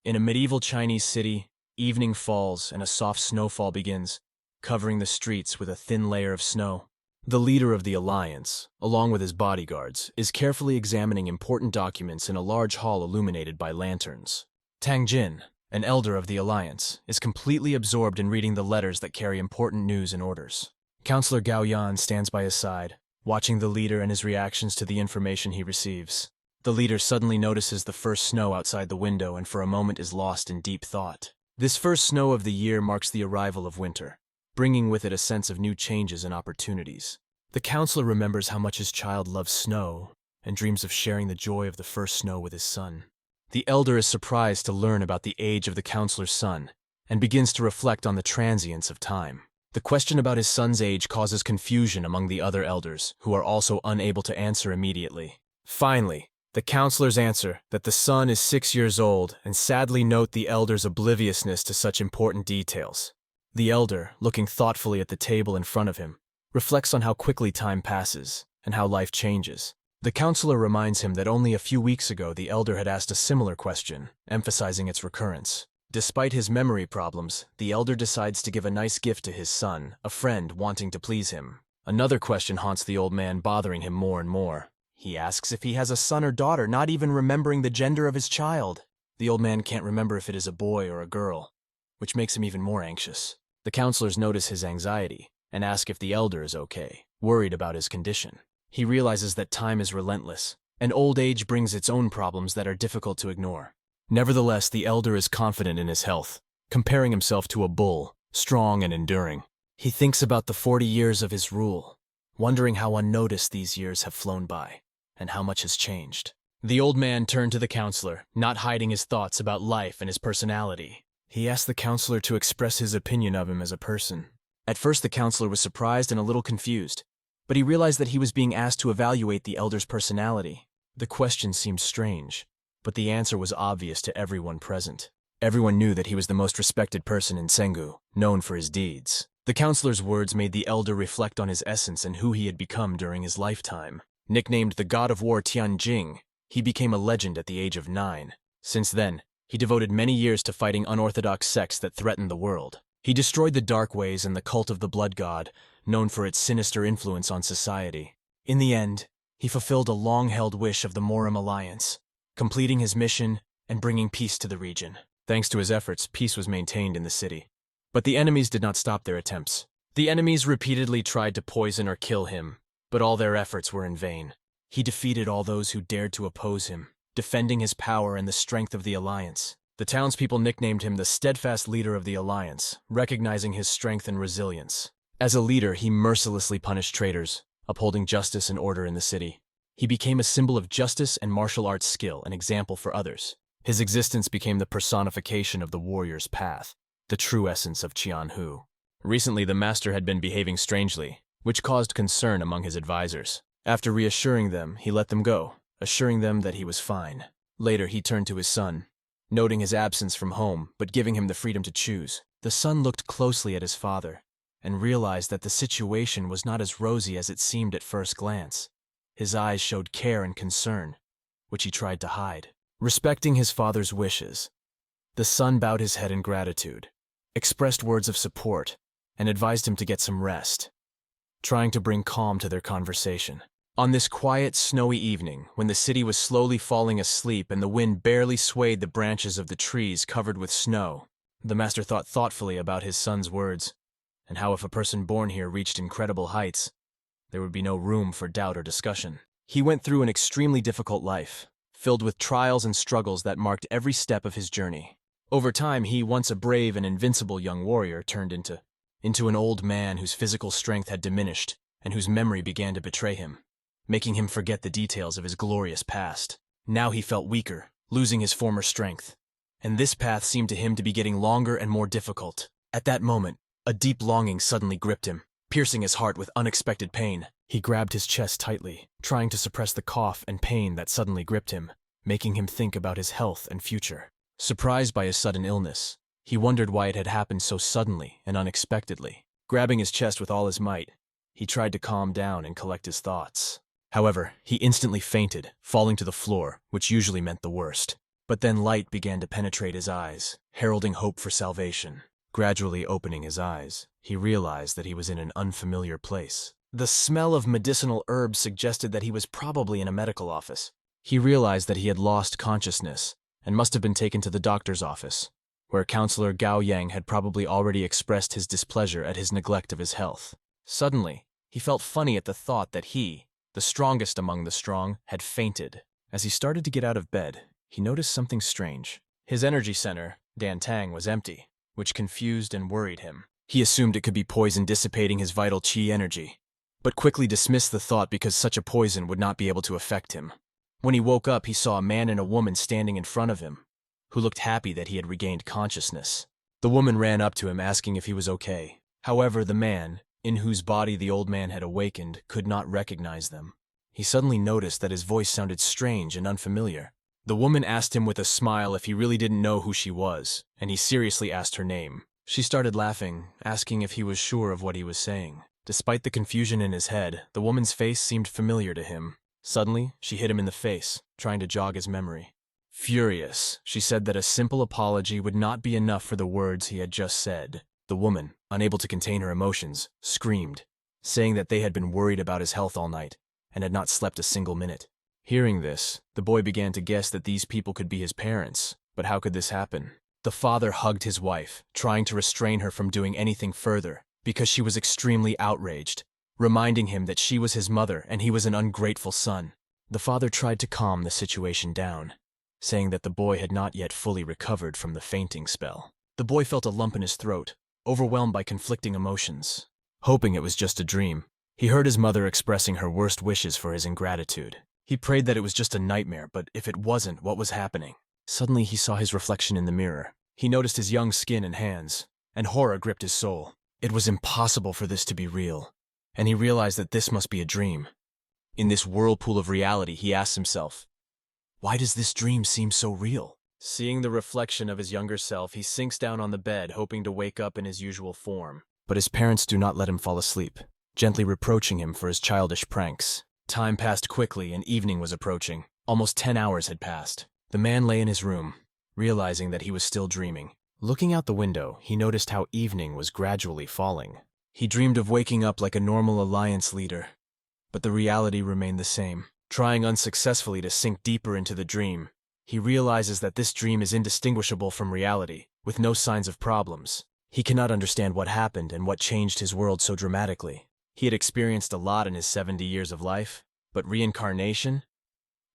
In a medieval Chinese city, evening falls and a soft snowfall begins, covering the streets with a thin layer of snow. The leader of the Alliance, along with his bodyguards, is carefully examining important documents in a large hall illuminated by lanterns. Tang Jin, an elder of the Alliance, is completely absorbed in reading the letters that carry important news and orders. Counselor Gao Yan stands by his side, watching the leader and his reactions to the information he receives. The leader suddenly notices the first snow outside the window and for a moment is lost in deep thought. This first snow of the year marks the arrival of winter, bringing with it a sense of new changes and opportunities. The counselor remembers how much his child loves snow and dreams of sharing the joy of the first snow with his son. The elder is surprised to learn about the age of the counselor's son and begins to reflect on the transience of time. The question about his son's age causes confusion among the other elders, who are also unable to answer immediately. Finally, the counselors answer that the son is 6 years old and sadly note the elder's obliviousness to such important details. The elder, looking thoughtfully at the table in front of him, reflects on how quickly time passes and how life changes. The counselor reminds him that only a few weeks ago the elder had asked a similar question, emphasizing its recurrence. Despite his memory problems, the elder decides to give a nice gift to his son, a friend wanting to please him. Another question haunts the old man, bothering him more and more. He asks if he has a son or daughter, not even remembering the gender of his child. The old man can't remember if it is a boy or a girl, which makes him even more anxious. The counselors notice his anxiety and ask if the elder is okay, worried about his condition. He realizes that time is relentless, and old age brings its own problems that are difficult to ignore. Nevertheless, the elder is confident in his health, comparing himself to a bull, strong and enduring. He thinks about the 40 years of his rule, wondering how unnoticed these years have flown by, and how much has changed. The old man turned to the counselor, not hiding his thoughts about life and his personality. He asked the counselor to express his opinion of him as a person. At first, the counselor was surprised and a little confused, but he realized that he was being asked to evaluate the elder's personality. The question seemed strange, but the answer was obvious to everyone present. Everyone knew that he was the most respected person in Sengu, known for his deeds. The counselor's words made the elder reflect on his essence and who he had become during his lifetime. Nicknamed the God of War Tianjing, he became a legend at the age of 9. Since then, he devoted many years to fighting unorthodox sects that threatened the world. He destroyed the Dark Ways and the cult of the Blood God, known for its sinister influence on society. In the end, he fulfilled a long-held wish of the Morim Alliance, completing his mission and bringing peace to the region. Thanks to his efforts, peace was maintained in the city. But the enemies did not stop their attempts. The enemies repeatedly tried to poison or kill him, but all their efforts were in vain. He defeated all those who dared to oppose him, defending his power and the strength of the Alliance. The townspeople nicknamed him the steadfast leader of the Alliance, recognizing his strength and resilience. As a leader, he mercilessly punished traitors, upholding justice and order in the city. He became a symbol of justice and martial arts skill, an example for others. His existence became the personification of the warrior's path, the true essence of Qianhu. Recently, the master had been behaving strangely, which caused concern among his advisors. After reassuring them, he let them go, assuring them that he was fine. Later, he turned to his son, noting his absence from home, but giving him the freedom to choose. The son looked closely at his father and realized that the situation was not as rosy as it seemed at first glance. His eyes showed care and concern, which he tried to hide. Respecting his father's wishes, the son bowed his head in gratitude, expressed words of support, and advised him to get some rest, trying to bring calm to their conversation. On this quiet, snowy evening, when the city was slowly falling asleep and the wind barely swayed the branches of the trees covered with snow, the master thought thoughtfully about his son's words, and how if a person born here reached incredible heights, there would be no room for doubt or discussion. He went through an extremely difficult life, filled with trials and struggles that marked every step of his journey. Over time, he, once a brave and invincible young warrior, turned into an old man whose physical strength had diminished and whose memory began to betray him, making him forget the details of his glorious past. Now he felt weaker, losing his former strength, and this path seemed to him to be getting longer and more difficult. At that moment, a deep longing suddenly gripped him, piercing his heart with unexpected pain. He grabbed his chest tightly, trying to suppress the cough and pain that suddenly gripped him, making him think about his health and future. Surprised by his sudden illness, he wondered why it had happened so suddenly and unexpectedly. Grabbing his chest with all his might, he tried to calm down and collect his thoughts. However, he instantly fainted, falling to the floor, which usually meant the worst. But then light began to penetrate his eyes, heralding hope for salvation. Gradually opening his eyes, he realized that he was in an unfamiliar place. The smell of medicinal herbs suggested that he was probably in a medical office. He realized that he had lost consciousness and must have been taken to the doctor's office, where Counselor Gao Yang had probably already expressed his displeasure at his neglect of his health. Suddenly, he felt funny at the thought that he, the strongest among the strong, had fainted. As he started to get out of bed, he noticed something strange. His energy center, Dan Tang, was empty, which confused and worried him. He assumed it could be poison dissipating his vital qi energy, but quickly dismissed the thought because such a poison would not be able to affect him. When he woke up, he saw a man and a woman standing in front of him, who looked happy that he had regained consciousness. The woman ran up to him asking if he was okay. However, the man, in whose body the old man had awakened, could not recognize them. He suddenly noticed that his voice sounded strange and unfamiliar. The woman asked him with a smile if he really didn't know who she was, and he seriously asked her name. She started laughing, asking if he was sure of what he was saying. Despite the confusion in his head, the woman's face seemed familiar to him. Suddenly, she hit him in the face, trying to jog his memory. Furious, she said that a simple apology would not be enough for the words he had just said. The woman, unable to contain her emotions, screamed, saying that they had been worried about his health all night and had not slept a single minute. Hearing this, the boy began to guess that these people could be his parents, but how could this happen? The father hugged his wife, trying to restrain her from doing anything further, because she was extremely outraged, reminding him that she was his mother and he was an ungrateful son. The father tried to calm the situation down, saying that the boy had not yet fully recovered from the fainting spell. The boy felt a lump in his throat, overwhelmed by conflicting emotions. Hoping it was just a dream, he heard his mother expressing her worst wishes for his ingratitude. He prayed that it was just a nightmare, but if it wasn't, what was happening? Suddenly he saw his reflection in the mirror. He noticed his young skin and hands, and horror gripped his soul. It was impossible for this to be real, and he realized that this must be a dream. In this whirlpool of reality, he asked himself, why does this dream seem so real? Seeing the reflection of his younger self, he sinks down on the bed, hoping to wake up in his usual form. But his parents do not let him fall asleep, gently reproaching him for his childish pranks. Time passed quickly and evening was approaching. Almost 10 hours had passed. The man lay in his room, realizing that he was still dreaming. Looking out the window, he noticed how evening was gradually falling. He dreamed of waking up like a normal alliance leader, but the reality remained the same. Trying unsuccessfully to sink deeper into the dream, he realizes that this dream is indistinguishable from reality, with no signs of problems. He cannot understand what happened and what changed his world so dramatically. He had experienced a lot in his 70 years of life, but reincarnation?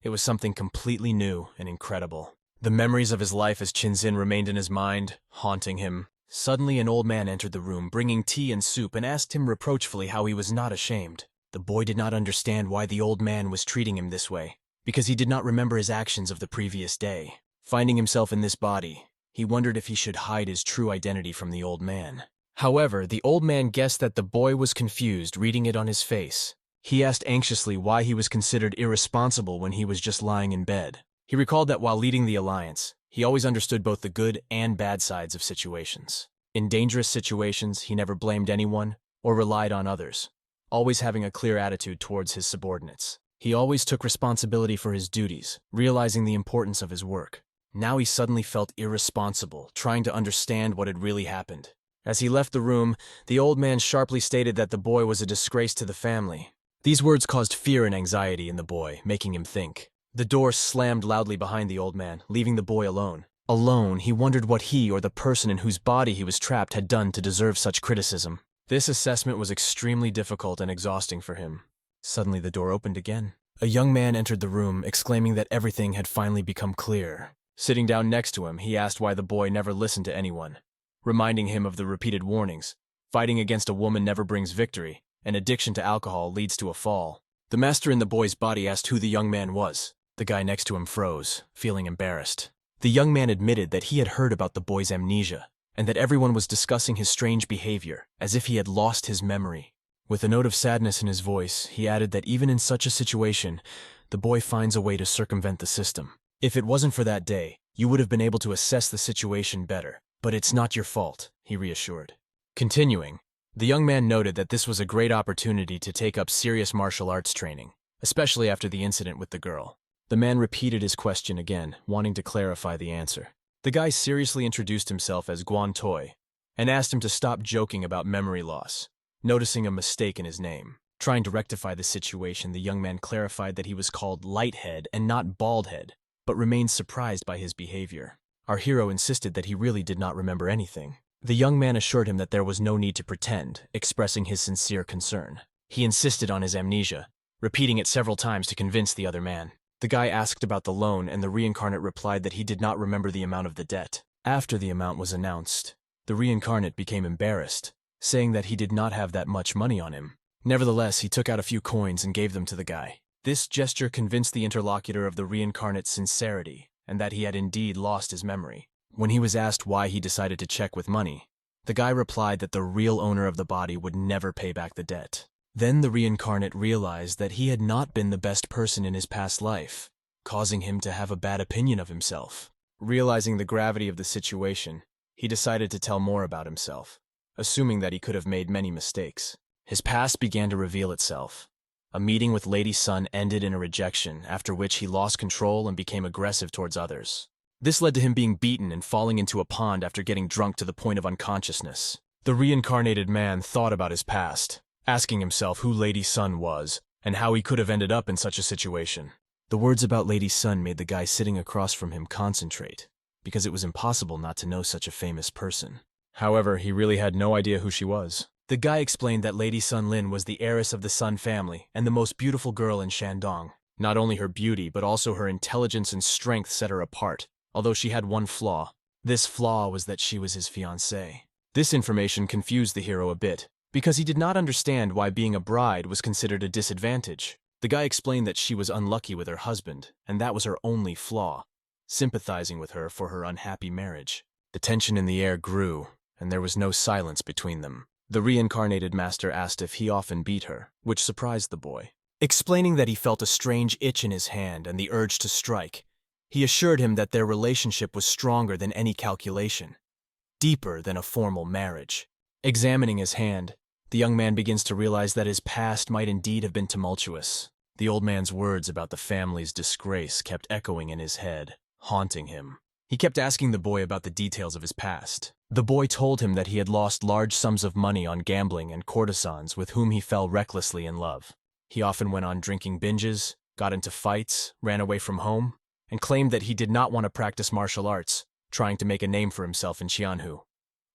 It was something completely new and incredible. The memories of his life as Chinzin remained in his mind, haunting him. Suddenly an old man entered the room, bringing tea and soup, and asked him reproachfully how he was not ashamed. The boy did not understand why the old man was treating him this way, because he did not remember his actions of the previous day. Finding himself in this body, he wondered if he should hide his true identity from the old man. However, the old man guessed that the boy was confused, reading it on his face. He asked anxiously why he was considered irresponsible when he was just lying in bed. He recalled that while leading the alliance, he always understood both the good and bad sides of situations. In dangerous situations, he never blamed anyone or relied on others, always having a clear attitude towards his subordinates. He always took responsibility for his duties, realizing the importance of his work. Now he suddenly felt irresponsible, trying to understand what had really happened. As he left the room, the old man sharply stated that the boy was a disgrace to the family. These words caused fear and anxiety in the boy, making him think. The door slammed loudly behind the old man, leaving the boy alone. Alone, he wondered what he or the person in whose body he was trapped had done to deserve such criticism. This assessment was extremely difficult and exhausting for him. Suddenly the door opened again. A young man entered the room, exclaiming that everything had finally become clear. Sitting down next to him, he asked why the boy never listened to anyone, reminding him of the repeated warnings. Fighting against a woman never brings victory, and addiction to alcohol leads to a fall. The master in the boy's body asked who the young man was. The guy next to him froze, feeling embarrassed. The young man admitted that he had heard about the boy's amnesia, and that everyone was discussing his strange behavior, as if he had lost his memory. With a note of sadness in his voice, he added that even in such a situation, the boy finds a way to circumvent the system. If it wasn't for that day, you would have been able to assess the situation better. But it's not your fault, he reassured. Continuing, the young man noted that this was a great opportunity to take up serious martial arts training, especially after the incident with the girl. The man repeated his question again, wanting to clarify the answer. The guy seriously introduced himself as Guan Toi and asked him to stop joking about memory loss, noticing a mistake in his name. Trying to rectify the situation, the young man clarified that he was called Lighthead and not Baldhead, but remained surprised by his behavior. Our hero insisted that he really did not remember anything. The young man assured him that there was no need to pretend, expressing his sincere concern. He insisted on his amnesia, repeating it several times to convince the other man. The guy asked about the loan, and the reincarnate replied that he did not remember the amount of the debt. After the amount was announced, the reincarnate became embarrassed, saying that he did not have that much money on him. Nevertheless, he took out a few coins and gave them to the guy. This gesture convinced the interlocutor of the reincarnate's sincerity, and that he had indeed lost his memory. When he was asked why he decided to check with money, the guy replied that the real owner of the body would never pay back the debt. Then the reincarnate realized that he had not been the best person in his past life, causing him to have a bad opinion of himself. Realizing the gravity of the situation, he decided to tell more about himself, assuming that he could have made many mistakes. His past began to reveal itself. A meeting with Lady Sun ended in a rejection, after which he lost control and became aggressive towards others. This led to him being beaten and falling into a pond after getting drunk to the point of unconsciousness. The reincarnated man thought about his past, asking himself who Lady Sun was and how he could have ended up in such a situation. The words about Lady Sun made the guy sitting across from him concentrate, because it was impossible not to know such a famous person. However, he really had no idea who she was. The guy explained that Lady Sun Lin was the heiress of the Sun family and the most beautiful girl in Shandong. Not only her beauty, but also her intelligence and strength set her apart, although she had one flaw. This flaw was that she was his fiancée. This information confused the hero a bit, because he did not understand why being a bride was considered a disadvantage. The guy explained that she was unlucky with her husband, and that was her only flaw, sympathizing with her for her unhappy marriage. The tension in the air grew, and there was no silence between them. The reincarnated master asked if he often beat her, which surprised the boy. Explaining that he felt a strange itch in his hand and the urge to strike, he assured him that their relationship was stronger than any calculation, deeper than a formal marriage. Examining his hand, the young man begins to realize that his past might indeed have been tumultuous. The old man's words about the family's disgrace kept echoing in his head, haunting him. He kept asking the boy about the details of his past. The boy told him that he had lost large sums of money on gambling and courtesans with whom he fell recklessly in love. He often went on drinking binges, got into fights, ran away from home, and claimed that he did not want to practice martial arts, trying to make a name for himself in Qianhu.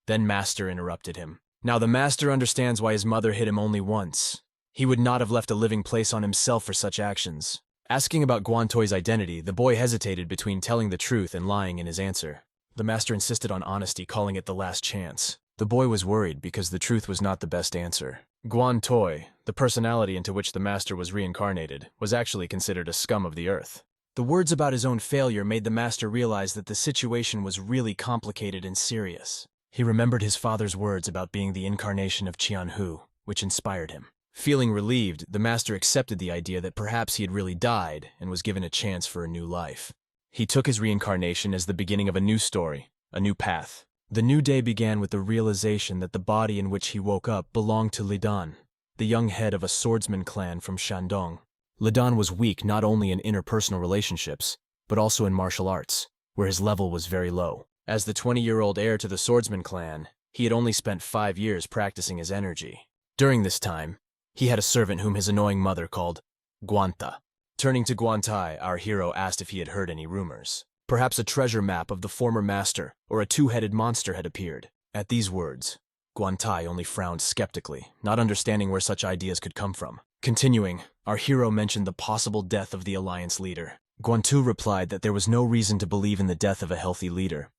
Then Master interrupted him. Now the Master understands why his mother hit him only once. He would not have left a living place on himself for such actions. Asking about Guan Toi's identity, the boy hesitated between telling the truth and lying in his answer. The Master insisted on honesty, calling it the last chance. The boy was worried because the truth was not the best answer. Guan Toi, the personality into which the Master was reincarnated, was actually considered a scum of the earth. The words about his own failure made the Master realize that the situation was really complicated and serious. He remembered his father's words about being the incarnation of Qianhu, which inspired him. Feeling relieved, the Master accepted the idea that perhaps he had really died and was given a chance for a new life. He took his reincarnation as the beginning of a new story, a new path. The new day began with the realization that the body in which he woke up belonged to Lidan, the young head of a swordsman clan from Shandong. Lidan was weak not only in interpersonal relationships, but also in martial arts, where his level was very low. As the 20-year-old heir to the swordsman clan, he had only spent 5 years practicing his energy. During this time, he had a servant whom his annoying mother called Guanta. Turning to Guantai, our hero asked if he had heard any rumors. Perhaps a treasure map of the former master or a two-headed monster had appeared. At these words, Guantai only frowned skeptically, not understanding where such ideas could come from. Continuing, our hero mentioned the possible death of the Alliance leader. Guantu replied that there was no reason to believe in the death of a healthy leader,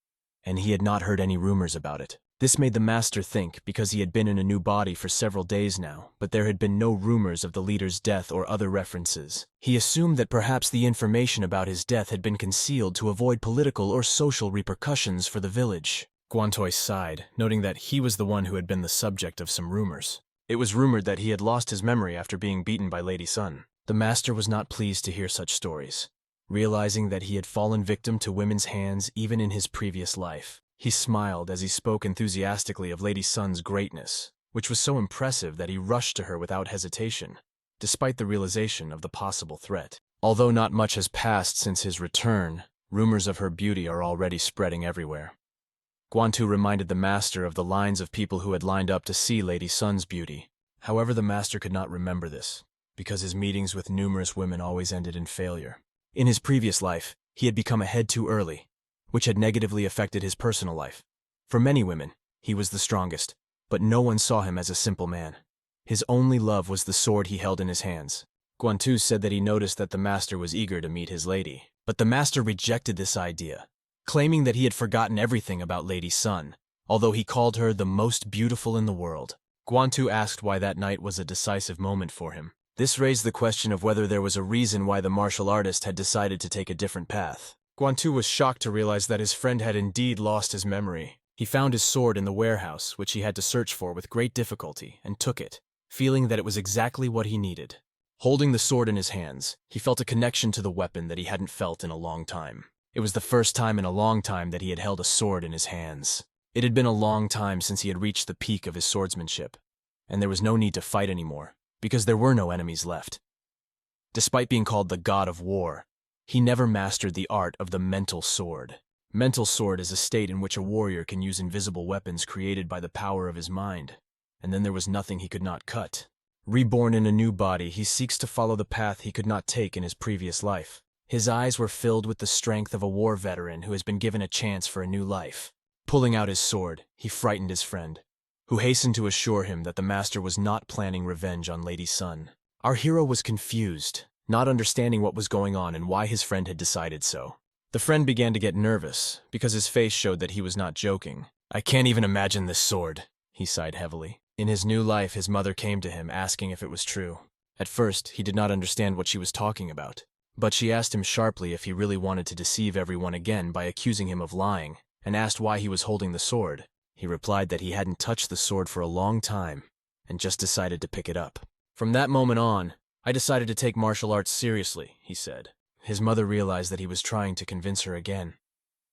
and he had not heard any rumors about it. This made the master think, because he had been in a new body for several days now, but there had been no rumors of the leader's death or other references. He assumed that perhaps the information about his death had been concealed to avoid political or social repercussions for the village. Guantoi sighed, noting that he was the one who had been the subject of some rumors. It was rumored that he had lost his memory after being beaten by Lady Sun. The master was not pleased to hear such stories, realizing that he had fallen victim to women's hands even in his previous life. He smiled as he spoke enthusiastically of Lady Sun's greatness, which was so impressive that he rushed to her without hesitation, despite the realization of the possible threat. Although not much has passed since his return, rumors of her beauty are already spreading everywhere. Guantu reminded the master of the lines of people who had lined up to see Lady Sun's beauty. However, the master could not remember this, because his meetings with numerous women always ended in failure. In his previous life, he had become a head too early, which had negatively affected his personal life. For many women, he was the strongest, but no one saw him as a simple man. His only love was the sword he held in his hands. Guantu said that he noticed that the master was eager to meet his lady, but the master rejected this idea, claiming that he had forgotten everything about Lady Sun, although he called her the most beautiful in the world. Guantu asked why that night was a decisive moment for him. This raised the question of whether there was a reason why the martial artist had decided to take a different path. Guantu was shocked to realize that his friend had indeed lost his memory. He found his sword in the warehouse, which he had to search for with great difficulty, and took it, feeling that it was exactly what he needed. Holding the sword in his hands, he felt a connection to the weapon that he hadn't felt in a long time. It was the first time in a long time that he had held a sword in his hands. It had been a long time since he had reached the peak of his swordsmanship, and there was no need to fight anymore, because there were no enemies left. Despite being called the god of war, he never mastered the art of the mental sword. Mental sword is a state in which a warrior can use invisible weapons created by the power of his mind, and then there was nothing he could not cut. Reborn in a new body, he seeks to follow the path he could not take in his previous life. His eyes were filled with the strength of a war veteran who has been given a chance for a new life. Pulling out his sword, he frightened his friend, who hastened to assure him that the master was not planning revenge on Lady Sun. Our hero was confused, not understanding what was going on and why his friend had decided so. The friend began to get nervous, because his face showed that he was not joking. "I can't even imagine this sword," he sighed heavily. In his new life, his mother came to him asking if it was true. At first, he did not understand what she was talking about, but she asked him sharply if he really wanted to deceive everyone again by accusing him of lying, and asked why he was holding the sword. He replied that he hadn't touched the sword for a long time, and just decided to pick it up. "From that moment on, I decided to take martial arts seriously," he said. His mother realized that he was trying to convince her again,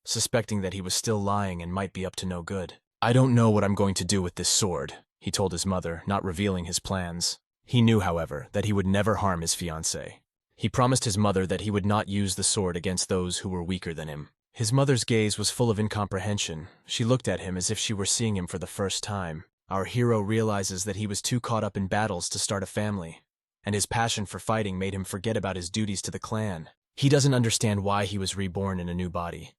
suspecting that he was still lying and might be up to no good. "I don't know what I'm going to do with this sword," he told his mother, not revealing his plans. He knew, however, that he would never harm his fiancée. He promised his mother that he would not use the sword against those who were weaker than him. His mother's gaze was full of incomprehension. She looked at him as if she were seeing him for the first time. Our hero realizes that he was too caught up in battles to start a family, and his passion for fighting made him forget about his duties to the clan. He doesn't understand why he was reborn in a new body.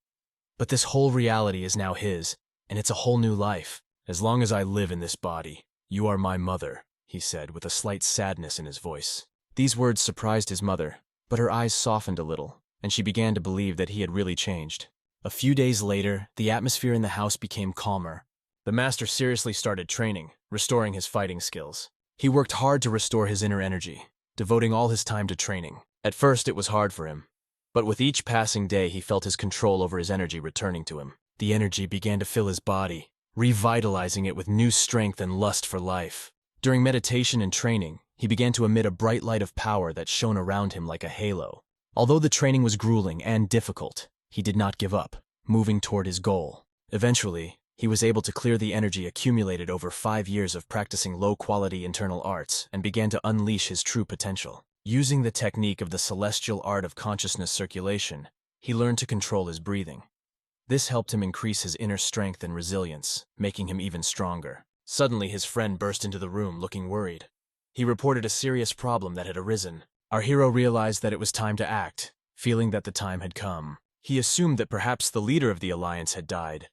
But this whole reality is now his, and it's a whole new life. "As long as I live in this body, you are my mother," he said with a slight sadness in his voice. These words surprised his mother, but her eyes softened a little, and she began to believe that he had really changed. A few days later, the atmosphere in the house became calmer. The master seriously started training, restoring his fighting skills. He worked hard to restore his inner energy, devoting all his time to training. At first, it was hard for him, but with each passing day, he felt his control over his energy returning to him. The energy began to fill his body, revitalizing it with new strength and lust for life. During meditation and training, he began to emit a bright light of power that shone around him like a halo. Although the training was grueling and difficult, he did not give up, moving toward his goal. Eventually, he was able to clear the energy accumulated over 5 years of practicing low-quality internal arts and began to unleash his true potential. Using the technique of the celestial art of consciousness circulation, he learned to control his breathing. This helped him increase his inner strength and resilience, making him even stronger. Suddenly, his friend burst into the room looking worried. He reported a serious problem that had arisen. Our hero realized that it was time to act, feeling that the time had come. He assumed that perhaps the leader of the alliance had died,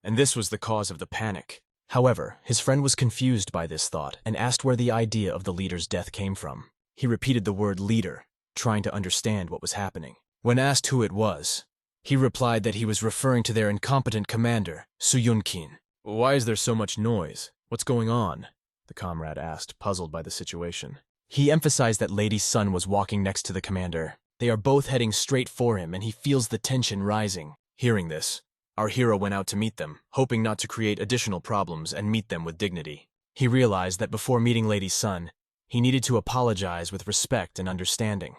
and this was the cause of the panic. However, his friend was confused by this thought and asked where the idea of the leader's death came from. He repeated the word leader, trying to understand what was happening. When asked who it was, he replied that he was referring to their incompetent commander, Suyunkin. "Why is there so much noise? What's going on?" the comrade asked, puzzled by the situation. He emphasized that Lady Sun was walking next to the commander. They are both heading straight for him, and he feels the tension rising. Hearing this, our hero went out to meet them, hoping not to create additional problems and meet them with dignity. He realized that before meeting Lady Sun, he needed to apologize with respect and understanding.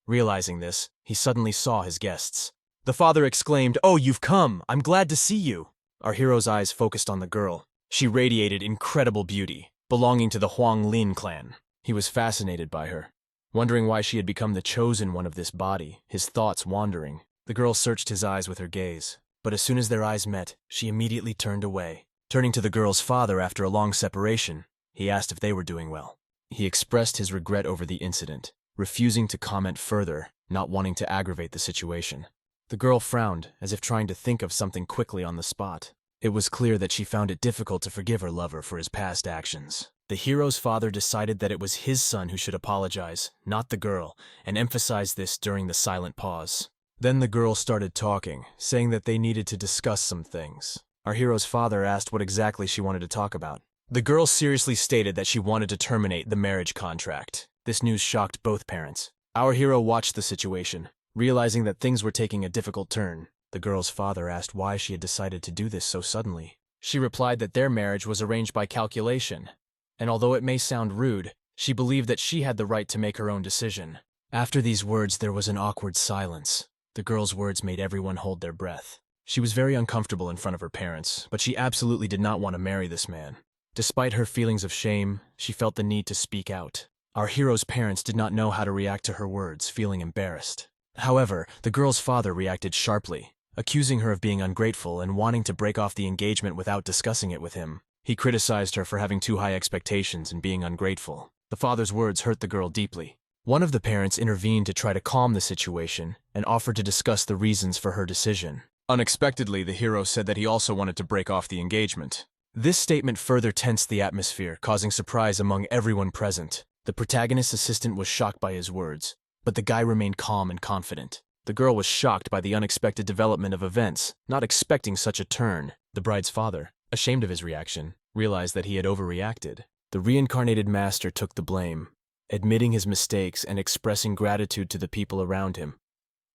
Realizing this, he suddenly saw his guests. The father exclaimed, "Oh, you've come! I'm glad to see you!" Our hero's eyes focused on the girl. She radiated incredible beauty, belonging to the Huang Lin clan. He was fascinated by her. Wondering why she had become the chosen one of this body, his thoughts wandering, the girl searched his eyes with her gaze. But as soon as their eyes met, she immediately turned away. Turning to the girl's father after a long separation, he asked if they were doing well. He expressed his regret over the incident, refusing to comment further, not wanting to aggravate the situation. The girl frowned, as if trying to think of something quickly on the spot. It was clear that she found it difficult to forgive her lover for his past actions. The hero's father decided that it was his son who should apologize, not the girl, and emphasized this during the silent pause. Then the girl started talking, saying that they needed to discuss some things. Our hero's father asked what exactly she wanted to talk about. The girl seriously stated that she wanted to terminate the marriage contract. This news shocked both parents. Our hero watched the situation, realizing that things were taking a difficult turn. The girl's father asked why she had decided to do this so suddenly. She replied that their marriage was arranged by calculation, and although it may sound rude, she believed that she had the right to make her own decision. After these words, there was an awkward silence. The girl's words made everyone hold their breath. She was very uncomfortable in front of her parents, but she absolutely did not want to marry this man. Despite her feelings of shame, she felt the need to speak out. Our hero's parents did not know how to react to her words, feeling embarrassed. However, the girl's father reacted sharply, accusing her of being ungrateful and wanting to break off the engagement without discussing it with him. He criticized her for having too high expectations and being ungrateful. The father's words hurt the girl deeply. One of the parents intervened to try to calm the situation and offered to discuss the reasons for her decision. Unexpectedly, the hero said that he also wanted to break off the engagement. This statement further tensed the atmosphere, causing surprise among everyone present. The protagonist's assistant was shocked by his words, but the guy remained calm and confident. The girl was shocked by the unexpected development of events, not expecting such a turn. The bride's father, ashamed of his reaction, realized that he had overreacted. The reincarnated master took the blame, admitting his mistakes and expressing gratitude to the people around him,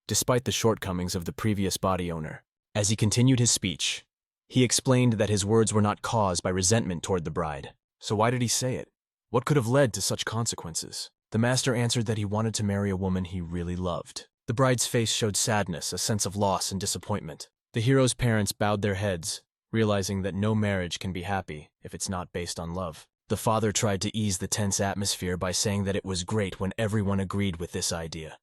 despite the shortcomings of the previous body owner. As he continued his speech, he explained that his words were not caused by resentment toward the bride. So why did he say it? What could have led to such consequences? The master answered that he wanted to marry a woman he really loved. The bride's face showed sadness, a sense of loss and disappointment. The hero's parents bowed their heads, realizing that no marriage can be happy if it's not based on love. The father tried to ease the tense atmosphere by saying that it was great when everyone agreed with this idea,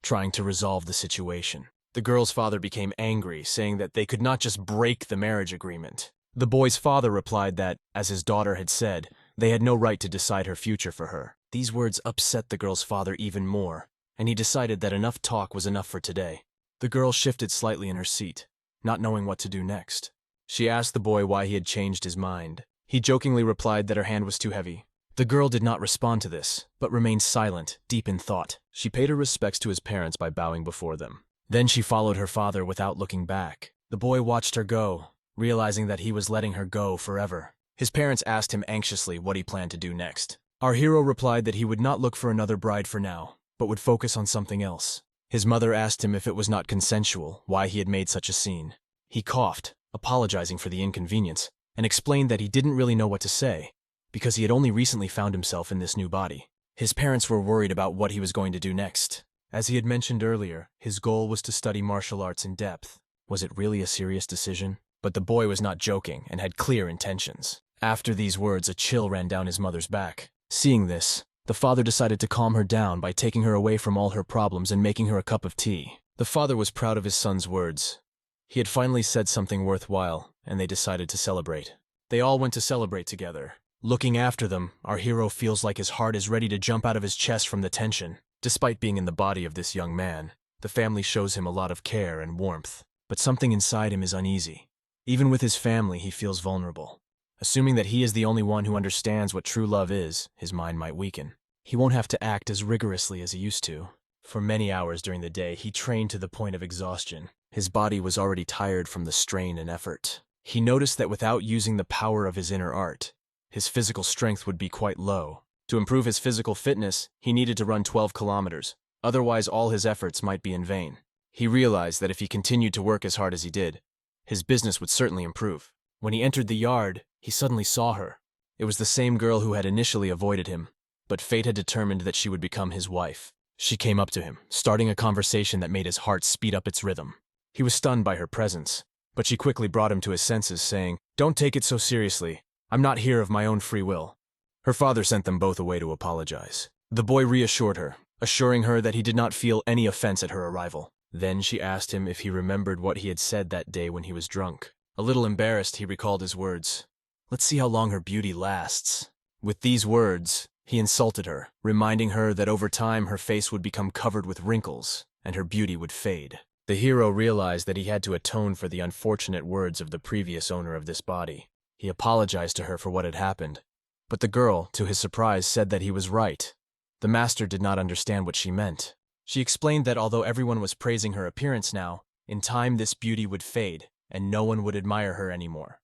trying to resolve the situation. The girl's father became angry, saying that they could not just break the marriage agreement. The boy's father replied that, as his daughter had said, they had no right to decide her future for her. These words upset the girl's father even more, and he decided that enough talk was enough for today. The girl shifted slightly in her seat, not knowing what to do next. She asked the boy why he had changed his mind. He jokingly replied that her hand was too heavy. The girl did not respond to this, but remained silent, deep in thought. She paid her respects to his parents by bowing before them. Then she followed her father without looking back. The boy watched her go, realizing that he was letting her go forever. His parents asked him anxiously what he planned to do next. Our hero replied that he would not look for another bride for now, but would focus on something else. His mother asked him if it was not consensual, why he had made such a scene. He coughed, apologizing for the inconvenience, and explained that he didn't really know what to say, because he had only recently found himself in this new body. His parents were worried about what he was going to do next. As he had mentioned earlier, his goal was to study martial arts in depth. Was it really a serious decision? But the boy was not joking and had clear intentions. After these words, a chill ran down his mother's back. Seeing this, the father decided to calm her down by taking her away from all her problems and making her a cup of tea. The father was proud of his son's words. He had finally said something worthwhile, and they decided to celebrate. They all went to celebrate together. Looking after them, our hero feels like his heart is ready to jump out of his chest from the tension. Despite being in the body of this young man, the family shows him a lot of care and warmth. But something inside him is uneasy. Even with his family, he feels vulnerable. Assuming that he is the only one who understands what true love is, his mind might weaken. He won't have to act as rigorously as he used to. For many hours during the day, he trained to the point of exhaustion. His body was already tired from the strain and effort. He noticed that without using the power of his inner art, his physical strength would be quite low. To improve his physical fitness, he needed to run 12 kilometers. Otherwise, all his efforts might be in vain. He realized that if he continued to work as hard as he did, his business would certainly improve. When he entered the yard, he suddenly saw her. It was the same girl who had initially avoided him, but fate had determined that she would become his wife. She came up to him, starting a conversation that made his heart speed up its rhythm. He was stunned by her presence, but she quickly brought him to his senses, saying, "Don't take it so seriously. I'm not here of my own free will." Her father sent them both away to apologize. The boy reassured her, assuring her that he did not feel any offense at her arrival. Then she asked him if he remembered what he had said that day when he was drunk. A little embarrassed, he recalled his words. Let's see how long her beauty lasts. With these words, he insulted her, reminding her that over time her face would become covered with wrinkles, and her beauty would fade. The hero realized that he had to atone for the unfortunate words of the previous owner of this body. He apologized to her for what had happened, but the girl, to his surprise, said that he was right. The master did not understand what she meant. She explained that although everyone was praising her appearance now, in time this beauty would fade, and no one would admire her anymore.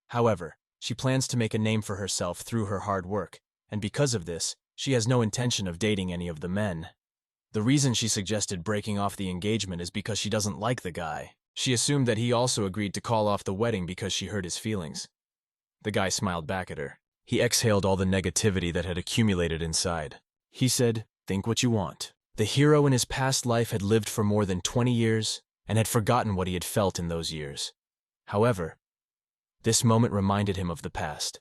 However, she plans to make a name for herself through her hard work, and because of this, she has no intention of dating any of the men. The reason she suggested breaking off the engagement is because she doesn't like the guy. She assumed that he also agreed to call off the wedding because she hurt his feelings. The guy smiled back at her. He exhaled all the negativity that had accumulated inside. He said, "Think what you want." The hero in his past life had lived for more than 20 years and had forgotten what he had felt in those years. However, this moment reminded him of the past.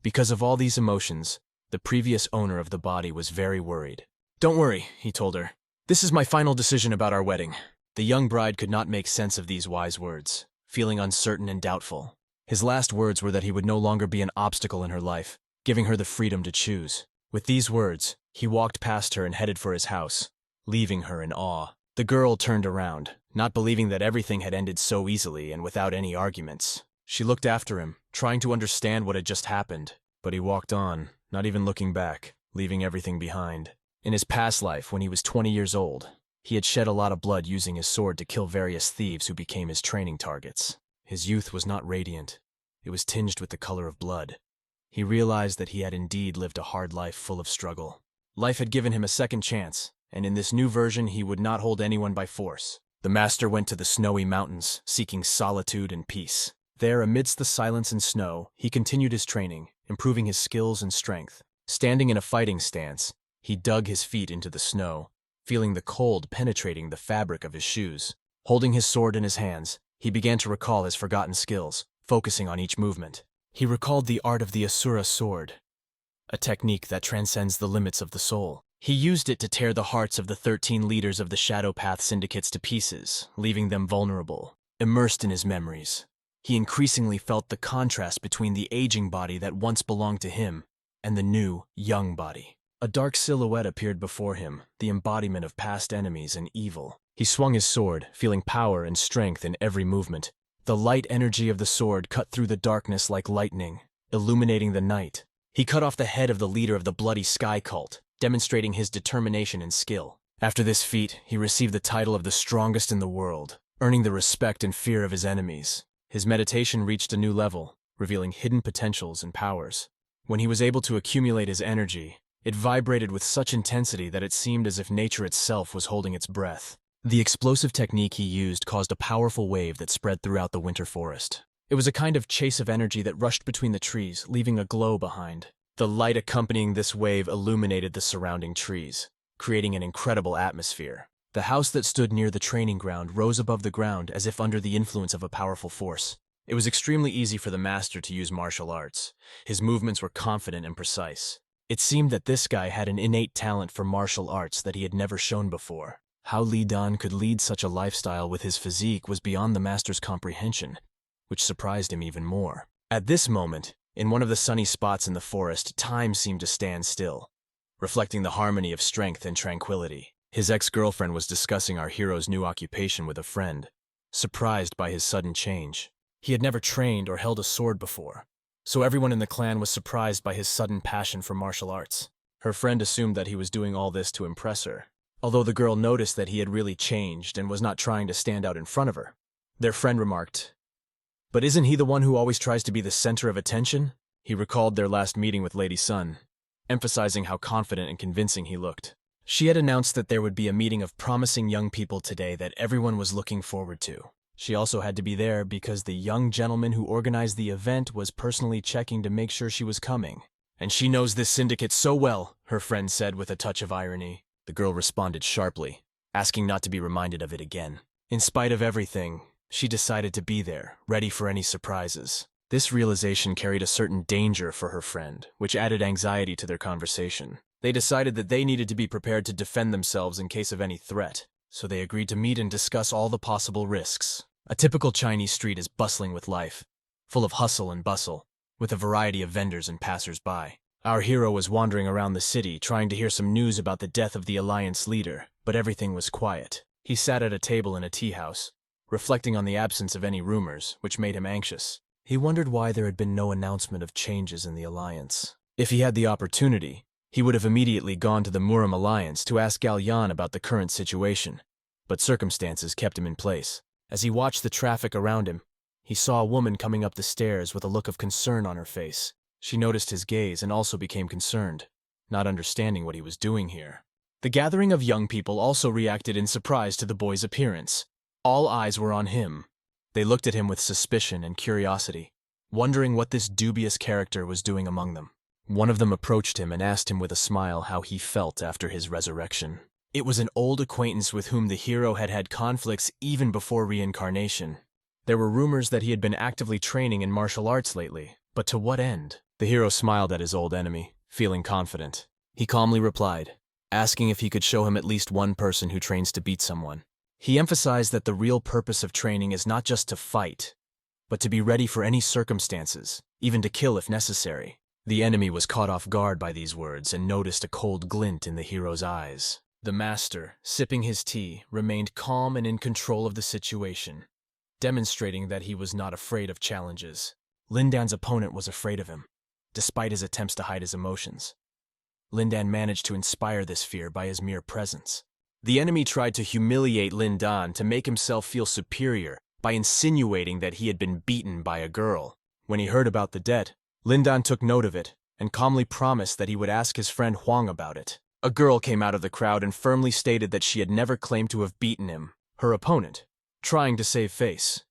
Because of all these emotions, the previous owner of the body was very worried. "Don't worry," he told her. "This is my final decision about our wedding." The young bride could not make sense of these wise words, feeling uncertain and doubtful. His last words were that he would no longer be an obstacle in her life, giving her the freedom to choose. With these words, he walked past her and headed for his house, leaving her in awe. The girl turned around, not believing that everything had ended so easily and without any arguments. She looked after him, trying to understand what had just happened, but he walked on, not even looking back, leaving everything behind. In his past life, when he was 20 years old, he had shed a lot of blood using his sword to kill various thieves who became his training targets. His youth was not radiant. It was tinged with the color of blood. He realized that he had indeed lived a hard life full of struggle. Life had given him a second chance, and in this new version he would not hold anyone by force. The master went to the snowy mountains, seeking solitude and peace. There, amidst the silence and snow, he continued his training, improving his skills and strength. Standing in a fighting stance, he dug his feet into the snow, feeling the cold penetrating the fabric of his shoes. Holding his sword in his hands, he began to recall his forgotten skills, focusing on each movement. He recalled the art of the asura sword, a technique that transcends the limits of the soul. He used it to tear the hearts of the 13 leaders of the Shadow Path syndicates to pieces, leaving them vulnerable. Immersed in his memories, he increasingly felt the contrast between the aging body that once belonged to him and the new, young body. A dark silhouette appeared before him, the embodiment of past enemies and evil. He swung his sword, feeling power and strength in every movement. The light energy of the sword cut through the darkness like lightning, illuminating the night. He cut off the head of the leader of the Bloody Sky cult, demonstrating his determination and skill. After this feat, he received the title of the strongest in the world, earning the respect and fear of his enemies. His meditation reached a new level, revealing hidden potentials and powers. When he was able to accumulate his energy, it vibrated with such intensity that it seemed as if nature itself was holding its breath. The explosive technique he used caused a powerful wave that spread throughout the winter forest. It was a kind of chase of energy that rushed between the trees, leaving a glow behind. The light accompanying this wave illuminated the surrounding trees, creating an incredible atmosphere. The house that stood near the training ground rose above the ground as if under the influence of a powerful force. It was extremely easy for the master to use martial arts. His movements were confident and precise. It seemed that this guy had an innate talent for martial arts that he had never shown before. How Li Dan could lead such a lifestyle with his physique was beyond the master's comprehension, which surprised him even more. At this moment, in one of the sunny spots in the forest, time seemed to stand still, reflecting the harmony of strength and tranquility. His ex-girlfriend was discussing our hero's new occupation with a friend, surprised by his sudden change. He had never trained or held a sword before, so everyone in the clan was surprised by his sudden passion for martial arts. Her friend assumed that he was doing all this to impress her, although the girl noticed that he had really changed and was not trying to stand out in front of her. Their friend remarked, "But isn't he the one who always tries to be the center of attention?" He recalled their last meeting with Lady Sun, emphasizing how confident and convincing he looked. She had announced that there would be a meeting of promising young people today that everyone was looking forward to. She also had to be there because the young gentleman who organized the event was personally checking to make sure she was coming. "And she knows this syndicate so well," her friend said with a touch of irony. The girl responded sharply, asking not to be reminded of it again. In spite of everything, she decided to be there, ready for any surprises. This realization carried a certain danger for her friend, which added anxiety to their conversation. They decided that they needed to be prepared to defend themselves in case of any threat, so they agreed to meet and discuss all the possible risks. A typical Chinese street is bustling with life, full of hustle and bustle, with a variety of vendors and passers-by. Our hero was wandering around the city, trying to hear some news about the death of the Alliance leader, but everything was quiet. He sat at a table in a tea house, reflecting on the absence of any rumors, which made him anxious. He wondered why there had been no announcement of changes in the Alliance. If he had the opportunity, he would have immediately gone to the Murim Alliance to ask Galyan about the current situation, but circumstances kept him in place. As he watched the traffic around him, he saw a woman coming up the stairs with a look of concern on her face. She noticed his gaze and also became concerned, not understanding what he was doing here. The gathering of young people also reacted in surprise to the boy's appearance. All eyes were on him. They looked at him with suspicion and curiosity, wondering what this dubious character was doing among them. One of them approached him and asked him with a smile how he felt after his resurrection. It was an old acquaintance with whom the hero had had conflicts even before reincarnation. There were rumors that he had been actively training in martial arts lately, but to what end? The hero smiled at his old enemy, feeling confident. He calmly replied, asking if he could show him at least one person who trains to beat someone. He emphasized that the real purpose of training is not just to fight, but to be ready for any circumstances, even to kill if necessary. The enemy was caught off guard by these words and noticed a cold glint in the hero's eyes. The master, sipping his tea, remained calm and in control of the situation, demonstrating that he was not afraid of challenges. Lindan's opponent was afraid of him, despite his attempts to hide his emotions. Lindan managed to inspire this fear by his mere presence. The enemy tried to humiliate Lindan to make himself feel superior by insinuating that he had been beaten by a girl. When he heard about the debt, Lindan took note of it and calmly promised that he would ask his friend Huang about it. A girl came out of the crowd and firmly stated that she had never claimed to have beaten him. Her opponent, trying to save face,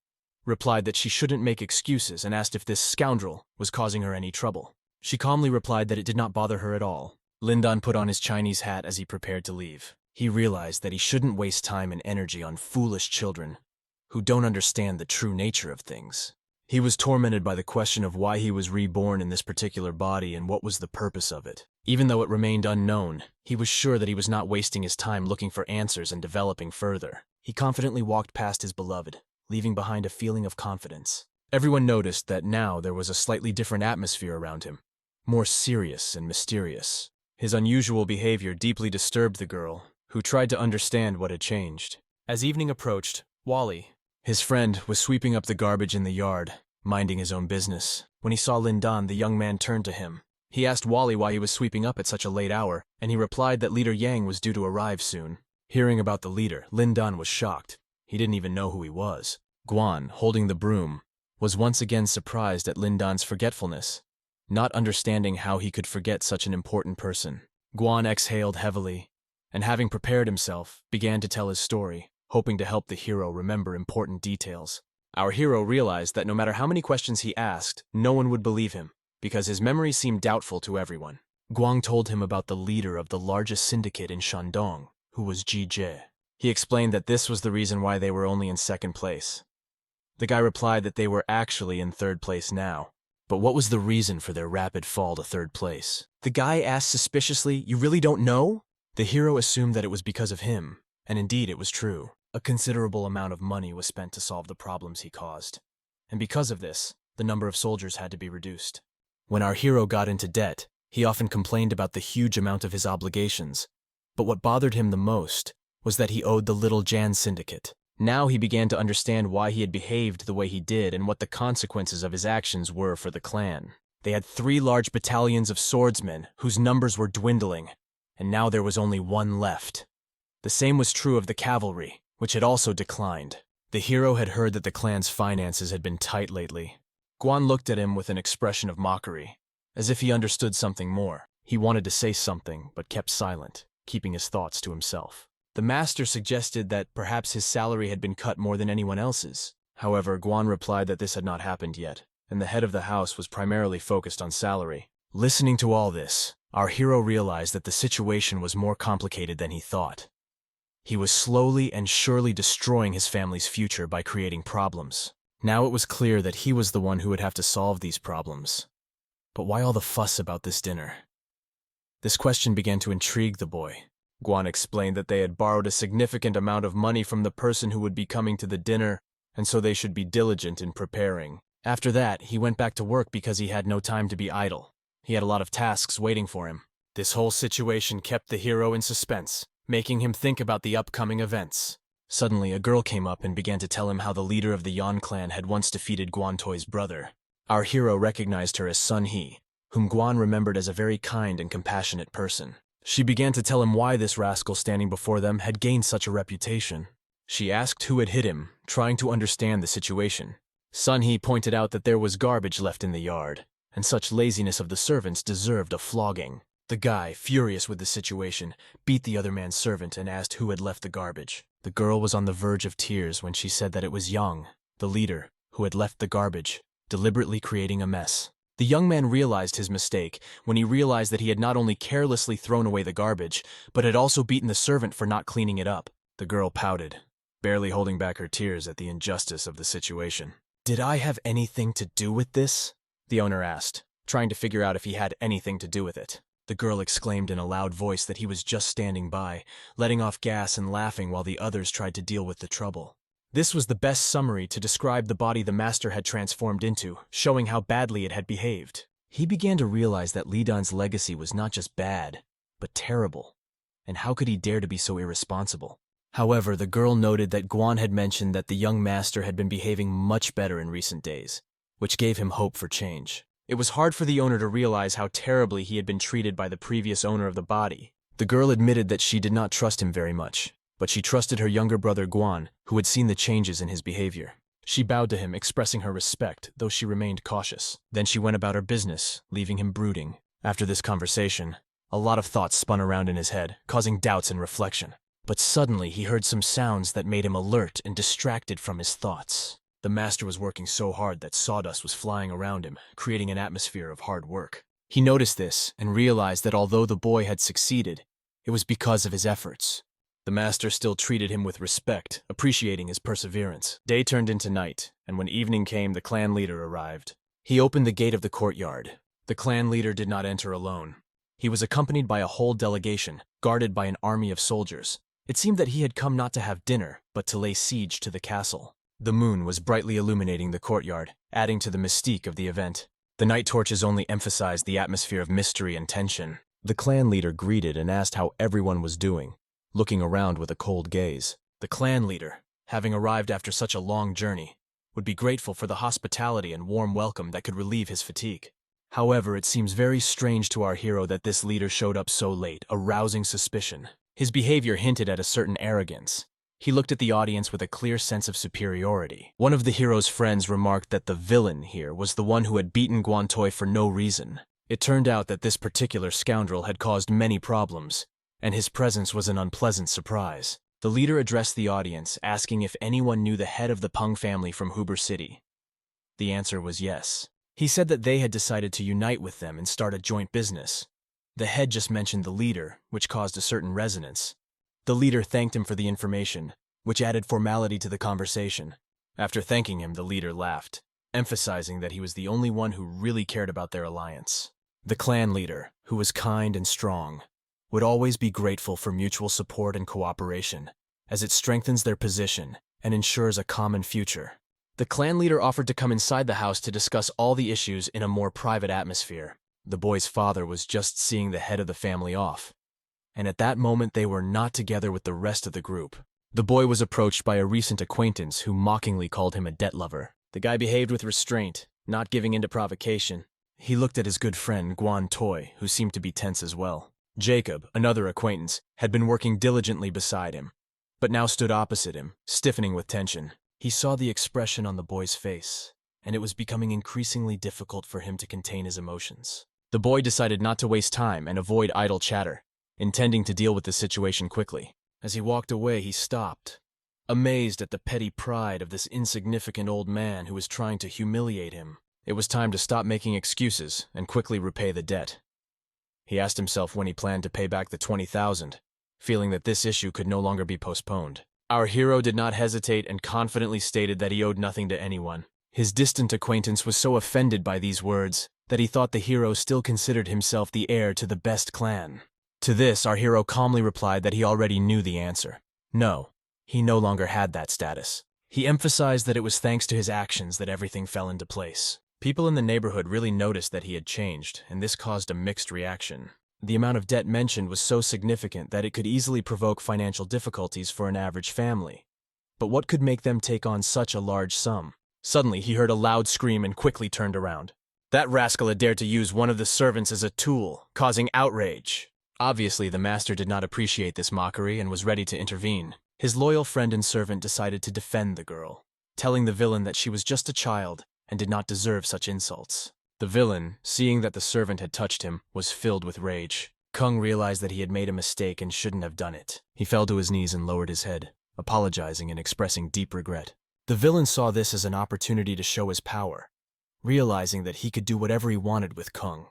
replied that she shouldn't make excuses and asked if this scoundrel was causing her any trouble. She calmly replied that it did not bother her at all. Lindan put on his Chinese hat as he prepared to leave. He realized that he shouldn't waste time and energy on foolish children who don't understand the true nature of things. He was tormented by the question of why he was reborn in this particular body and what was the purpose of it. Even though it remained unknown, he was sure that he was not wasting his time looking for answers and developing further. He confidently walked past his beloved, leaving behind a feeling of confidence. Everyone noticed that now there was a slightly different atmosphere around him, more serious and mysterious. His unusual behavior deeply disturbed the girl, who tried to understand what had changed. As evening approached, Wally, his friend, was sweeping up the garbage in the yard, minding his own business. When he saw Lindan, the young man turned to him. He asked Wally why he was sweeping up at such a late hour, and he replied that Leader Yang was due to arrive soon. Hearing about the leader, Lindan was shocked. He didn't even know who he was. Guan, holding the broom, was once again surprised at Lindan's forgetfulness, not understanding how he could forget such an important person. Guan exhaled heavily, and having prepared himself, began to tell his story, hoping to help the hero remember important details. Our hero realized that no matter how many questions he asked, no one would believe him, because his memory seemed doubtful to everyone. Guang told him about the leader of the largest syndicate in Shandong, who was Ji Jie. He explained that this was the reason why they were only in second place. The guy replied that they were actually in third place now. But what was the reason for their rapid fall to third place? The guy asked suspiciously, "You really don't know?" The hero assumed that it was because of him, and indeed it was true. A considerable amount of money was spent to solve the problems he caused, and because of this, the number of soldiers had to be reduced. When our hero got into debt, he often complained about the huge amount of his obligations, but what bothered him the most was that he owed the Little Jan Syndicate. Now he began to understand why he had behaved the way he did and what the consequences of his actions were for the clan. They had 3 large battalions of swordsmen whose numbers were dwindling, and now there was only 1 left. The same was true of the cavalry, which had also declined. The hero had heard that the clan's finances had been tight lately. Guan looked at him with an expression of mockery, as if he understood something more. He wanted to say something, but kept silent, keeping his thoughts to himself. The master suggested that perhaps his salary had been cut more than anyone else's. However, Guan replied that this had not happened yet, and the head of the house was primarily focused on salary. Listening to all this, our hero realized that the situation was more complicated than he thought. He was slowly and surely destroying his family's future by creating problems. Now it was clear that he was the one who would have to solve these problems. But why all the fuss about this dinner? This question began to intrigue the boy. Guan explained that they had borrowed a significant amount of money from the person who would be coming to the dinner, and so they should be diligent in preparing. After that, he went back to work because he had no time to be idle. He had a lot of tasks waiting for him. This whole situation kept the hero in suspense, making him think about the upcoming events. Suddenly, a girl came up and began to tell him how the leader of the Yan clan had once defeated Guan Toi's brother. Our hero recognized her as Sun He, whom Guan remembered as a very kind and compassionate person. She began to tell him why this rascal standing before them had gained such a reputation. She asked who had hit him, trying to understand the situation. Sun He pointed out that there was garbage left in the yard, and such laziness of the servants deserved a flogging. The guy, furious with the situation, beat the other man's servant and asked who had left the garbage. The girl was on the verge of tears when she said that it was Yang, the leader, who had left the garbage, deliberately creating a mess. The young man realized his mistake when he realized that he had not only carelessly thrown away the garbage, but had also beaten the servant for not cleaning it up. The girl pouted, barely holding back her tears at the injustice of the situation. "Did I have anything to do with this?" the owner asked, trying to figure out if he had anything to do with it. The girl exclaimed in a loud voice that he was just standing by, letting off gas and laughing while the others tried to deal with the trouble. This was the best summary to describe the body the master had transformed into, showing how badly it had behaved. He began to realize that Li Dan's legacy was not just bad, but terrible. And how could he dare to be so irresponsible? However, the girl noted that Guan had mentioned that the young master had been behaving much better in recent days, which gave him hope for change. It was hard for the owner to realize how terribly he had been treated by the previous owner of the body. The girl admitted that she did not trust him very much, but she trusted her younger brother Guan, who had seen the changes in his behavior. She bowed to him, expressing her respect, though she remained cautious. Then she went about her business, leaving him brooding. After this conversation, a lot of thoughts spun around in his head, causing doubts and reflection. But suddenly he heard some sounds that made him alert and distracted from his thoughts. The master was working so hard that sawdust was flying around him, creating an atmosphere of hard work. He noticed this and realized that although the boy had succeeded, it was because of his efforts. The master still treated him with respect, appreciating his perseverance. Day turned into night, and when evening came, the clan leader arrived. He opened the gate of the courtyard. The clan leader did not enter alone. He was accompanied by a whole delegation, guarded by an army of soldiers. It seemed that he had come not to have dinner, but to lay siege to the castle. The moon was brightly illuminating the courtyard, adding to the mystique of the event. The night torches only emphasized the atmosphere of mystery and tension. The clan leader greeted and asked how everyone was doing, looking around with a cold gaze. The clan leader, having arrived after such a long journey, would be grateful for the hospitality and warm welcome that could relieve his fatigue. However, it seems very strange to our hero that this leader showed up so late, arousing suspicion. His behavior hinted at a certain arrogance. He looked at the audience with a clear sense of superiority. One of the hero's friends remarked that the villain here was the one who had beaten Guan Toi for no reason. It turned out that this particular scoundrel had caused many problems, and his presence was an unpleasant surprise. The leader addressed the audience, asking if anyone knew the head of the Peng family from Huber City. The answer was yes. He said that they had decided to unite with them and start a joint business. The head just mentioned the leader, which caused a certain resonance. The leader thanked him for the information, which added formality to the conversation. After thanking him, the leader laughed, emphasizing that he was the only one who really cared about their alliance. The clan leader, who was kind and strong, would always be grateful for mutual support and cooperation, as it strengthens their position and ensures a common future. The clan leader offered to come inside the house to discuss all the issues in a more private atmosphere. The boy's father was just seeing the head of the family off, and at that moment they were not together with the rest of the group. The boy was approached by a recent acquaintance who mockingly called him a debt lover. The guy behaved with restraint, not giving in to provocation. He looked at his good friend Guan Toi, who seemed to be tense as well. Jacob, another acquaintance, had been working diligently beside him, but now stood opposite him, stiffening with tension. He saw the expression on the boy's face, and it was becoming increasingly difficult for him to contain his emotions. The boy decided not to waste time and avoid idle chatter, intending to deal with the situation quickly. As he walked away, he stopped, amazed at the petty pride of this insignificant old man who was trying to humiliate him. It was time to stop making excuses and quickly repay the debt. He asked himself when he planned to pay back the 20,000, feeling that this issue could no longer be postponed. Our hero did not hesitate and confidently stated that he owed nothing to anyone. His distant acquaintance was so offended by these words that he thought the hero still considered himself the heir to the best clan. To this, our hero calmly replied that he already knew the answer. No, he no longer had that status. He emphasized that it was thanks to his actions that everything fell into place. People in the neighborhood really noticed that he had changed, and this caused a mixed reaction. The amount of debt mentioned was so significant that it could easily provoke financial difficulties for an average family. But what could make them take on such a large sum? Suddenly, he heard a loud scream and quickly turned around. That rascal had dared to use one of the servants as a tool, causing outrage. Obviously, the master did not appreciate this mockery and was ready to intervene. His loyal friend and servant decided to defend the girl, telling the villain that she was just a child and did not deserve such insults. The villain, seeing that the servant had touched him, was filled with rage. Kung realized that he had made a mistake and shouldn't have done it. He fell to his knees and lowered his head, apologizing and expressing deep regret. The villain saw this as an opportunity to show his power, realizing that he could do whatever he wanted with Kung,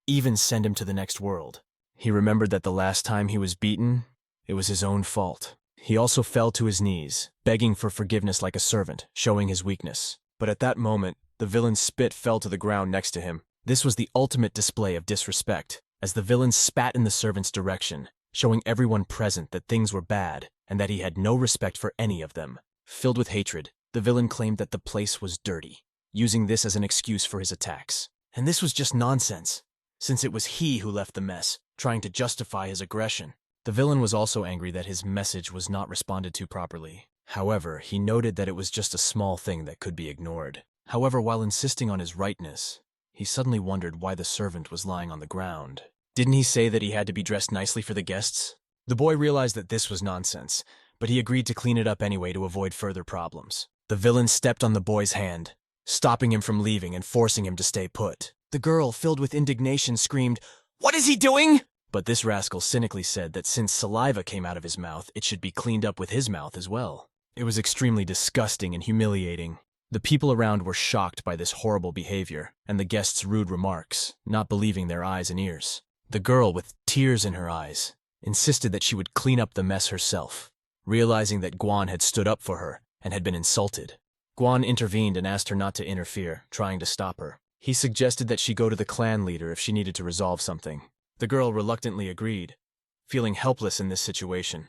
even send him to the next world. He remembered that the last time he was beaten, it was his own fault. He also fell to his knees, begging for forgiveness like a servant, showing his weakness. But at that moment, the villain's spit fell to the ground next to him. This was the ultimate display of disrespect, as the villain spat in the servant's direction, showing everyone present that things were bad and that he had no respect for any of them. Filled with hatred, the villain claimed that the place was dirty, using this as an excuse for his attacks. And this was just nonsense, since it was he who left the mess, trying to justify his aggression. The villain was also angry that his message was not responded to properly. However, he noted that it was just a small thing that could be ignored. However, while insisting on his rightness, he suddenly wondered why the servant was lying on the ground. Didn't he say that he had to be dressed nicely for the guests? The boy realized that this was nonsense, but he agreed to clean it up anyway to avoid further problems. The villain stepped on the boy's hand, stopping him from leaving and forcing him to stay put. The girl, filled with indignation, screamed, "What is he doing?" But this rascal cynically said that since saliva came out of his mouth, it should be cleaned up with his mouth as well. It was extremely disgusting and humiliating. The people around were shocked by this horrible behavior and the guests' rude remarks, not believing their eyes and ears. The girl, with tears in her eyes, insisted that she would clean up the mess herself, realizing that Guan had stood up for her and had been insulted. Guan intervened and asked her not to interfere, trying to stop her. He suggested that she go to the clan leader if she needed to resolve something. The girl reluctantly agreed, feeling helpless in this situation,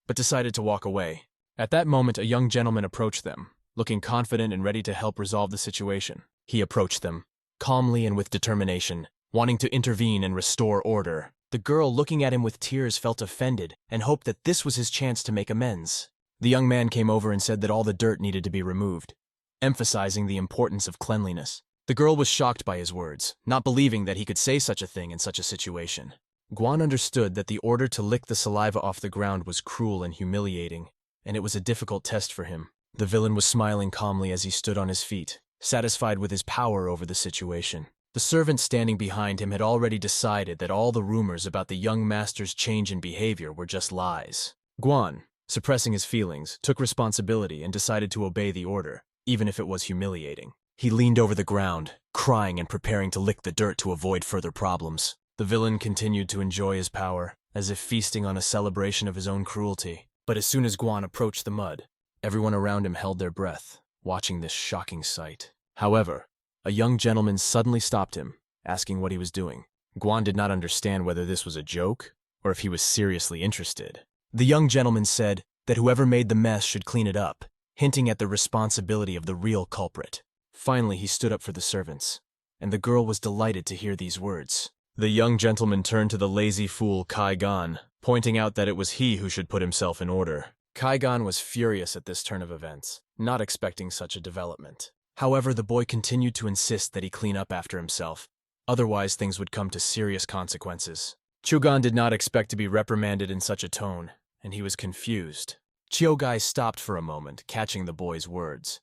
but decided to walk away. At that moment, a young gentleman approached them, looking confident and ready to help resolve the situation. He approached them, calmly and with determination, wanting to intervene and restore order. The girl, looking at him with tears, felt offended and hoped that this was his chance to make amends. The young man came over and said that all the dirt needed to be removed, emphasizing the importance of cleanliness. The girl was shocked by his words, not believing that he could say such a thing in such a situation. Guan understood that the order to lick the saliva off the ground was cruel and humiliating, and it was a difficult test for him. The villain was smiling calmly as he stood on his feet, satisfied with his power over the situation. The servant standing behind him had already decided that all the rumors about the young master's change in behavior were just lies. Guan, suppressing his feelings, took responsibility and decided to obey the order, even if it was humiliating. He leaned over the ground, crying and preparing to lick the dirt to avoid further problems. The villain continued to enjoy his power, as if feasting on a celebration of his own cruelty. But as soon as Guan approached the mud, everyone around him held their breath, watching this shocking sight. However, a young gentleman suddenly stopped him, asking what he was doing. Guan did not understand whether this was a joke or if he was seriously interested. The young gentleman said that whoever made the mess should clean it up, hinting at the responsibility of the real culprit. Finally, he stood up for the servants, and the girl was delighted to hear these words. The young gentleman turned to the lazy fool Kai Gan, pointing out that it was he who should put himself in order. Kai Gan was furious at this turn of events, not expecting such a development. However, the boy continued to insist that he clean up after himself, otherwise things would come to serious consequences. Chugan did not expect to be reprimanded in such a tone, and he was confused. Chiogai stopped for a moment, catching the boy's words.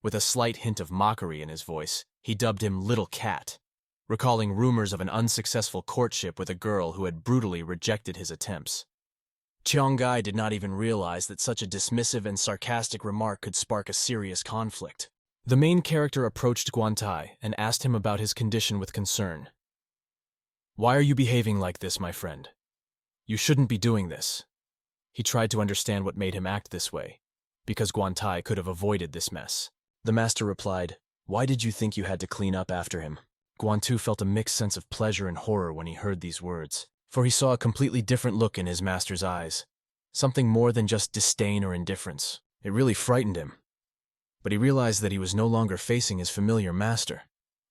With a slight hint of mockery in his voice, he dubbed him Little Cat, recalling rumors of an unsuccessful courtship with a girl who had brutally rejected his attempts. Chiongai did not even realize that such a dismissive and sarcastic remark could spark a serious conflict. The main character approached Guantai and asked him about his condition with concern. "Why are you behaving like this, my friend? You shouldn't be doing this." He tried to understand what made him act this way, because Guantai could have avoided this mess. The master replied, "Why did you think you had to clean up after him? Guantu felt a mixed sense of pleasure and horror when he heard these words, for he saw a completely different look in his master's eyes, something more than just disdain or indifference. It really frightened him. But he realized that he was no longer facing his familiar master,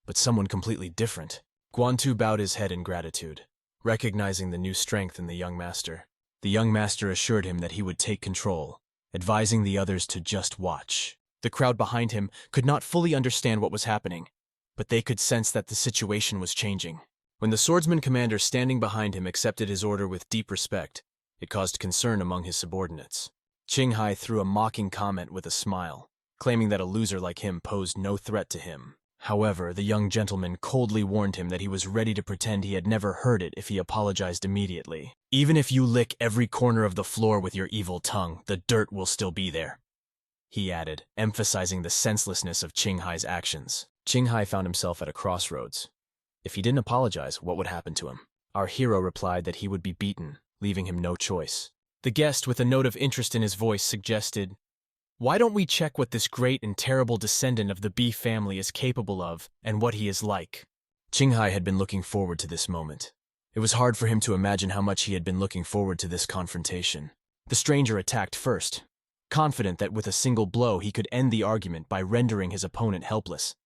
but someone completely different. Guantu bowed his head in gratitude, recognizing the new strength in the young master. The young master assured him that he would take control, advising the others to just watch. The crowd behind him could not fully understand what was happening, but they could sense that the situation was changing. When the swordsman commander standing behind him accepted his order with deep respect, it caused concern among his subordinates. Qinghai threw a mocking comment with a smile, claiming that a loser like him posed no threat to him. However, the young gentleman coldly warned him that he was ready to pretend he had never heard it if he apologized immediately. "Even if you lick every corner of the floor with your evil tongue, the dirt will still be there," he added, emphasizing the senselessness of Qinghai's actions. Qinghai found himself at a crossroads. If he didn't apologize, what would happen to him? Our hero replied that he would be beaten, leaving him no choice. The guest, with a note of interest in his voice, suggested, "Why don't we check what this great and terrible descendant of the B family is capable of and what he is like?" Qinghai had been looking forward to this moment. It was hard for him to imagine how much he had been looking forward to this confrontation. The stranger attacked first, confident that with a single blow he could end the argument by rendering his opponent helpless.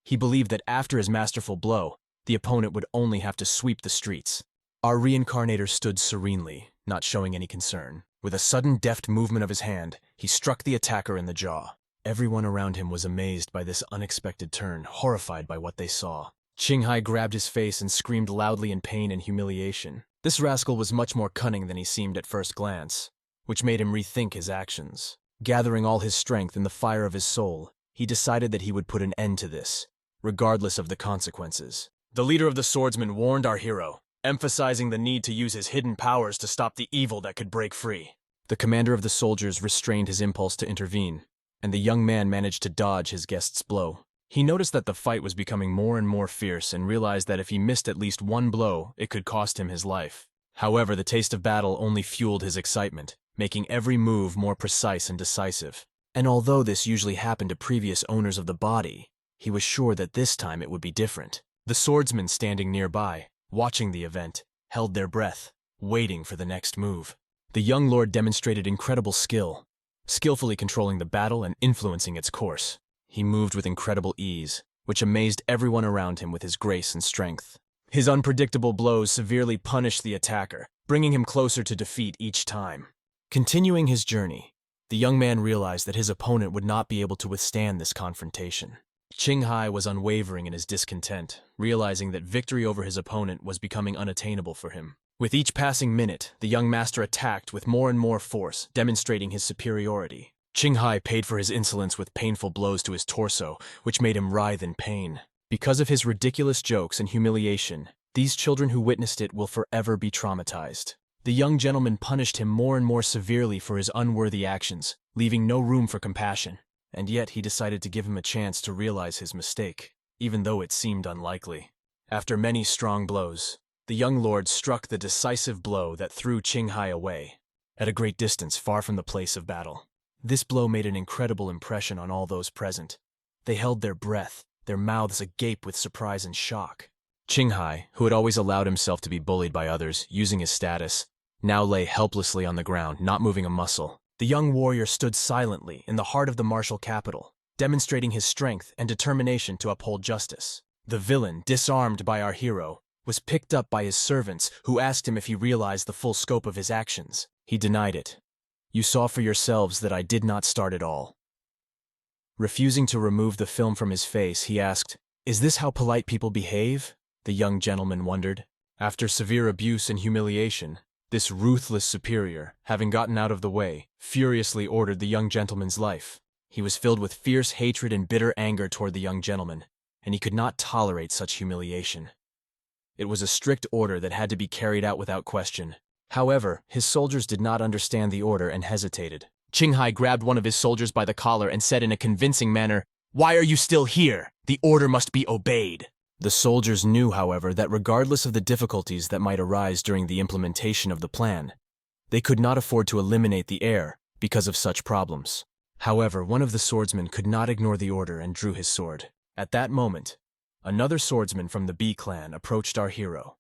He believed that after his masterful blow, the opponent would only have to sweep the streets. Our reincarnator stood serenely, not showing any concern. With a sudden deft movement of his hand, he struck the attacker in the jaw. Everyone around him was amazed by this unexpected turn, horrified by what they saw. Qinghai grabbed his face and screamed loudly in pain and humiliation. This rascal was much more cunning than he seemed at first glance, which made him rethink his actions. Gathering all his strength in the fire of his soul, he decided that he would put an end to this, regardless of the consequences. The leader of the swordsmen warned our hero, emphasizing the need to use his hidden powers to stop the evil that could break free. The commander of the soldiers restrained his impulse to intervene, and the young man managed to dodge his guest's blow. He noticed that the fight was becoming more and more fierce and realized that if he missed at least one blow, it could cost him his life. However, the taste of battle only fueled his excitement, making every move more precise and decisive. And although this usually happened to previous owners of the body, he was sure that this time it would be different. The swordsmen standing nearby, watching the event, held their breath, waiting for the next move. The young lord demonstrated incredible skill, skillfully controlling the battle and influencing its course. He moved with incredible ease, which amazed everyone around him with his grace and strength. His unpredictable blows severely punished the attacker, bringing him closer to defeat each time. Continuing his journey, the young man realized that his opponent would not be able to withstand this confrontation. Qinghai was unwavering in his discontent, realizing that victory over his opponent was becoming unattainable for him. With each passing minute, the young master attacked with more and more force, demonstrating his superiority. Qinghai paid for his insolence with painful blows to his torso, which made him writhe in pain. Because of his ridiculous jokes and humiliation, these children who witnessed it will forever be traumatized. The young gentleman punished him more and more severely for his unworthy actions, leaving no room for compassion. And yet he decided to give him a chance to realize his mistake, even though it seemed unlikely. After many strong blows, the young lord struck the decisive blow that threw Qinghai away, at a great distance far from the place of battle. This blow made an incredible impression on all those present. They held their breath, their mouths agape with surprise and shock. Qinghai, who had always allowed himself to be bullied by others, using his status, now lay helplessly on the ground, not moving a muscle. The young warrior stood silently in the heart of the martial capital, demonstrating his strength and determination to uphold justice. The villain, disarmed by our hero, was picked up by his servants, who asked him if he realized the full scope of his actions. He denied it. "You saw for yourselves that I did not start it all." Refusing to remove the film from his face, he asked, "Is this how polite people behave?" The young gentleman wondered. After severe abuse and humiliation, this ruthless superior, having gotten out of the way, furiously ordered the young gentleman's life. He was filled with fierce hatred and bitter anger toward the young gentleman, and he could not tolerate such humiliation. It was a strict order that had to be carried out without question. However, his soldiers did not understand the order and hesitated. Qinghai grabbed one of his soldiers by the collar and said in a convincing manner, "Why are you still here? The order must be obeyed." The soldiers knew, however, that regardless of the difficulties that might arise during the implementation of the plan, they could not afford to eliminate the heir because of such problems. However, one of the swordsmen could not ignore the order and drew his sword. At that moment, Another swordsman from the B clan approached our hero.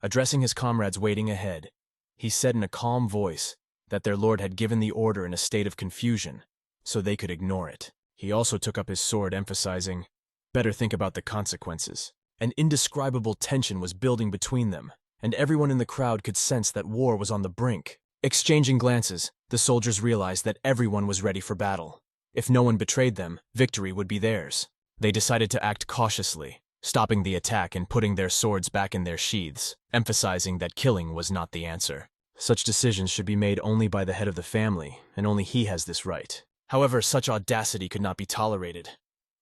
Addressing his comrades waiting ahead, he said in a calm voice that their lord had given the order in a state of confusion, so they could ignore it. He also took up his sword, emphasizing, "Better think about the consequences." An indescribable tension was building between them, and everyone in the crowd could sense that war was on the brink. Exchanging glances, the soldiers realized that everyone was ready for battle. If no one betrayed them, victory would be theirs. They decided to act cautiously, stopping the attack and putting their swords back in their sheaths, emphasizing that killing was not the answer. Such decisions should be made only by the head of the family, and only he has this right. However, such audacity could not be tolerated.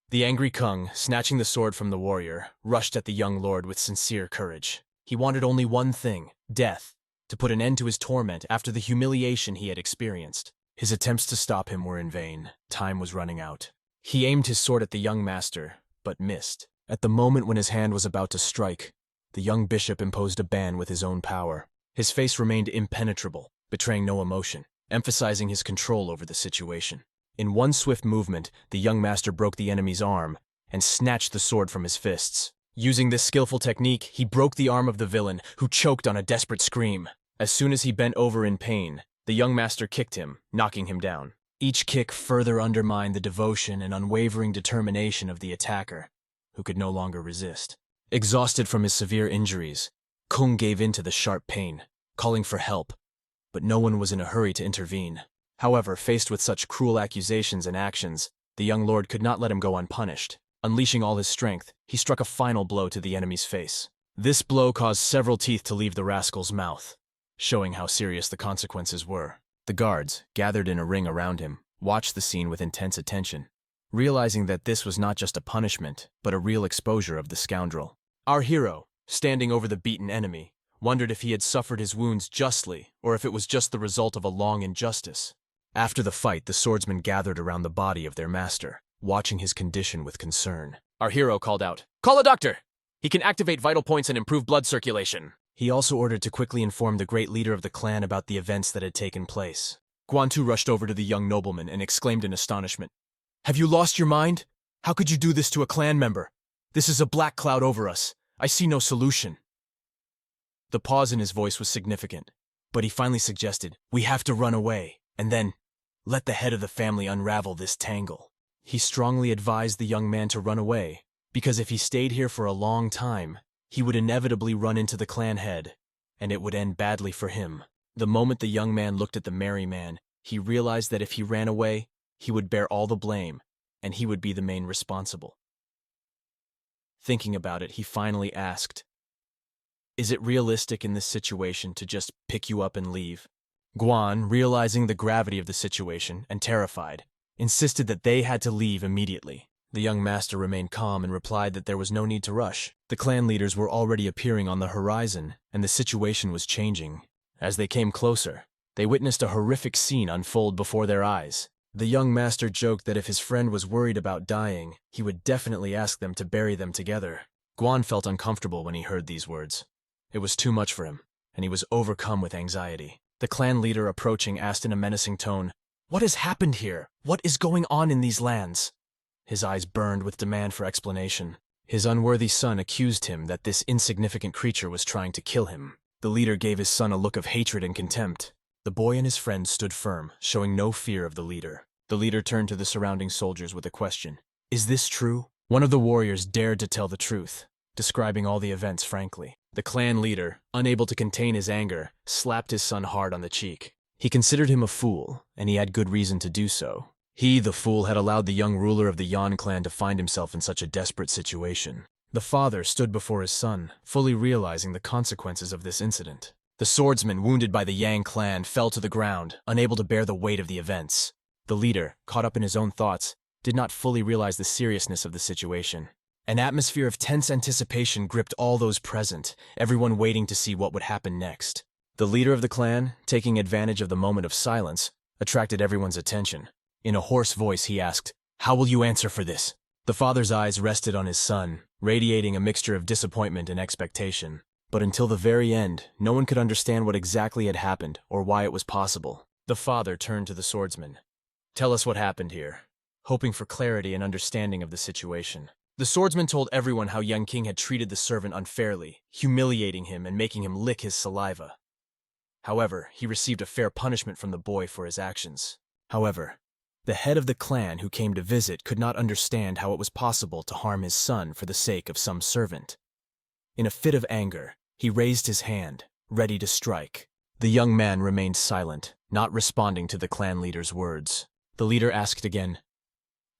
The angry Kung, snatching the sword from the warrior, rushed at the young lord with sincere courage. He wanted only one thing, death, to put an end to his torment after the humiliation he had experienced. His attempts to stop him were in vain. Time was running out. He aimed his sword at the young master, but missed. At the moment when his hand was about to strike, the young bishop imposed a ban with his own power. His face remained impenetrable, betraying no emotion, emphasizing his control over the situation. In one swift movement, the young master broke the enemy's arm and snatched the sword from his fists. Using this skillful technique, he broke the arm of the villain, who choked on a desperate scream. As soon as he bent over in pain, the young master kicked him, knocking him down. Each kick further undermined the devotion and unwavering determination of the attacker, who could no longer resist. Exhausted from his severe injuries, Kung gave in to the sharp pain, calling for help, but no one was in a hurry to intervene. However, faced with such cruel accusations and actions, the young lord could not let him go unpunished. Unleashing all his strength, he struck a final blow to the enemy's face. This blow caused several teeth to leave the rascal's mouth, showing how serious the consequences were. The guards, gathered in a ring around him, watched the scene with intense attention, realizing that this was not just a punishment, but a real exposure of the scoundrel. Our hero, standing over the beaten enemy, wondered if he had suffered his wounds justly, or if it was just the result of a long injustice. After the fight, the swordsmen gathered around the body of their master, watching his condition with concern. Our hero called out, "Call a doctor! He can activate vital points and improve blood circulation." He also ordered to quickly inform the great leader of the clan about the events that had taken place. Guantu rushed over to the young nobleman and exclaimed in astonishment, "Have you lost your mind? How could you do this to a clan member? This is a black cloud over us. I see no solution." The pause in his voice was significant, but he finally suggested, "We have to run away, and then let the head of the family unravel this tangle." He strongly advised the young man to run away, because if he stayed here for a long time, he would inevitably run into the clan head, and it would end badly for him. The moment the young man looked at the merry man, he realized that if he ran away, he would bear all the blame, and he would be the main responsible. Thinking about it, he finally asked, "Is it realistic in this situation to just pick you up and leave?" Guan, realizing the gravity of the situation and terrified, insisted that they had to leave immediately. The young master remained calm and replied that there was no need to rush. The clan leaders were already appearing on the horizon, and the situation was changing. As they came closer, they witnessed a horrific scene unfold before their eyes. The young master joked that if his friend was worried about dying, he would definitely ask them to bury them together. Guan felt uncomfortable when he heard these words. It was too much for him, and he was overcome with anxiety. The clan leader approaching asked in a menacing tone, "What has happened here? What is going on in these lands?" His eyes burned with demand for explanation. His unworthy son accused him that this insignificant creature was trying to kill him. The leader gave his son a look of hatred and contempt. The boy and his friend stood firm, showing no fear of the leader. The leader turned to the surrounding soldiers with a question. "Is this true?" One of the warriors dared to tell the truth, describing all the events frankly. The clan leader, unable to contain his anger, slapped his son hard on the cheek. He considered him a fool, and he had good reason to do so. He, the fool, had allowed the young ruler of the Yan clan to find himself in such a desperate situation. The father stood before his son, fully realizing the consequences of this incident. The swordsman, wounded by the Yang clan, fell to the ground, unable to bear the weight of the events. The leader, caught up in his own thoughts, did not fully realize the seriousness of the situation. An atmosphere of tense anticipation gripped all those present, everyone waiting to see what would happen next. The leader of the clan, taking advantage of the moment of silence, attracted everyone's attention. In a hoarse voice, he asked, "How will you answer for this?" The father's eyes rested on his son, radiating a mixture of disappointment and expectation. But until the very end, no one could understand what exactly had happened or why it was possible. The father turned to the swordsman. "Tell us what happened here," hoping for clarity and understanding of the situation. The swordsman told everyone how young King had treated the servant unfairly, humiliating him and making him lick his saliva. However, he received a fair punishment from the boy for his actions. However, the head of the clan who came to visit could not understand how it was possible to harm his son for the sake of some servant. In a fit of anger, he raised his hand, ready to strike. The young man remained silent, not responding to the clan leader's words. The leader asked again,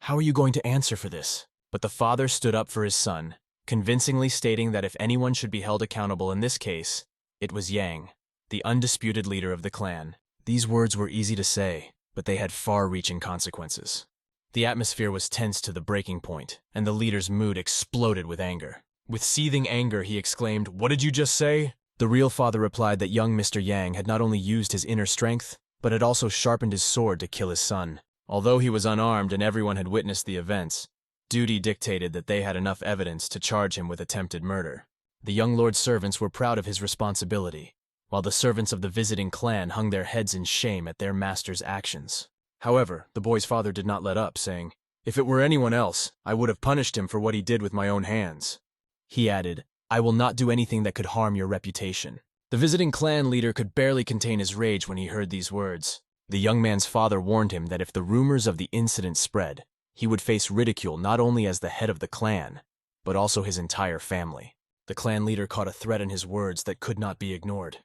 "How are you going to answer for this?" But the father stood up for his son, convincingly stating that if anyone should be held accountable in this case, it was Yang, the undisputed leader of the clan. These words were easy to say, but they had far-reaching consequences. The atmosphere was tense to the breaking point, and the leader's mood exploded with anger. With seething anger, he exclaimed, "What did you just say?" The real father replied that young Mr. Yang had not only used his inner strength, but had also sharpened his sword to kill his son. Although he was unarmed and everyone had witnessed the events, duty dictated that they had enough evidence to charge him with attempted murder. The young lord's servants were proud of his responsibility, while the servants of the visiting clan hung their heads in shame at their master's actions. However, the boy's father did not let up, saying, "If it were anyone else, I would have punished him for what he did with my own hands." He added, "I will not do anything that could harm your reputation." The visiting clan leader could barely contain his rage when he heard these words. The young man's father warned him that if the rumors of the incident spread, he would face ridicule not only as the head of the clan, but also his entire family. The clan leader caught a threat in his words that could not be ignored.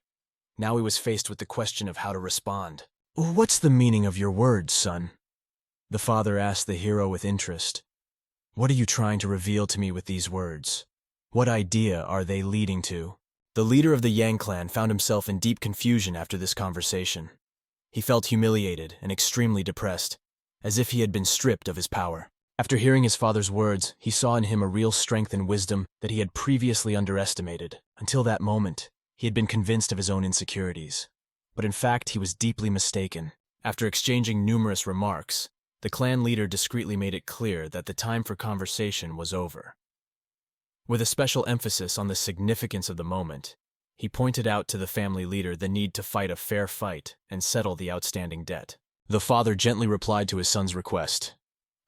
Now he was faced with the question of how to respond. "What's the meaning of your words, son?" The father asked the hero with interest. "What are you trying to reveal to me with these words? What idea are they leading to?" The leader of the Yang clan found himself in deep confusion after this conversation. He felt humiliated and extremely depressed, as if he had been stripped of his power. After hearing his father's words, he saw in him a real strength and wisdom that he had previously underestimated. Until that moment, he had been convinced of his own insecurities. But in fact, he was deeply mistaken. After exchanging numerous remarks, the clan leader discreetly made it clear that the time for conversation was over. With a special emphasis on the significance of the moment, he pointed out to the family leader the need to fight a fair fight and settle the outstanding debt. The father gently replied to his son's request.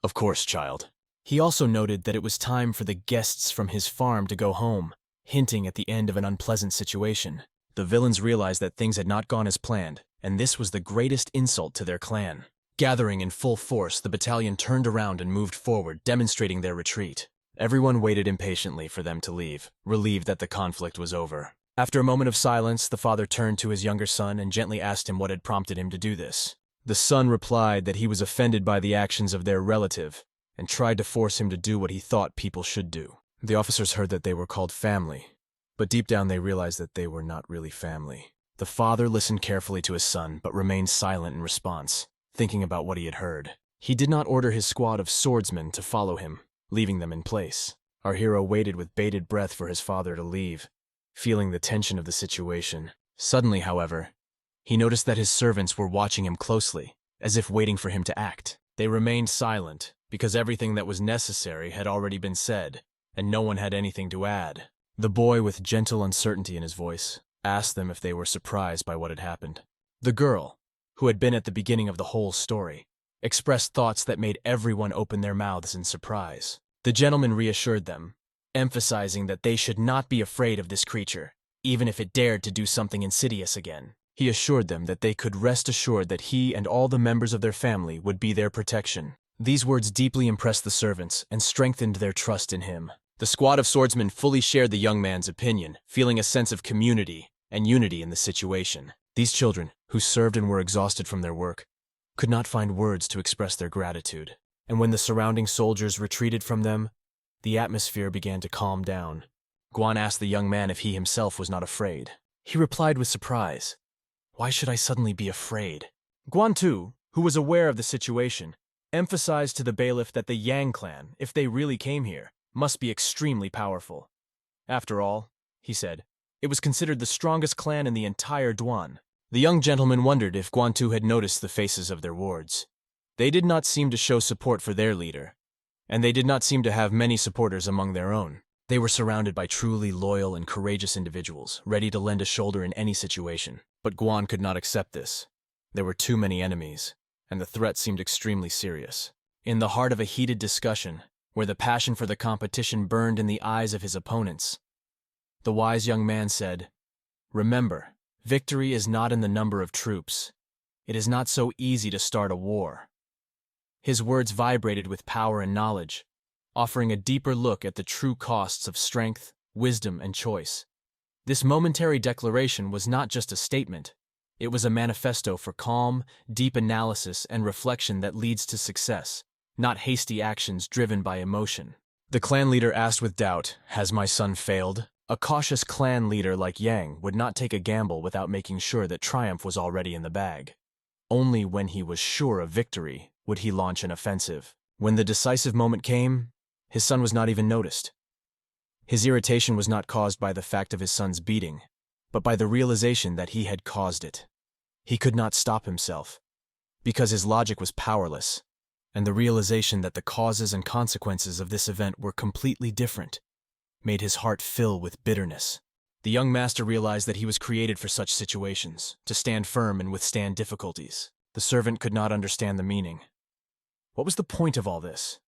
"Of course, child." He also noted that it was time for the guests from his farm to go home, hinting at the end of an unpleasant situation. The villains realized that things had not gone as planned, and this was the greatest insult to their clan. Gathering in full force, the battalion turned around and moved forward, demonstrating their retreat. Everyone waited impatiently for them to leave, relieved that the conflict was over. After a moment of silence, the father turned to his younger son and gently asked him what had prompted him to do this. The son replied that he was offended by the actions of their relative and tried to force him to do what he thought people should do. The officers heard that they were called family, but deep down they realized that they were not really family. The father listened carefully to his son, but remained silent in response, thinking about what he had heard. He did not order his squad of swordsmen to follow him, leaving them in place. Our hero waited with bated breath for his father to leave, feeling the tension of the situation. Suddenly, however, he noticed that his servants were watching him closely, as if waiting for him to act. They remained silent, because everything that was necessary had already been said, and no one had anything to add. The boy, with gentle uncertainty in his voice, asked them if they were surprised by what had happened. The girl, who had been at the beginning of the whole story, expressed thoughts that made everyone open their mouths in surprise. The gentleman reassured them, emphasizing that they should not be afraid of this creature, even if it dared to do something insidious again. He assured them that they could rest assured that he and all the members of their family would be their protection. These words deeply impressed the servants and strengthened their trust in him. The squad of swordsmen fully shared the young man's opinion, feeling a sense of community and unity in the situation. These children, who served and were exhausted from their work, could not find words to express their gratitude. And when the surrounding soldiers retreated from them, the atmosphere began to calm down. Guan asked the young man if he himself was not afraid. He replied with surprise, "Why should I suddenly be afraid?" Guan too, who was aware of the situation, emphasized to the bailiff that the Yang clan, if they really came here, must be extremely powerful. After all, he said, it was considered the strongest clan in the entire Duan. The young gentleman wondered if Guan Tu had noticed the faces of their wards. They did not seem to show support for their leader, and they did not seem to have many supporters among their own. They were surrounded by truly loyal and courageous individuals, ready to lend a shoulder in any situation. But Guan could not accept this. There were too many enemies, and the threat seemed extremely serious. In the heart of a heated discussion, where the passion for the competition burned in the eyes of his opponents. The wise young man said, "Remember, victory is not in the number of troops. It is not so easy to start a war." His words vibrated with power and knowledge, offering a deeper look at the true costs of strength, wisdom, and choice. This momentary declaration was not just a statement. It was a manifesto for calm, deep analysis and reflection that leads to success, not hasty actions driven by emotion. The clan leader asked with doubt, "Has my son failed?" A cautious clan leader like Yang would not take a gamble without making sure that triumph was already in the bag. Only when he was sure of victory would he launch an offensive. When the decisive moment came, his son was not even noticed. His irritation was not caused by the fact of his son's beating, but by the realization that he had caused it. He could not stop himself, because his logic was powerless, and the realization that the causes and consequences of this event were completely different made his heart fill with bitterness. The young master realized that he was created for such situations, to stand firm and withstand difficulties. The servant could not understand the meaning. What was the point of all this?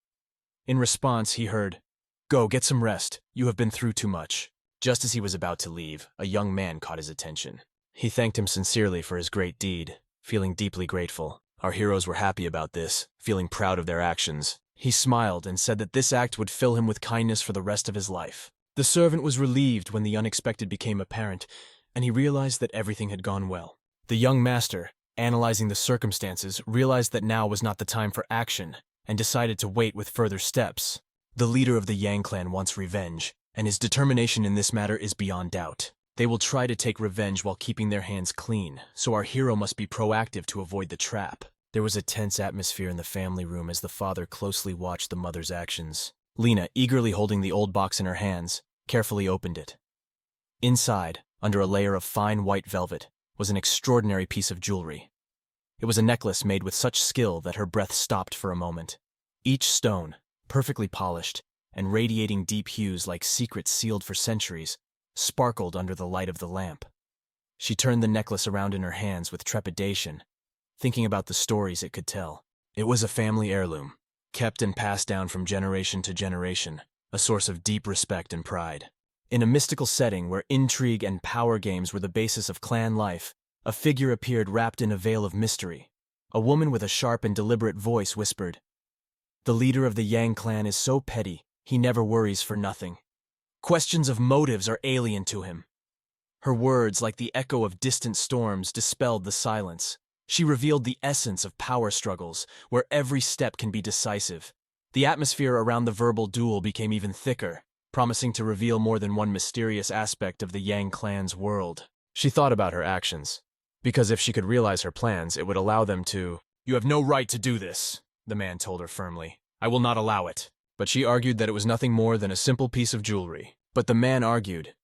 In response, he heard, "Go, get some rest. You have been through too much." Just as he was about to leave, a young man caught his attention. He thanked him sincerely for his great deed, feeling deeply grateful. Our heroes were happy about this, feeling proud of their actions. He smiled and said that this act would fill him with kindness for the rest of his life. The servant was relieved when the unexpected became apparent, and he realized that everything had gone well. The young master, analyzing the circumstances, realized that now was not the time for action, and decided to wait with further steps. The leader of the Yang clan wants revenge, and his determination in this matter is beyond doubt. They will try to take revenge while keeping their hands clean, so our hero must be proactive to avoid the trap. There was a tense atmosphere in the family room as the father closely watched the mother's actions. Lena, eagerly holding the old box in her hands, carefully opened it. Inside, under a layer of fine white velvet, was an extraordinary piece of jewelry. It was a necklace made with such skill that her breath stopped for a moment. Each stone, perfectly polished, and radiating deep hues like secrets sealed for centuries, sparkled under the light of the lamp. She turned the necklace around in her hands with trepidation, thinking about the stories it could tell. It was a family heirloom, kept and passed down from generation to generation, a source of deep respect and pride. In a mystical setting where intrigue and power games were the basis of clan life, a figure appeared wrapped in a veil of mystery. A woman with a sharp and deliberate voice whispered, "The leader of the Yang clan is so petty, he never worries for nothing. Questions of motives are alien to him." Her words, like the echo of distant storms, dispelled the silence. She revealed the essence of power struggles, where every step can be decisive. The atmosphere around the verbal duel became even thicker, promising to reveal more than one mysterious aspect of the Yang clan's world. She thought about her actions, because if she could realize her plans, it would allow them to— "You have no right to do this," the man told her firmly. "I will not allow it." But she argued that it was nothing more than a simple piece of jewelry. But the man argued,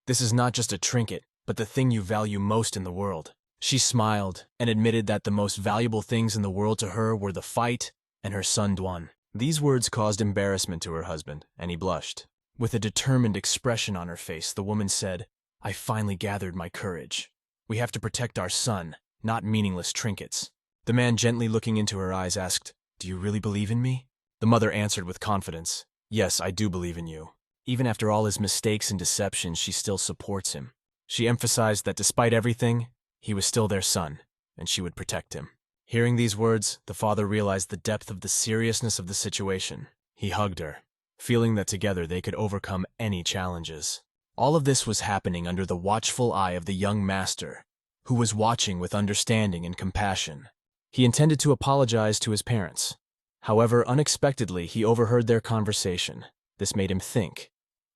"This is not just a trinket, but the thing you value most in the world." She smiled and admitted that the most valuable things in the world to her were the fight and her son Duan. These words caused embarrassment to her husband, and he blushed. With a determined expression on her face, the woman said, "I finally gathered my courage. We have to protect our son, not meaningless trinkets." The man, gently looking into her eyes, asked, "Do you really believe in me?" The mother answered with confidence, "Yes, I do believe in you." Even after all his mistakes and deceptions, she still supports him. She emphasized that despite everything, he was still their son, and she would protect him. Hearing these words, the father realized the depth of the seriousness of the situation. He hugged her, feeling that together they could overcome any challenges. All of this was happening under the watchful eye of the young master, who was watching with understanding and compassion. He intended to apologize to his parents. However, unexpectedly, he overheard their conversation. This made him think.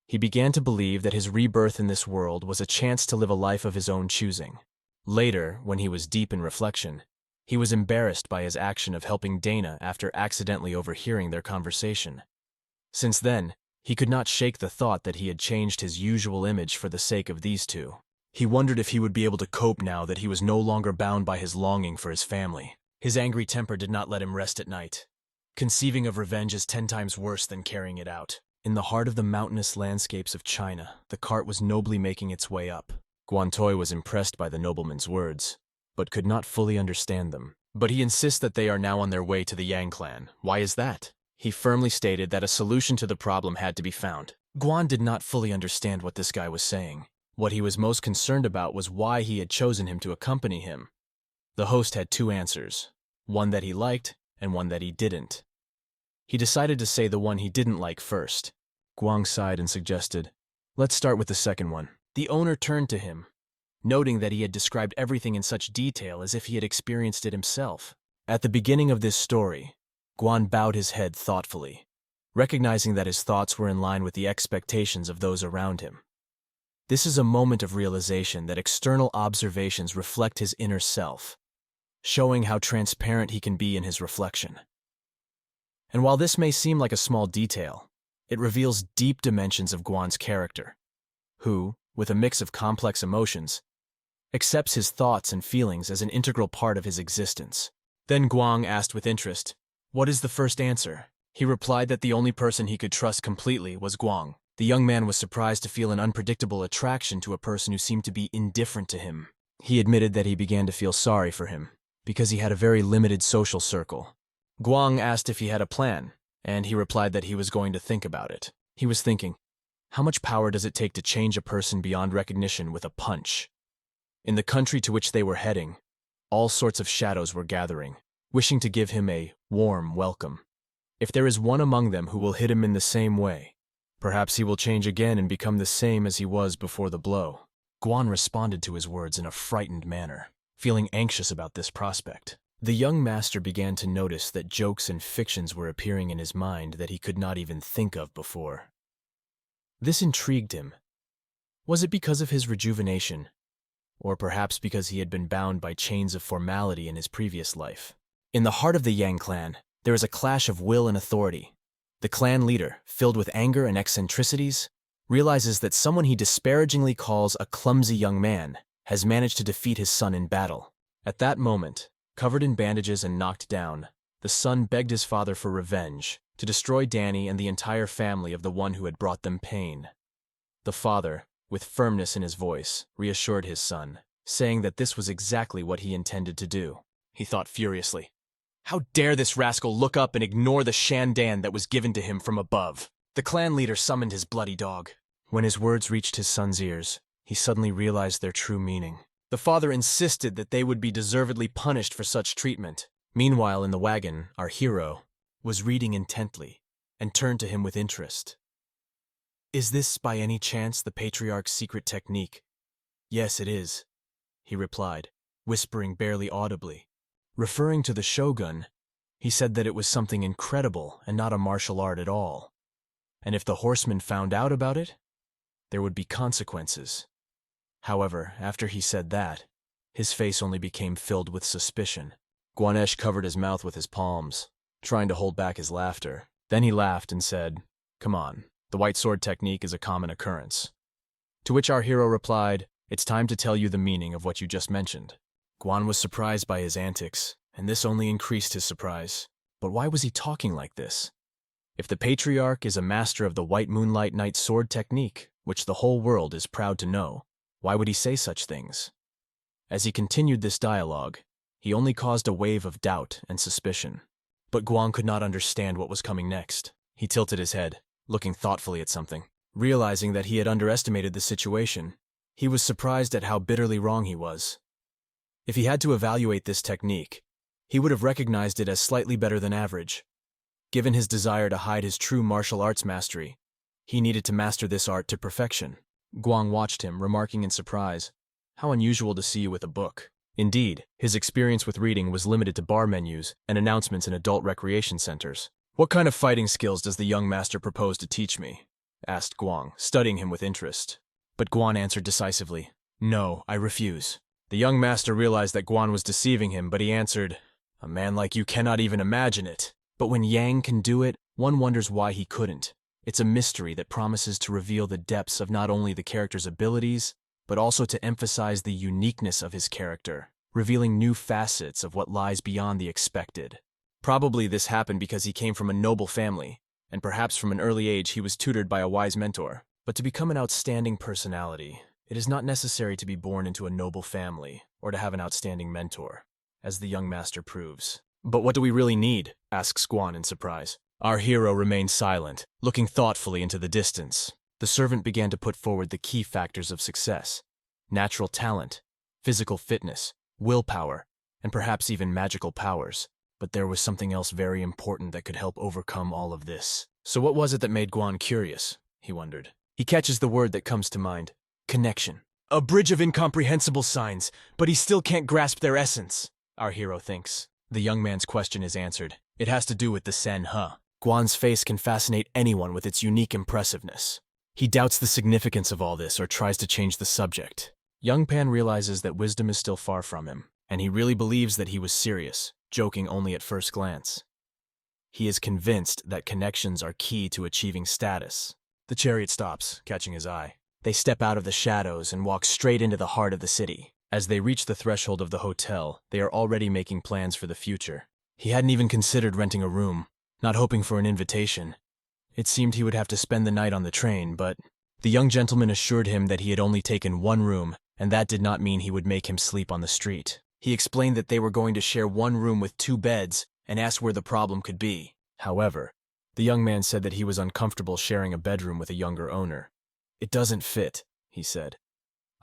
He began to believe that his rebirth in this world was a chance to live a life of his own choosing. Later, when he was deep in reflection, he was embarrassed by his action of helping Dana after accidentally overhearing their conversation. Since then, he could not shake the thought that he had changed his usual image for the sake of these two. He wondered if he would be able to cope now that he was no longer bound by his longing for his family. His angry temper did not let him rest at night. Conceiving of revenge is 10 times worse than carrying it out. In the heart of the mountainous landscapes of China, the cart was nobly making its way up. Guantoi was impressed by the nobleman's words, but could not fully understand them. "But he insists that they are now on their way to the Yang clan. Why is that?" He firmly stated that a solution to the problem had to be found. Guan did not fully understand what this guy was saying. What he was most concerned about was why he had chosen him to accompany him. The host had two answers, one that he liked and one that he didn't. He decided to say the one he didn't like first. Guang sighed and suggested, "Let's start with the second one." The owner turned to him, noting that he had described everything in such detail as if he had experienced it himself. At the beginning of this story, Guan bowed his head thoughtfully, recognizing that his thoughts were in line with the expectations of those around him. This is a moment of realization that external observations reflect his inner self, showing how transparent he can be in his reflection. And while this may seem like a small detail, it reveals deep dimensions of Guan's character, who, with a mix of complex emotions, accepts his thoughts and feelings as an integral part of his existence. Then Guang asked with interest, "What is the first answer?" He replied that the only person he could trust completely was Guang. The young man was surprised to feel an unpredictable attraction to a person who seemed to be indifferent to him. He admitted that he began to feel sorry for him, because he had a very limited social circle. Guang asked if he had a plan, and he replied that he was going to think about it. He was thinking, how much power does it take to change a person beyond recognition with a punch? In the country to which they were heading, all sorts of shadows were gathering, wishing to give him a warm welcome. If there is one among them who will hit him in the same way, perhaps he will change again and become the same as he was before the blow. Guan responded to his words in a frightened manner, feeling anxious about this prospect. The young master began to notice that jokes and fictions were appearing in his mind that he could not even think of before. This intrigued him. Was it because of his rejuvenation, or perhaps because he had been bound by chains of formality in his previous life? In the heart of the Yang clan, there is a clash of will and authority. The clan leader, filled with anger and eccentricities, realizes that someone he disparagingly calls a clumsy young man has managed to defeat his son in battle. At that moment, covered in bandages and knocked down, the son begged his father for revenge, to destroy Danny and the entire family of the one who had brought them pain. The father, with firmness in his voice, reassured his son, saying that this was exactly what he intended to do. He thought furiously, "How dare this rascal look up and ignore the Shandong that was given to him from above?" The clan leader summoned his bloody dog. When his words reached his son's ears, he suddenly realized their true meaning. The father insisted that they would be deservedly punished for such treatment. Meanwhile, in the wagon, our hero was reading intently and turned to him with interest. "Is this, by any chance, the Patriarch's secret technique?" "Yes, it is," he replied, whispering barely audibly. Referring to the shogun, he said that it was something incredible and not a martial art at all. And if the horsemen found out about it, there would be consequences. However, after he said that, his face only became filled with suspicion. Guanesh covered his mouth with his palms, trying to hold back his laughter. Then he laughed and said, "Come on, the white sword technique is a common occurrence." To which our hero replied, "It's time to tell you the meaning of what you just mentioned." Guan was surprised by his antics, and this only increased his surprise. But why was he talking like this? If the Patriarch is a master of the White Moonlight Night sword technique, which the whole world is proud to know, why would he say such things? As he continued this dialogue, he only caused a wave of doubt and suspicion. But Guan could not understand what was coming next. He tilted his head, looking thoughtfully at something. Realizing that he had underestimated the situation, he was surprised at how bitterly wrong he was. If he had to evaluate this technique, he would have recognized it as slightly better than average. Given his desire to hide his true martial arts mastery, he needed to master this art to perfection. Guang watched him, remarking in surprise, "How unusual to see you with a book." Indeed, his experience with reading was limited to bar menus and announcements in adult recreation centers. "What kind of fighting skills does the young master propose to teach me?" asked Guang, studying him with interest. But Guan answered decisively, "No, I refuse." The young master realized that Guan was deceiving him, but he answered, "A man like you cannot even imagine it." But when Yang can do it, one wonders why he couldn't. It's a mystery that promises to reveal the depths of not only the character's abilities, but also to emphasize the uniqueness of his character, revealing new facets of what lies beyond the expected. Probably this happened because he came from a noble family, and perhaps from an early age he was tutored by a wise mentor. But to become an outstanding personality, it is not necessary to be born into a noble family or to have an outstanding mentor, as the young master proves. "But what do we really need?" asks Guan in surprise. Our hero remained silent, looking thoughtfully into the distance. The servant began to put forward the key factors of success: natural talent, physical fitness, willpower, and perhaps even magical powers. But there was something else very important that could help overcome all of this. So what was it that made Guan curious? He wondered. He catches the word that comes to mind: connection. A bridge of incomprehensible signs, but he still can't grasp their essence, our hero thinks. The young man's question is answered. It has to do with the Sen-He. Guan's face can fascinate anyone with its unique impressiveness. He doubts the significance of all this or tries to change the subject. Young Pan realizes that wisdom is still far from him, and he really believes that he was serious, joking only at first glance. He is convinced that connections are key to achieving status. The chariot stops, catching his eye. They step out of the shadows and walk straight into the heart of the city. As they reach the threshold of the hotel, they are already making plans for the future. He hadn't even considered renting a room, not hoping for an invitation. It seemed he would have to spend the night on the train, but the young gentleman assured him that he had only taken one room, and that did not mean he would make him sleep on the street. He explained that they were going to share one room with 2 beds and asked where the problem could be. However, the young man said that he was uncomfortable sharing a bedroom with a younger owner. "It doesn't fit," he said.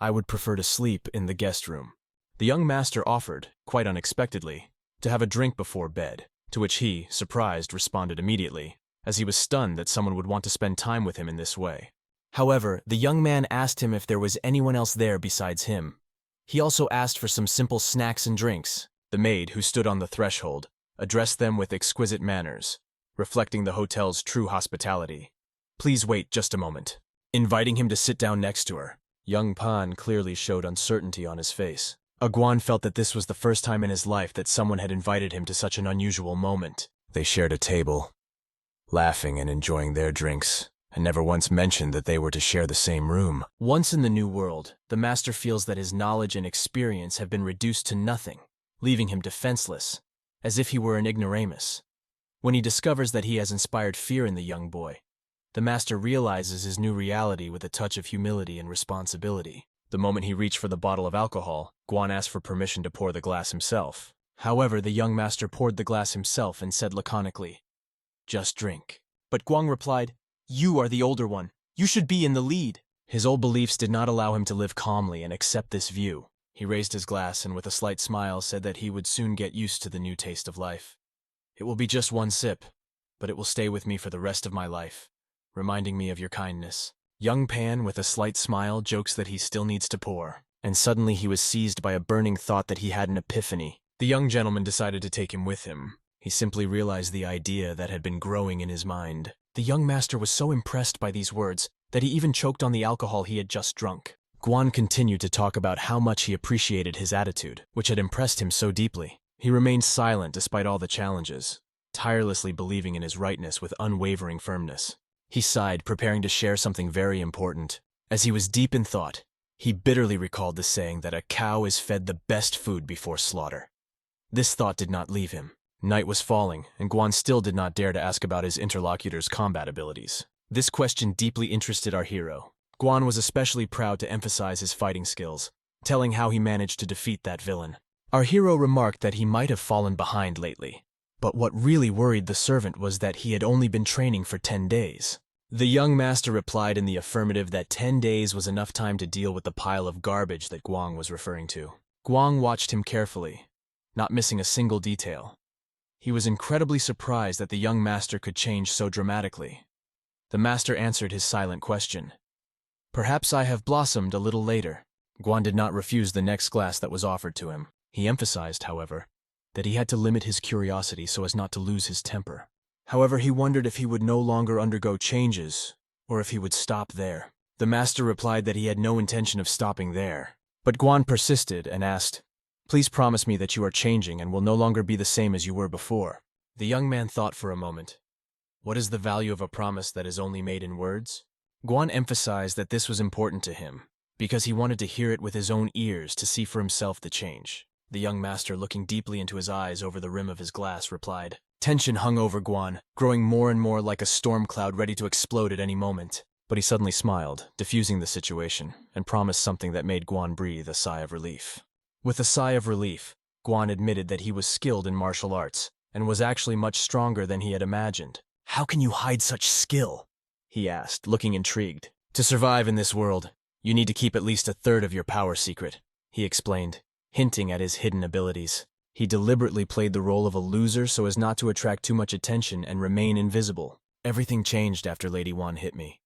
"I would prefer to sleep in the guest room." The young master offered, quite unexpectedly, to have a drink before bed, to which he, surprised, responded immediately, as he was stunned that someone would want to spend time with him in this way. However, the young man asked him if there was anyone else there besides him. He also asked for some simple snacks and drinks. The maid, who stood on the threshold, addressed them with exquisite manners, reflecting the hotel's true hospitality. "Please wait just a moment," inviting him to sit down next to her. Young Pan clearly showed uncertainty on his face. Guan felt that this was the first time in his life that someone had invited him to such an unusual moment. They shared a table, laughing and enjoying their drinks, and never once mentioned that they were to share the same room. Once in the new world, the master feels that his knowledge and experience have been reduced to nothing, leaving him defenseless, as if he were an ignoramus. When he discovers that he has inspired fear in the young boy, the master realizes his new reality with a touch of humility and responsibility. The moment he reached for the bottle of alcohol, Guan asked for permission to pour the glass himself. However, the young master poured the glass himself and said laconically, "Just drink." But Guan replied, "You are the older one. You should be in the lead." His old beliefs did not allow him to live calmly and accept this view. He raised his glass and with a slight smile said that he would soon get used to the new taste of life. "It will be just one sip, but it will stay with me for the rest of my life, reminding me of your kindness." Young Pan, with a slight smile, jokes that he still needs to pour, and suddenly he was seized by a burning thought that he had an epiphany. The young gentleman decided to take him with him. He simply realized the idea that had been growing in his mind. The young master was so impressed by these words that he even choked on the alcohol he had just drunk. Guan continued to talk about how much he appreciated his attitude, which had impressed him so deeply. He remained silent despite all the challenges, tirelessly believing in his rightness with unwavering firmness. He sighed, preparing to share something very important. As he was deep in thought, he bitterly recalled the saying that a cow is fed the best food before slaughter. This thought did not leave him. Night was falling, and Guan still did not dare to ask about his interlocutor's combat abilities. This question deeply interested our hero. Guan was especially proud to emphasize his fighting skills, telling how he managed to defeat that villain. Our hero remarked that he might have fallen behind lately, but what really worried the servant was that he had only been training for 10 days. The young master replied in the affirmative that 10 days was enough time to deal with the pile of garbage that Guang was referring to. Guang watched him carefully, not missing a single detail. He was incredibly surprised that the young master could change so dramatically. The master answered his silent question. "Perhaps I have blossomed a little later." Guan did not refuse the next glass that was offered to him. He emphasized, however, that he had to limit his curiosity so as not to lose his temper. However, he wondered if he would no longer undergo changes, or if he would stop there. The master replied that he had no intention of stopping there. But Guan persisted and asked, "Please promise me that you are changing and will no longer be the same as you were before." The young man thought for a moment. What is the value of a promise that is only made in words? Guan emphasized that this was important to him, because he wanted to hear it with his own ears to see for himself the change. The young master, looking deeply into his eyes over the rim of his glass, replied. Tension hung over Guan, growing more and more like a storm cloud ready to explode at any moment. But he suddenly smiled, diffusing the situation, and promised something that made Guan breathe a sigh of relief. With a sigh of relief, Guan admitted that he was skilled in martial arts, and was actually much stronger than he had imagined. How can you hide such skill? He asked, looking intrigued. To survive in this world, you need to keep at least a third of your power secret, he explained, hinting at his hidden abilities. He deliberately played the role of a loser so as not to attract too much attention and remain invisible. Everything changed after Lady Wan hit me.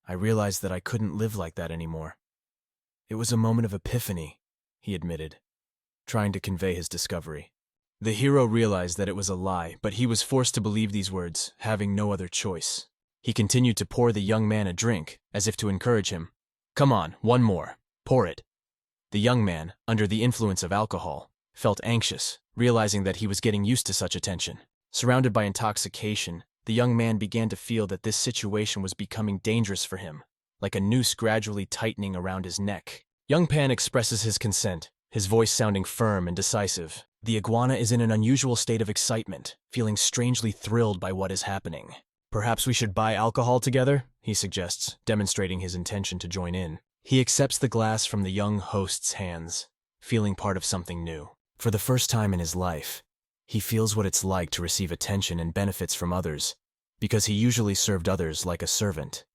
I realized that I couldn't live like that anymore. It was a moment of epiphany, he admitted, trying to convey his discovery. The hero realized that it was a lie, but he was forced to believe these words, having no other choice. He continued to pour the young man a drink, as if to encourage him. Come on, one more. Pour it. The young man, under the influence of alcohol, felt anxious, realizing that he was getting used to such attention. Surrounded by intoxication, the young man began to feel that this situation was becoming dangerous for him, like a noose gradually tightening around his neck. Young Pan expresses his consent, his voice sounding firm and decisive. The iguana is in an unusual state of excitement, feeling strangely thrilled by what is happening. Perhaps we should buy alcohol together, he suggests, demonstrating his intention to join in. He accepts the glass from the young host's hands, feeling part of something new. For the first time in his life, he feels what it's like to receive attention and benefits from others, because he usually served others like a servant.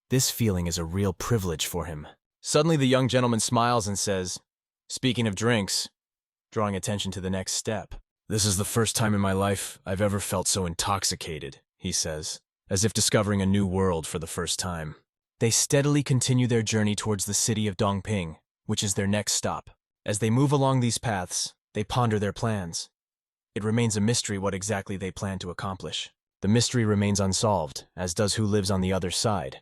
This feeling is a real privilege for him. Suddenly the young gentleman smiles and says, "Speaking of drinks," drawing attention to the next step. "This is the first time in my life I've ever felt so intoxicated," he says, as if discovering a new world for the first time. They steadily continue their journey towards the city of Dongping, which is their next stop. As they move along these paths, they ponder their plans. It remains a mystery what exactly they plan to accomplish. The mystery remains unsolved, as does who lives on the other side.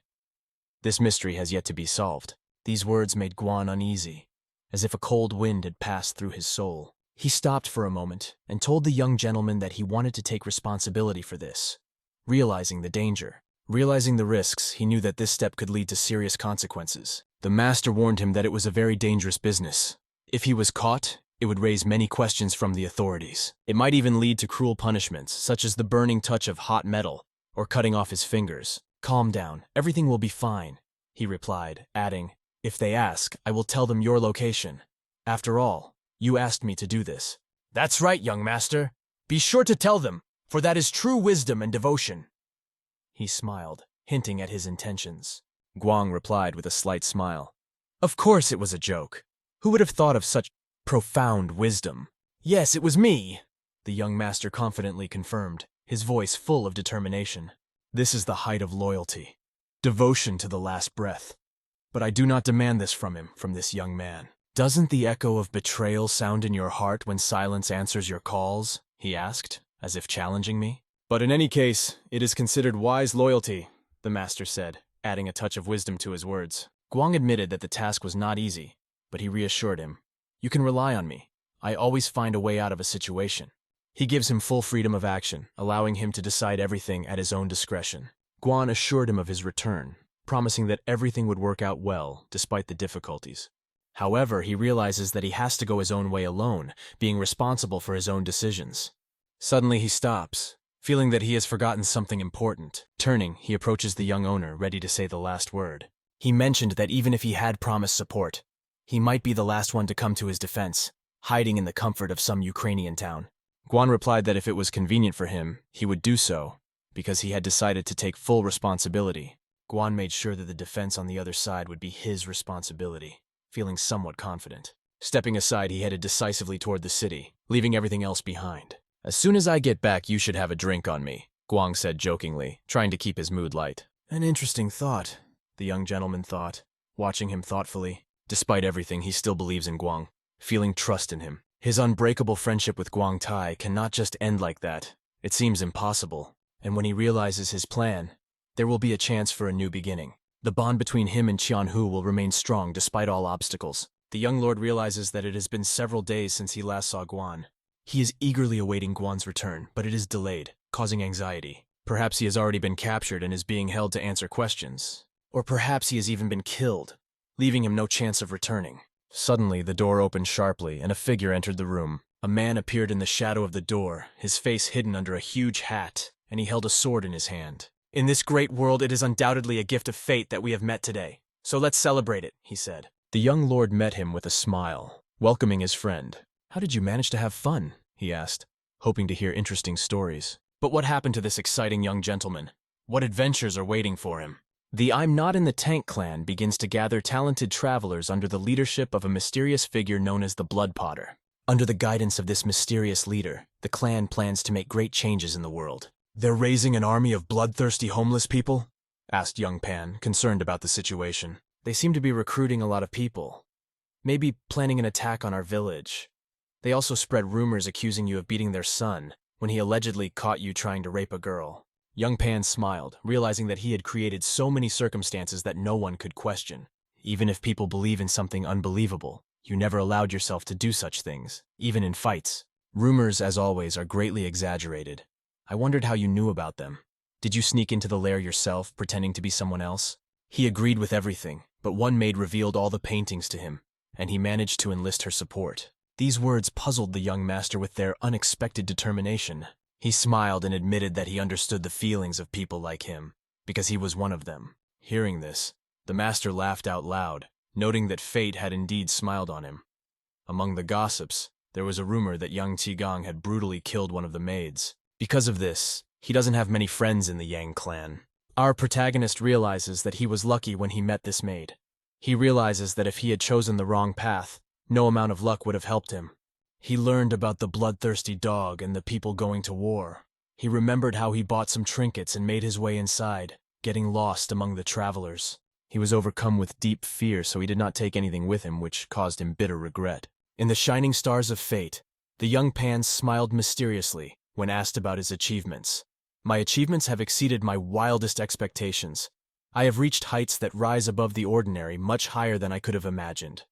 This mystery has yet to be solved. These words made Guan uneasy, as if a cold wind had passed through his soul. He stopped for a moment and told the young gentleman that he wanted to take responsibility for this. Realizing the danger, realizing the risks, he knew that this step could lead to serious consequences. The master warned him that it was a very dangerous business. If he was caught, it would raise many questions from the authorities. It might even lead to cruel punishments, such as the burning touch of hot metal or cutting off his fingers. "Calm down, everything will be fine," he replied, adding, "If they ask, I will tell them your location. After all, you asked me to do this." "That's right, young master. Be sure to tell them, for that is true wisdom and devotion." He smiled, hinting at his intentions. Guang replied with a slight smile. "Of course it was a joke. Who would have thought of such profound wisdom?" "Yes, it was me," the young master confidently confirmed, his voice full of determination. "This is the height of loyalty, devotion to the last breath. But I do not demand this from him, from this young man." "Doesn't the echo of betrayal sound in your heart when silence answers your calls?" he asked, as if challenging me. "But in any case, it is considered wise loyalty," the master said, adding a touch of wisdom to his words. Guang admitted that the task was not easy, but he reassured him. "You can rely on me. I always find a way out of a situation." He gives him full freedom of action, allowing him to decide everything at his own discretion. Guan assured him of his return, promising that everything would work out well, despite the difficulties. However, he realizes that he has to go his own way alone, being responsible for his own decisions. Suddenly he stops, feeling that he has forgotten something important. Turning, he approaches the young owner, ready to say the last word. He mentioned that even if he had promised support, he might be the last one to come to his defense, hiding in the comfort of some Ukrainian town. Guan replied that if it was convenient for him, he would do so, because he had decided to take full responsibility. Guan made sure that the defense on the other side would be his responsibility, feeling somewhat confident. Stepping aside, he headed decisively toward the city, leaving everything else behind. "As soon as I get back, you should have a drink on me," Guang said jokingly, trying to keep his mood light. An interesting thought, the young gentleman thought, watching him thoughtfully. Despite everything, he still believes in Guang, feeling trust in him. His unbreakable friendship with Guang Tai cannot just end like that. It seems impossible. And when he realizes his plan, there will be a chance for a new beginning. The bond between him and Qianhu will remain strong despite all obstacles. The young lord realizes that it has been several days since he last saw Guan. He is eagerly awaiting Guan's return, but it is delayed, causing anxiety. Perhaps he has already been captured and is being held to answer questions. Or perhaps he has even been killed, leaving him no chance of returning. Suddenly, the door opened sharply, and a figure entered the room. A man appeared in the shadow of the door, his face hidden under a huge hat, and he held a sword in his hand. "In this great world, it is undoubtedly a gift of fate that we have met today. So let's celebrate it," he said. The young lord met him with a smile, welcoming his friend. "How did you manage to have fun?" he asked, hoping to hear interesting stories. But what happened to this exciting young gentleman? What adventures are waiting for him? The I'm Not in the Tank clan begins to gather talented travelers under the leadership of a mysterious figure known as the Blood Potter. Under the guidance of this mysterious leader, the clan plans to make great changes in the world. They're raising an army of bloodthirsty homeless people? Asked young Pan, concerned about the situation. They seem to be recruiting a lot of people. Maybe planning an attack on our village. They also spread rumors accusing you of beating their son when he allegedly caught you trying to rape a girl. Young Pan smiled, realizing that he had created so many circumstances that no one could question. Even if people believe in something unbelievable, you never allowed yourself to do such things, even in fights. Rumors, as always, are greatly exaggerated. I wondered how you knew about them. Did you sneak into the lair yourself, pretending to be someone else? He agreed with everything, but one maid revealed all the paintings to him, and he managed to enlist her support. These words puzzled the young master with their unexpected determination. He smiled and admitted that he understood the feelings of people like him, because he was one of them. Hearing this, the master laughed out loud, noting that fate had indeed smiled on him. Among the gossips, there was a rumor that young Qigong had brutally killed one of the maids. Because of this, he doesn't have many friends in the Yang clan. Our protagonist realizes that he was lucky when he met this maid. He realizes that if he had chosen the wrong path, no amount of luck would have helped him. He learned about the bloodthirsty dog and the people going to war. He remembered how he bought some trinkets and made his way inside, getting lost among the travelers. He was overcome with deep fear, so he did not take anything with him, which caused him bitter regret. In the shining stars of fate, the young Pan smiled mysteriously when asked about his achievements. My achievements have exceeded my wildest expectations. I have reached heights that rise above the ordinary, much higher than I could have imagined.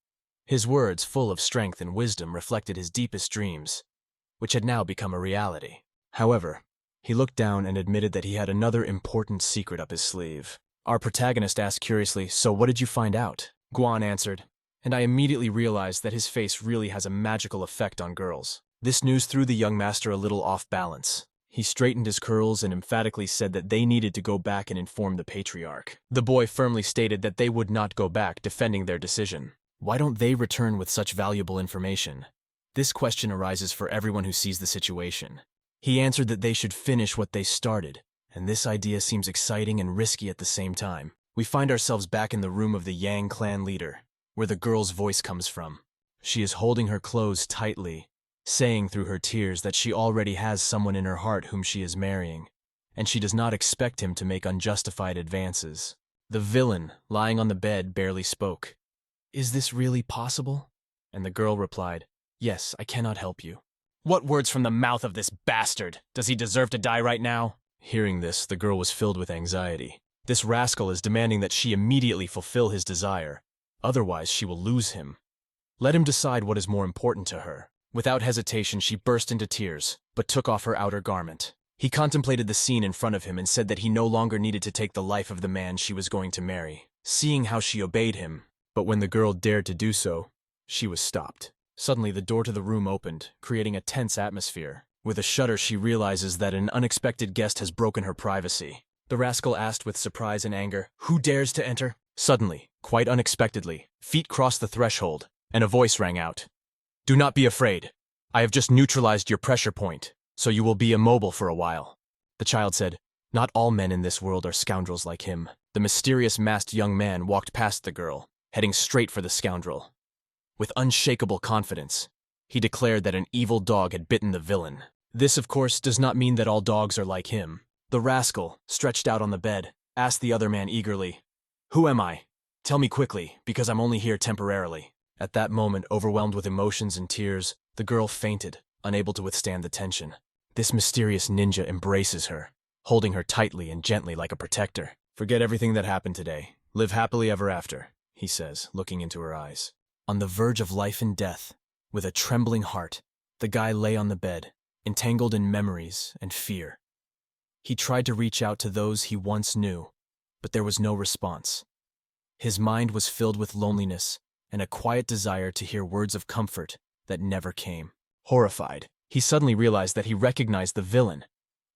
His words, full of strength and wisdom, reflected his deepest dreams, which had now become a reality. However, he looked down and admitted that he had another important secret up his sleeve. Our protagonist asked curiously, "So what did you find out?" Guan answered, and I immediately realized that his face really has a magical effect on girls. This news threw the young master a little off balance. He straightened his curls and emphatically said that they needed to go back and inform the patriarch. The boy firmly stated that they would not go back, defending their decision. Why don't they return with such valuable information? This question arises for everyone who sees the situation. He answered that they should finish what they started, and this idea seems exciting and risky at the same time. We find ourselves back in the room of the Yang clan leader, where the girl's voice comes from. She is holding her clothes tightly, saying through her tears that she already has someone in her heart whom she is marrying, and she does not expect him to make unjustified advances. The villain, lying on the bed, barely spoke. "Is this really possible?" And the girl replied, "Yes, I cannot help you." "What words from the mouth of this bastard? Does he deserve to die right now?" Hearing this, the girl was filled with anxiety. This rascal is demanding that she immediately fulfill his desire. Otherwise, she will lose him. Let him decide what is more important to her. Without hesitation, she burst into tears, but took off her outer garment. He contemplated the scene in front of him and said that he no longer needed to take the life of the man she was going to marry. Seeing how she obeyed him, but when the girl dared to do so, she was stopped. Suddenly, the door to the room opened, creating a tense atmosphere. With a shudder, she realizes that an unexpected guest has broken her privacy. The rascal asked with surprise and anger, "Who dares to enter?" Suddenly, quite unexpectedly, feet crossed the threshold, and a voice rang out. "Do not be afraid. I have just neutralized your pressure point, so you will be immobile for a while." The child said, "Not all men in this world are scoundrels like him." The mysterious masked young man walked past the girl, heading straight for the scoundrel. With unshakable confidence, he declared that an evil dog had bitten the villain. This, of course, does not mean that all dogs are like him. The rascal, stretched out on the bed, asked the other man eagerly, "Who am I? Tell me quickly, because I'm only here temporarily." At that moment, overwhelmed with emotions and tears, the girl fainted, unable to withstand the tension. This mysterious ninja embraces her, holding her tightly and gently like a protector. "Forget everything that happened today. Live happily ever after," he says, looking into her eyes. On the verge of life and death, with a trembling heart, the guy lay on the bed, entangled in memories and fear. He tried to reach out to those he once knew, but there was no response. His mind was filled with loneliness and a quiet desire to hear words of comfort that never came. Horrified, he suddenly realized that he recognized the villain.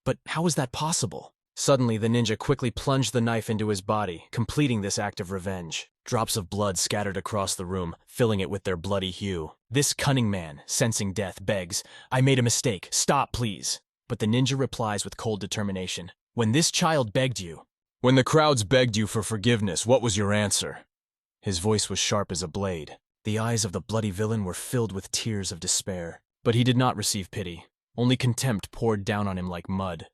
But how was that possible? Suddenly, the ninja quickly plunged the knife into his body, completing this act of revenge. Drops of blood scattered across the room, filling it with their bloody hue. This cunning man, sensing death, begs, "I made a mistake. Stop, please." but the ninja replies with cold determination. When this child begged you. When the crowds begged you for forgiveness, what was your answer? His voice was sharp as a blade. The eyes of the bloody villain were filled with tears of despair. But he did not receive pity. Only contempt poured down on him like mud,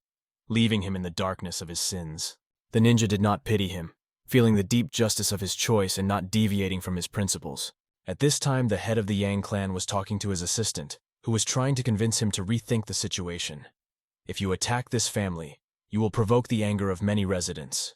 leaving him in the darkness of his sins. The ninja did not pity him, feeling the deep justice of his choice and not deviating from his principles. At this time, the head of the Yang clan was talking to his assistant, who was trying to convince him to rethink the situation. If you attack this family, you will provoke the anger of many residents,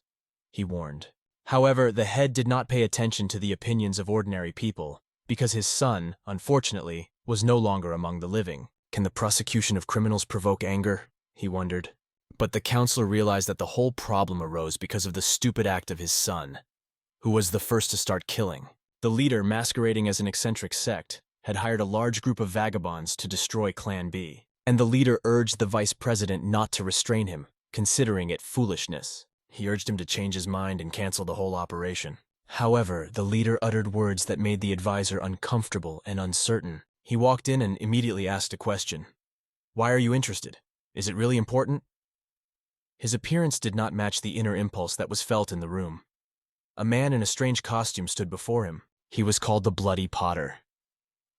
he warned. However, the head did not pay attention to the opinions of ordinary people, because his son, unfortunately, was no longer among the living. Can the prosecution of criminals provoke anger? He wondered. But the counselor realized that the whole problem arose because of the stupid act of his son, who was the first to start killing. The leader, masquerading as an eccentric sect, had hired a large group of vagabonds to destroy Clan B, and the leader urged the vice president not to restrain him, considering it foolishness. He urged him to change his mind and cancel the whole operation. However, the leader uttered words that made the advisor uncomfortable and uncertain. He walked in and immediately asked a question. Why are you interested? Is it really important? His appearance did not match the inner impulse that was felt in the room. A man in a strange costume stood before him. He was called the Bloody Potter.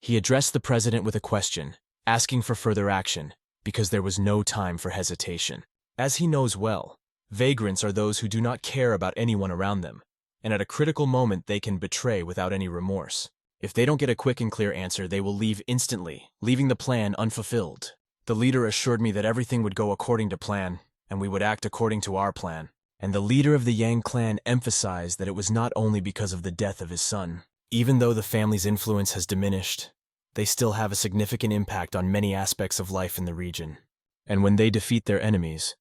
He addressed the president with a question, asking for further action, because there was no time for hesitation. As he knows well, vagrants are those who do not care about anyone around them, and at a critical moment they can betray without any remorse. If they don't get a quick and clear answer, they will leave instantly, leaving the plan unfulfilled. The leader assured me that everything would go according to plan, and we would act according to our plan. And the leader of the Yang clan emphasized that it was not only because of the death of his son. Even though the family's influence has diminished, they still have a significant impact on many aspects of life in the region. And when they defeat their enemies,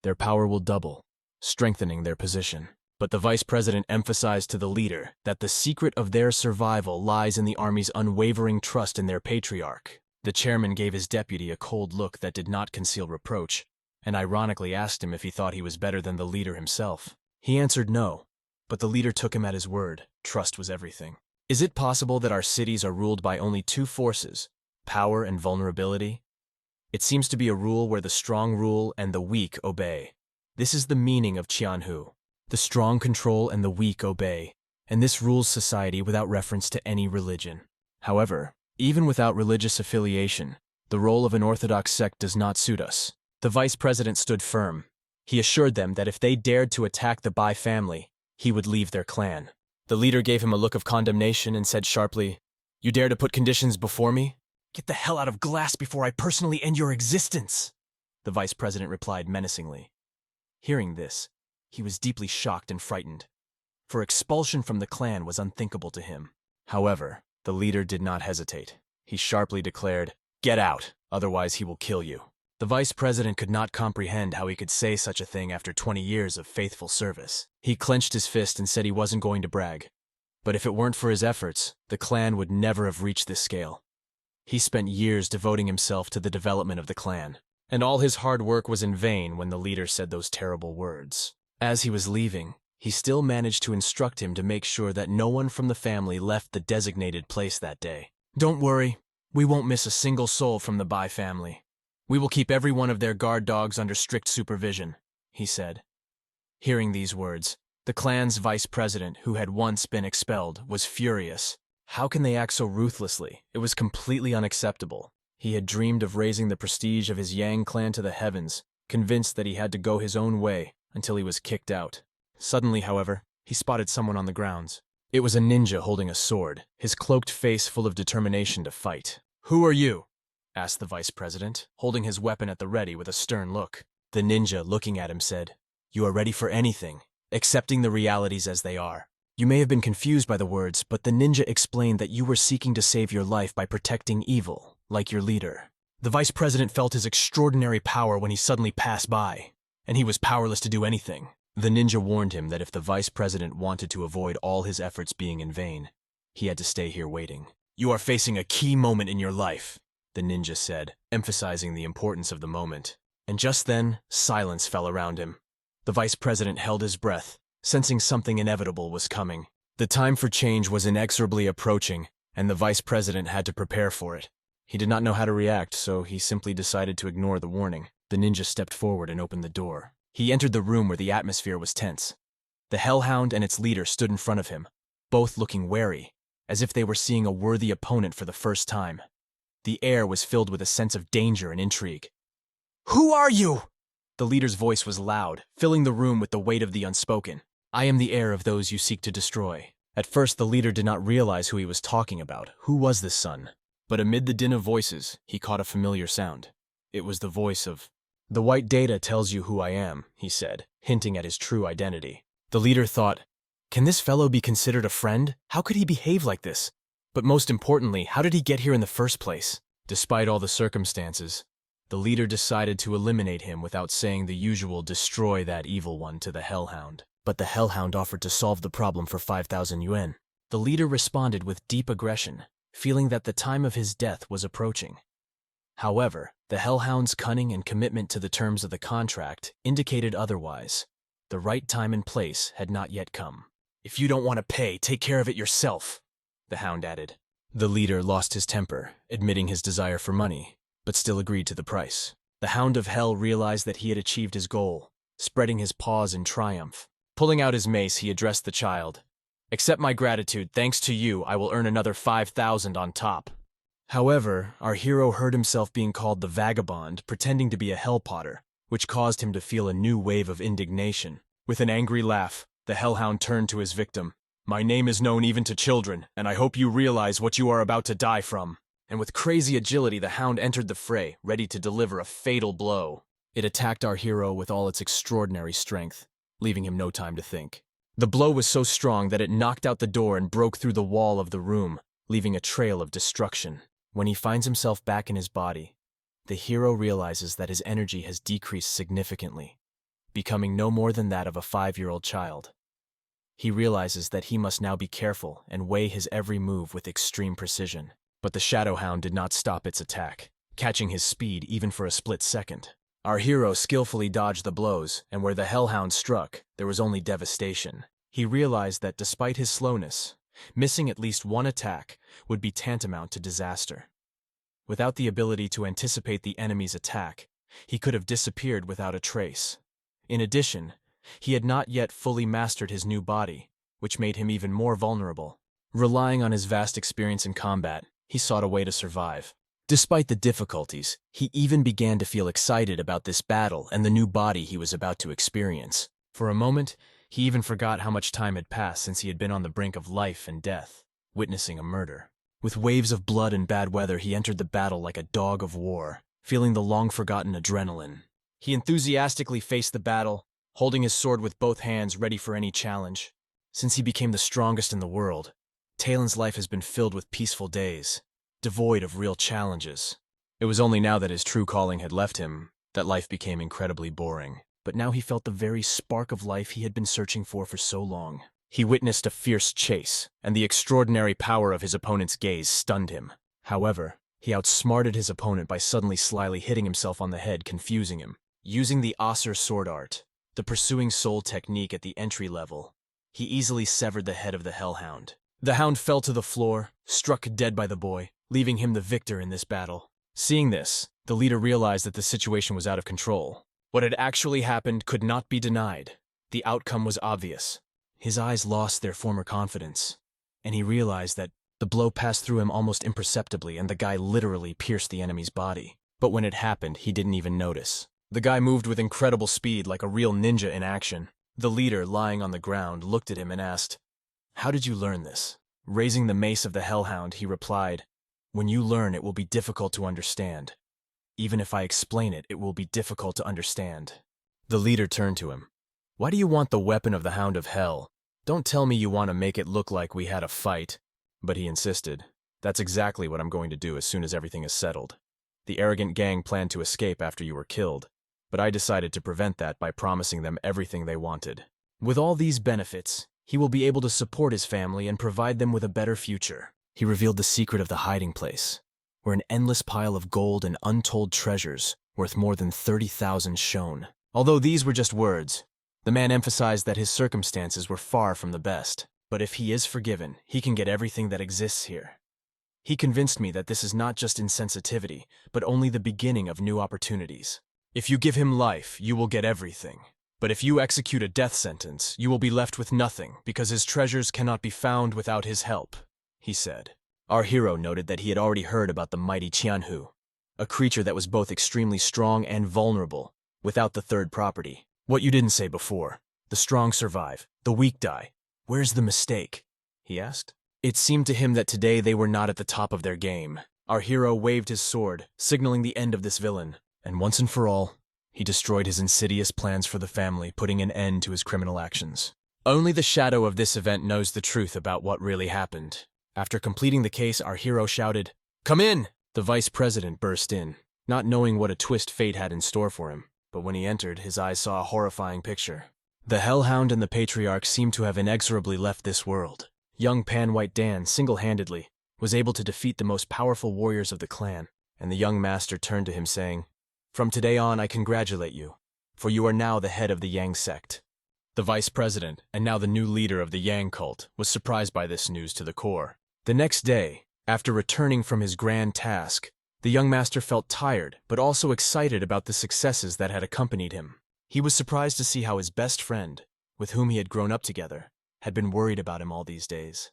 their power will double, strengthening their position. But the vice president emphasized to the leader that the secret of their survival lies in the army's unwavering trust in their patriarch. The chairman gave his deputy a cold look that did not conceal reproach, and ironically asked him if he thought he was better than the leader himself. He answered no, but the leader took him at his word. Trust was everything. Is it possible that our cities are ruled by only two forces, power and vulnerability? It seems to be a rule where the strong rule and the weak obey. This is the meaning of Qianhu. The strong control and the weak obey, and this rules society without reference to any religion. However, even without religious affiliation, the role of an orthodox sect does not suit us. The vice president stood firm. He assured them that if they dared to attack the Bai family, he would leave their clan. The leader gave him a look of condemnation and said sharply, "You dare to put conditions before me? Get the hell out of Glass before I personally end your existence!" The vice president replied menacingly. Hearing this, he was deeply shocked and frightened, for expulsion from the clan was unthinkable to him. However, the leader did not hesitate. He sharply declared, "Get out, otherwise he will kill you." The vice president could not comprehend how he could say such a thing after 20 years of faithful service. He clenched his fist and said he wasn't going to brag. But if it weren't for his efforts, the clan would never have reached this scale. He spent years devoting himself to the development of the clan, and all his hard work was in vain when the leader said those terrible words. As he was leaving, he still managed to instruct him to make sure that no one from the family left the designated place that day. "Don't worry, we won't miss a single soul from the Bai family. We will keep every one of their guard dogs under strict supervision," he said. Hearing these words, the clan's vice president, who had once been expelled, was furious. How can they act so ruthlessly? It was completely unacceptable. He had dreamed of raising the prestige of his Yang clan to the heavens, convinced that he had to go his own way until he was kicked out. Suddenly, however, he spotted someone on the grounds. It was a ninja holding a sword, his cloaked face full of determination to fight. "Who are you?" asked the vice president, holding his weapon at the ready with a stern look. The ninja, looking at him, said, "You are ready for anything, accepting the realities as they are." You may have been confused by the words, but the ninja explained that you were seeking to save your life by protecting evil, like your leader. The vice president felt his extraordinary power when he suddenly passed by, and he was powerless to do anything. The ninja warned him that if the vice president wanted to avoid all his efforts being in vain, he had to stay here waiting. "You are facing a key moment in your life," the ninja said, emphasizing the importance of the moment. And just then, silence fell around him. The vice president held his breath, sensing something inevitable was coming. The time for change was inexorably approaching, and the vice president had to prepare for it. He did not know how to react, so he simply decided to ignore the warning. The ninja stepped forward and opened the door. He entered the room where the atmosphere was tense. The hellhound and its leader stood in front of him, both looking wary, as if they were seeing a worthy opponent for the first time. The air was filled with a sense of danger and intrigue. "Who are you?" The leader's voice was loud, filling the room with the weight of the unspoken. "I am the heir of those you seek to destroy." At first, the leader did not realize who he was talking about. Who was this son? But amid the din of voices, he caught a familiar sound. It was the voice of... "The white data tells you who I am," he said, hinting at his true identity. The leader thought, "Can this fellow be considered a friend? How could he behave like this? But most importantly, how did he get here in the first place?" Despite all the circumstances, the leader decided to eliminate him without saying the usual "destroy that evil one" to the hellhound. But the hellhound offered to solve the problem for 5,000 yuan. The leader responded with deep aggression, feeling that the time of his death was approaching. However, the hellhound's cunning and commitment to the terms of the contract indicated otherwise. The right time and place had not yet come. "If you don't want to pay, take care of it yourself," the hound added. The leader lost his temper, admitting his desire for money, but still agreed to the price. The hound of hell realized that he had achieved his goal, spreading his paws in triumph. Pulling out his mace, he addressed the child. "Accept my gratitude. Thanks to you, I will earn another 5,000 on top." However, our hero heard himself being called the vagabond, pretending to be a hell potter, which caused him to feel a new wave of indignation. With an angry laugh, the hellhound turned to his victim. "My name is known even to children, and I hope you realize what you are about to die from." And with crazy agility, the hound entered the fray, ready to deliver a fatal blow. It attacked our hero with all its extraordinary strength, leaving him no time to think. The blow was so strong that it knocked out the door and broke through the wall of the room, leaving a trail of destruction. When he finds himself back in his body, the hero realizes that his energy has decreased significantly, becoming no more than that of a 5-year-old child. He realizes that he must now be careful and weigh his every move with extreme precision. But the shadow hound did not stop its attack, catching his speed even for a split second. Our hero skillfully dodged the blows, and where the hellhound struck, there was only devastation. He realized that despite his slowness, missing at least one attack would be tantamount to disaster. Without the ability to anticipate the enemy's attack, he could have disappeared without a trace. In addition, he had not yet fully mastered his new body, which made him even more vulnerable. Relying on his vast experience in combat, he sought a way to survive. Despite the difficulties, he even began to feel excited about this battle and the new body he was about to experience. For a moment, he even forgot how much time had passed since he had been on the brink of life and death, witnessing a murder. With waves of blood and bad weather, he entered the battle like a dog of war, feeling the long-forgotten adrenaline. He enthusiastically faced the battle, holding his sword with both hands ready for any challenge. Since he became the strongest in the world, Taelin's life has been filled with peaceful days, devoid of real challenges. It was only now that his true calling had left him that life became incredibly boring. But now he felt the very spark of life he had been searching for so long. He witnessed a fierce chase, and the extraordinary power of his opponent's gaze stunned him. However, he outsmarted his opponent by suddenly slyly hitting himself on the head, confusing him. Using the Asura sword art, the pursuing soul technique at the entry level, he easily severed the head of the hellhound. The hound fell to the floor, struck dead by the boy, leaving him the victor in this battle. Seeing this, the leader realized that the situation was out of control. What had actually happened could not be denied. The outcome was obvious. His eyes lost their former confidence, and he realized that the blow passed through him almost imperceptibly and the guy literally pierced the enemy's body. But when it happened, he didn't even notice. The guy moved with incredible speed like a real ninja in action. The leader, lying on the ground, looked at him and asked, "How did you learn this?" Raising the mace of the hellhound, he replied, "When you learn, it will be difficult to understand. Even if I explain it, it will be difficult to understand." The leader turned to him. "Why do you want the weapon of the Hound of Hell? Don't tell me you want to make it look like we had a fight." But he insisted. "That's exactly what I'm going to do as soon as everything is settled. The arrogant gang planned to escape after you were killed, but I decided to prevent that by promising them everything they wanted. With all these benefits, he will be able to support his family and provide them with a better future." He revealed the secret of the hiding place, where an endless pile of gold and untold treasures worth more than 30,000 shone. Although these were just words, the man emphasized that his circumstances were far from the best. But if he is forgiven, he can get everything that exists here. He convinced me that this is not just insensitivity, but only the beginning of new opportunities. If you give him life, you will get everything. But if you execute a death sentence, you will be left with nothing, because his treasures cannot be found without his help, he said. Our hero noted that he had already heard about the mighty Qianhu, a creature that was both extremely strong and vulnerable, without the third property. What you didn't say before. The strong survive, the weak die. Where's the mistake? He asked. It seemed to him that today they were not at the top of their game. Our hero waved his sword, signaling the end of this villain, and once and for all, he destroyed his insidious plans for the family, putting an end to his criminal actions. Only the shadow of this event knows the truth about what really happened. After completing the case, our hero shouted, "Come in!" The vice president burst in, not knowing what a twist fate had in store for him, but when he entered, his eyes saw a horrifying picture. The Hellhound and the Patriarch seemed to have inexorably left this world. Young Pan-White Dan, single-handedly, was able to defeat the most powerful warriors of the clan, and the young master turned to him saying, "From today on, I congratulate you, for you are now the head of the Yang sect." The vice president, and now the new leader of the Yang cult, was surprised by this news to the core. The next day, after returning from his grand task, the young master felt tired, but also excited about the successes that had accompanied him. He was surprised to see how his best friend, with whom he had grown up together, had been worried about him all these days.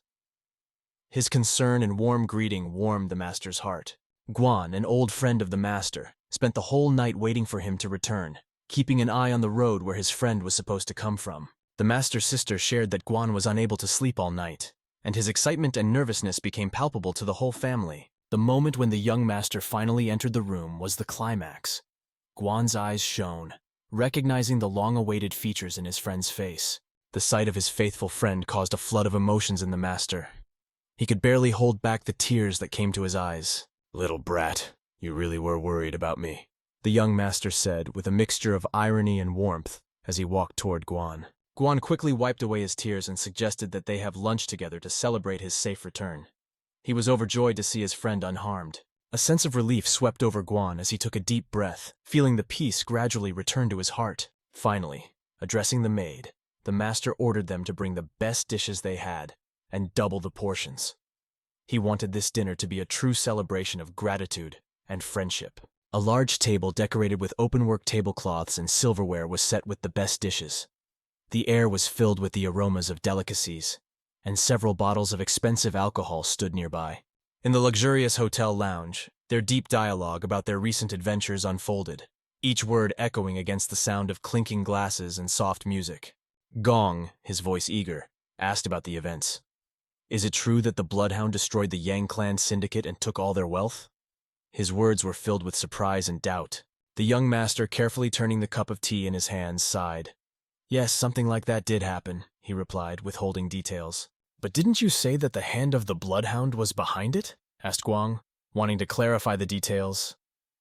His concern and warm greeting warmed the master's heart. Guan, an old friend of the master, spent the whole night waiting for him to return, keeping an eye on the road where his friend was supposed to come from. The master's sister shared that Guan was unable to sleep all night, and his excitement and nervousness became palpable to the whole family. The moment when the young master finally entered the room was the climax. Guan's eyes shone, recognizing the long-awaited features in his friend's face. The sight of his faithful friend caused a flood of emotions in the master. He could barely hold back the tears that came to his eyes. "Little brat, you really were worried about me," the young master said with a mixture of irony and warmth as he walked toward Guan. Guan quickly wiped away his tears and suggested that they have lunch together to celebrate his safe return. He was overjoyed to see his friend unharmed. A sense of relief swept over Guan as he took a deep breath, feeling the peace gradually return to his heart. Finally, addressing the maid, the master ordered them to bring the best dishes they had and double the portions. He wanted this dinner to be a true celebration of gratitude and friendship. A large table decorated with openwork tablecloths and silverware was set with the best dishes. The air was filled with the aromas of delicacies, and several bottles of expensive alcohol stood nearby. In the luxurious hotel lounge, their deep dialogue about their recent adventures unfolded, each word echoing against the sound of clinking glasses and soft music. Gong, his voice eager, asked about the events. "Is it true that the Bloodhound destroyed the Yang clan syndicate and took all their wealth?" His words were filled with surprise and doubt. The young master, carefully turning the cup of tea in his hands, sighed. "Yes, something like that did happen," he replied, withholding details. "But didn't you say that the hand of the Bloodhound was behind it?" asked Guang, wanting to clarify the details.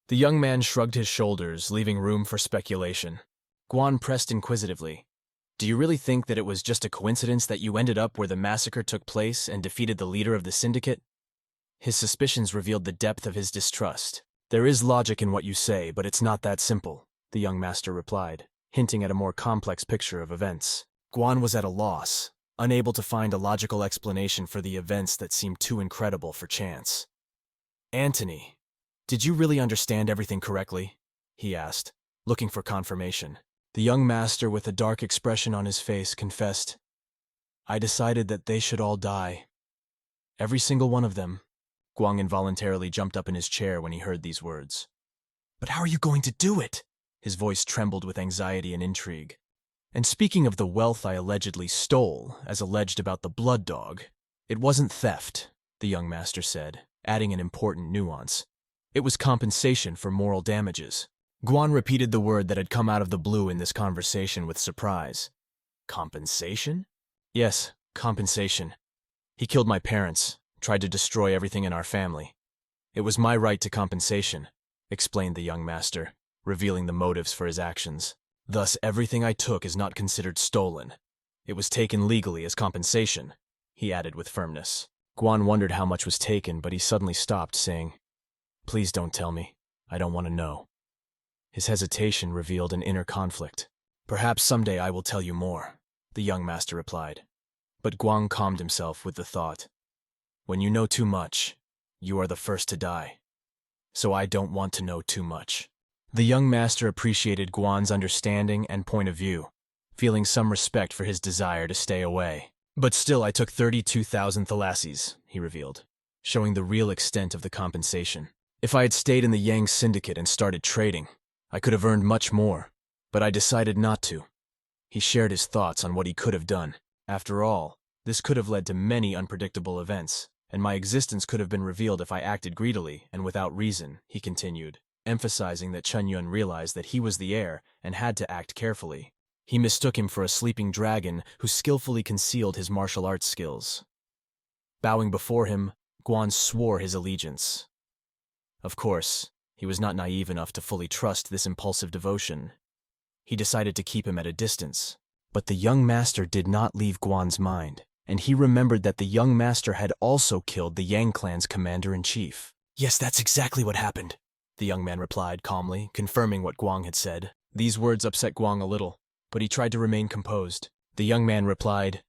The young man shrugged his shoulders, leaving room for speculation. Guan pressed inquisitively, "Do you really think that it was just a coincidence that you ended up where the massacre took place and defeated the leader of the syndicate?" His suspicions revealed the depth of his distrust. "There is logic in what you say, but it's not that simple," the young master replied, hinting at a more complex picture of events. Guan was at a loss, unable to find a logical explanation for the events that seemed too incredible for chance. "Antony, did you really understand everything correctly?" he asked, looking for confirmation. The young master, with a dark expression on his face, confessed, "I decided that they should all die. Every single one of them." Guang involuntarily jumped up in his chair when he heard these words. "But how are you going to do it?" His voice trembled with anxiety and intrigue. "And speaking of the wealth I allegedly stole, as alleged about the blood dog, it wasn't theft," the young master said, adding an important nuance. "It was compensation for moral damages." Guan repeated the word that had come out of the blue in this conversation with surprise. "Compensation?" "Yes, compensation. He killed my parents, tried to destroy everything in our family. It was my right to compensation," explained the young master, revealing the motives for his actions. "Thus, everything I took is not considered stolen. It was taken legally as compensation," he added with firmness. Guan wondered how much was taken, but he suddenly stopped, saying, "Please don't tell me. I don't want to know." His hesitation revealed an inner conflict. "Perhaps someday I will tell you more," the young master replied. But Guang calmed himself with the thought, "When you know too much, you are the first to die. So I don't want to know too much." The young master appreciated Guan's understanding and point of view, feeling some respect for his desire to stay away. But still, I took 32,000 thalasses, he revealed, showing the real extent of the compensation. If I had stayed in the Yang Syndicate and started trading, I could have earned much more, but I decided not to. He shared his thoughts on what he could have done. After all, this could have led to many unpredictable events, and my existence could have been revealed if I acted greedily and without reason, he continued, emphasizing that Chen Yun realized that he was the heir and had to act carefully. He mistook him for a sleeping dragon who skillfully concealed his martial arts skills. Bowing before him, Guan swore his allegiance. Of course, he was not naive enough to fully trust this impulsive devotion. He decided to keep him at a distance. But the young master did not leave Guan's mind, and he remembered that the young master had also killed the Yang clan's commander-in-chief. Yes, that's exactly what happened, the young man replied calmly, confirming what Guang had said. These words upset Guang a little, but he tried to remain composed. The young man replied,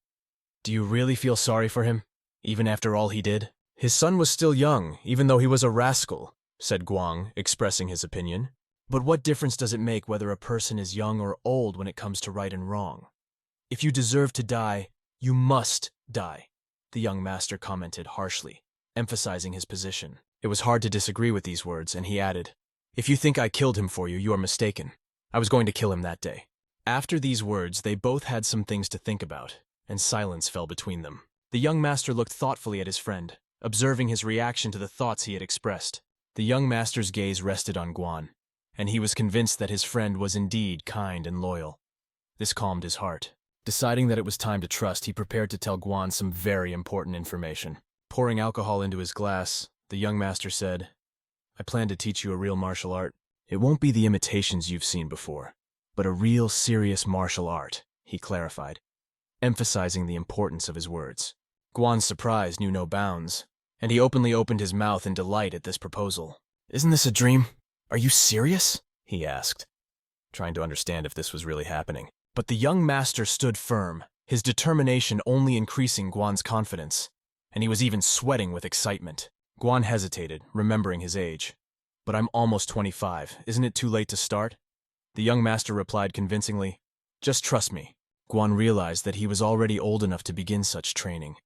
"Do you really feel sorry for him, even after all he did?" "His son was still young, even though he was a rascal," said Guang, expressing his opinion. "But what difference does it make whether a person is young or old when it comes to right and wrong? If you deserve to die, you must die," the young master commented harshly, emphasizing his position. It was hard to disagree with these words, and he added, "If you think I killed him for you, you are mistaken. I was going to kill him that day." After these words, they both had some things to think about, and silence fell between them. The young master looked thoughtfully at his friend, observing his reaction to the thoughts he had expressed. The young master's gaze rested on Guan, and he was convinced that his friend was indeed kind and loyal. This calmed his heart. Deciding that it was time to trust, he prepared to tell Guan some very important information. Pouring alcohol into his glass, the young master said, "I plan to teach you a real martial art. It won't be the imitations you've seen before, but a real serious martial art," he clarified, emphasizing the importance of his words. Guan's surprise knew no bounds, and he openly opened his mouth in delight at this proposal. "Isn't this a dream? Are you serious?" he asked, trying to understand if this was really happening. But the young master stood firm, his determination only increasing Guan's confidence, and he was even sweating with excitement. Guan hesitated, remembering his age. "But I'm almost 25. Isn't it too late to start?" The young master replied convincingly, "Just trust me." Guan realized that he was already old enough to begin such training.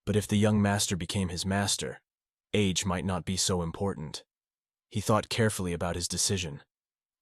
But if the young master became his master, age might not be so important. He thought carefully about his decision,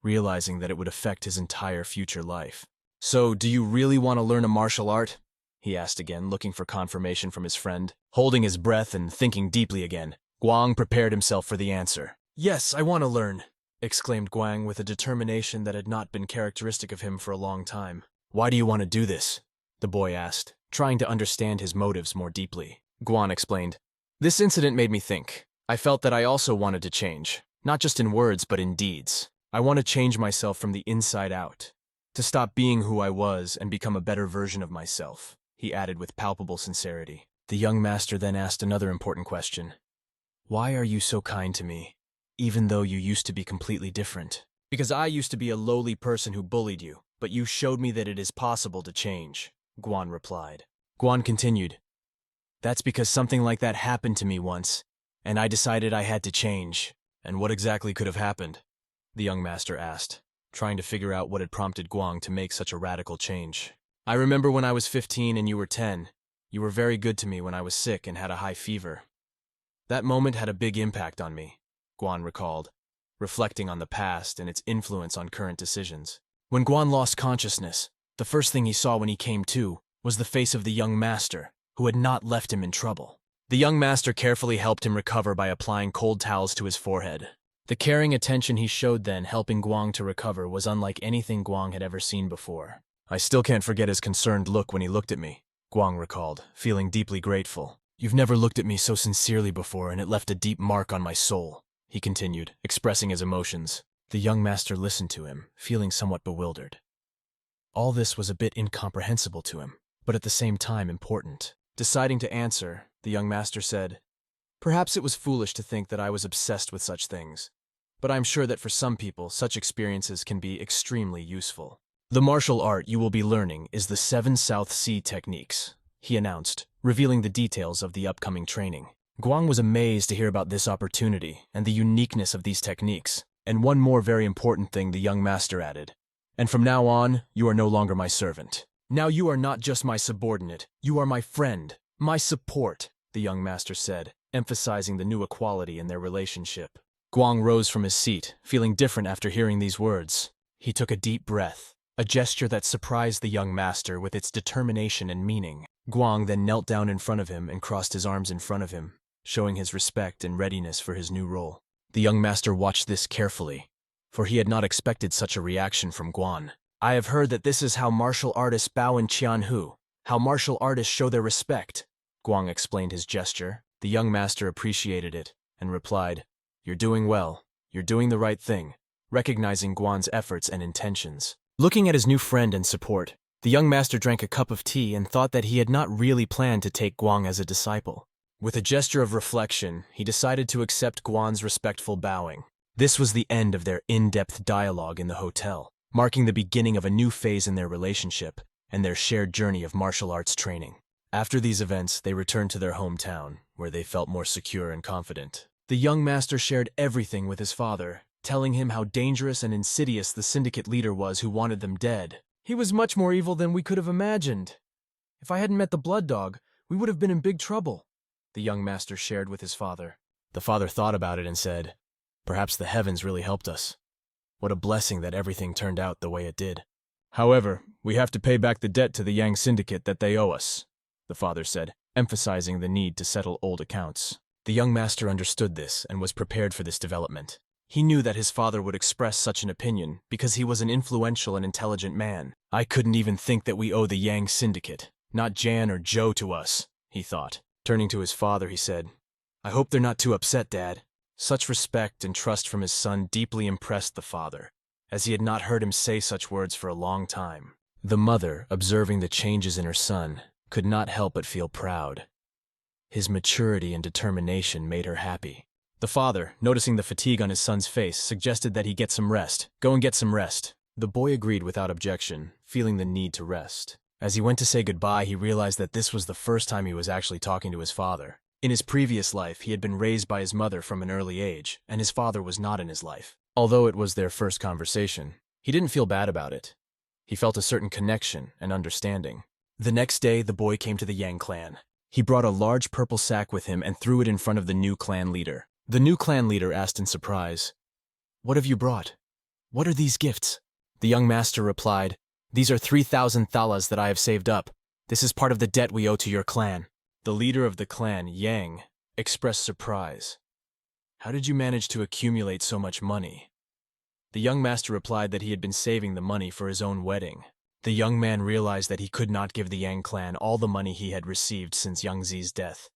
realizing that it would affect his entire future life. "So, do you really want to learn a martial art?" he asked again, looking for confirmation from his friend. Holding his breath and thinking deeply again, Guang prepared himself for the answer. "Yes, I want to learn," exclaimed Guang with a determination that had not been characteristic of him for a long time. "Why do you want to do this?" the boy asked, trying to understand his motives more deeply. Guan explained, "This incident made me think. I felt that I also wanted to change, not just in words but in deeds. I want to change myself from the inside out. To stop being who I was and become a better version of myself," he added with palpable sincerity. The young master then asked another important question. "Why are you so kind to me, even though you used to be completely different?" "Because I used to be a lowly person who bullied you, but you showed me that it is possible to change," Guan replied. Guan continued, "That's because something like that happened to me once, and I decided I had to change." "And what exactly could have happened?" the young master asked, trying to figure out what had prompted Guang to make such a radical change. "I remember when I was 15 and you were 10. You were very good to me when I was sick and had a high fever. That moment had a big impact on me," Guan recalled, reflecting on the past and its influence on current decisions. When Guan lost consciousness, the first thing he saw when he came to was the face of the young master, who had not left him in trouble. The young master carefully helped him recover by applying cold towels to his forehead. The caring attention he showed then, helping Guang to recover, was unlike anything Guang had ever seen before. "I still can't forget his concerned look when he looked at me," Guang recalled, feeling deeply grateful. "You've never looked at me so sincerely before, and it left a deep mark on my soul," he continued, expressing his emotions. The young master listened to him, feeling somewhat bewildered. All this was a bit incomprehensible to him, but at the same time important. Deciding to answer, the young master said, "Perhaps it was foolish to think that I was obsessed with such things, but I'm sure that for some people, such experiences can be extremely useful. The martial art you will be learning is the 7 South Sea techniques," he announced, revealing the details of the upcoming training. Guang was amazed to hear about this opportunity and the uniqueness of these techniques. And one more very important thing the young master added. And from now on, you are no longer my servant. Now you are not just my subordinate, you are my friend, my support, the young master said, emphasizing the new equality in their relationship. Guang rose from his seat, feeling different after hearing these words. He took a deep breath, a gesture that surprised the young master with its determination and meaning. Guang then knelt down in front of him and crossed his arms in front of him, showing his respect and readiness for his new role. The young master watched this carefully, for he had not expected such a reaction from Guan. I have heard that this is how martial artists bow in Qianhu, how martial artists show their respect. Guang explained his gesture. The young master appreciated it and replied, You're doing well. You're doing the right thing, recognizing Guan's efforts and intentions. Looking at his new friend and support, the young master drank a cup of tea and thought that he had not really planned to take Guang as a disciple. With a gesture of reflection, he decided to accept Guan's respectful bowing. This was the end of their in-depth dialogue in the hotel, marking the beginning of a new phase in their relationship and their shared journey of martial arts training. After these events, they returned to their hometown, where they felt more secure and confident. The young master shared everything with his father, telling him how dangerous and insidious the syndicate leader was who wanted them dead. He was much more evil than we could have imagined. If I hadn't met the blood dog, we would have been in big trouble, the young master shared with his father. The father thought about it and said, Perhaps the heavens really helped us. What a blessing that everything turned out the way it did. However, we have to pay back the debt to the Yang Syndicate that they owe us, the father said, emphasizing the need to settle old accounts. The young master understood this and was prepared for this development. He knew that his father would express such an opinion because he was an influential and intelligent man. I couldn't even think that we owe the Yang Syndicate, not Jan or Joe to us, he thought. Turning to his father, he said, I hope they're not too upset, Dad. Such respect and trust from his son deeply impressed the father, as he had not heard him say such words for a long time. The mother, observing the changes in her son, could not help but feel proud. His maturity and determination made her happy. The father, noticing the fatigue on his son's face, suggested that he get some rest. Go and get some rest. The boy agreed without objection, feeling the need to rest. As he went to say goodbye, he realized that this was the first time he was actually talking to his father. In his previous life, he had been raised by his mother from an early age, and his father was not in his life. Although it was their first conversation, he didn't feel bad about it. He felt a certain connection and understanding. The next day, the boy came to the Yang clan. He brought a large purple sack with him and threw it in front of the new clan leader. The new clan leader asked in surprise, What have you brought? What are these gifts? The young master replied, These are 3,000 thalas that I have saved up. This is part of the debt we owe to your clan. The leader of the clan, Yang, expressed surprise. How did you manage to accumulate so much money? The young master replied that he had been saving the money for his own wedding. The young man realized that he could not give the Yang clan all the money he had received since Yang Zi's death.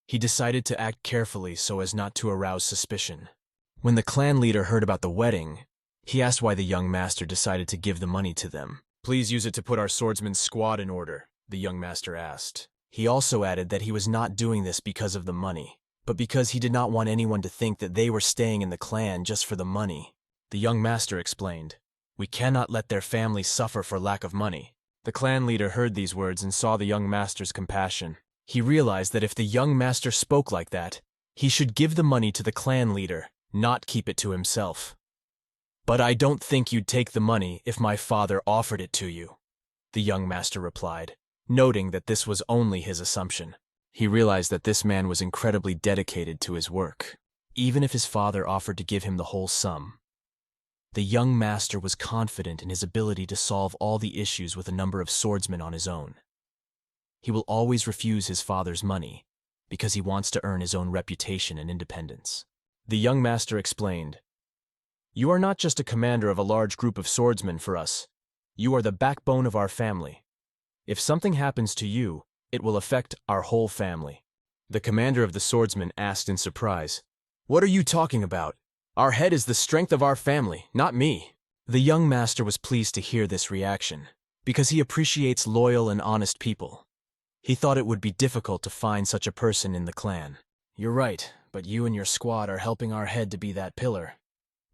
He decided to act carefully so as not to arouse suspicion. When the clan leader heard about the wedding, he asked why the young master decided to give the money to them. Please use it to put our swordsman's squad in order, the young master asked. He also added that he was not doing this because of the money, but because he did not want anyone to think that they were staying in the clan just for the money. The young master explained, We cannot let their families suffer for lack of money. The clan leader heard these words and saw the young master's compassion. He realized that if the young master spoke like that, he should give the money to the clan leader, not keep it to himself. But I don't think you'd take the money if my father offered it to you, the young master replied, noting that this was only his assumption. He realized that this man was incredibly dedicated to his work. Even if his father offered to give him the whole sum, the young master was confident in his ability to solve all the issues with a number of swordsmen on his own. He will always refuse his father's money because he wants to earn his own reputation and independence. The young master explained, You are not just a commander of a large group of swordsmen for us. You are the backbone of our family. If something happens to you, it will affect our whole family. The commander of the swordsmen asked in surprise, What are you talking about? Our head is the strength of our family, not me. The young master was pleased to hear this reaction, because he appreciates loyal and honest people. He thought it would be difficult to find such a person in the clan. You're right, but you and your squad are helping our head to be that pillar.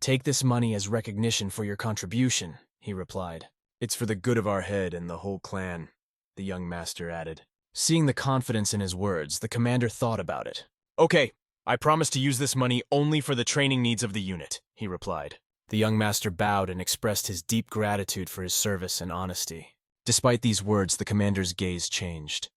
Take this money as recognition for your contribution, he replied. It's for the good of our head and the whole clan, the young master added. Seeing the confidence in his words, the commander thought about it. Okay, I promise to use this money only for the training needs of the unit, he replied. The young master bowed and expressed his deep gratitude for his service and honesty. Despite these words, the commander's gaze changed.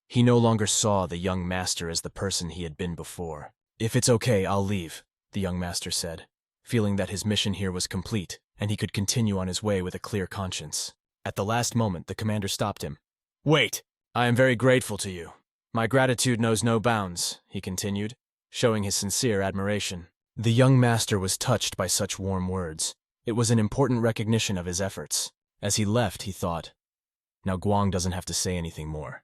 He no longer saw the young master as the person he had been before. If it's okay, I'll leave, the young master said, feeling that his mission here was complete and he could continue on his way with a clear conscience. At the last moment, the commander stopped him. Wait! I am very grateful to you. My gratitude knows no bounds, he continued, showing his sincere admiration. The young master was touched by such warm words. It was an important recognition of his efforts. As he left, he thought, now Guang doesn't have to say anything more.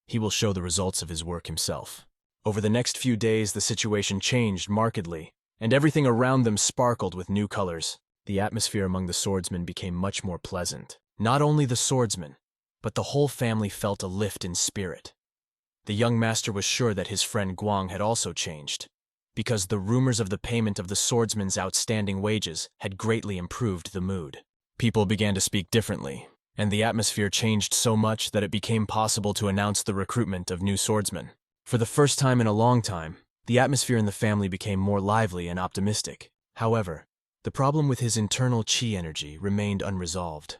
He will show the results of his work himself. Over the next few days, the situation changed markedly, and everything around them sparkled with new colors. The atmosphere among the swordsmen became much more pleasant. Not only the swordsmen, but the whole family felt a lift in spirit. The young master was sure that his friend Guang had also changed, because the rumors of the payment of the swordsmen's outstanding wages had greatly improved the mood. People began to speak differently, and the atmosphere changed so much that it became possible to announce the recruitment of new swordsmen. For the first time in a long time, the atmosphere in the family became more lively and optimistic. However, the problem with his internal chi energy remained unresolved.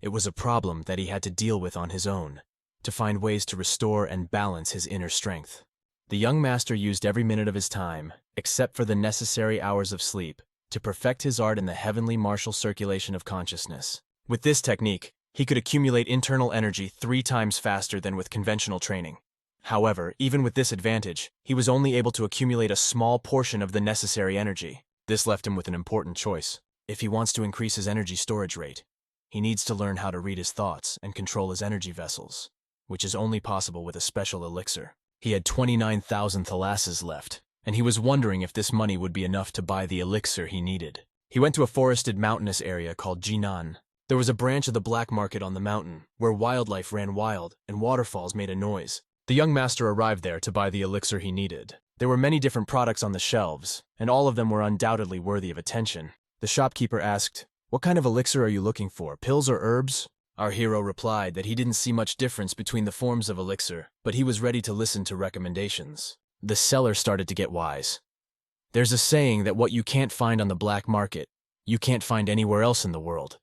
It was a problem that he had to deal with on his own, to find ways to restore and balance his inner strength. The young master used every minute of his time, except for the necessary hours of sleep, to perfect his art in the heavenly martial circulation of consciousness. With this technique, he could accumulate internal energy 3 times faster than with conventional training. However, even with this advantage, he was only able to accumulate a small portion of the necessary energy. This left him with an important choice. If he wants to increase his energy storage rate, he needs to learn how to read his thoughts and control his energy vessels, which is only possible with a special elixir. He had 29,000 thalasses left, and he was wondering if this money would be enough to buy the elixir he needed. He went to a forested mountainous area called Jinan. There was a branch of the black market on the mountain, where wildlife ran wild and waterfalls made a noise. The young master arrived there to buy the elixir he needed. There were many different products on the shelves, and all of them were undoubtedly worthy of attention. The shopkeeper asked, "What kind of elixir are you looking for, pills or herbs?" Our hero replied that he didn't see much difference between the forms of elixir, but he was ready to listen to recommendations. The seller started to get wise. There's a saying that what you can't find on the black market, you can't find anywhere else in the world.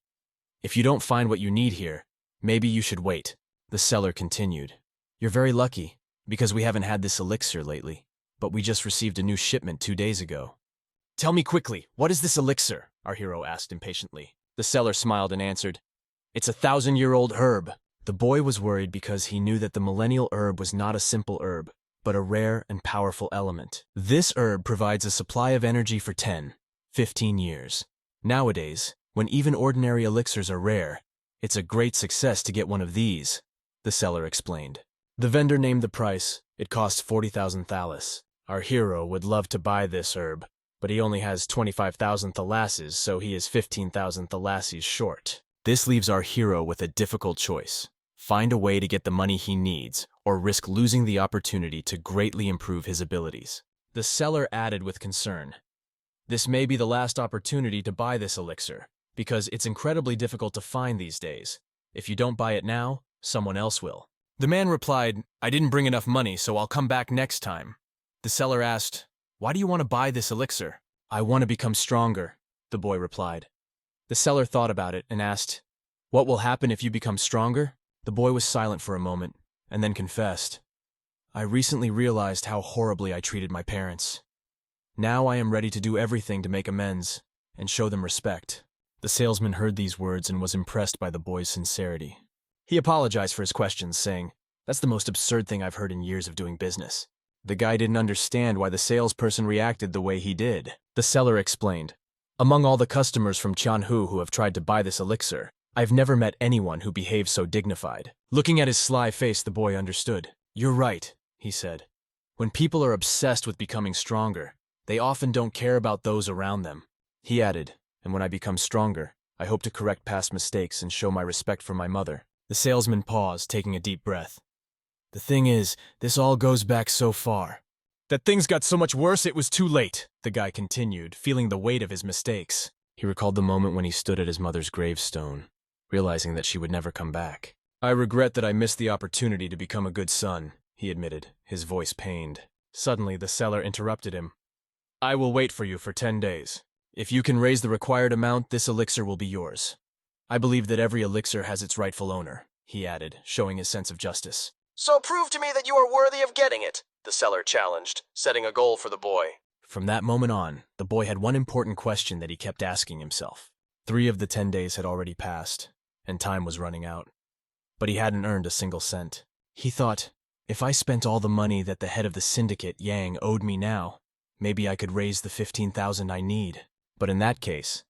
If you don't find what you need here, maybe you should wait. The seller continued. You're very lucky, because we haven't had this elixir lately, but we just received a new shipment 2 days ago. Tell me quickly, what is this elixir? Our hero asked impatiently. The seller smiled and answered, It's a 1,000-year-old herb. The boy was worried because he knew that the millennial herb was not a simple herb, but a rare and powerful element. This herb provides a supply of energy for 10, 15 years. Nowadays, when even ordinary elixirs are rare, it's a great success to get one of these, the seller explained. The vendor named the price. It costs 40,000 thalas. Our hero would love to buy this herb, but he only has 25,000 thalasses, so he is 15,000 thalasses short. This leaves our hero with a difficult choice. Find a way to get the money he needs, or risk losing the opportunity to greatly improve his abilities. The seller added with concern, This may be the last opportunity to buy this elixir, because it's incredibly difficult to find these days. If you don't buy it now, someone else will. The man replied, I didn't bring enough money, so I'll come back next time. The seller asked, Why do you want to buy this elixir? I want to become stronger, the boy replied. The seller thought about it and asked, What will happen if you become stronger? The boy was silent for a moment, and then confessed, I recently realized how horribly I treated my parents. Now I am ready to do everything to make amends and show them respect. The salesman heard these words and was impressed by the boy's sincerity. He apologized for his questions, saying, That's the most absurd thing I've heard in years of doing business. The guy didn't understand why the salesperson reacted the way he did. The seller explained, Among all the customers from Tianhu who have tried to buy this elixir, I've never met anyone who behaves so dignified. Looking at his sly face, the boy understood. You're right, he said. When people are obsessed with becoming stronger, they often don't care about those around them. He added, And when I become stronger, I hope to correct past mistakes and show my respect for my mother. The salesman paused, taking a deep breath. The thing is, this all goes back so far. That things got so much worse it was too late, the guy continued, feeling the weight of his mistakes. He recalled the moment when he stood at his mother's gravestone, realizing that she would never come back. I regret that I missed the opportunity to become a good son, he admitted, his voice pained. Suddenly, the seller interrupted him. I will wait for you for 10 days. If you can raise the required amount, this elixir will be yours. I believe that every elixir has its rightful owner, he added, showing his sense of justice. So prove to me that you are worthy of getting it, the seller challenged, setting a goal for the boy. From that moment on, the boy had one important question that he kept asking himself. 3 of the 10 days had already passed, and time was running out. But he hadn't earned a single cent. He thought, if I spent all the money that the head of the syndicate, Yang, owed me now, maybe I could raise the 15,000 I need. But in that case,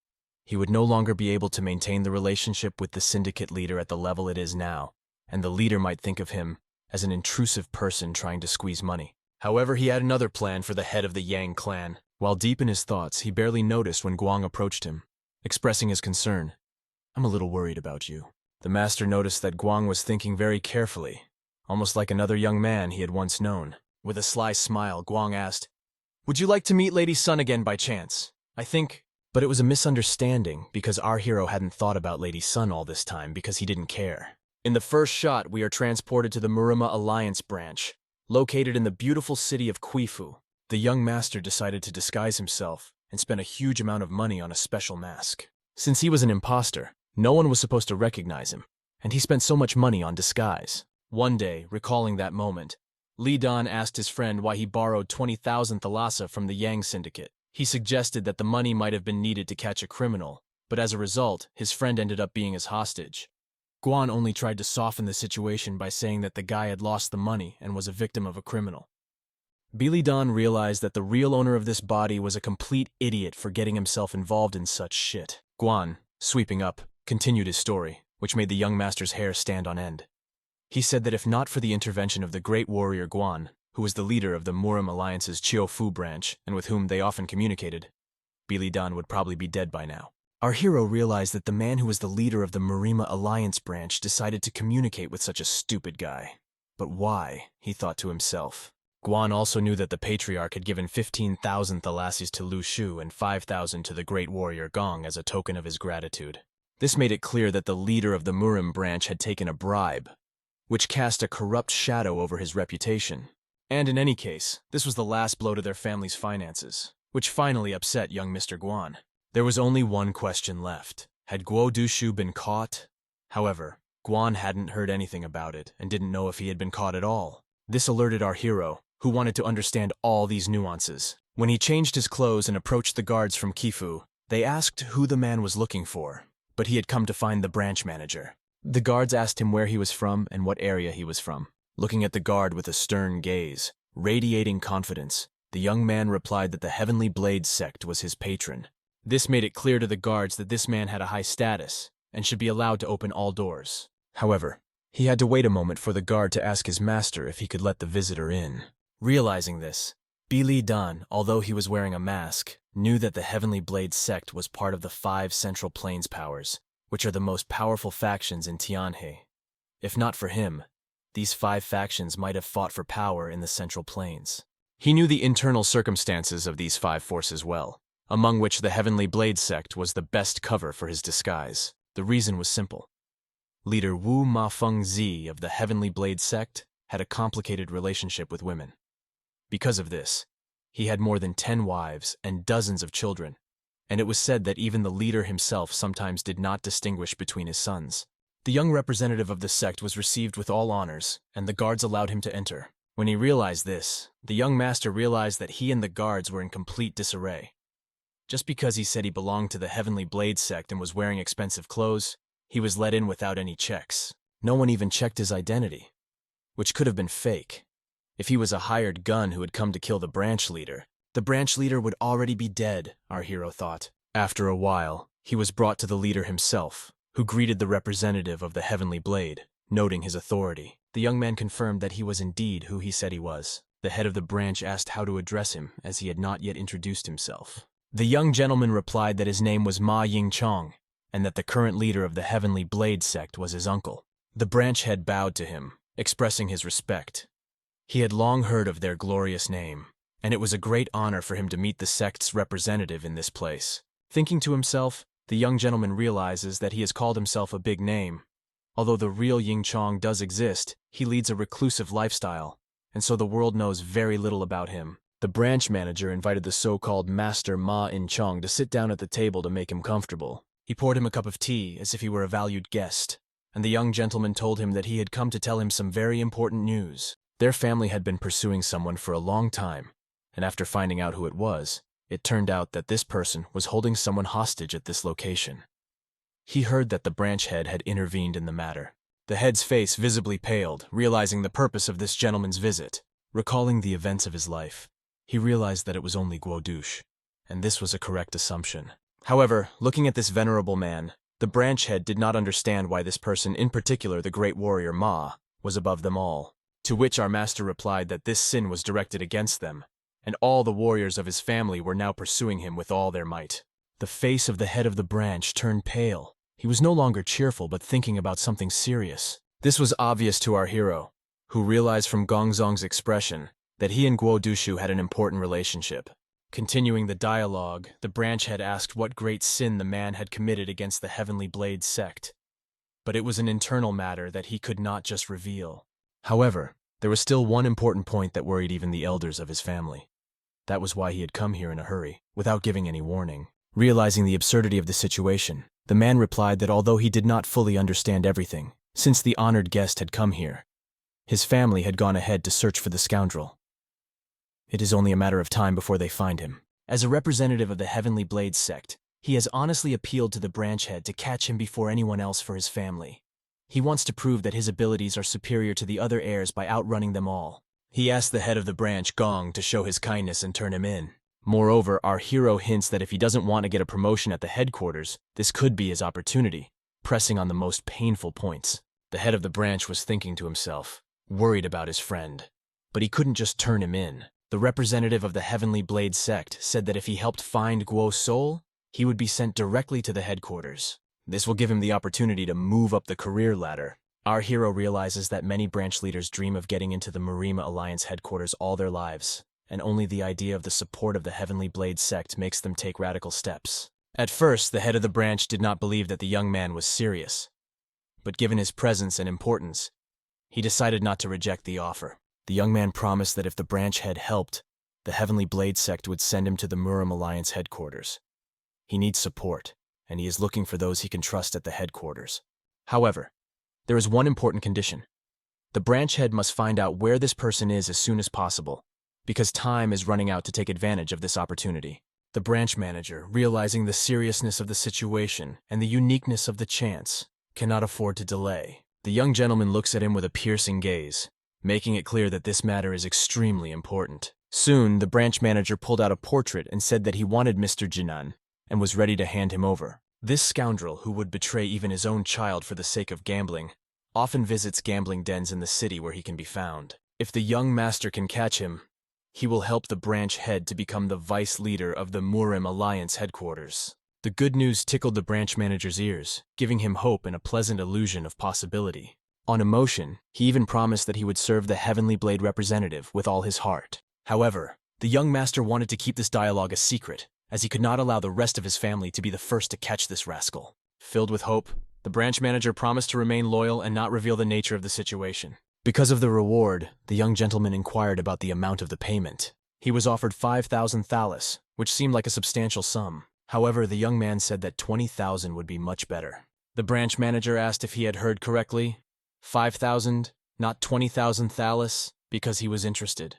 he would no longer be able to maintain the relationship with the syndicate leader at the level it is now, and the leader might think of him as an intrusive person trying to squeeze money. However, he had another plan for the head of the Yang clan. While deep in his thoughts, he barely noticed when Guang approached him, expressing his concern. I'm a little worried about you. The master noticed that Guang was thinking very carefully, almost like another young man he had once known. With a sly smile, Guang asked, Would you like to meet Lady Sun again by chance? I think... But it was a misunderstanding because our hero hadn't thought about Lady Sun all this time because he didn't care. In the first shot, we are transported to the Murima Alliance branch, located in the beautiful city of Quifu. The young master decided to disguise himself and spent a huge amount of money on a special mask. Since he was an imposter, no one was supposed to recognize him, and he spent so much money on disguise. One day, recalling that moment, Li Dan asked his friend why he borrowed 20,000 thalassa from the Yang syndicate. He suggested that the money might have been needed to catch a criminal, but as a result, his friend ended up being his hostage. Guan only tried to soften the situation by saying that the guy had lost the money and was a victim of a criminal. Billy Don realized that the real owner of this body was a complete idiot for getting himself involved in such shit. Guan, sweeping up, continued his story, which made the young master's hair stand on end. He said that if not for the intervention of the great warrior Guan, who was the leader of the Murim Alliance's Chiu-Fu branch and with whom they often communicated, Billy Dan would probably be dead by now. Our hero realized that the man who was the leader of the Murima Alliance branch decided to communicate with such a stupid guy. But why? He thought to himself. Guan also knew that the patriarch had given 15,000 thalassis to Lu Shu and 5,000 to the great warrior Gong as a token of his gratitude. This made it clear that the leader of the Murim branch had taken a bribe, which cast a corrupt shadow over his reputation. And in any case, this was the last blow to their family's finances, which finally upset young Mr. Guan. There was only one question left. Had Guo Dushu been caught? However, Guan hadn't heard anything about it and didn't know if he had been caught at all. This alerted our hero, who wanted to understand all these nuances. When he changed his clothes and approached the guards from Quifu, they asked who the man was looking for, but he had come to find the branch manager. The guards asked him where he was from and what area he was from. Looking at the guard with a stern gaze, radiating confidence, the young man replied that the Heavenly Blade sect was his patron. This made it clear to the guards that this man had a high status and should be allowed to open all doors. However, he had to wait a moment for the guard to ask his master if he could let the visitor in. Realizing this, Billy Dan, although he was wearing a mask, knew that the Heavenly Blade sect was part of the 5 Central Plains powers, which are the most powerful factions in Tianhe. If not for him, these 5 factions might have fought for power in the Central Plains. He knew the internal circumstances of these 5 forces well, among which the Heavenly Blade sect was the best cover for his disguise. The reason was simple. Leader Wu Mafeng Zi of the Heavenly Blade sect had a complicated relationship with women. Because of this, he had more than 10 wives and dozens of children, and it was said that even the leader himself sometimes did not distinguish between his sons. The young representative of the sect was received with all honors, and the guards allowed him to enter. When he realized this, the young master realized that he and the guards were in complete disarray. Just because he said he belonged to the Heavenly Blade sect and was wearing expensive clothes, he was let in without any checks. No one even checked his identity, which could have been fake. If he was a hired gun who had come to kill the branch leader would already be dead, our hero thought. After a while, he was brought to the leader himself, who greeted the representative of the Heavenly Blade, noting his authority. The young man confirmed that he was indeed who he said he was. The head of the branch asked how to address him, as he had not yet introduced himself. The young gentleman replied that his name was Ma Yingchong, and that the current leader of the Heavenly Blade sect was his uncle. The branch head bowed to him, expressing his respect. He had long heard of their glorious name, and it was a great honor for him to meet the sect's representative in this place. Thinking to himself, the young gentleman realizes that he has called himself a big name. Although the real Ying Chong does exist, he leads a reclusive lifestyle, and so the world knows very little about him. The branch manager invited the so-called Master Ma In Chong to sit down at the table to make him comfortable. He poured him a cup of tea as if he were a valued guest, and the young gentleman told him that he had come to tell him some very important news. Their family had been pursuing someone for a long time, and after finding out who it was, it turned out that this person was holding someone hostage at this location. He heard that the branch head had intervened in the matter. The head's face visibly paled, realizing the purpose of this gentleman's visit. Recalling the events of his life, he realized that it was only Guo Dush, and this was a correct assumption. However, looking at this venerable man, the branch head did not understand why this person, in particular the great warrior Ma, was above them all. To which our master replied that this sin was directed against them, and all the warriors of his family were now pursuing him with all their might. The face of the head of the branch turned pale. He was no longer cheerful but thinking about something serious. This was obvious to our hero, who realized from Gongzong's expression that he and Guo Dushu had an important relationship. Continuing the dialogue, the branch head asked what great sin the man had committed against the Heavenly Blade sect. But it was an internal matter that he could not just reveal. However, there was still one important point that worried even the elders of his family. That was why he had come here in a hurry, without giving any warning. Realizing the absurdity of the situation, the man replied that although he did not fully understand everything, since the honored guest had come here, his family had gone ahead to search for the scoundrel. It is only a matter of time before they find him. As a representative of the Heavenly Blade sect, he has honestly appealed to the branch head to catch him before anyone else for his family. He wants to prove that his abilities are superior to the other heirs by outrunning them all. He asked the head of the branch, Gong, to show his kindness and turn him in. Moreover, our hero hints that if he doesn't want to get a promotion at the headquarters, this could be his opportunity, pressing on the most painful points. The head of the branch was thinking to himself, worried about his friend. But he couldn't just turn him in. The representative of the Heavenly Blade sect said that if he helped find Guo Sol, he would be sent directly to the headquarters. This will give him the opportunity to move up the career ladder. Our hero realizes that many branch leaders dream of getting into the Marima Alliance headquarters all their lives, and only the idea of the support of the Heavenly Blade sect makes them take radical steps. At first, the head of the branch did not believe that the young man was serious, but given his presence and importance, he decided not to reject the offer. The young man promised that if the branch head helped, the Heavenly Blade sect would send him to the Murim Alliance headquarters. He needs support, and he is looking for those he can trust at the headquarters. However, there is one important condition. The branch head must find out where this person is as soon as possible, because time is running out to take advantage of this opportunity. The branch manager, realizing the seriousness of the situation and the uniqueness of the chance, cannot afford to delay. The young gentleman looks at him with a piercing gaze, making it clear that this matter is extremely important. Soon, the branch manager pulled out a portrait and said that he wanted Mr. Jinan and was ready to hand him over. This scoundrel, who would betray even his own child for the sake of gambling, often visits gambling dens in the city where he can be found. If the young master can catch him, he will help the branch head to become the vice leader of the Murim Alliance headquarters. The good news tickled the branch manager's ears, giving him hope and a pleasant illusion of possibility. On emotion, he even promised that he would serve the Heavenly Blade representative with all his heart. However, the young master wanted to keep this dialogue a secret, as he could not allow the rest of his family to be the first to catch this rascal. Filled with hope, the branch manager promised to remain loyal and not reveal the nature of the situation. Because of the reward, the young gentleman inquired about the amount of the payment. He was offered 5,000 thalas, which seemed like a substantial sum. However, the young man said that 20,000 would be much better. The branch manager asked if he had heard correctly. 5,000, not 20,000 thalas, because he was interested.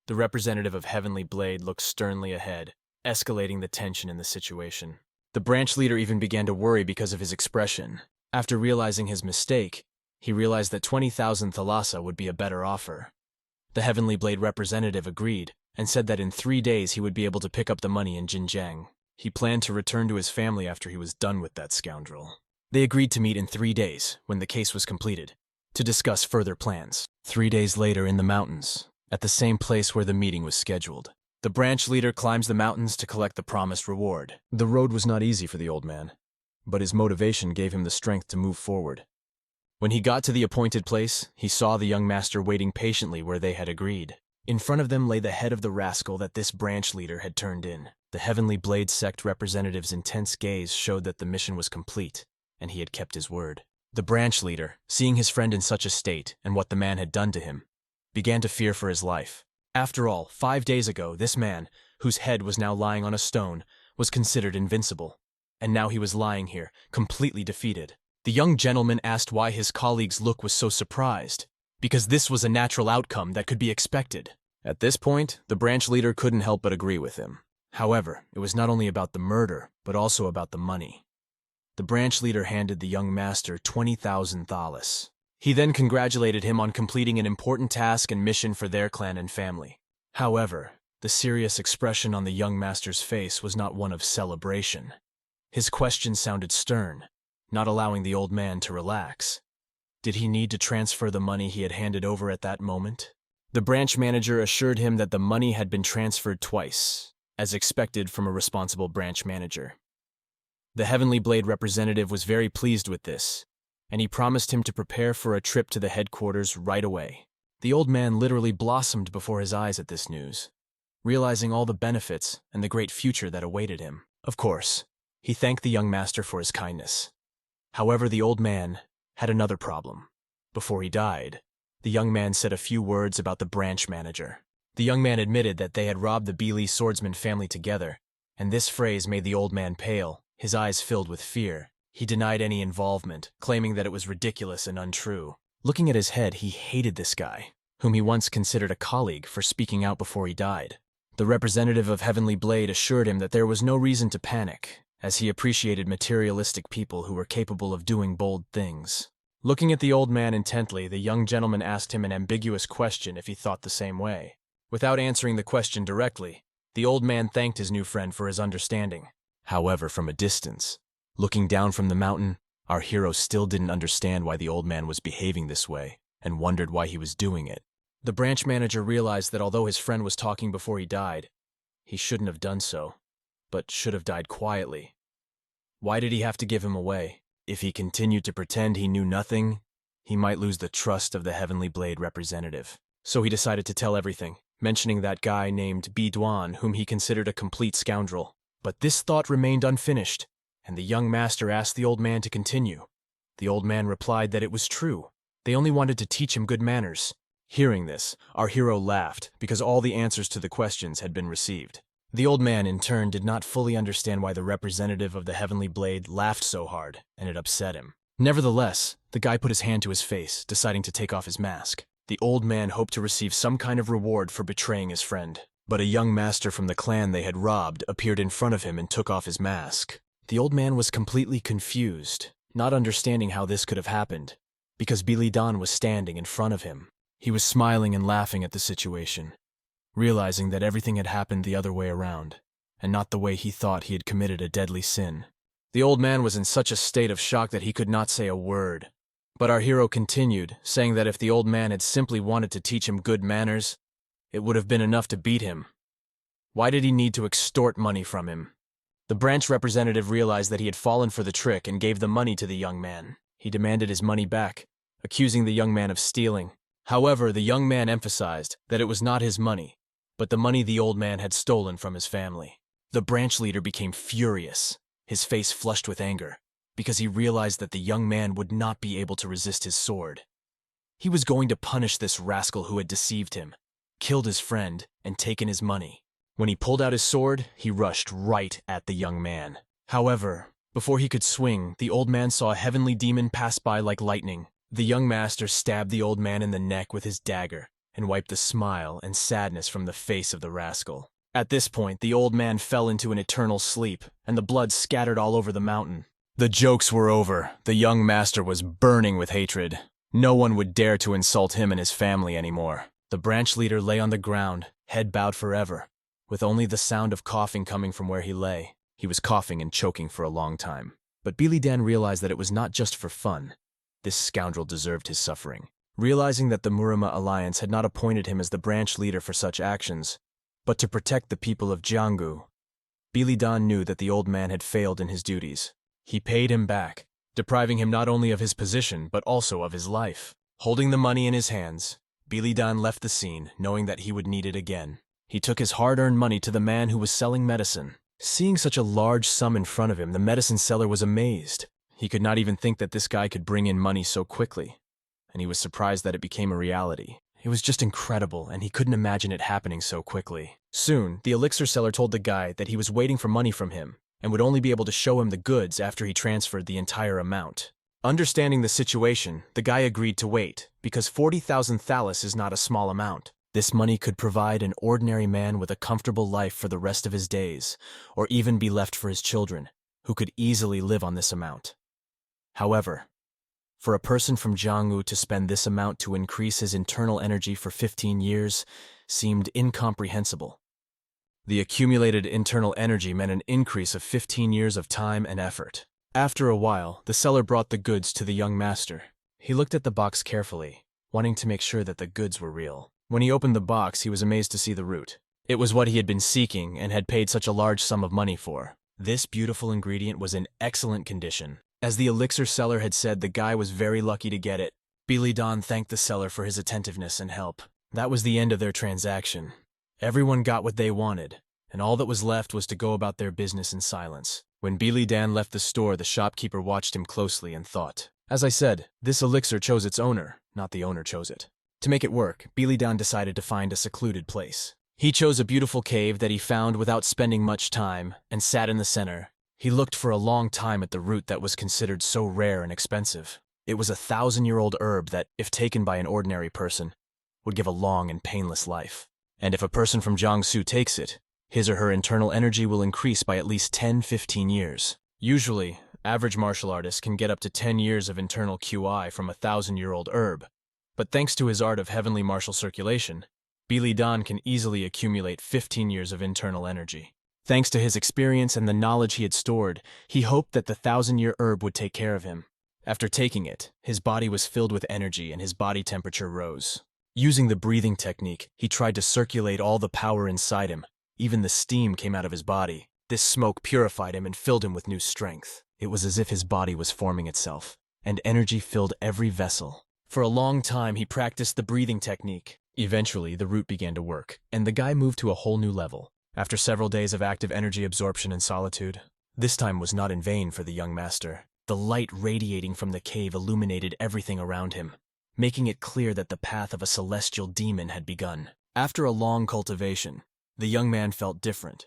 The representative of Heavenly Blade looked sternly ahead, escalating the tension in the situation. The branch leader even began to worry because of his expression. After realizing his mistake, he realized that 20,000 thalassa would be a better offer. The Heavenly Blade representative agreed and said that in 3 days he would be able to pick up the money in Jinjiang. He planned to return to his family after he was done with that scoundrel. They agreed to meet in 3 days, when the case was completed, to discuss further plans. 3 days later in the mountains, at the same place where the meeting was scheduled, the branch leader climbs the mountains to collect the promised reward. The road was not easy for the old man, but his motivation gave him the strength to move forward. When he got to the appointed place, he saw the young master waiting patiently where they had agreed. In front of them lay the head of the rascal that this branch leader had turned in. The Heavenly Blade sect representative's intense gaze showed that the mission was complete, and he had kept his word. The branch leader, seeing his friend in such a state and what the man had done to him, began to fear for his life. After all, 5 days ago, this man, whose head was now lying on a stone, was considered invincible. And now he was lying here, completely defeated. The young gentleman asked why his colleague's look was so surprised, because this was a natural outcome that could be expected. At this point, the branch leader couldn't help but agree with him. However, it was not only about the murder, but also about the money. The branch leader handed the young master 20,000 thalas. He then congratulated him on completing an important task and mission for their clan and family. However, the serious expression on the young master's face was not one of celebration. His question sounded stern, not allowing the old man to relax. Did he need to transfer the money he had handed over at that moment? The branch manager assured him that the money had been transferred twice, as expected from a responsible branch manager. The Heavenly Blade representative was very pleased with this, and he promised him to prepare for a trip to the headquarters right away. The old man literally blossomed before his eyes at this news, realizing all the benefits and the great future that awaited him. Of course, he thanked the young master for his kindness. However, the old man had another problem. Before he died, the young man said a few words about the branch manager. The young man admitted that they had robbed the Beely swordsman family together, and this phrase made the old man pale, his eyes filled with fear. He denied any involvement, claiming that it was ridiculous and untrue. Looking at his head, he hated this guy, whom he once considered a colleague, for speaking out before he died. The representative of Heavenly Blade assured him that there was no reason to panic, as he appreciated materialistic people who were capable of doing bold things. Looking at the old man intently, the young gentleman asked him an ambiguous question if he thought the same way. Without answering the question directly, the old man thanked his new friend for his understanding. However, from a distance, looking down from the mountain, our hero still didn't understand why the old man was behaving this way, and wondered why he was doing it. The branch manager realized that although his friend was talking before he died, he shouldn't have done so, but should have died quietly. Why did he have to give him away? If he continued to pretend he knew nothing, he might lose the trust of the Heavenly Blade representative. So he decided to tell everything, mentioning that guy named Biduan, whom he considered a complete scoundrel. But this thought remained unfinished, and the young master asked the old man to continue. The old man replied that it was true. They only wanted to teach him good manners. Hearing this, our hero laughed, because all the answers to the questions had been received. The old man, in turn, did not fully understand why the representative of the Heavenly Blade laughed so hard, and it upset him. Nevertheless, the guy put his hand to his face, deciding to take off his mask. The old man hoped to receive some kind of reward for betraying his friend. But a young master from the clan they had robbed appeared in front of him and took off his mask. The old man was completely confused, not understanding how this could have happened, because Beely Dan was standing in front of him. He was smiling and laughing at the situation, realizing that everything had happened the other way around, and not the way he thought he had committed a deadly sin. The old man was in such a state of shock that he could not say a word. But our hero continued, saying that if the old man had simply wanted to teach him good manners, it would have been enough to beat him. Why did he need to extort money from him? The branch representative realized that he had fallen for the trick and gave the money to the young man. He demanded his money back, accusing the young man of stealing. However, the young man emphasized that it was not his money, but the money the old man had stolen from his family. The branch leader became furious, his face flushed with anger, because he realized that the young man would not be able to resist his sword. He was going to punish this rascal who had deceived him, killed his friend, and taken his money. When he pulled out his sword, he rushed right at the young man. However, before he could swing, the old man saw a heavenly demon pass by like lightning. The young master stabbed the old man in the neck with his dagger and wiped the smile and sadness from the face of the rascal. At this point, the old man fell into an eternal sleep, and the blood scattered all over the mountain. The jokes were over. The young master was burning with hatred. No one would dare to insult him and his family anymore. The branch leader lay on the ground, head bowed forever, with only the sound of coughing coming from where he lay. He was coughing and choking for a long time. But Beely Dan realized that it was not just for fun. This scoundrel deserved his suffering. Realizing that the Murama Alliance had not appointed him as the branch leader for such actions, but to protect the people of Jianggu, Beely Dan knew that the old man had failed in his duties. He paid him back, depriving him not only of his position, but also of his life. Holding the money in his hands, Beely Dan left the scene, knowing that he would need it again. He took his hard-earned money to the man who was selling medicine. Seeing such a large sum in front of him, the medicine seller was amazed. He could not even think that this guy could bring in money so quickly, and he was surprised that it became a reality. It was just incredible, and he couldn't imagine it happening so quickly. Soon, the elixir seller told the guy that he was waiting for money from him and would only be able to show him the goods after he transferred the entire amount. Understanding the situation, the guy agreed to wait, because 40,000 thalas is not a small amount. This money could provide an ordinary man with a comfortable life for the rest of his days, or even be left for his children, who could easily live on this amount. However, for a person from Jiangwu to spend this amount to increase his internal energy for 15 years seemed incomprehensible. The accumulated internal energy meant an increase of 15 years of time and effort. After a while, the seller brought the goods to the young master. He looked at the box carefully, wanting to make sure that the goods were real. When he opened the box, he was amazed to see the root. It was what he had been seeking and had paid such a large sum of money for. This beautiful ingredient was in excellent condition. As the elixir seller had said, the guy was very lucky to get it. Billy Don thanked the seller for his attentiveness and help. That was the end of their transaction. Everyone got what they wanted, and all that was left was to go about their business in silence. When Billy Dan left the store, the shopkeeper watched him closely and thought. As I said, this elixir chose its owner, not the owner chose it. To make it work, Billy Dan decided to find a secluded place. He chose a beautiful cave that he found without spending much time and sat in the center. He looked for a long time at the root that was considered so rare and expensive. It was a 1,000-year-old herb that, if taken by an ordinary person, would give a long and painless life. And if a person from Jiangsu takes it, his or her internal energy will increase by at least 10-15 years. Usually, average martial artists can get up to 10 years of internal QI from a 1,000-year-old herb. But thanks to his art of heavenly martial circulation, Billy Dan can easily accumulate 15 years of internal energy. Thanks to his experience and the knowledge he had stored, he hoped that the 1,000-year herb would take care of him. After taking it, his body was filled with energy and his body temperature rose. Using the breathing technique, he tried to circulate all the power inside him. Even the steam came out of his body. This smoke purified him and filled him with new strength. It was as if his body was forming itself, and energy filled every vessel. For a long time, he practiced the breathing technique. Eventually, the root began to work, and the guy moved to a whole new level. After several days of active energy absorption and solitude, this time was not in vain for the young master. The light radiating from the cave illuminated everything around him, making it clear that the path of a celestial demon had begun. After a long cultivation, the young man felt different.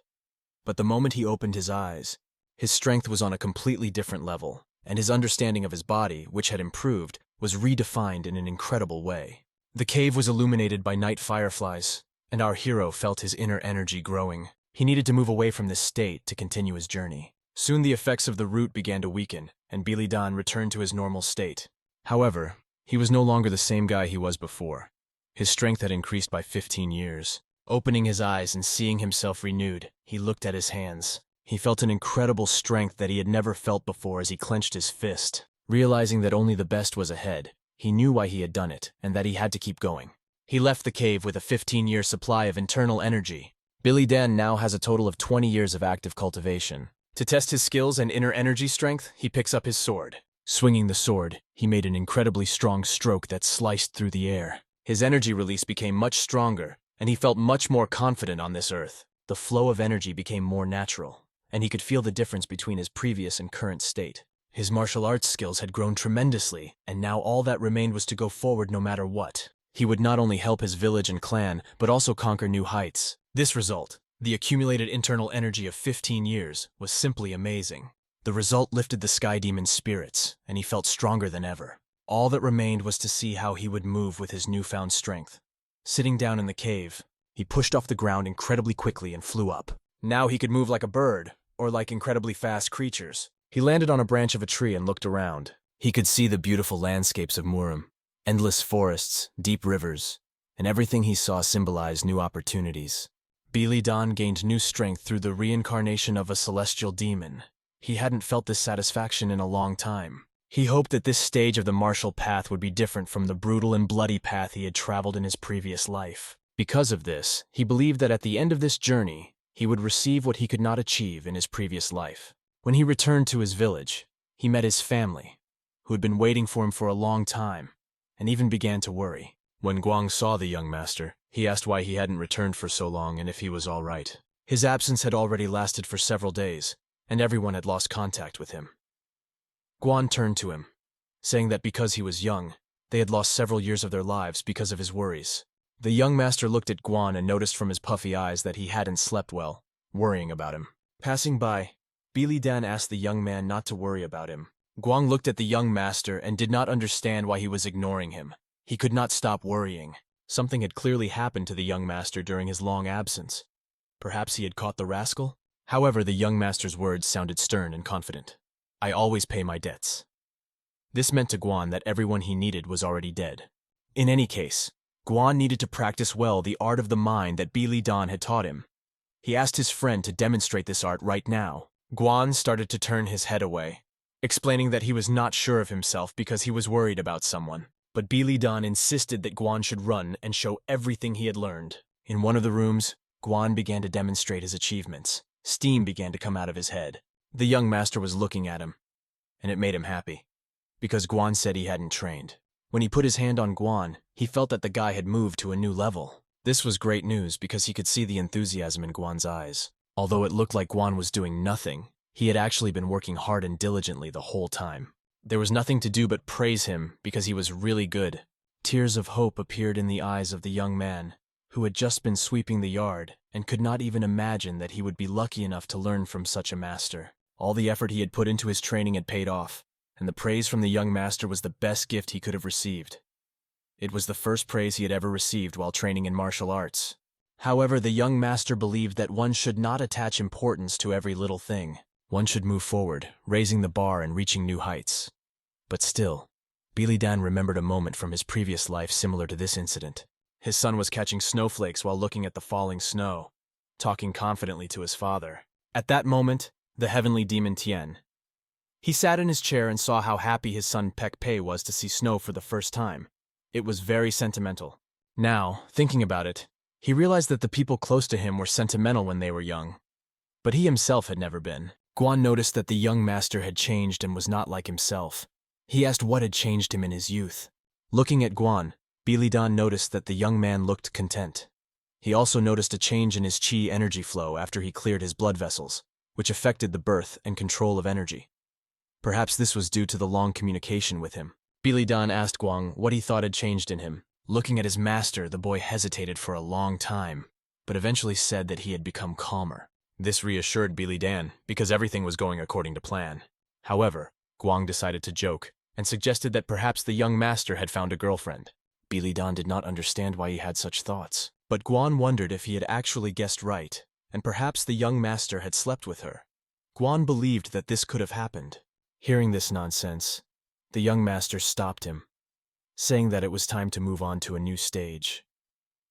But the moment he opened his eyes, his strength was on a completely different level, and his understanding of his body, which had improved, was redefined in an incredible way. The cave was illuminated by night fireflies, and our hero felt his inner energy growing. He needed to move away from this state to continue his journey. Soon the effects of the root began to weaken, and Billy Dan returned to his normal state. However, he was no longer the same guy he was before. His strength had increased by 15 years. Opening his eyes and seeing himself renewed, he looked at his hands. He felt an incredible strength that he had never felt before as he clenched his fist. Realizing that only the best was ahead, he knew why he had done it and that he had to keep going. He left the cave with a 15-year supply of internal energy. Billy Dan now has a total of 20 years of active cultivation. To test his skills and inner energy strength, he picks up his sword. Swinging the sword, he made an incredibly strong stroke that sliced through the air. His energy release became much stronger, and he felt much more confident on this earth. The flow of energy became more natural, and he could feel the difference between his previous and current state. His martial arts skills had grown tremendously, and now all that remained was to go forward no matter what. He would not only help his village and clan, but also conquer new heights. This result, the accumulated internal energy of 15 years, was simply amazing. The result lifted the Sky Demon's spirits, and he felt stronger than ever. All that remained was to see how he would move with his newfound strength. Sitting down in the cave, he pushed off the ground incredibly quickly and flew up. Now he could move like a bird, or like incredibly fast creatures. He landed on a branch of a tree and looked around. He could see the beautiful landscapes of Murom, endless forests, deep rivers, and everything he saw symbolized new opportunities. Billy Dan gained new strength through the reincarnation of a celestial demon. He hadn't felt this satisfaction in a long time. He hoped that this stage of the martial path would be different from the brutal and bloody path he had traveled in his previous life. Because of this, he believed that at the end of this journey, he would receive what he could not achieve in his previous life. When he returned to his village, he met his family, who had been waiting for him for a long time, and even began to worry. When Guang saw the young master, he asked why he hadn't returned for so long and if he was all right. His absence had already lasted for several days, and everyone had lost contact with him. Guan turned to him, saying that because he was young, They had lost several years of their lives because of his worries. The young master looked at Guan and noticed from his puffy eyes that he hadn't slept well, worrying about him. Passing by, Bili Dan asked the young man not to worry about him. Guan looked at the young master and did not understand why he was ignoring him. He could not stop worrying. Something had clearly happened to the young master during his long absence. Perhaps he had caught the rascal? However, the young master's words sounded stern and confident. I always pay my debts. This meant to Guan that everyone he needed was already dead. In any case, Guan needed to practice well the art of the mind that Bili Dan had taught him. He asked his friend to demonstrate this art right now. Guan started to turn his head away, explaining that he was not sure of himself because he was worried about someone. But Bili Dan insisted that Guan should run and show everything he had learned. In one of the rooms, Guan began to demonstrate his achievements. Steam began to come out of his head. The young master was looking at him, and it made him happy, because Guan said he hadn't trained. When he put his hand on Guan, he felt that the guy had moved to a new level. This was great news because he could see the enthusiasm in Guan's eyes. Although it looked like Guan was doing nothing, he had actually been working hard and diligently the whole time. There was nothing to do but praise him because he was really good. Tears of hope appeared in the eyes of the young man, who had just been sweeping the yard and could not even imagine that he would be lucky enough to learn from such a master. All the effort he had put into his training had paid off, and the praise from the young master was the best gift he could have received. It was the first praise he had ever received while training in martial arts. However, the young master believed that one should not attach importance to every little thing. One should move forward, raising the bar and reaching new heights. But still, Bili Dan remembered a moment from his previous life similar to this incident. His son was catching snowflakes while looking at the falling snow, talking confidently to his father. At that moment, the heavenly demon Tian. He sat in his chair and saw how happy his son Pek Pei was to see snow for the first time. It was very sentimental. Now, thinking about it, he realized that the people close to him were sentimental when they were young. But he himself had never been. Guan noticed that the young master had changed and was not like himself. He asked what had changed him in his youth. Looking at Guan, Bili Dan noticed that the young man looked content. He also noticed a change in his qi energy flow after he cleared his blood vessels, which affected the birth and control of energy. Perhaps this was due to the long communication with him. Bili Dan asked Guan what he thought had changed in him. Looking at his master, the boy hesitated for a long time, but eventually said that he had become calmer. This reassured Bili Dan, because everything was going according to plan. However, Guan decided to joke, and suggested that perhaps the young master had found a girlfriend. Bili Dan did not understand why he had such thoughts, but Guan wondered if he had actually guessed right, and perhaps the young master had slept with her. Guan believed that this could have happened. Hearing this nonsense, the young master stopped him, saying that it was time to move on to a new stage.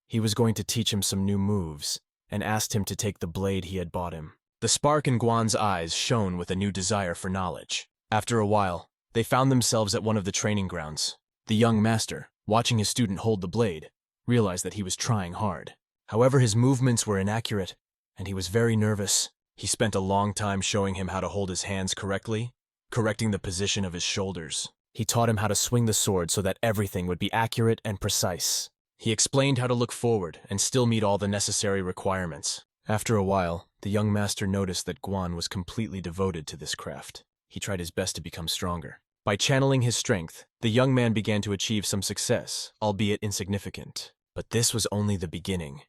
He was going to teach him some new moves, and asked him to take the blade he had bought him. The spark in Guan's eyes shone with a new desire for knowledge. After a while, they found themselves at one of the training grounds. The young master, watching his student hold the blade, realized that he was trying hard. However, his movements were inaccurate, and he was very nervous. He spent a long time showing him how to hold his hands correctly, correcting the position of his shoulders. He taught him how to swing the sword so that everything would be accurate and precise. He explained how to look forward and still meet all the necessary requirements. After a while, the young master noticed that Guan was completely devoted to this craft. He tried his best to become stronger. By channeling his strength, the young man began to achieve some success, albeit insignificant. But this was only the beginning,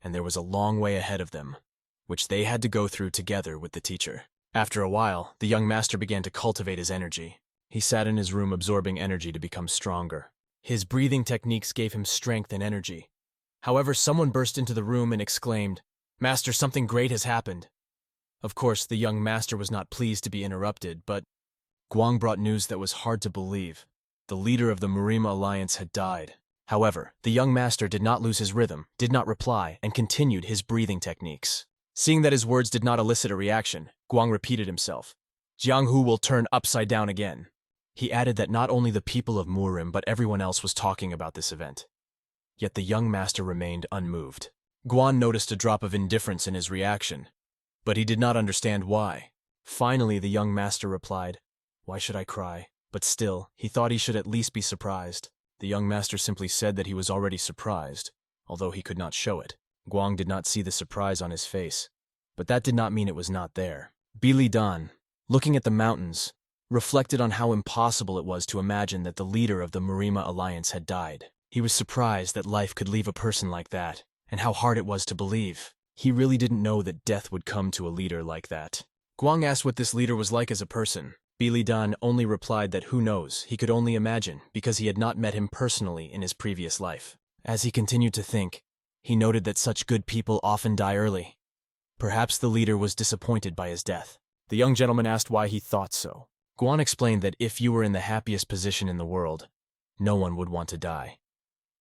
and there was a long way ahead of them, which they had to go through together with the teacher. After a while, the young master began to cultivate his energy. He sat in his room absorbing energy to become stronger. His breathing techniques gave him strength and energy. However, someone burst into the room and exclaimed, "Master, something great has happened." Of course, the young master was not pleased to be interrupted, but Guang brought news that was hard to believe. The leader of the Murima Alliance had died. However, the young master did not lose his rhythm, did not reply, and continued his breathing techniques. Seeing that his words did not elicit a reaction, Guang repeated himself, "Jianghu will turn upside down again." He added that not only the people of Murim but everyone else was talking about this event. Yet the young master remained unmoved. Guan noticed a drop of indifference in his reaction, but he did not understand why. Finally, the young master replied, "Why should I cry?" But still, he thought he should at least be surprised. The young master simply said that he was already surprised, although he could not show it. Guang did not see the surprise on his face, but that did not mean it was not there. Bili Dan, looking at the mountains, reflected on how impossible it was to imagine that the leader of the Murima Alliance had died. He was surprised that life could leave a person like that, and how hard it was to believe. He really didn't know that death would come to a leader like that. Guang asked what this leader was like as a person. Bi Dan only replied that who knows, he could only imagine, because he had not met him personally in his previous life. As he continued to think, he noted that such good people often die early. Perhaps the leader was disappointed by his death. The young gentleman asked why he thought so. Guan explained that if you were in the happiest position in the world, no one would want to die.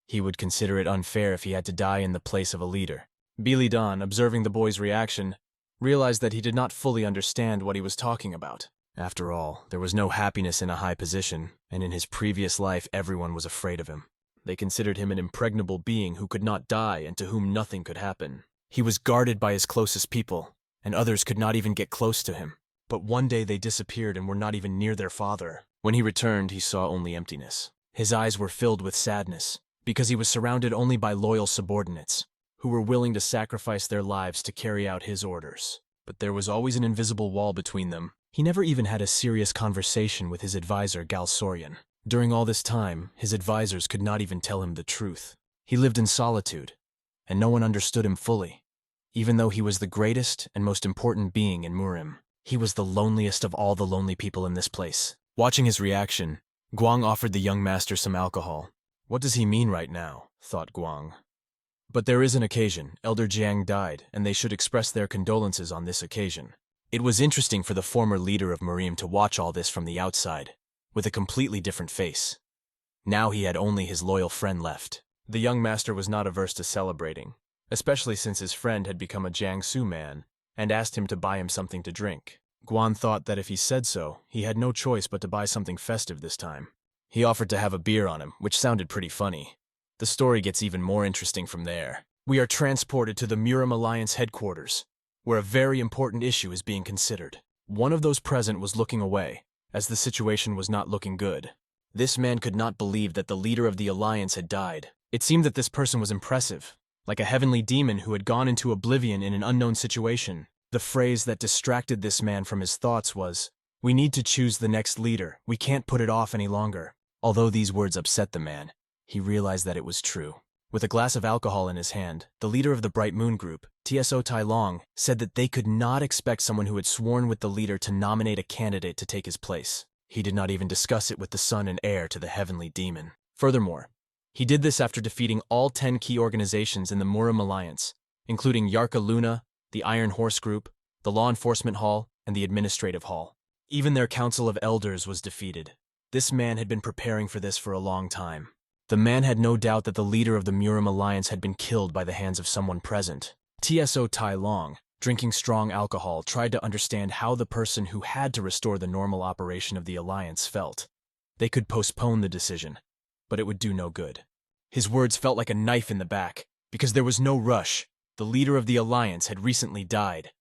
He would consider it unfair if he had to die in the place of a leader. Bi Dan, observing the boy's reaction, realized that he did not fully understand what he was talking about. After all, there was no happiness in a high position, and in his previous life everyone was afraid of him. They considered him an impregnable being who could not die and to whom nothing could happen. He was guarded by his closest people, and others could not even get close to him. But one day they disappeared and were not even near their father. When he returned, he saw only emptiness. His eyes were filled with sadness, because he was surrounded only by loyal subordinates, who were willing to sacrifice their lives to carry out his orders. But there was always an invisible wall between them. He never even had a serious conversation with his advisor, Galsorian. During all this time, his advisors could not even tell him the truth. He lived in solitude, and no one understood him fully. Even though he was the greatest and most important being in Murim, he was the loneliest of all the lonely people in this place. Watching his reaction, Guang offered the young master some alcohol. What does he mean right now? Thought Guang. But there is an occasion. Elder Jiang died, and they should express their condolences on this occasion. It was interesting for the former leader of Murim to watch all this from the outside, with a completely different face. Now he had only his loyal friend left. The young master was not averse to celebrating, especially since his friend had become a Jiangsu man, and asked him to buy him something to drink. Guan thought that if he said so, he had no choice but to buy something festive this time. He offered to have a beer on him, which sounded pretty funny. The story gets even more interesting from there. We are transported to the Murim Alliance headquarters, where a very important issue is being considered. One of those present was looking away, as the situation was not looking good. This man could not believe that the leader of the Alliance had died. It seemed that this person was impressive, like a heavenly demon who had gone into oblivion in an unknown situation. The phrase that distracted this man from his thoughts was, "We need to choose the next leader. We can't put it off any longer." Although these words upset the man, he realized that it was true. With a glass of alcohol in his hand, the leader of the Bright Moon Group, Tso Tai Long, said that they could not expect someone who had sworn with the leader to nominate a candidate to take his place. He did not even discuss it with the son and heir to the heavenly demon. Furthermore, he did this after defeating all 10 key organizations in the Murim Alliance, including Yarka Luna, the Iron Horse Group, the Law Enforcement Hall, and the Administrative Hall. Even their Council of Elders was defeated. This man had been preparing for this for a long time. The man had no doubt that the leader of the Murim Alliance had been killed by the hands of someone present. Tso Tai Long, drinking strong alcohol, tried to understand how the person who had to restore the normal operation of the Alliance felt. They could postpone the decision, but it would do no good. His words felt like a knife in the back, because there was no rush. The leader of the Alliance had recently died.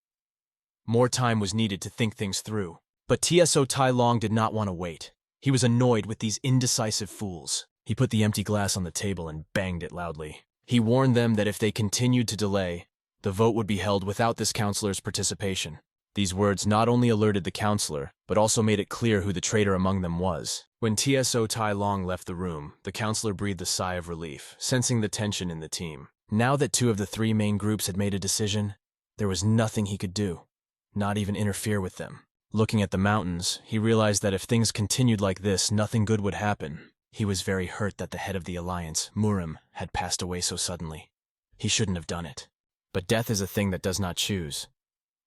More time was needed to think things through. But Tso Tai Long did not want to wait. He was annoyed with these indecisive fools. He put the empty glass on the table and banged it loudly. He warned them that if they continued to delay, the vote would be held without this counselor's participation. These words not only alerted the counselor, but also made it clear who the traitor among them was. When Tso Tai Long left the room, the counselor breathed a sigh of relief, sensing the tension in the team. Now that 2 of the 3 main groups had made a decision, there was nothing he could do, not even interfere with them. Looking at the mountains, he realized that if things continued like this, nothing good would happen. He was very hurt that the head of the Alliance, Murim, had passed away so suddenly. He shouldn't have done it. But death is a thing that does not choose.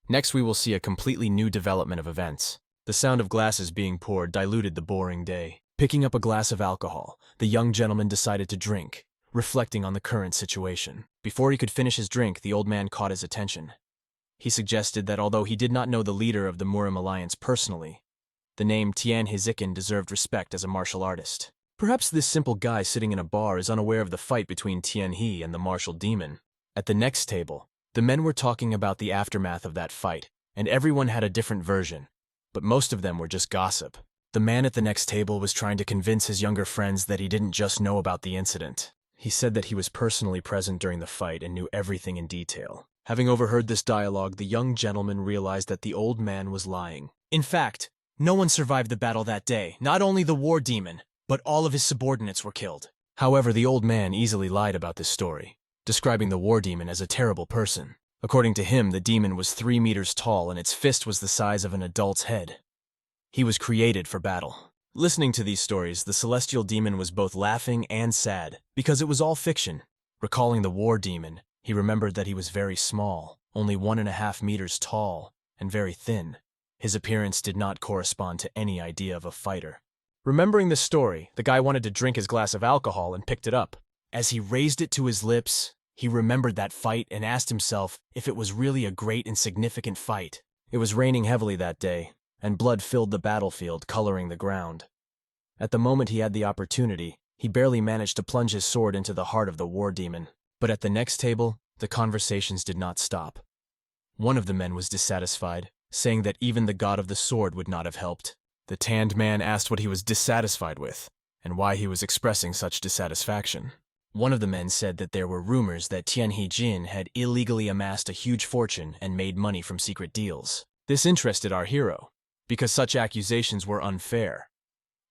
Next we will see a completely new development of events. The sound of glasses being poured diluted the boring day. Picking up a glass of alcohol, the young gentleman decided to drink, reflecting on the current situation. Before he could finish his drink, the old man caught his attention. He suggested that although he did not know the leader of the Murim Alliance personally, the name Tian Hezikin deserved respect as a martial artist. Perhaps this simple guy sitting in a bar is unaware of the fight between Tian He and the martial demon. At the next table, the men were talking about the aftermath of that fight, and everyone had a different version, but most of them were just gossip. The man at the next table was trying to convince his younger friends that he didn't just know about the incident. He said that he was personally present during the fight and knew everything in detail. Having overheard this dialogue, the young gentleman realized that the old man was lying. In fact, No one survived the battle that day. Not only the war demon, but all of his subordinates were killed. However, the old man easily lied about this story, describing the war demon as a terrible person. According to him, the demon was 3 meters tall and its fist was the size of an adult's head. He was created for battle. Listening to these stories, the celestial demon was both laughing and sad, because it was all fiction. Recalling the war demon, he remembered that he was very small, only 1.5 meters tall, and very thin. His appearance did not correspond to any idea of a fighter. Remembering this story, the guy wanted to drink his glass of alcohol and picked it up. As he raised it to his lips, he remembered that fight and asked himself if it was really a great and significant fight. It was raining heavily that day, and blood filled the battlefield, coloring the ground. At the moment he had the opportunity, he barely managed to plunge his sword into the heart of the war demon. But at the next table, the conversations did not stop. One of the men was dissatisfied, saying that even the god of the sword would not have helped. The tanned man asked what he was dissatisfied with, and why he was expressing such dissatisfaction. One of the men said that there were rumors that Tianhe Jin had illegally amassed a huge fortune and made money from secret deals. This interested our hero, because such accusations were unfair.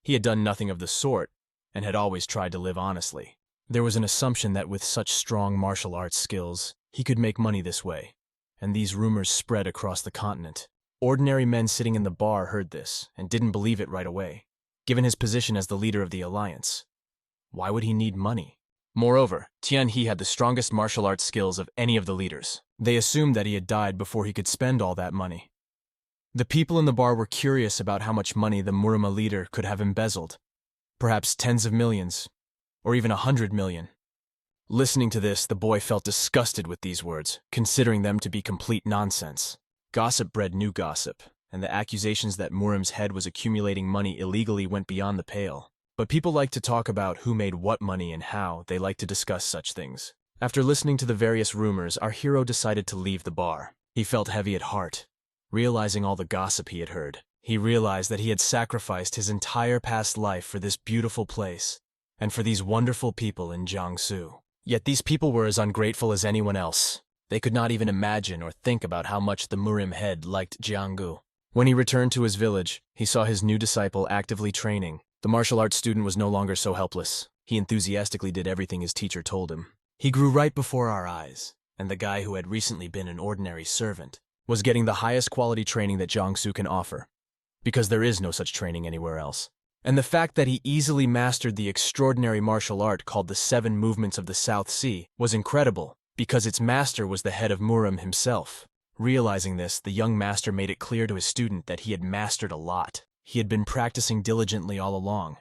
He had done nothing of the sort, and had always tried to live honestly. There was an assumption that with such strong martial arts skills, he could make money this way, and these rumors spread across the continent. Ordinary men sitting in the bar heard this, and didn't believe it right away, given his position as the leader of the alliance. Why would he need money? Moreover, Tianhe had the strongest martial arts skills of any of the leaders. They assumed that he had died before he could spend all that money. The people in the bar were curious about how much money the Murima leader could have embezzled. Perhaps tens of millions, or even 100 million. Listening to this, the boy felt disgusted with these words, considering them to be complete nonsense. Gossip bred new gossip, and the accusations that Murim's head was accumulating money illegally went beyond the pale. But people like to talk about who made what money and how. They like to discuss such things. After listening to the various rumors, our hero decided to leave the bar. He felt heavy at heart, realizing all the gossip he had heard. He realized that he had sacrificed his entire past life for this beautiful place, and for these wonderful people in Jiangsu. Yet these people were as ungrateful as anyone else. They could not even imagine or think about how much the Murim head liked Jianggu. When he returned to his village, he saw his new disciple actively training. The martial arts student was no longer so helpless. He enthusiastically did everything his teacher told him. He grew right before our eyes, and the guy who had recently been an ordinary servant was getting the highest quality training that Jiangsu can offer, because there is no such training anywhere else. And the fact that he easily mastered the extraordinary martial art called the 7 Movements of the South Sea was incredible, because its master was the head of Murim himself. Realizing this, the young master made it clear to his student that he had mastered a lot. He had been practicing diligently all along,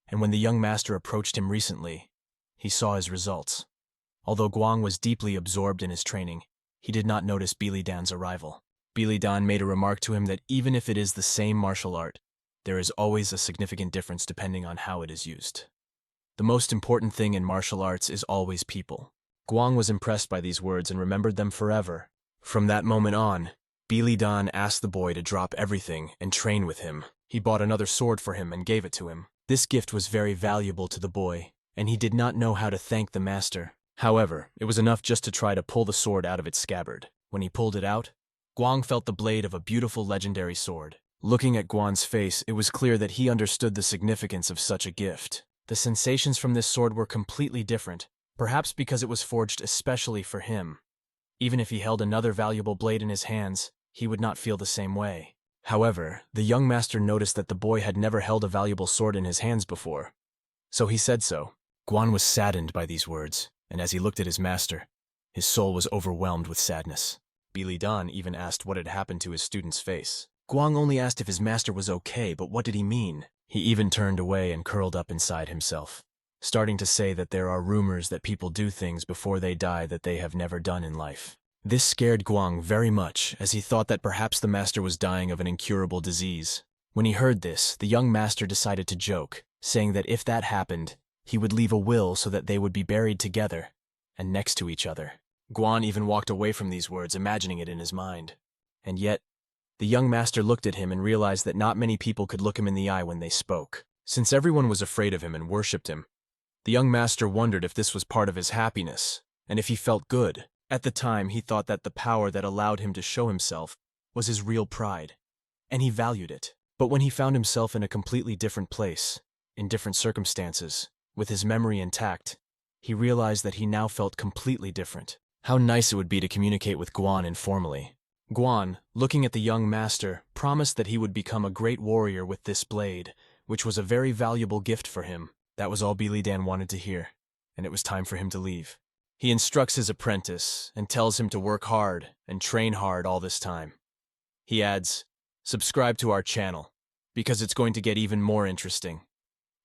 and when the young master approached him recently, he saw his results. Although Guang was deeply absorbed in his training, he did not notice Bili Dan's arrival. Bili Dan made a remark to him that even if it is the same martial art, there is always a significant difference depending on how it is used. The most important thing in martial arts is always people. Guang was impressed by these words and remembered them forever. From that moment on, Bili Dan asked the boy to drop everything and train with him. He bought another sword for him and gave it to him. This gift was very valuable to the boy, and he did not know how to thank the master. However, it was enough just to try to pull the sword out of its scabbard. When he pulled it out, Guang felt the blade of a beautiful legendary sword. Looking at Guan's face, it was clear that he understood the significance of such a gift. The sensations from this sword were completely different, perhaps because it was forged especially for him. Even if he held another valuable blade in his hands, he would not feel the same way. However, the young master noticed that the boy had never held a valuable sword in his hands before, so he said so. Guan was saddened by these words, and as he looked at his master, his soul was overwhelmed with sadness. Bili Dan even asked what had happened to his student's face. Guang only asked if his master was okay, but what did he mean? He even turned away and curled up inside himself, starting to say that there are rumors that people do things before they die that they have never done in life. This scared Guang very much, as he thought that perhaps the master was dying of an incurable disease. When he heard this, the young master decided to joke, saying that if that happened, he would leave a will so that they would be buried together and next to each other. Guan even walked away from these words, imagining it in his mind. And yet, the young master looked at him and realized that not many people could look him in the eye when they spoke. Since everyone was afraid of him and worshipped him, the young master wondered if this was part of his happiness, and if he felt good. At the time, he thought that the power that allowed him to show himself was his real pride, and he valued it. But when he found himself in a completely different place, in different circumstances, with his memory intact, he realized that he now felt completely different. How nice it would be to communicate with Guan informally. Guan, looking at the young master, promised that he would become a great warrior with this blade, which was a very valuable gift for him. That was all Beely Dan wanted to hear, and it was time for him to leave. He instructs his apprentice and tells him to work hard and train hard all this time. He adds, "Subscribe to our channel, because it's going to get even more interesting."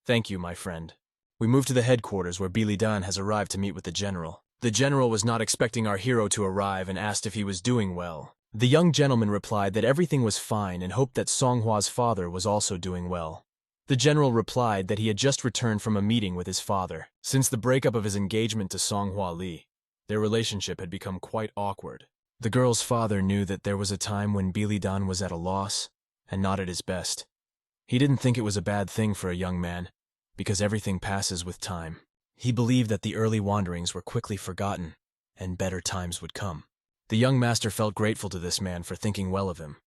Thank you, my friend. We move to the headquarters where Beely Dan has arrived to meet with the general. The general was not expecting our hero to arrive and asked if he was doing well. The young gentleman replied that everything was fine and hoped that Songhua's father was also doing well. The general replied that he had just returned from a meeting with his father. Since the breakup of his engagement to Songhua Li, their relationship had become quite awkward. The girl's father knew that there was a time when Beely Dan was at a loss and not at his best. He didn't think it was a bad thing for a young man, because everything passes with time. He believed that the early wanderings were quickly forgotten, and better times would come. The young master felt grateful to this man for thinking well of him,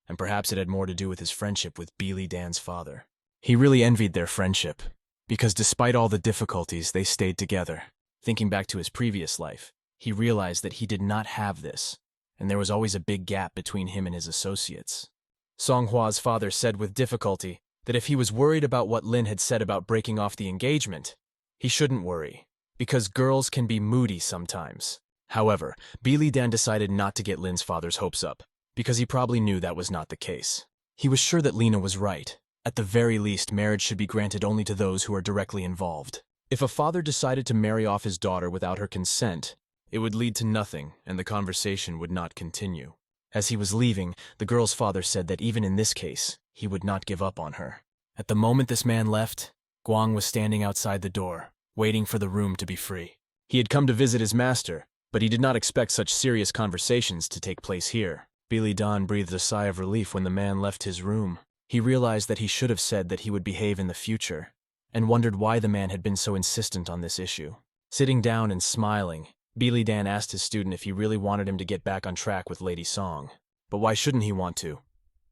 and perhaps it had more to do with his friendship with Beely Dan's father. He really envied their friendship, because despite all the difficulties, they stayed together. Thinking back to his previous life, he realized that he did not have this, and there was always a big gap between him and his associates. Songhua's father said with difficulty that if he was worried about what Lin had said about breaking off the engagement, he shouldn't worry, because girls can be moody sometimes. However, Beely Dan decided not to get Lin's father's hopes up, because he probably knew that was not the case. He was sure that Lina was right. At the very least, marriage should be granted only to those who are directly involved. If a father decided to marry off his daughter without her consent, it would lead to nothing, and the conversation would not continue. As he was leaving, the girl's father said that even in this case, he would not give up on her. At the moment this man left, Guang was standing outside the door, waiting for the room to be free. He had come to visit his master, but he did not expect such serious conversations to take place here. Beely Dan breathed a sigh of relief when the man left his room. He realized that he should have said that he would behave in the future, and wondered why the man had been so insistent on this issue. Sitting down and smiling, Beely Dan asked his student if he really wanted him to get back on track with Lady Song. But why shouldn't he want to?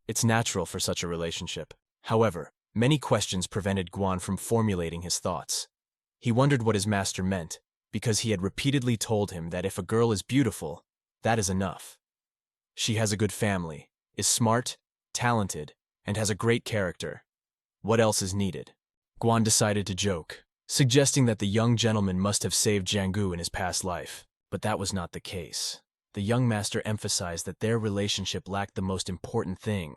It's natural for such a relationship. However, many questions prevented Guan from formulating his thoughts. He wondered what his master meant, because he had repeatedly told him that if a girl is beautiful, that is enough. She has a good family, is smart, talented, and has a great character. What else is needed? Guan decided to joke, suggesting that the young gentleman must have saved Jianggu in his past life. But that was not the case. The young master emphasized that their relationship lacked the most important thing,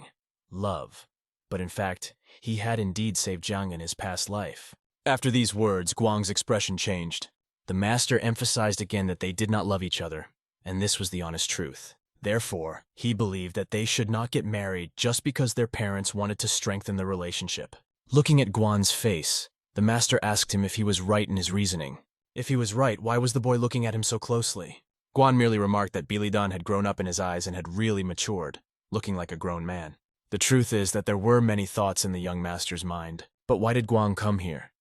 love. But in fact, he had indeed saved Jiang in his past life. After these words, Guang's expression changed. The master emphasized again that they did not love each other, and this was the honest truth. Therefore, he believed that they should not get married just because their parents wanted to strengthen the relationship. Looking at Guan's face, the master asked him if he was right in his reasoning. If he was right, why was the boy looking at him so closely? Guan merely remarked that Beely Dan had grown up in his eyes and had really matured, looking like a grown man. The truth is that there were many thoughts in the young master's mind. But why did Guan come here?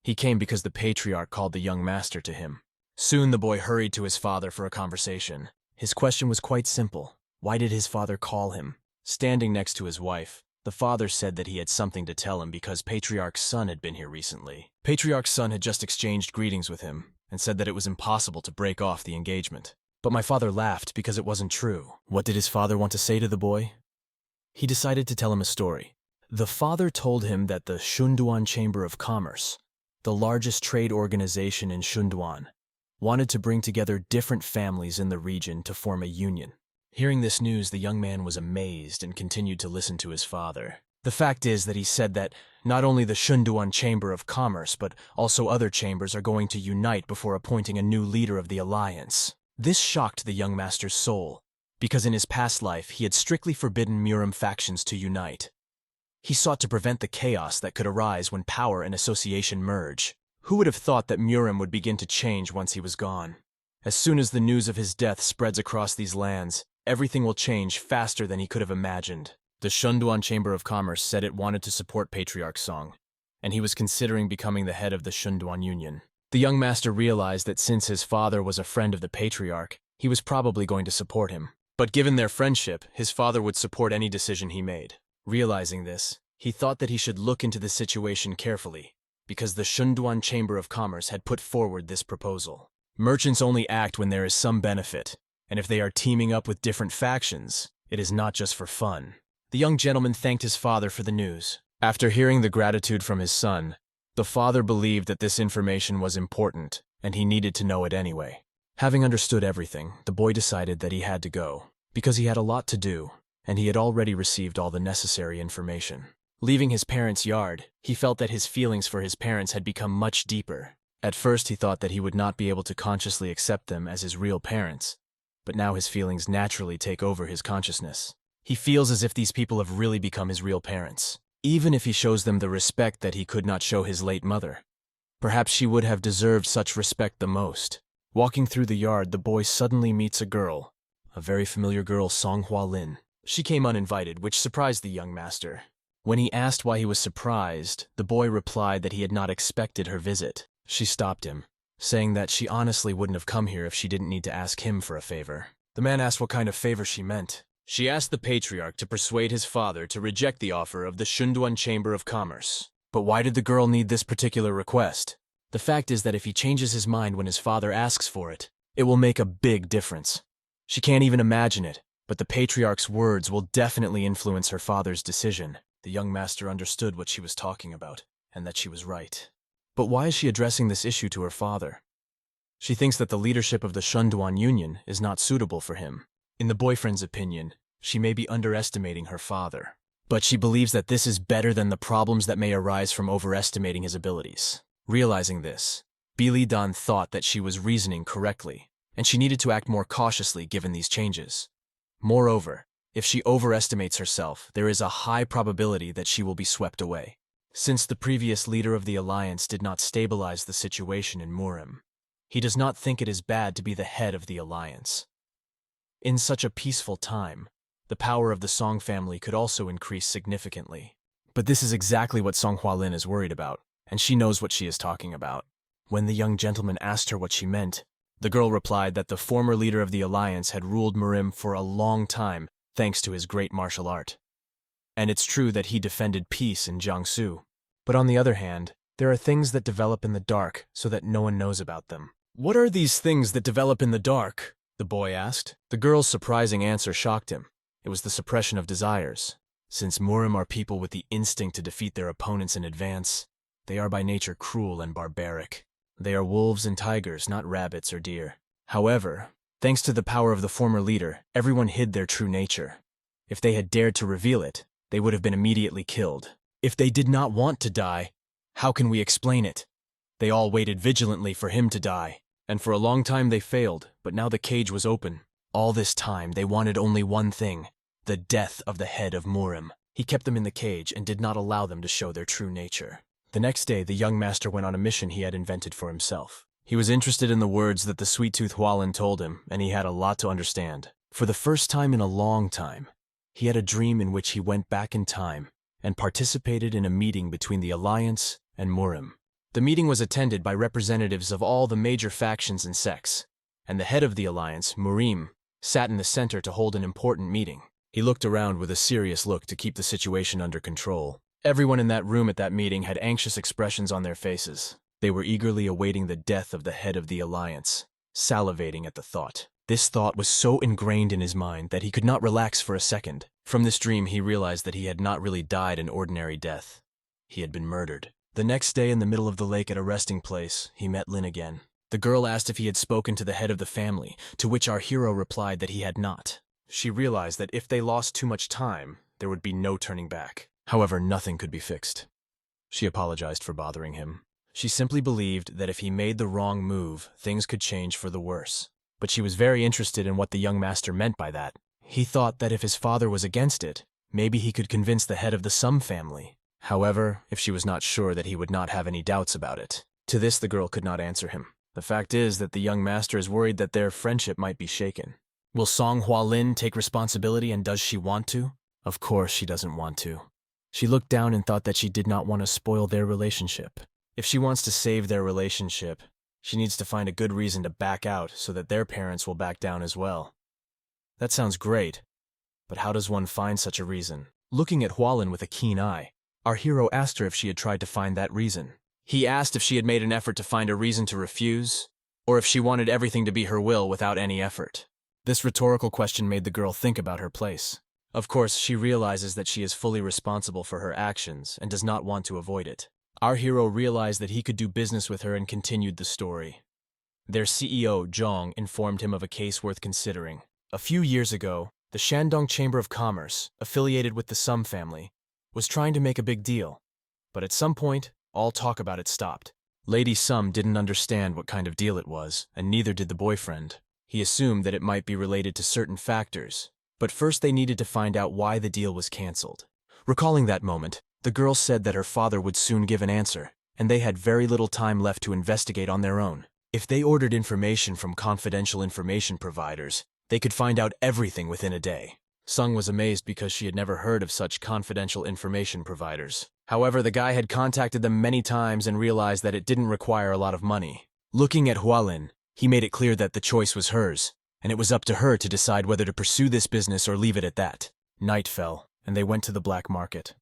He came because the patriarch called the young master to him. Soon the boy hurried to his father for a conversation. His question was quite simple. Why did his father call him? Standing next to his wife, the father said that he had something to tell him because Patriarch's son had been here recently. Patriarch's son had just exchanged greetings with him and said that it was impossible to break off the engagement. But my father laughed because it wasn't true. What did his father want to say to the boy? He decided to tell him a story. The father told him that the Shunduan Chamber of Commerce, the largest trade organization in Shunduan, wanted to bring together different families in the region to form a union. Hearing this news, the young man was amazed and continued to listen to his father. The fact is that he said that not only the Shunduan Chamber of Commerce, but also other chambers are going to unite before appointing a new leader of the alliance. This shocked the young master's soul, because in his past life he had strictly forbidden Murim factions to unite. He sought to prevent the chaos that could arise when power and association merge. Who would have thought that Murim would begin to change once he was gone? As soon as the news of his death spreads across these lands, everything will change faster than he could have imagined. The Shunduan Chamber of Commerce said it wanted to support Patriarch Song, and he was considering becoming the head of the Shunduan Union. The young master realized that since his father was a friend of the Patriarch, he was probably going to support him. But given their friendship, his father would support any decision he made. Realizing this, He thought that he should look into the situation carefully, because the Shandong Chamber of Commerce had put forward this proposal. Merchants only act when there is some benefit, and if they are teaming up with different factions, it is not just for fun. The young gentleman thanked his father for the news. After hearing the gratitude from his son, the father believed that this information was important, and he needed to know it anyway. Having understood everything, the boy decided that he had to go, because he had a lot to do, and he had already received all the necessary information. Leaving his parents' yard, he felt that his feelings for his parents had become much deeper. At first he thought that he would not be able to consciously accept them as his real parents, but now his feelings naturally take over his consciousness. He feels as if these people have really become his real parents, even if he shows them the respect that he could not show his late mother. Perhaps she would have deserved such respect the most. Walking through the yard, the boy suddenly meets a girl, a very familiar girl, Songhua Lin. She came uninvited, which surprised the young master. When he asked why he was surprised, the boy replied that he had not expected her visit. She stopped him, saying that she honestly wouldn't have come here if she didn't need to ask him for a favor. The man asked what kind of favor she meant. She asked the patriarch to persuade his father to reject the offer of the Shandong Chamber of Commerce. But why did the girl need this particular request? The fact is that if he changes his mind when his father asks for it, it will make a big difference. She can't even imagine it, but the patriarch's words will definitely influence her father's decision. The young master understood what she was talking about, and that she was right. But why is she addressing this issue to her father? She thinks that the leadership of the Shandong Union is not suitable for him. In the boyfriend's opinion, she may be underestimating her father. But she believes that this is better than the problems that may arise from overestimating his abilities. Realizing this, Billy Dan thought that she was reasoning correctly, and she needed to act more cautiously given these changes. Moreover, if she overestimates herself, there is a high probability that she will be swept away. Since the previous leader of the alliance did not stabilize the situation in Murim, he does not think it is bad to be the head of the alliance. In such a peaceful time, the power of the Song family could also increase significantly. But this is exactly what Songhua Lin is worried about, and she knows what she is talking about. When the young gentleman asked her what she meant, the girl replied that the former leader of the alliance had ruled Murim for a long time thanks to his great martial art. And it's true that he defended peace in Jiangsu. But on the other hand, there are things that develop in the dark so that no one knows about them. What are these things that develop in the dark? The boy asked. The girl's surprising answer shocked him. It was the suppression of desires. Since Murim are people with the instinct to defeat their opponents in advance, they are by nature cruel and barbaric. They are wolves and tigers, not rabbits or deer. However, thanks to the power of the former leader, everyone hid their true nature. If they had dared to reveal it, they would have been immediately killed. If they did not want to die, how can we explain it? They all waited vigilantly for him to die, and for a long time they failed, but now the cage was open. All this time they wanted only one thing, the death of the head of Murim. He kept them in the cage and did not allow them to show their true nature. The next day, the young master went on a mission he had invented for himself. He was interested in the words that the sweet-tooth Hualin told him, and he had a lot to understand. For the first time in a long time, he had a dream in which he went back in time and participated in a meeting between the Alliance and Murim. The meeting was attended by representatives of all the major factions and sects, and the head of the Alliance, Murim, sat in the center to hold an important meeting. He looked around with a serious look to keep the situation under control. Everyone in that room at that meeting had anxious expressions on their faces. They were eagerly awaiting the death of the head of the Alliance, salivating at the thought. This thought was so ingrained in his mind that he could not relax for a second. From this dream, he realized that he had not really died an ordinary death. He had been murdered. The next day, in the middle of the lake at a resting place, he met Lin again. The girl asked if he had spoken to the head of the family, to which our hero replied that he had not. She realized that if they lost too much time, there would be no turning back. However, nothing could be fixed. She apologized for bothering him. She simply believed that if he made the wrong move, things could change for the worse. But she was very interested in what the young master meant by that. He thought that if his father was against it, maybe he could convince the head of the Sum family. However, if she was not sure that he would not have any doubts about it. To this the girl could not answer him. The fact is that the young master is worried that their friendship might be shaken. Will Songhua Lin take responsibility, and does she want to? Of course she doesn't want to. She looked down and thought that she did not want to spoil their relationship. If she wants to save their relationship, she needs to find a good reason to back out so that their parents will back down as well. That sounds great, but how does one find such a reason? Looking at Hualin with a keen eye, Our hero asked her if she had tried to find that reason. He asked if she had made an effort to find a reason to refuse, or if she wanted everything to be her will without any effort. This rhetorical question made the girl think about her place. Of course, she realizes that she is fully responsible for her actions and does not want to avoid it. Our hero realized that he could do business with her and continued the story. Their CEO, Zhong, informed him of a case worth considering. A few years ago, the Shandong Chamber of Commerce, affiliated with the Sum family, was trying to make a big deal. But at some point, all talk about it stopped. Lady Sum didn't understand what kind of deal it was, and neither did the boyfriend. He assumed that it might be related to certain factors, but first they needed to find out why the deal was cancelled. Recalling that moment, the girl said that her father would soon give an answer, and they had very little time left to investigate on their own. If they ordered information from confidential information providers, they could find out everything within a day. Sung was amazed because she had never heard of such confidential information providers. However, the guy had contacted them many times and realized that it didn't require a lot of money. Looking at Hualin, he made it clear that the choice was hers, and it was up to her to decide whether to pursue this business or leave it at that. Night fell, and they went to the black market.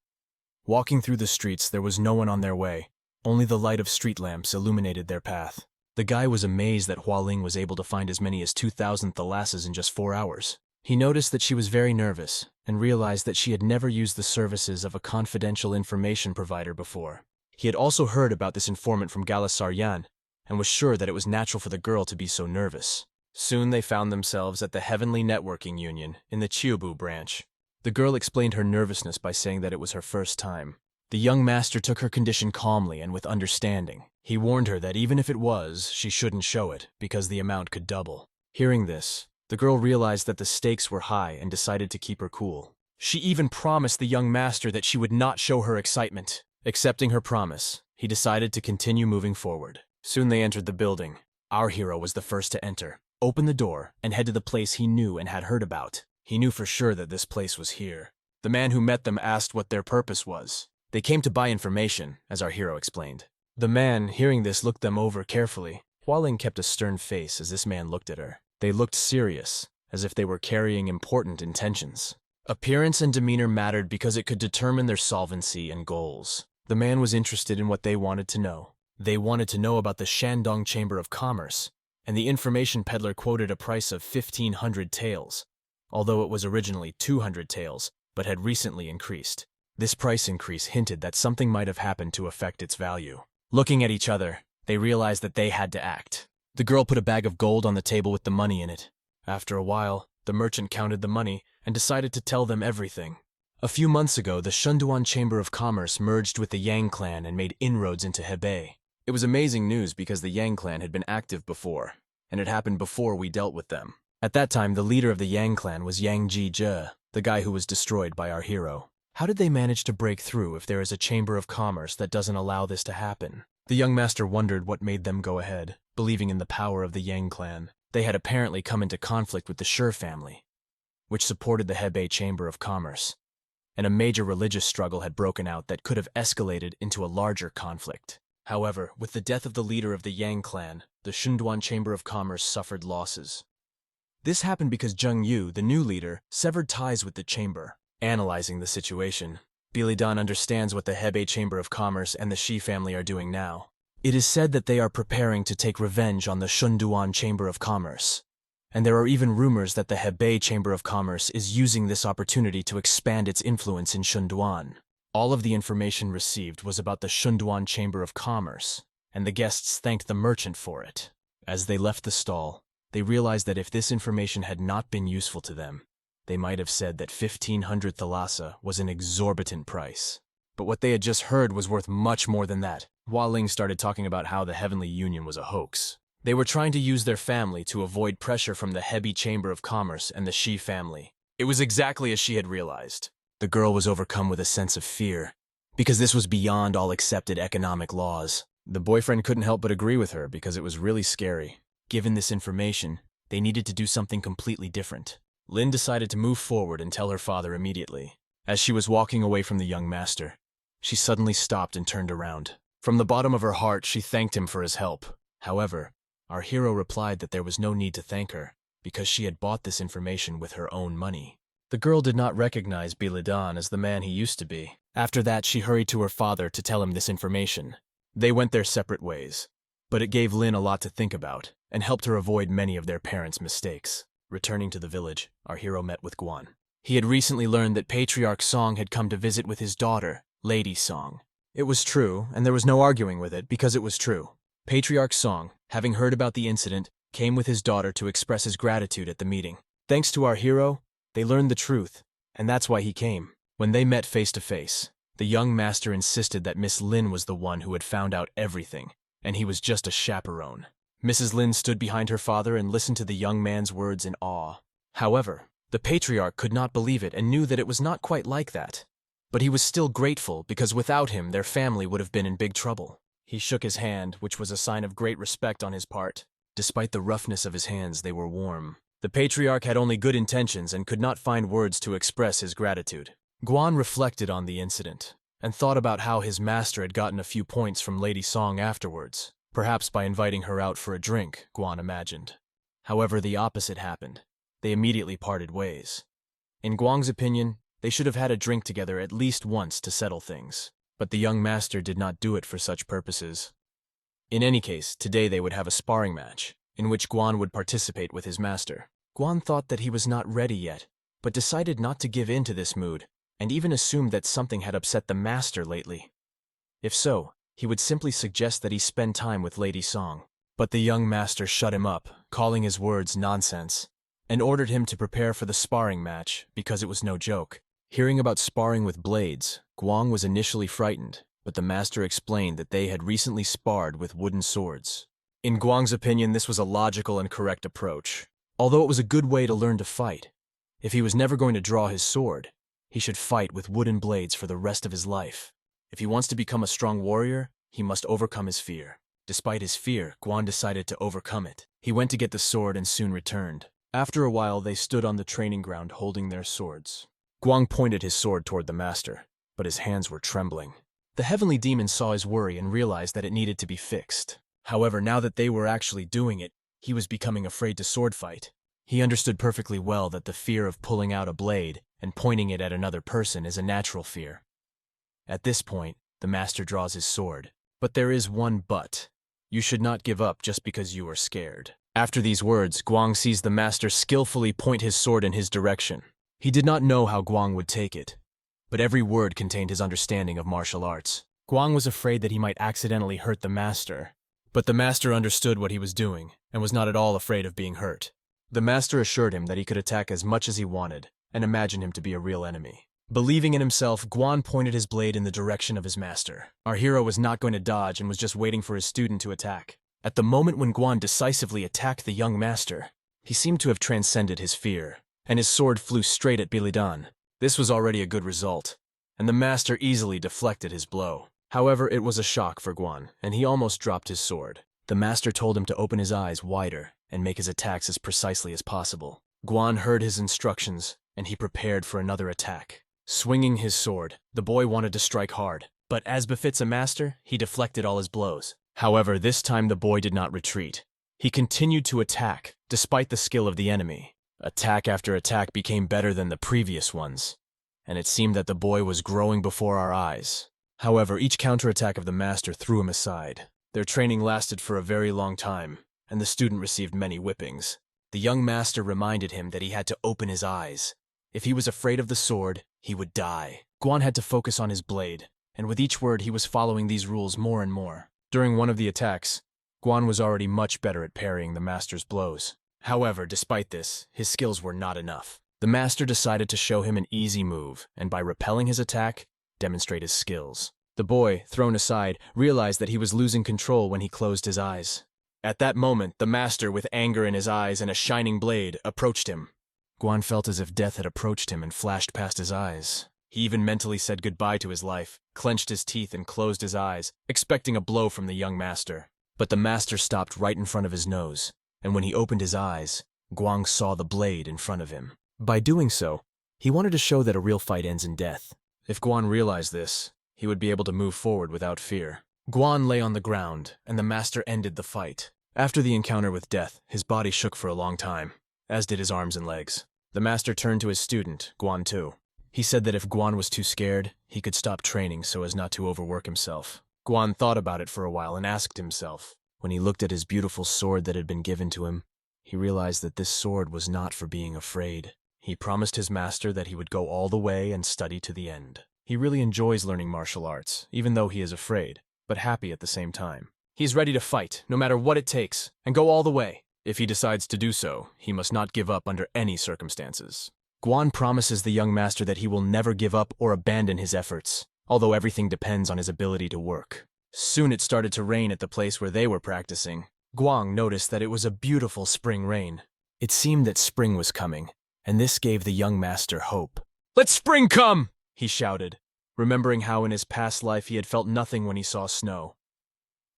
Walking through the streets, there was no one on their way. Only the light of street lamps illuminated their path. The guy was amazed that Hualing was able to find as many as 2,000 thalasses in just 4 hours. He noticed that she was very nervous and realized that she had never used the services of a confidential information provider before. He had also heard about this informant from Galasaryan and was sure that it was natural for the girl to be so nervous. Soon they found themselves at the Heavenly Networking Union in the Chiubu branch. The girl explained her nervousness by saying that it was her first time. The young master took her condition calmly and with understanding. He warned her that even if it was, she shouldn't show it, because the amount could double. Hearing this, the girl realized that the stakes were high and decided to keep her cool. She even promised the young master that she would not show her excitement. Accepting her promise, he decided to continue moving forward. Soon they entered the building. Our hero was the first to enter, open the door, and head to the place he knew and had heard about. He knew for sure that this place was here. The man who met them asked what their purpose was. They came to buy information, as our hero explained. The man, hearing this, looked them over carefully. Hualing kept a stern face as this man looked at her. They looked serious, as if they were carrying important intentions. Appearance and demeanor mattered because it could determine their solvency and goals. The man was interested in what they wanted to know. They wanted to know about the Shandong Chamber of Commerce, and the information peddler quoted a price of 1,500 taels, although it was originally 200 taels, but had recently increased. This price increase hinted that something might have happened to affect its value. Looking at each other, they realized that they had to act. The girl put a bag of gold on the table with the money in it. After a while, the merchant counted the money and decided to tell them everything. A few months ago, the Shunduan Chamber of Commerce merged with the Yang clan and made inroads into Hebei. It was amazing news because the Yang clan had been active before, and it happened before we dealt with them. At that time, the leader of the Yang clan was Yang Ji-je, the guy who was destroyed by our hero. How did they manage to break through if there is a chamber of commerce that doesn't allow this to happen? The young master wondered what made them go ahead, believing in the power of the Yang clan. They had apparently come into conflict with the Shi family, which supported the Hebei Chamber of Commerce, and a major religious struggle had broken out that could have escalated into a larger conflict. However, with the death of the leader of the Yang clan, the Shunduan Chamber of Commerce suffered losses. This happened because Zheng Yu, the new leader, severed ties with the chamber. Analyzing the situation, Bilidan understands what the Hebei Chamber of Commerce and the Shi family are doing now. It is said that they are preparing to take revenge on the Shunduan Chamber of Commerce, and there are even rumors that the Hebei Chamber of Commerce is using this opportunity to expand its influence in Shunduan. All of the information received was about the Shunduan Chamber of Commerce, and the guests thanked the merchant for it. As they left the stall, they realized that if this information had not been useful to them, they might have said that 1,500 thalassa was an exorbitant price. But what they had just heard was worth much more than that. Hua Ling started talking about how the Heavenly Union was a hoax. They were trying to use their family to avoid pressure from the Hebei Chamber of Commerce and the Shi family. It was exactly as she had realized. The girl was overcome with a sense of fear, because this was beyond all accepted economic laws. The boyfriend couldn't help but agree with her because it was really scary. Given this information, they needed to do something completely different. Lin decided to move forward and tell her father immediately. As she was walking away from the young master, she suddenly stopped and turned around. From the bottom of her heart, she thanked him for his help. However, our hero replied that there was no need to thank her, because she had bought this information with her own money. The girl did not recognize Bilidan as the man he used to be. After that, she hurried to her father to tell him this information. They went their separate ways. But it gave Lin a lot to think about, and helped her avoid many of their parents' mistakes. Returning to the village, our hero met with Guan. He had recently learned that Patriarch Song had come to visit with his daughter, Lady Song. It was true, and there was no arguing with it because it was true. Patriarch Song, having heard about the incident, came with his daughter to express his gratitude at the meeting. Thanks to our hero, they learned the truth, and that's why he came. When they met face to face, the young master insisted that Miss Lin was the one who had found out everything, and he was just a chaperone. Mrs. Lin stood behind her father and listened to the young man's words in awe. However, the patriarch could not believe it and knew that it was not quite like that. But he was still grateful because without him, their family would have been in big trouble. He shook his hand, which was a sign of great respect on his part. Despite the roughness of his hands, they were warm. The patriarch had only good intentions and could not find words to express his gratitude. Guan reflected on the incident and thought about how his master had gotten a few points from Lady Song afterwards, perhaps by inviting her out for a drink, Guan imagined. However, the opposite happened. They immediately parted ways. In Guang's opinion, they should have had a drink together at least once to settle things, but the young master did not do it for such purposes. In any case, today they would have a sparring match, in which Guan would participate with his master. Guan thought that he was not ready yet, but decided not to give in to this mood, and even assumed that something had upset the master lately. If so, he would simply suggest that he spend time with Lady Song. But the young master shut him up, calling his words nonsense, and ordered him to prepare for the sparring match because it was no joke. Hearing about sparring with blades, Guang was initially frightened, but the master explained that they had recently sparred with wooden swords. In Guang's opinion, this was a logical and correct approach, although it was a good way to learn to fight. If he was never going to draw his sword, he should fight with wooden blades for the rest of his life. If he wants to become a strong warrior, he must overcome his fear. Despite his fear, Guan decided to overcome it. He went to get the sword and soon returned. After a while, they stood on the training ground holding their swords. Guang pointed his sword toward the master, but his hands were trembling. The heavenly demon saw his worry and realized that it needed to be fixed. However, now that they were actually doing it, he was becoming afraid to sword fight. He understood perfectly well that the fear of pulling out a blade and pointing it at another person is a natural fear. At this point, the master draws his sword. But there is one but. You should not give up just because you are scared. After these words, Guang sees the master skillfully point his sword in his direction. He did not know how Guang would take it, but every word contained his understanding of martial arts. Guang was afraid that he might accidentally hurt the master, but the master understood what he was doing and was not at all afraid of being hurt. The master assured him that he could attack as much as he wanted and imagined him to be a real enemy. Believing in himself, Guan pointed his blade in the direction of his master. Our hero was not going to dodge and was just waiting for his student to attack. At the moment when Guan decisively attacked the young master, he seemed to have transcended his fear, and his sword flew straight at Bilidan. This was already a good result, and the master easily deflected his blow. However, it was a shock for Guan, and he almost dropped his sword. The master told him to open his eyes wider and make his attacks as precisely as possible. Guan heard his instructions, and he prepared for another attack. Swinging his sword, the boy wanted to strike hard, but as befits a master, he deflected all his blows. However, this time the boy did not retreat. He continued to attack, despite the skill of the enemy. Attack after attack became better than the previous ones, and it seemed that the boy was growing before our eyes. However, each counterattack of the master threw him aside. Their training lasted for a very long time, and the student received many whippings. The young master reminded him that he had to open his eyes. If he was afraid of the sword, he would die. Guan had to focus on his blade, and with each word he was following these rules more and more. During one of the attacks, Guan was already much better at parrying the master's blows. However, despite this, his skills were not enough. The master decided to show him an easy move, and by repelling his attack, demonstrate his skills. The boy, thrown aside, realized that he was losing control when he closed his eyes. At that moment, the master, with anger in his eyes and a shining blade, approached him. Guan felt as if death had approached him and flashed past his eyes. He even mentally said goodbye to his life, clenched his teeth and closed his eyes, expecting a blow from the young master. But the master stopped right in front of his nose, and when he opened his eyes, Guang saw the blade in front of him. By doing so, he wanted to show that a real fight ends in death. If Guan realized this, he would be able to move forward without fear. Guan lay on the ground, and the master ended the fight. After the encounter with death, his body shook for a long time, as did his arms and legs. The master turned to his student, Guan Tu. He said that if Guan was too scared, he could stop training so as not to overwork himself. Guan thought about it for a while and asked himself. When he looked at his beautiful sword that had been given to him, he realized that this sword was not for being afraid. He promised his master that he would go all the way and study to the end. He really enjoys learning martial arts, even though he is afraid, but happy at the same time. He's ready to fight, no matter what it takes, and go all the way. If he decides to do so, he must not give up under any circumstances. Guan promises the young master that he will never give up or abandon his efforts, although everything depends on his ability to work. Soon it started to rain at the place where they were practicing. Guang noticed that it was a beautiful spring rain. It seemed that spring was coming, and this gave the young master hope. "Let spring come!" he shouted, remembering how in his past life he had felt nothing when he saw snow.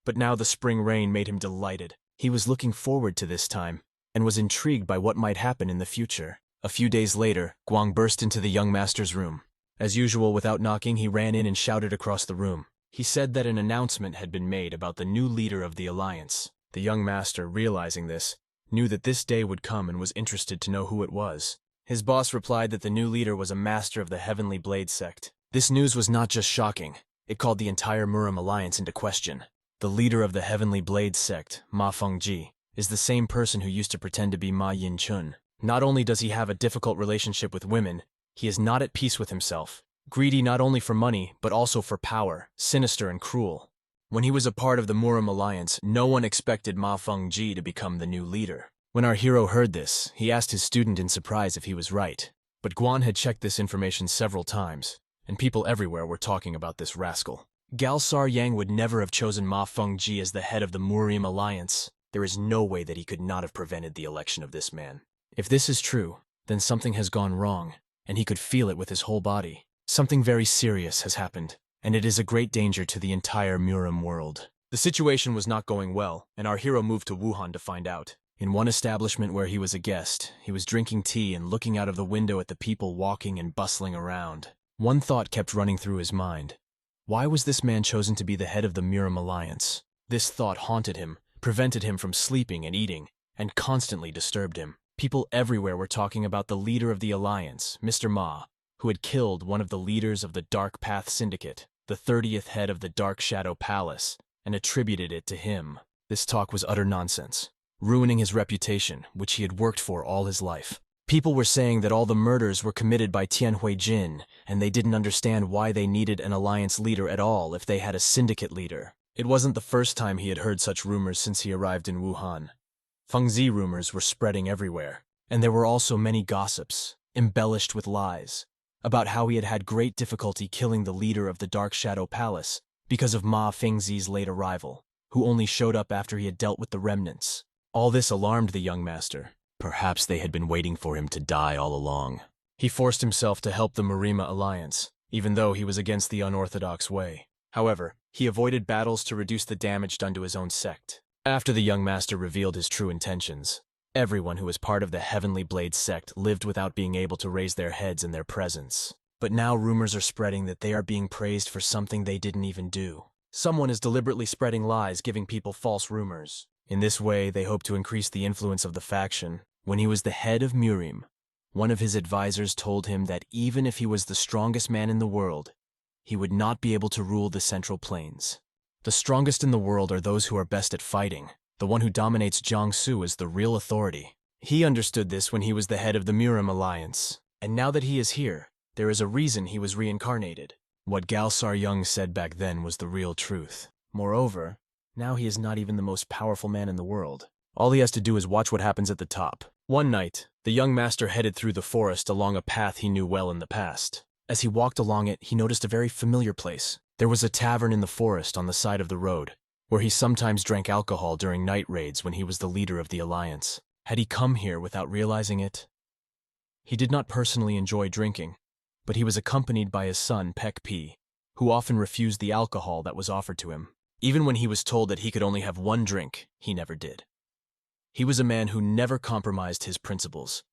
But now the spring rain made him delighted. He was looking forward to this time, and was intrigued by what might happen in the future. A few days later, Guang burst into the young master's room. As usual, without knocking, he ran in and shouted across the room. He said that an announcement had been made about the new leader of the alliance. The young master, realizing this, knew that this day would come and was interested to know who it was. His boss replied that the new leader was a master of the Heavenly Blade sect. This news was not just shocking, it called the entire Murim alliance into question. The leader of the Heavenly Blade sect, Ma Fengji, is the same person who used to pretend to be Ma Yin-chun. Not only does he have a difficult relationship with women, he is not at peace with himself. Greedy not only for money, but also for power, sinister and cruel. When he was a part of the Murim alliance, no one expected Ma Fengji to become the new leader. When our hero heard this, he asked his student in surprise if he was right. But Guan had checked this information several times, and people everywhere were talking about this rascal. Galsar Yang would never have chosen Ma Fengji as the head of the Murim alliance. There is no way that he could not have prevented the election of this man. If this is true, then something has gone wrong, and he could feel it with his whole body. Something very serious has happened, and it is a great danger to the entire Murim world. The situation was not going well, and our hero moved to Wuhan to find out. In one establishment where he was a guest, he was drinking tea and looking out of the window at the people walking and bustling around. One thought kept running through his mind. Why was this man chosen to be the head of the Murim alliance? This thought haunted him, prevented him from sleeping and eating, and constantly disturbed him. People everywhere were talking about the leader of the alliance, Mr. Ma, who had killed one of the leaders of the Dark Path Syndicate, the 30th head of the Dark Shadow Palace, and attributed it to him. This talk was utter nonsense, ruining his reputation, which he had worked for all his life. People were saying that all the murders were committed by Tianhui Jin, and they didn't understand why they needed an alliance leader at all if they had a syndicate leader. It wasn't the first time he had heard such rumors since he arrived in Wuhan. Fengzi rumors were spreading everywhere, and there were also many gossips, embellished with lies, about how he had had great difficulty killing the leader of the Dark Shadow Palace because of Ma Fengzi's late arrival, who only showed up after he had dealt with the remnants. All this alarmed the young master. Perhaps they had been waiting for him to die all along. He forced himself to help the Murima alliance, even though he was against the unorthodox way. However, he avoided battles to reduce the damage done to his own sect. After the young master revealed his true intentions, everyone who was part of the Heavenly Blade sect lived without being able to raise their heads in their presence. But now rumors are spreading that they are being praised for something they didn't even do. Someone is deliberately spreading lies, giving people false rumors. In this way, they hope to increase the influence of the faction. When he was the head of Murim, one of his advisors told him that even if he was the strongest man in the world, he would not be able to rule the Central Plains. The strongest in the world are those who are best at fighting. The one who dominates Jiangsu is the real authority. He understood this when he was the head of the Murim alliance, and now that he is here, there is a reason he was reincarnated. What Galsar Jung said back then was the real truth. Moreover, now he is not even the most powerful man in the world. All he has to do is watch what happens at the top. One night, the young master headed through the forest along a path he knew well in the past. As he walked along it, he noticed a very familiar place. There was a tavern in the forest on the side of the road, where he sometimes drank alcohol during night raids when he was the leader of the alliance. Had he come here without realizing it? He did not personally enjoy drinking, but he was accompanied by his son, Pek Pi, who often refused the alcohol that was offered to him. Even when he was told that he could only have one drink, he never did. He was a man who never compromised his principles,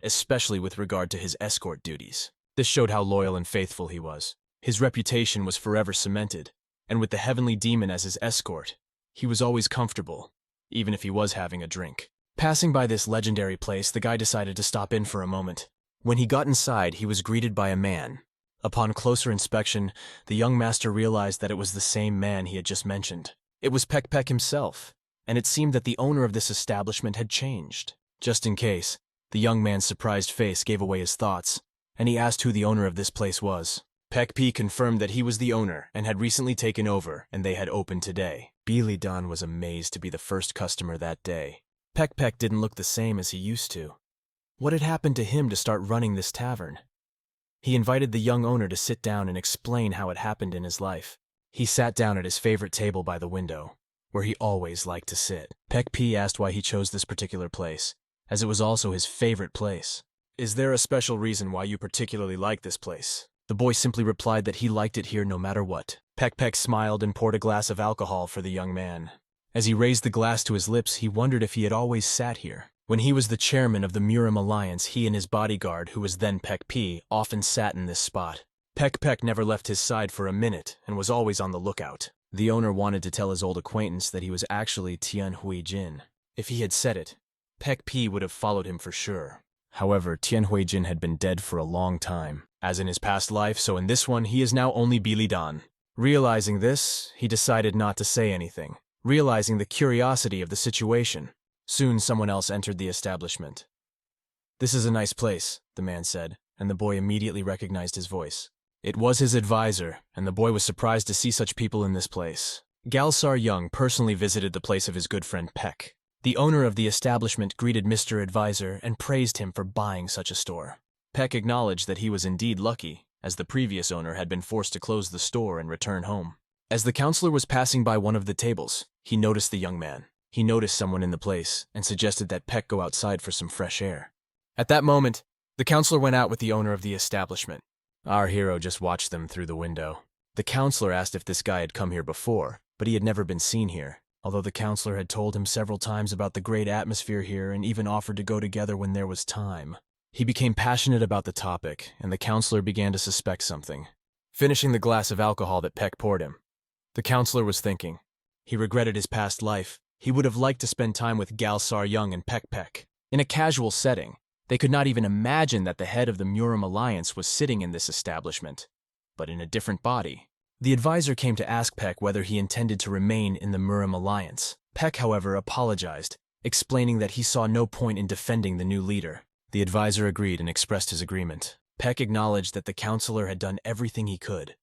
especially with regard to his escort duties. This showed how loyal and faithful he was. His reputation was forever cemented, and with the heavenly demon as his escort, he was always comfortable, even if he was having a drink. Passing by this legendary place, the guy decided to stop in for a moment. When he got inside, he was greeted by a man. Upon closer inspection, the young master realized that it was the same man he had just mentioned. It was Peck Peck himself, and it seemed that the owner of this establishment had changed. Just in case, the young man's surprised face gave away his thoughts, and he asked who the owner of this place was. Peck P confirmed that he was the owner and had recently taken over, and they had opened today. Billy Don was amazed to be the first customer that day. Peck Peck didn't look the same as he used to. What had happened to him to start running this tavern? He invited the young owner to sit down and explain how it happened in his life. He sat down at his favorite table by the window, where he always liked to sit. Peck P asked why he chose this particular place, as it was also his favorite place. "Is there a special reason why you particularly like this place?" The boy simply replied that he liked it here no matter what. Peck Peck smiled and poured a glass of alcohol for the young man. As he raised the glass to his lips, he wondered if he had always sat here. When he was the chairman of the Murim Alliance, he and his bodyguard, who was then Peck P, often sat in this spot. Peck Peck never left his side for a minute and was always on the lookout. The owner wanted to tell his old acquaintance that he was actually Tianhui Jin. If he had said it, Peck P would have followed him for sure. However, Tianhui Jin had been dead for a long time. As in his past life, so in this one, he is now only Billy Dan. Realizing this, he decided not to say anything, realizing the curiosity of the situation. Soon someone else entered the establishment. "This is a nice place," the man said, and the boy immediately recognized his voice. It was his advisor, and the boy was surprised to see such people in this place. Galsar Young personally visited the place of his good friend Peck. The owner of the establishment greeted Mr. Advisor and praised him for buying such a store. Peck acknowledged that he was indeed lucky, as the previous owner had been forced to close the store and return home. As the counselor was passing by one of the tables, he noticed the young man. He noticed someone in the place and suggested that Peck go outside for some fresh air. At that moment, the counselor went out with the owner of the establishment. Our hero just watched them through the window. The counselor asked if this guy had come here before, but he had never been seen here, although the counselor had told him several times about the great atmosphere here and even offered to go together when there was time. He became passionate about the topic, and the counselor began to suspect something. Finishing the glass of alcohol that Peck poured him, the counselor was thinking. He regretted his past life. He would have liked to spend time with Galsar Young and Peck Peck. In a casual setting, they could not even imagine that the head of the Murim Alliance was sitting in this establishment, but in a different body. The advisor came to ask Peck whether he intended to remain in the Murim Alliance. Peck, however, apologized, explaining that he saw no point in defending the new leader. The advisor agreed and expressed his agreement. Peck acknowledged that the counselor had done everything he could,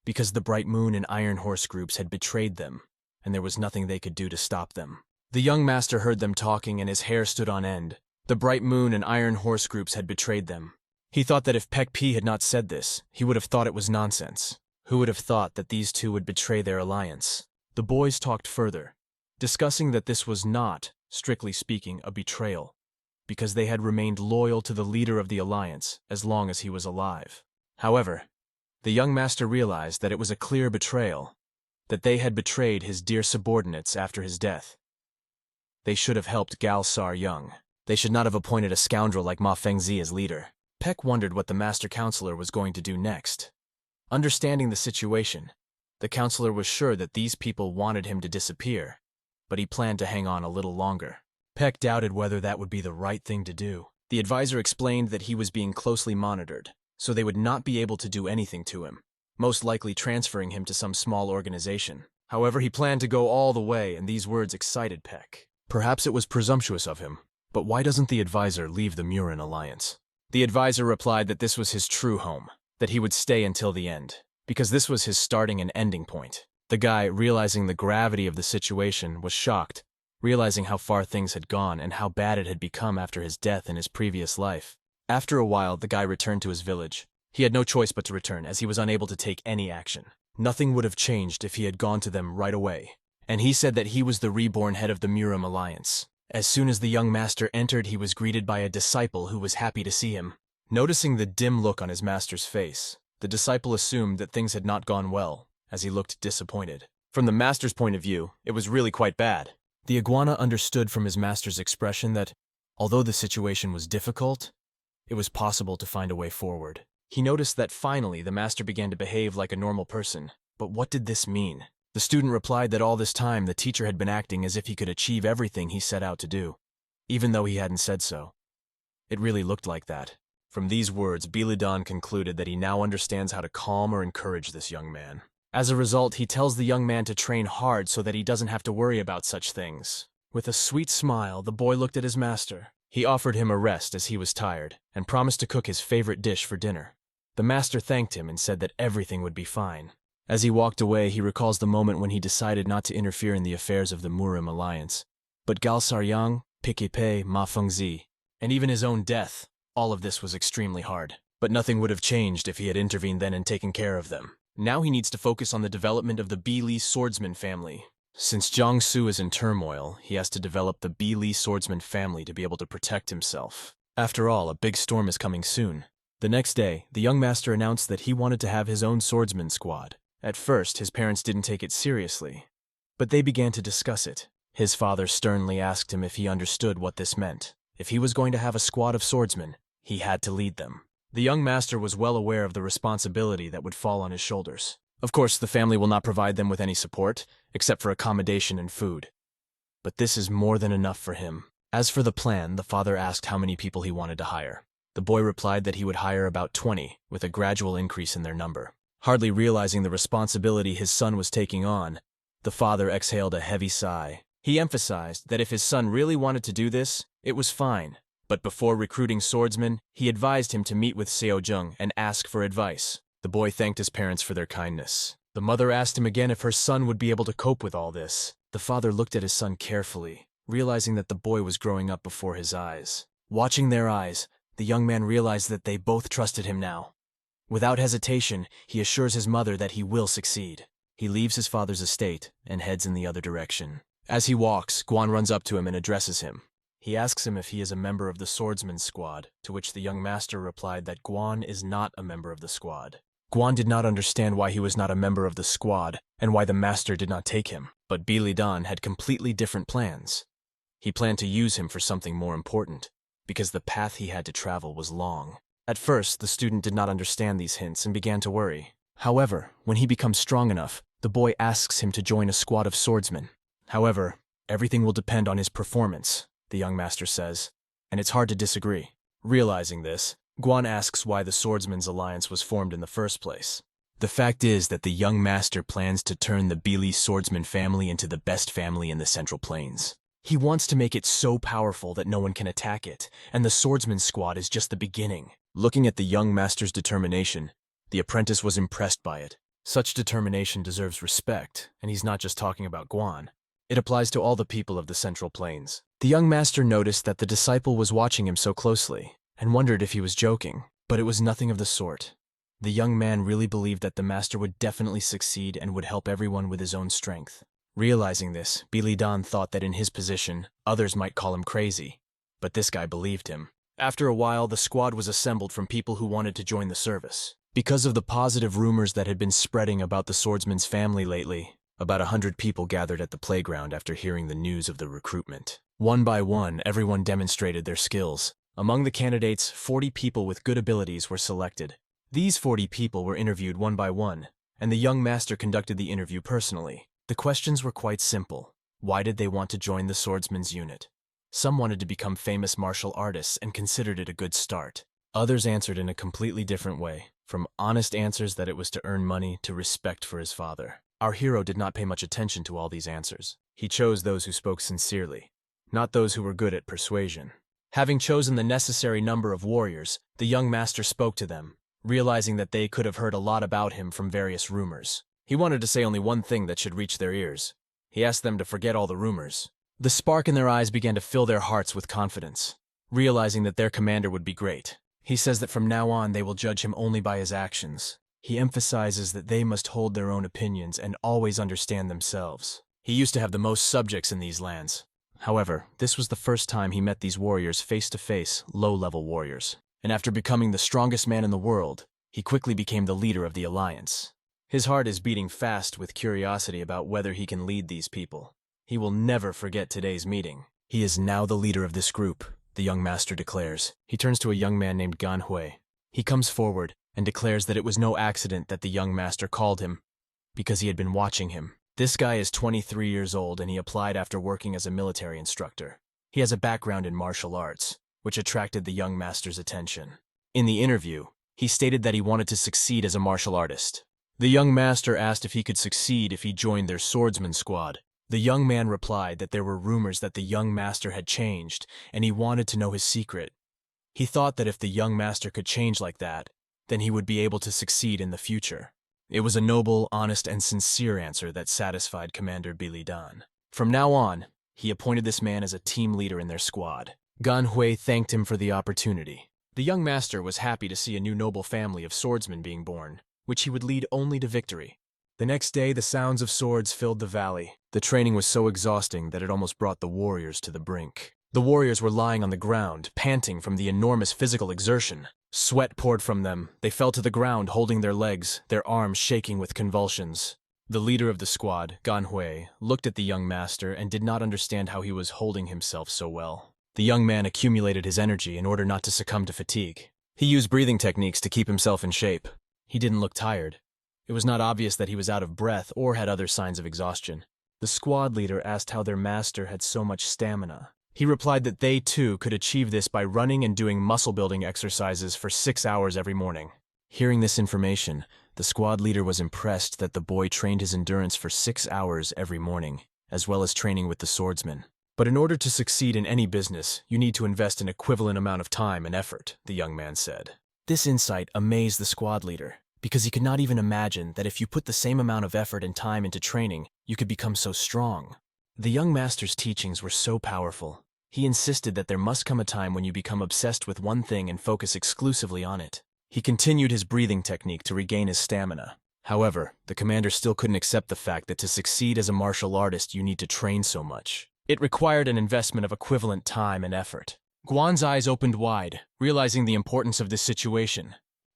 because the Bright Moon and Iron Horse groups had betrayed them, and there was nothing they could do to stop them. The young master heard them talking and his hair stood on end. The Bright Moon and Iron Horse groups had betrayed them. He thought that if Peck P had not said this, he would have thought it was nonsense. Who would have thought that these two would betray their alliance? The boys talked further, discussing that this was not, strictly speaking, a betrayal, because they had remained loyal to the leader of the alliance as long as he was alive. However, the young master realized that it was a clear betrayal, that they had betrayed his dear subordinates after his death. They should have helped Galsar Young. They should not have appointed a scoundrel like Ma Fengzi as leader. Peck wondered what the master counselor was going to do next. Understanding the situation, the counselor was sure that these people wanted him to disappear, but he planned to hang on a little longer. Peck doubted whether that would be the right thing to do. The advisor explained that he was being closely monitored, so they would not be able to do anything to him, most likely transferring him to some small organization. However, he planned to go all the way, and these words excited Peck. Perhaps it was presumptuous of him, but why doesn't the advisor leave the Murin Alliance? The advisor replied that this was his true home, that he would stay until the end, because this was his starting and ending point. The guy, realizing the gravity of the situation, was shocked, realizing how far things had gone and how bad it had become after his death in his previous life. After a while, the guy returned to his village. He had no choice but to return, as he was unable to take any action. Nothing would have changed if he had gone to them right away, and he said that he was the reborn head of the Murim Alliance. As soon as the young master entered, he was greeted by a disciple who was happy to see him. Noticing the dim look on his master's face, the disciple assumed that things had not gone well, as he looked disappointed. From the master's point of view, it was really quite bad. The iguana understood from his master's expression that, although the situation was difficult, it was possible to find a way forward. He noticed that finally the master began to behave like a normal person. But what did this mean? The student replied that all this time the teacher had been acting as if he could achieve everything he set out to do. even though he hadn't said so. It really looked like that. From these words, Bilidan concluded that he now understands how to calm or encourage this young man. As a result, he tells the young man to train hard so that he doesn't have to worry about such things. With a sweet smile, the boy looked at his master. He offered him a rest as he was tired, and promised to cook his favorite dish for dinner. The master thanked him and said that everything would be fine. As he walked away, he recalls the moment when he decided not to interfere in the affairs of the Murim alliance. But Gal Saryang, Pikipe, Ma Fengzi, and even his own death, all of this was extremely hard. But nothing would have changed if he had intervened then and taken care of them. Now he needs to focus on the development of the Bi-Li swordsman family. Since Jiangsu is in turmoil, he has to develop the Bi-Li swordsman family to be able to protect himself. After all, a big storm is coming soon. The next day, the young master announced that he wanted to have his own swordsman squad. At first, his parents didn't take it seriously, but they began to discuss it. His father sternly asked him if he understood what this meant. If he was going to have a squad of swordsmen, he had to lead them. The young master was well aware of the responsibility that would fall on his shoulders. Of course, the family will not provide them with any support, except for accommodation and food. But this is more than enough for him. As for the plan, the father asked how many people he wanted to hire. The boy replied that he would hire about 20, with a gradual increase in their number. Hardly realizing the responsibility his son was taking on, the father exhaled a heavy sigh. He emphasized that if his son really wanted to do this, it was fine. But before recruiting swordsmen, he advised him to meet with Seojung and ask for advice. The boy thanked his parents for their kindness. The mother asked him again if her son would be able to cope with all this. The father looked at his son carefully, realizing that the boy was growing up before his eyes. Watching their eyes, the young man realized that they both trusted him now. Without hesitation, he assures his mother that he will succeed. He leaves his father's estate and heads in the other direction. As he walks, Guan runs up to him and addresses him. He asks him if he is a member of the swordsman's squad, to which the young master replied that Guan is not a member of the squad. Guan did not understand why he was not a member of the squad and why the master did not take him, but Bilidan had completely different plans. He planned to use him for something more important, because the path he had to travel was long. At first, the student did not understand these hints and began to worry. However, when he becomes strong enough, the boy asks him to join a squad of swordsmen. However, everything will depend on his performance, the young master says, and it's hard to disagree. Realizing this, Guan asks why the Swordsman's Alliance was formed in the first place. The fact is that the young master plans to turn the Bi-Li swordsman family into the best family in the Central Plains. He wants to make it so powerful that no one can attack it, and the swordsman's squad is just the beginning. Looking at the young master's determination, the apprentice was impressed by it. Such determination deserves respect, and he's not just talking about Guan. It applies to all the people of the Central Plains. The young master noticed that the disciple was watching him so closely, and wondered if he was joking, but it was nothing of the sort. The young man really believed that the master would definitely succeed and would help everyone with his own strength. Realizing this, Bilidan thought that in his position, others might call him crazy, but this guy believed him. After a while, the squad was assembled from people who wanted to join the service. Because of the positive rumors that had been spreading about the swordsman's family lately, about 100 people gathered at the playground after hearing the news of the recruitment. One by one, everyone demonstrated their skills. Among the candidates, 40 people with good abilities were selected. These 40 people were interviewed one by one, and the young master conducted the interview personally. The questions were quite simple. Why did they want to join the swordsman's unit? Some wanted to become famous martial artists and considered it a good start. Others answered in a completely different way, from honest answers that it was to earn money to respect for his father. Our hero did not pay much attention to all these answers. He chose those who spoke sincerely, not those who were good at persuasion. Having chosen the necessary number of warriors, the young master spoke to them, realizing that they could have heard a lot about him from various rumors. He wanted to say only one thing that should reach their ears. He asked them to forget all the rumors. The spark in their eyes began to fill their hearts with confidence, realizing that their commander would be great. He says that from now on they will judge him only by his actions. He emphasizes that they must hold their own opinions and always understand themselves. He used to have the most subjects in these lands. However, this was the first time he met these warriors face-to-face, low-level warriors. And after becoming the strongest man in the world, he quickly became the leader of the alliance. His heart is beating fast with curiosity about whether he can lead these people. He will never forget today's meeting. He is now the leader of this group, the young master declares. He turns to a young man named Gan Hui. He comes forward and declares that it was no accident that the young master called him, because he had been watching him. This guy is 23 years old and he applied after working as a military instructor. He has a background in martial arts, which attracted the young master's attention. In the interview, he stated that he wanted to succeed as a martial artist. The young master asked if he could succeed if he joined their swordsman squad. The young man replied that there were rumors that the young master had changed, and he wanted to know his secret. He thought that if the young master could change like that, then he would be able to succeed in the future. It was a noble, honest, and sincere answer that satisfied Commander Billy Dan. From now on, he appointed this man as a team leader in their squad. Gan Hui thanked him for the opportunity. The young master was happy to see a new noble family of swordsmen being born, which he would lead only to victory. The next day, the sounds of swords filled the valley. The training was so exhausting that it almost brought the warriors to the brink. The warriors were lying on the ground, panting from the enormous physical exertion. Sweat poured from them. They fell to the ground holding their legs, their arms shaking with convulsions. The leader of the squad, Gan Hui, looked at the young master and did not understand how he was holding himself so well. The young man accumulated his energy in order not to succumb to fatigue. He used breathing techniques to keep himself in shape. He didn't look tired. It was not obvious that he was out of breath or had other signs of exhaustion. The squad leader asked how their master had so much stamina. He replied that they too could achieve this by running and doing muscle-building exercises for 6 hours every morning. Hearing this information, the squad leader was impressed that the boy trained his endurance for 6 hours every morning, as well as training with the swordsman. But in order to succeed in any business, you need to invest an equivalent amount of time and effort, the young man said. This insight amazed the squad leader, because he could not even imagine that if you put the same amount of effort and time into training, you could become so strong. The young master's teachings were so powerful. He insisted that there must come a time when you become obsessed with one thing and focus exclusively on it. He continued his breathing technique to regain his stamina. However, the commander still couldn't accept the fact that to succeed as a martial artist you need to train so much. It required an investment of equivalent time and effort. Guan's eyes opened wide, realizing the importance of this situation.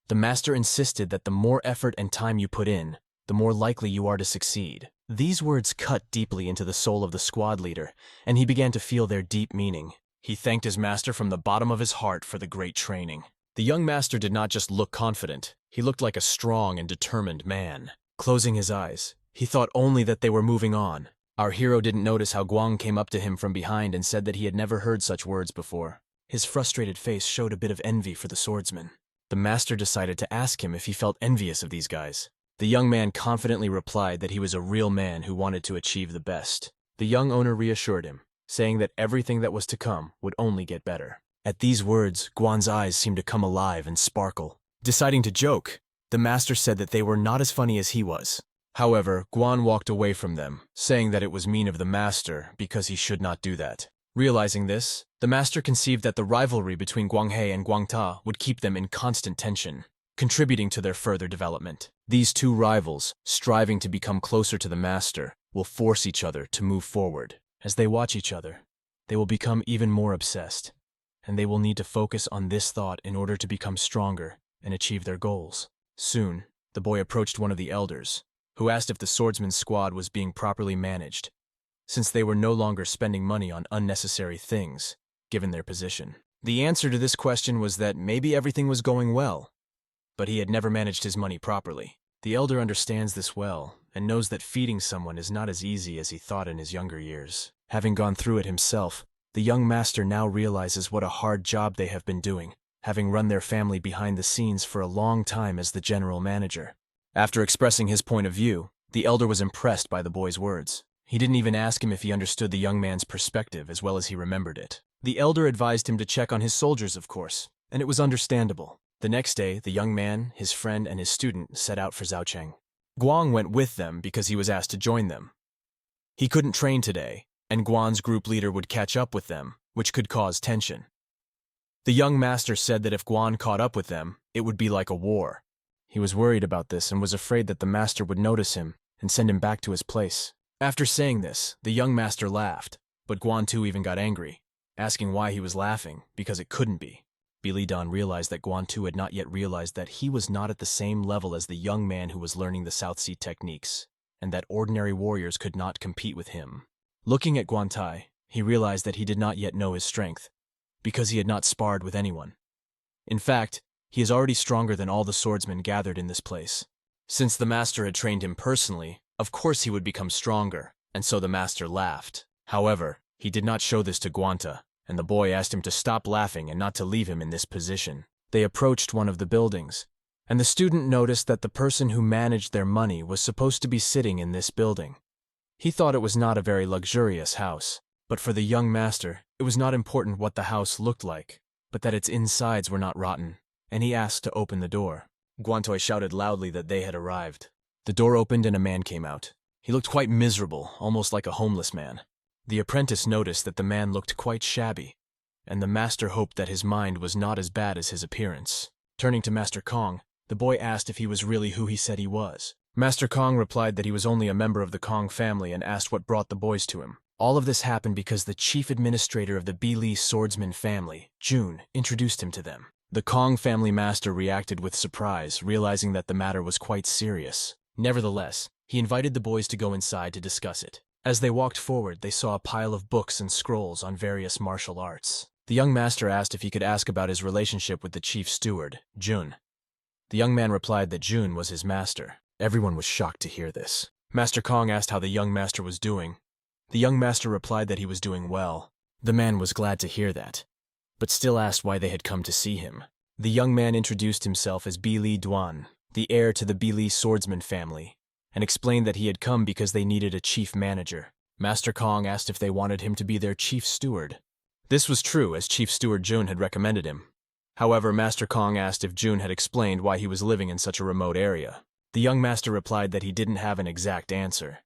The master insisted that the more effort and time you put in, the more likely you are to succeed. These words cut deeply into the soul of the squad leader, and he began to feel their deep meaning. He thanked his master from the bottom of his heart for the great training. The young master did not just look confident, he looked like a strong and determined man. Closing his eyes, he thought only that they were moving on. Our hero didn't notice how Guang came up to him from behind and said that he had never heard such words before. His frustrated face showed a bit of envy for the swordsman. The master decided to ask him if he felt envious of these guys. The young man confidently replied that he was a real man who wanted to achieve the best. The young owner reassured him, saying that everything that was to come would only get better. At these words, Guan's eyes seemed to come alive and sparkle. Deciding to joke, the master said that they were not as funny as he was. However, Guan walked away from them, saying that it was mean of the master because he should not do that. Realizing this, the master conceived that the rivalry between Guang He and Guang Ta would keep them in constant tension, contributing to their further development. These two rivals, striving to become closer to the master, will force each other to move forward. As they watch each other, they will become even more obsessed, and they will need to focus on this thought in order to become stronger and achieve their goals. Soon, the boy approached one of the elders, who asked if the swordsman's squad was being properly managed, since they were no longer spending money on unnecessary things, given their position. The answer to this question was that maybe everything was going well, but he had never managed his money properly. The elder understands this well, and knows that feeding someone is not as easy as he thought in his younger years. Having gone through it himself, the young master now realizes what a hard job they have been doing, having run their family behind the scenes for a long time as the general manager. After expressing his point of view, the elder was impressed by the boy's words. He didn't even ask him if he understood the young man's perspective as well as he remembered it. The elder advised him to check on his soldiers, of course, and it was understandable. The next day, the young man, his friend, and his student set out for Zhaocheng. Guang went with them because he was asked to join them. He couldn't train today, and Guan's group leader would catch up with them, which could cause tension. The young master said that if Guan caught up with them, it would be like a war. He was worried about this and was afraid that the master would notice him and send him back to his place. After saying this, the young master laughed, but Guan too even got angry, asking why he was laughing, because it couldn't be. Billy Dan realized that Guan Tu had not yet realized that he was not at the same level as the young man who was learning the South Sea techniques, and that ordinary warriors could not compete with him. Looking at Guan Tai, he realized that he did not yet know his strength, because he had not sparred with anyone. In fact, he is already stronger than all the swordsmen gathered in this place. Since the master had trained him personally, of course he would become stronger, and so the master laughed. However, he did not show this to Guanta, and the boy asked him to stop laughing and not to leave him in this position. They approached one of the buildings, and the student noticed that the person who managed their money was supposed to be sitting in this building. He thought it was not a very luxurious house, but for the young master, it was not important what the house looked like, but that its insides were not rotten, and he asked to open the door. Guantoi shouted loudly that they had arrived. The door opened and a man came out. He looked quite miserable, almost like a homeless man. The apprentice noticed that the man looked quite shabby, and the master hoped that his mind was not as bad as his appearance. Turning to Master Kong, the boy asked if he was really who he said he was. Master Kong replied that he was only a member of the Kong family and asked what brought the boys to him. All of this happened because the chief administrator of the Bili swordsman family, Jun, introduced him to them. The Kong family master reacted with surprise, realizing that the matter was quite serious. Nevertheless, he invited the boys to go inside to discuss it. As they walked forward, they saw a pile of books and scrolls on various martial arts. The young master asked if he could ask about his relationship with the chief steward, Jun. The young man replied that Jun was his master. Everyone was shocked to hear this. Master Kong asked how the young master was doing. The young master replied that he was doing well. The man was glad to hear that, but still asked why they had come to see him. The young man introduced himself as Bili Duan, the heir to the Bili swordsman family, and explained that he had come because they needed a chief manager. Master Kong asked if they wanted him to be their chief steward. This was true, as Chief Steward Jun had recommended him. However, Master Kong asked if Jun had explained why he was living in such a remote area. The young master replied that he didn't have an exact answer,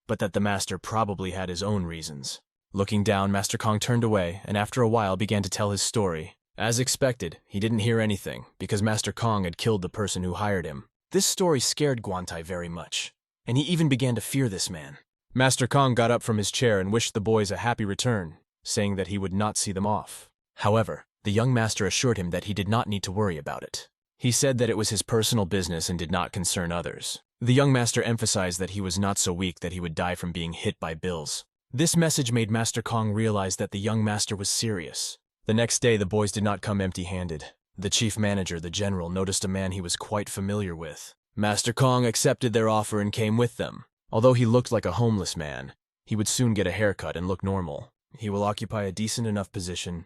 but that the master probably had his own reasons. Looking down, Master Kong turned away, and after a while began to tell his story. As expected, he didn't hear anything, because Master Kong had killed the person who hired him. This story scared Guantoi very much, and he even began to fear this man. Master Kong got up from his chair and wished the boys a happy return, saying that he would not see them off. However, the young master assured him that he did not need to worry about it. He said that it was his personal business and did not concern others. The young master emphasized that he was not so weak that he would die from being hit by bills. This message made Master Kong realize that the young master was serious. The next day, the boys did not come empty-handed. The chief manager, the general, noticed a man he was quite familiar with. Master Kong accepted their offer and came with them. Although he looked like a homeless man, he would soon get a haircut and look normal. He will occupy a decent enough position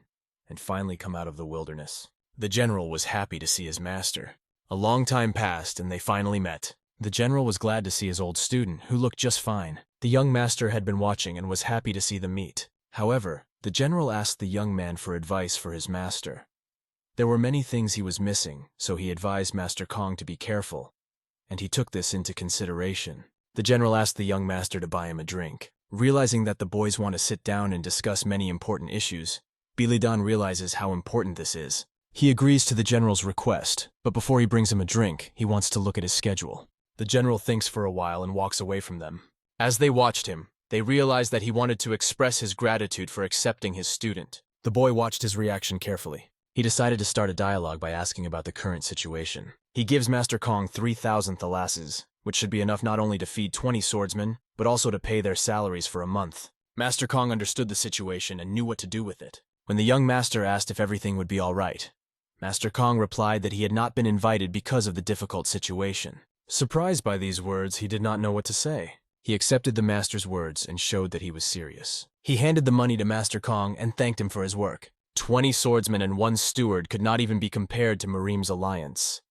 and finally come out of the wilderness. The general was happy to see his master. A long time passed and they finally met. The general was glad to see his old student, who looked just fine. The young master had been watching and was happy to see them meet. However, the general asked the young man for advice for his master. There were many things he was missing, so he advised Master Kong to be careful, and he took this into consideration. The general asked the young master to buy him a drink. Realizing that the boys want to sit down and discuss many important issues, Bilidan realizes how important this is. He agrees to the general's request, but before he brings him a drink, he wants to look at his schedule. The general thinks for a while and walks away from them. As they watched him, they realized that he wanted to express his gratitude for accepting his student. The boy watched his reaction carefully. He decided to start a dialogue by asking about the current situation. He gives Master Kong 3,000 thalasses, which should be enough not only to feed 20 swordsmen, but also to pay their salaries for a month. Master Kong understood the situation and knew what to do with it. When the young master asked if everything would be all right, Master Kong replied that he had not been invited because of the difficult situation. Surprised by these words, he did not know what to say. He accepted the master's words and showed that he was serious. He handed the money to Master Kong and thanked him for his work. 20 swordsmen and 1 steward could not even be compared to Mareem's alliance.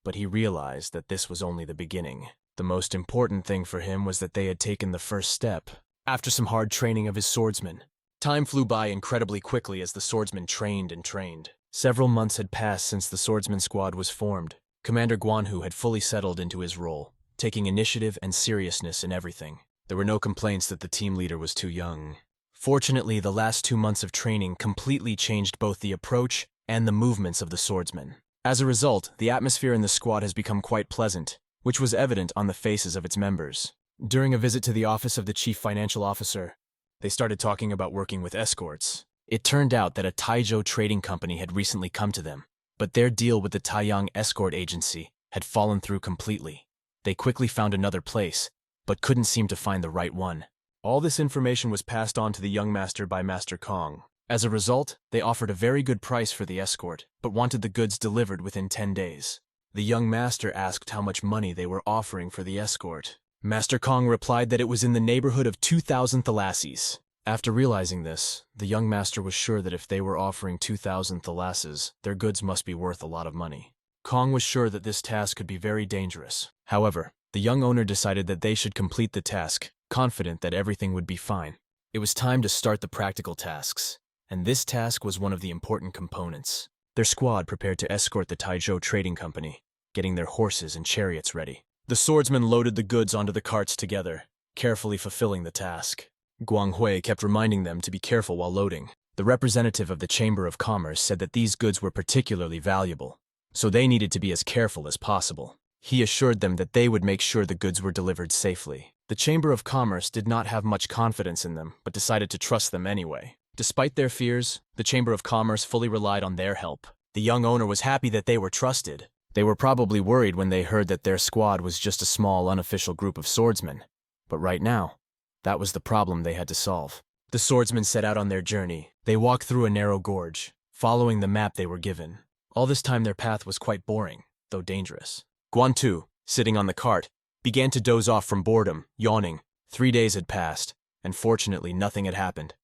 But he realized that this was only the beginning. The most important thing for him was that they had taken the first step. After some hard training of his swordsmen, time flew by incredibly quickly as the swordsmen trained and trained. Several months had passed since the swordsman squad was formed. Commander Guanhu had fully settled into his role, taking initiative and seriousness in everything. There were no complaints that the team leader was too young. Fortunately, the last 2 months of training completely changed both the approach and the movements of the swordsmen. As a result, the atmosphere in the squad has become quite pleasant, which was evident on the faces of its members. During a visit to the office of the chief financial officer, they started talking about working with escorts. It turned out that a Taizhou trading company had recently come to them, but their deal with the Taiyang escort agency had fallen through completely. They quickly found another place, but couldn't seem to find the right one. All this information was passed on to the young master by Master Kong. As a result, they offered a very good price for the escort, but wanted the goods delivered within 10 days. The young master asked how much money they were offering for the escort. Master Kong replied that it was in the neighborhood of 2,000 thalasses. After realizing this, the young master was sure that if they were offering 2,000 thalasses, their goods must be worth a lot of money. Kong was sure that this task could be very dangerous. However, the young owner decided that they should complete the task, confident that everything would be fine. It was time to start the practical tasks, and this task was one of the important components. Their squad prepared to escort the Taizhou trading company, getting their horses and chariots ready. The swordsmen loaded the goods onto the carts together, carefully fulfilling the task. Guanghui kept reminding them to be careful while loading. The representative of the Chamber of Commerce said that these goods were particularly valuable, so they needed to be as careful as possible. He assured them that they would make sure the goods were delivered safely. The Chamber of Commerce did not have much confidence in them, but decided to trust them anyway. Despite their fears, the Chamber of Commerce fully relied on their help. The young owner was happy that they were trusted. They were probably worried when they heard that their squad was just a small, unofficial group of swordsmen. But right now, that was the problem they had to solve. The swordsmen set out on their journey. They walked through a narrow gorge, following the map they were given. All this time their path was quite boring, though dangerous. Guantu, sitting on the cart, began to doze off from boredom, yawning. 3 days had passed, and fortunately nothing had happened.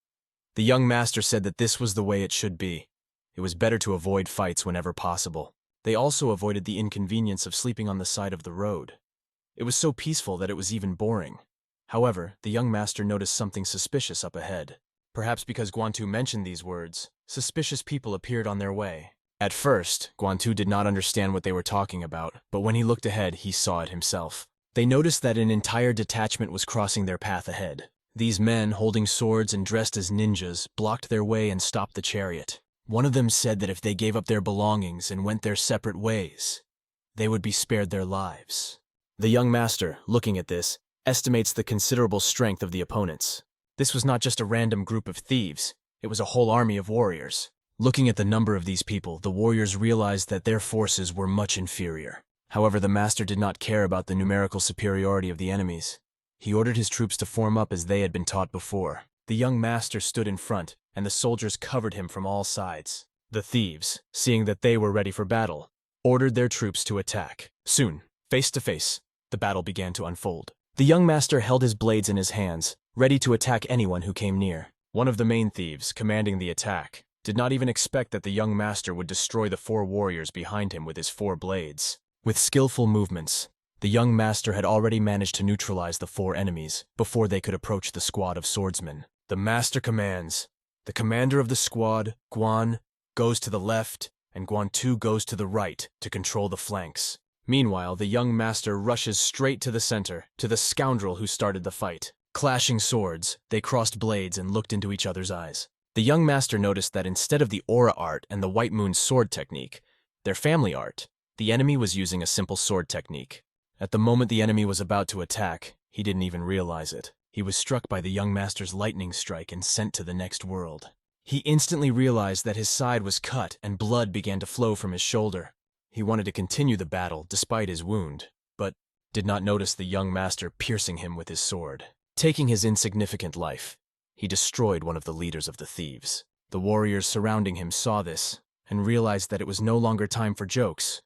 The young master said that this was the way it should be. It was better to avoid fights whenever possible. They also avoided the inconvenience of sleeping on the side of the road. It was so peaceful that it was even boring. However, the young master noticed something suspicious up ahead. Perhaps because Guantu mentioned these words, suspicious people appeared on their way. At first, Guantu did not understand what they were talking about, but when he looked ahead, he saw it himself. They noticed that an entire detachment was crossing their path ahead. These men, holding swords and dressed as ninjas, blocked their way and stopped the chariot. One of them said that if they gave up their belongings and went their separate ways, they would be spared their lives. The young master, looking at this, estimates the considerable strength of the opponents. This was not just a random group of thieves, it was a whole army of warriors. Looking at the number of these people, the warriors realized that their forces were much inferior. However, the master did not care about the numerical superiority of the enemies. He ordered his troops to form up as they had been taught before. The young master stood in front, and the soldiers covered him from all sides. The thieves, seeing that they were ready for battle, ordered their troops to attack. Soon, face to face, the battle began to unfold. The young master held his blades in his hands, ready to attack anyone who came near. One of the main thieves, commanding the attack, did not even expect that the young master would destroy the 4 warriors behind him with his 4 blades. With skillful movements, the young master had already managed to neutralize the 4 enemies before they could approach the squad of swordsmen. The master commands. The commander of the squad, Guan, goes to the left, and Guantu goes to the right to control the flanks. Meanwhile, the young master rushes straight to the center, to the scoundrel who started the fight. Clashing swords, they crossed blades and looked into each other's eyes. The young master noticed that instead of the aura art and the white moon sword technique, their family art, the enemy was using a simple sword technique. At the moment the enemy was about to attack, he didn't even realize it. He was struck by the young master's lightning strike and sent to the next world. He instantly realized that his side was cut and blood began to flow from his shoulder. He wanted to continue the battle despite his wound, but did not notice the young master piercing him with his sword. Taking his insignificant life, he destroyed one of the leaders of the thieves. The warriors surrounding him saw this and realized that it was no longer time for jokes.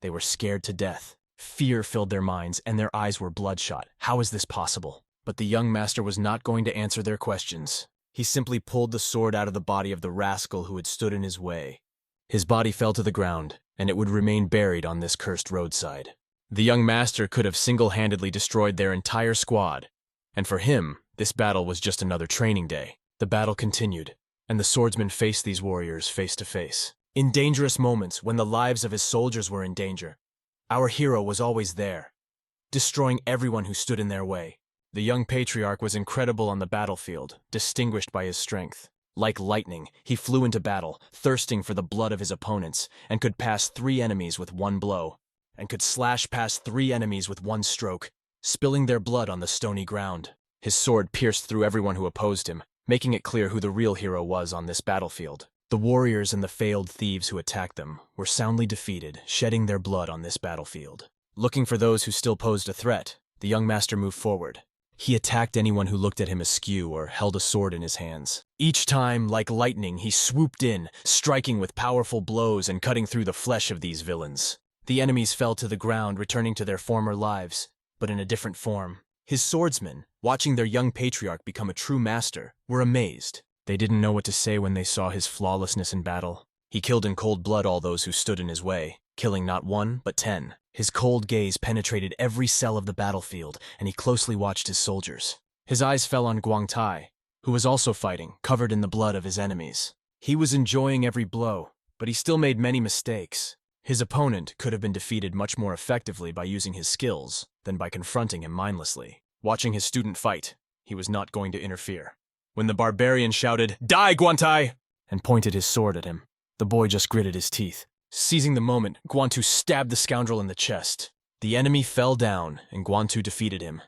They were scared to death. Fear filled their minds and their eyes were bloodshot. How is this possible? But the young master was not going to answer their questions. He simply pulled the sword out of the body of the rascal who had stood in his way. His body fell to the ground, and it would remain buried on this cursed roadside. The young master could have single-handedly destroyed their entire squad, and for him, this battle was just another training day. The battle continued, and the swordsman faced these warriors face to face. In dangerous moments, when the lives of his soldiers were in danger, our hero was always there, destroying everyone who stood in their way. The young patriarch was incredible on the battlefield, distinguished by his strength. Like lightning, he flew into battle, thirsting for the blood of his opponents, and could pass 3 enemies with 1 blow, and could slash past 3 enemies with 1 stroke, spilling their blood on the stony ground. His sword pierced through everyone who opposed him, making it clear who the real hero was on this battlefield. The warriors and the failed thieves who attacked them were soundly defeated, shedding their blood on this battlefield. Looking for those who still posed a threat, the young master moved forward. He attacked anyone who looked at him askew or held a sword in his hands. Each time, like lightning, he swooped in, striking with powerful blows and cutting through the flesh of these villains. The enemies fell to the ground, returning to their former lives, but in a different form. His swordsmen, watching their young patriarch become a true master, were amazed. They didn't know what to say when they saw his flawlessness in battle. He killed in cold blood all those who stood in his way, killing not 1, but 10. His cold gaze penetrated every cell of the battlefield, and he closely watched his soldiers. His eyes fell on Guangtai, who was also fighting, covered in the blood of his enemies. He was enjoying every blow, but he still made many mistakes. His opponent could have been defeated much more effectively by using his skills than by confronting him mindlessly. Watching his student fight, he was not going to interfere. When the barbarian shouted, "Die, Guantai!" and pointed his sword at him, the boy just gritted his teeth. Seizing the moment, Guantu stabbed the scoundrel in the chest. The enemy fell down, and Guantu defeated him.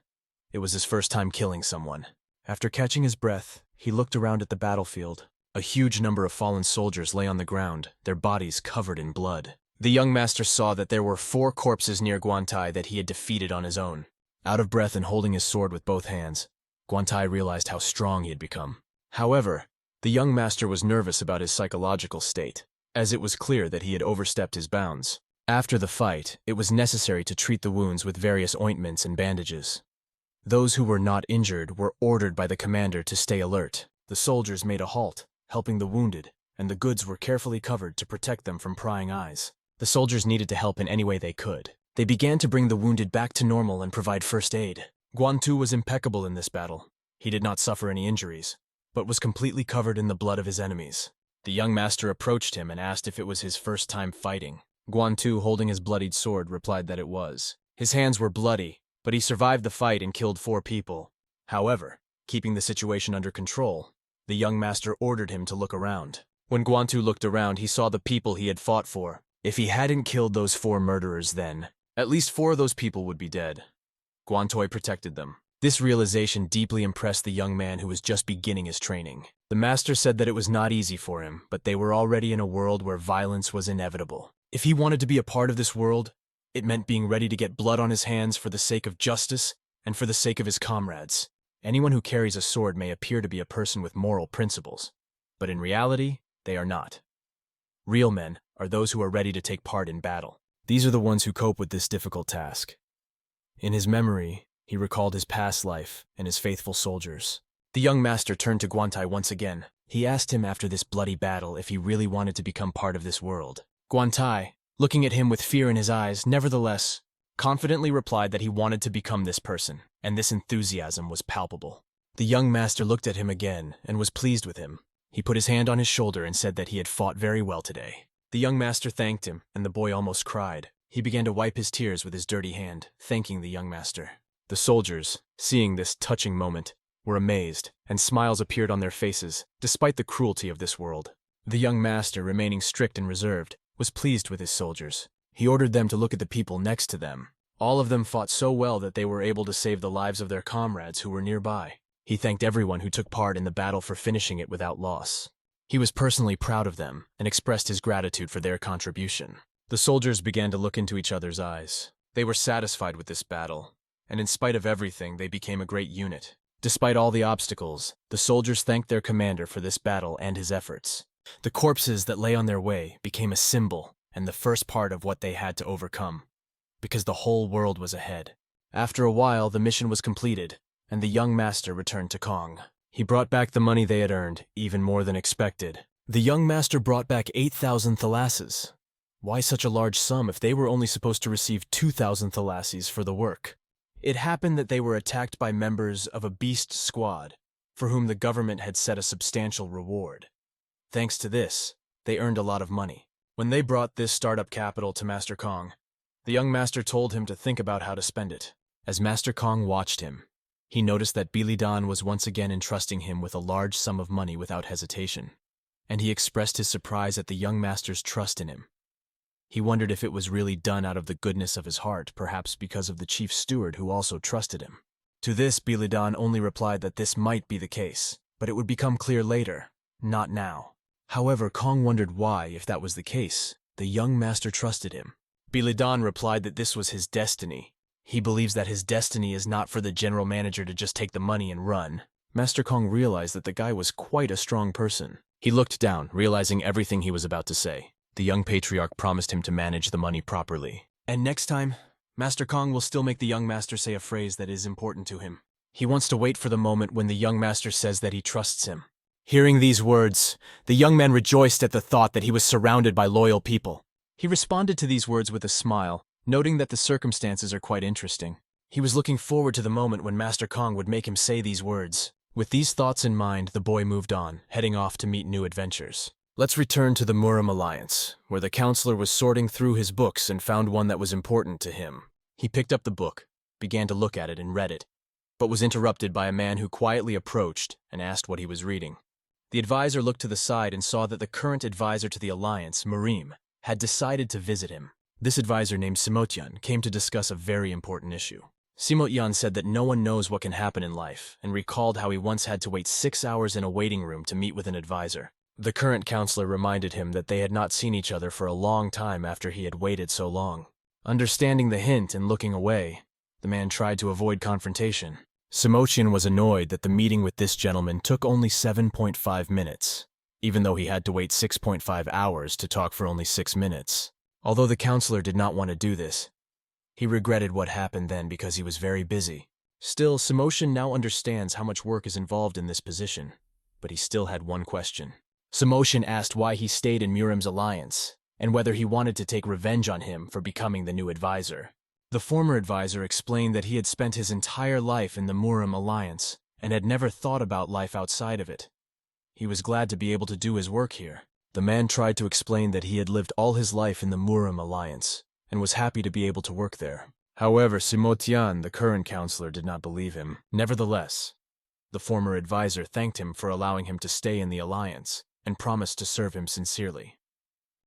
It was his first time killing someone. After catching his breath, he looked around at the battlefield. A huge number of fallen soldiers lay on the ground, their bodies covered in blood. The young master saw that there were 4 corpses near Guantai that he had defeated on his own. Out of breath and holding his sword with both hands, Guantai realized how strong he had become. However, the young master was nervous about his psychological state, as it was clear that he had overstepped his bounds. After the fight, it was necessary to treat the wounds with various ointments and bandages. Those who were not injured were ordered by the commander to stay alert. The soldiers made a halt, helping the wounded, and the goods were carefully covered to protect them from prying eyes. The soldiers needed to help in any way they could. They began to bring the wounded back to normal and provide first aid. Guantu was impeccable in this battle. He did not suffer any injuries, but was completely covered in the blood of his enemies. The young master approached him and asked if it was his first time fighting. Guantu, holding his bloodied sword, replied that it was. His hands were bloody, but he survived the fight and killed 4 people. However, keeping the situation under control, the young master ordered him to look around. When Guantu looked around, he saw the people he had fought for. If he hadn't killed those 4 murderers then, at least 4 of those people would be dead. Guantoi protected them. This realization deeply impressed the young man who was just beginning his training. The master said that it was not easy for him, but they were already in a world where violence was inevitable. If he wanted to be a part of this world, it meant being ready to get blood on his hands for the sake of justice and for the sake of his comrades. Anyone who carries a sword may appear to be a person with moral principles, but in reality, they are not. Real men are those who are ready to take part in battle. These are the ones who cope with this difficult task. In his memory, he recalled his past life and his faithful soldiers. The young master turned to Guantai once again. He asked him after this bloody battle if he really wanted to become part of this world. Guantai, looking at him with fear in his eyes, nevertheless, confidently replied that he wanted to become this person, and this enthusiasm was palpable. The young master looked at him again and was pleased with him. He put his hand on his shoulder and said that he had fought very well today. The young master thanked him, and the boy almost cried. He began to wipe his tears with his dirty hand, thanking the young master. The soldiers, seeing this touching moment, were amazed, and smiles appeared on their faces, despite the cruelty of this world. The young master, remaining strict and reserved, was pleased with his soldiers. He ordered them to look at the people next to them. All of them fought so well that they were able to save the lives of their comrades who were nearby. He thanked everyone who took part in the battle for finishing it without loss. He was personally proud of them and expressed his gratitude for their contribution. The soldiers began to look into each other's eyes. They were satisfied with this battle, and in spite of everything, they became a great unit. Despite all the obstacles, the soldiers thanked their commander for this battle and his efforts. The corpses that lay on their way became a symbol and the first part of what they had to overcome, because the whole world was ahead. After a while, the mission was completed, and the young master returned to Kong. He brought back the money they had earned, even more than expected. The young master brought back 8,000 thalasses. Why such a large sum if they were only supposed to receive 2,000 thalasses for the work? It happened that they were attacked by members of a beast squad, for whom the government had set a substantial reward. Thanks to this, they earned a lot of money. When they brought this startup capital to Master Kong, the young master told him to think about how to spend it. As Master Kong watched him, he noticed that Bilidan was once again entrusting him with a large sum of money without hesitation, and he expressed his surprise at the young master's trust in him. He wondered if it was really done out of the goodness of his heart, perhaps because of the chief steward who also trusted him. To this, Bilidan only replied that this might be the case, but it would become clear later, not now. However, Kong wondered why, if that was the case, the young master trusted him. Bilidan replied that this was his destiny. He believes that his destiny is not for the general manager to just take the money and run. Master Kong realized that the guy was quite a strong person. He looked down, realizing everything he was about to say. The young patriarch promised him to manage the money properly. And next time, Master Kong will still make the young master say a phrase that is important to him. He wants to wait for the moment when the young master says that he trusts him. Hearing these words, the young man rejoiced at the thought that he was surrounded by loyal people. He responded to these words with a smile, noting that the circumstances are quite interesting. He was looking forward to the moment when Master Kong would make him say these words. With these thoughts in mind, the boy moved on, heading off to meet new adventures. Let's return to the Muram Alliance, where the counselor was sorting through his books and found one that was important to him. He picked up the book, began to look at it and read it, but was interrupted by a man who quietly approached and asked what he was reading. The advisor looked to the side and saw that the current advisor to the Alliance, Murim, had decided to visit him. This advisor named Simotyan came to discuss a very important issue. Simotyan said that no one knows what can happen in life and recalled how he once had to wait 6 hours in a waiting room to meet with an advisor. The current counselor reminded him that they had not seen each other for a long time after he had waited so long. Understanding the hint and looking away, the man tried to avoid confrontation. Simotyan was annoyed that the meeting with this gentleman took only 7.5 minutes, even though he had to wait 6.5 hours to talk for only 6 minutes. Although the counselor did not want to do this, he regretted what happened then because he was very busy. Still, Simotyan now understands how much work is involved in this position, but he still had one question. Simotyan asked why he stayed in Murim's alliance, and whether he wanted to take revenge on him for becoming the new advisor. The former advisor explained that he had spent his entire life in the Murim alliance and had never thought about life outside of it. He was glad to be able to do his work here. The man tried to explain that he had lived all his life in the Murim alliance and was happy to be able to work there. However, Simotyan, the current counselor, did not believe him. Nevertheless, the former advisor thanked him for allowing him to stay in the alliance and promised to serve him sincerely.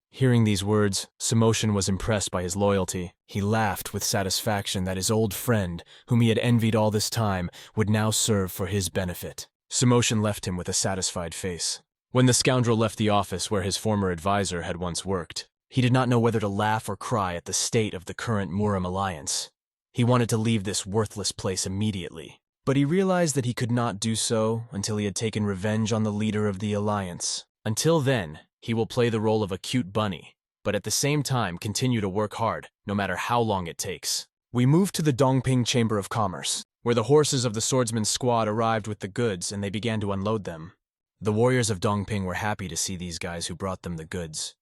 Hearing these words, Simotyan was impressed by his loyalty. He laughed with satisfaction that his old friend, whom he had envied all this time, would now serve for his benefit. Simotyan left him with a satisfied face. When the scoundrel left the office where his former advisor had once worked, he did not know whether to laugh or cry at the state of the current Murim alliance. He wanted to leave this worthless place immediately, but he realized that he could not do so until he had taken revenge on the leader of the alliance. Until then, he will play the role of a cute bunny, but at the same time continue to work hard, no matter how long it takes. We moved to the Dongping Chamber of Commerce, where the horses of the swordsman's squad arrived with the goods and they began to unload them. The warriors of Dongping were happy to see these guys who brought them the goods,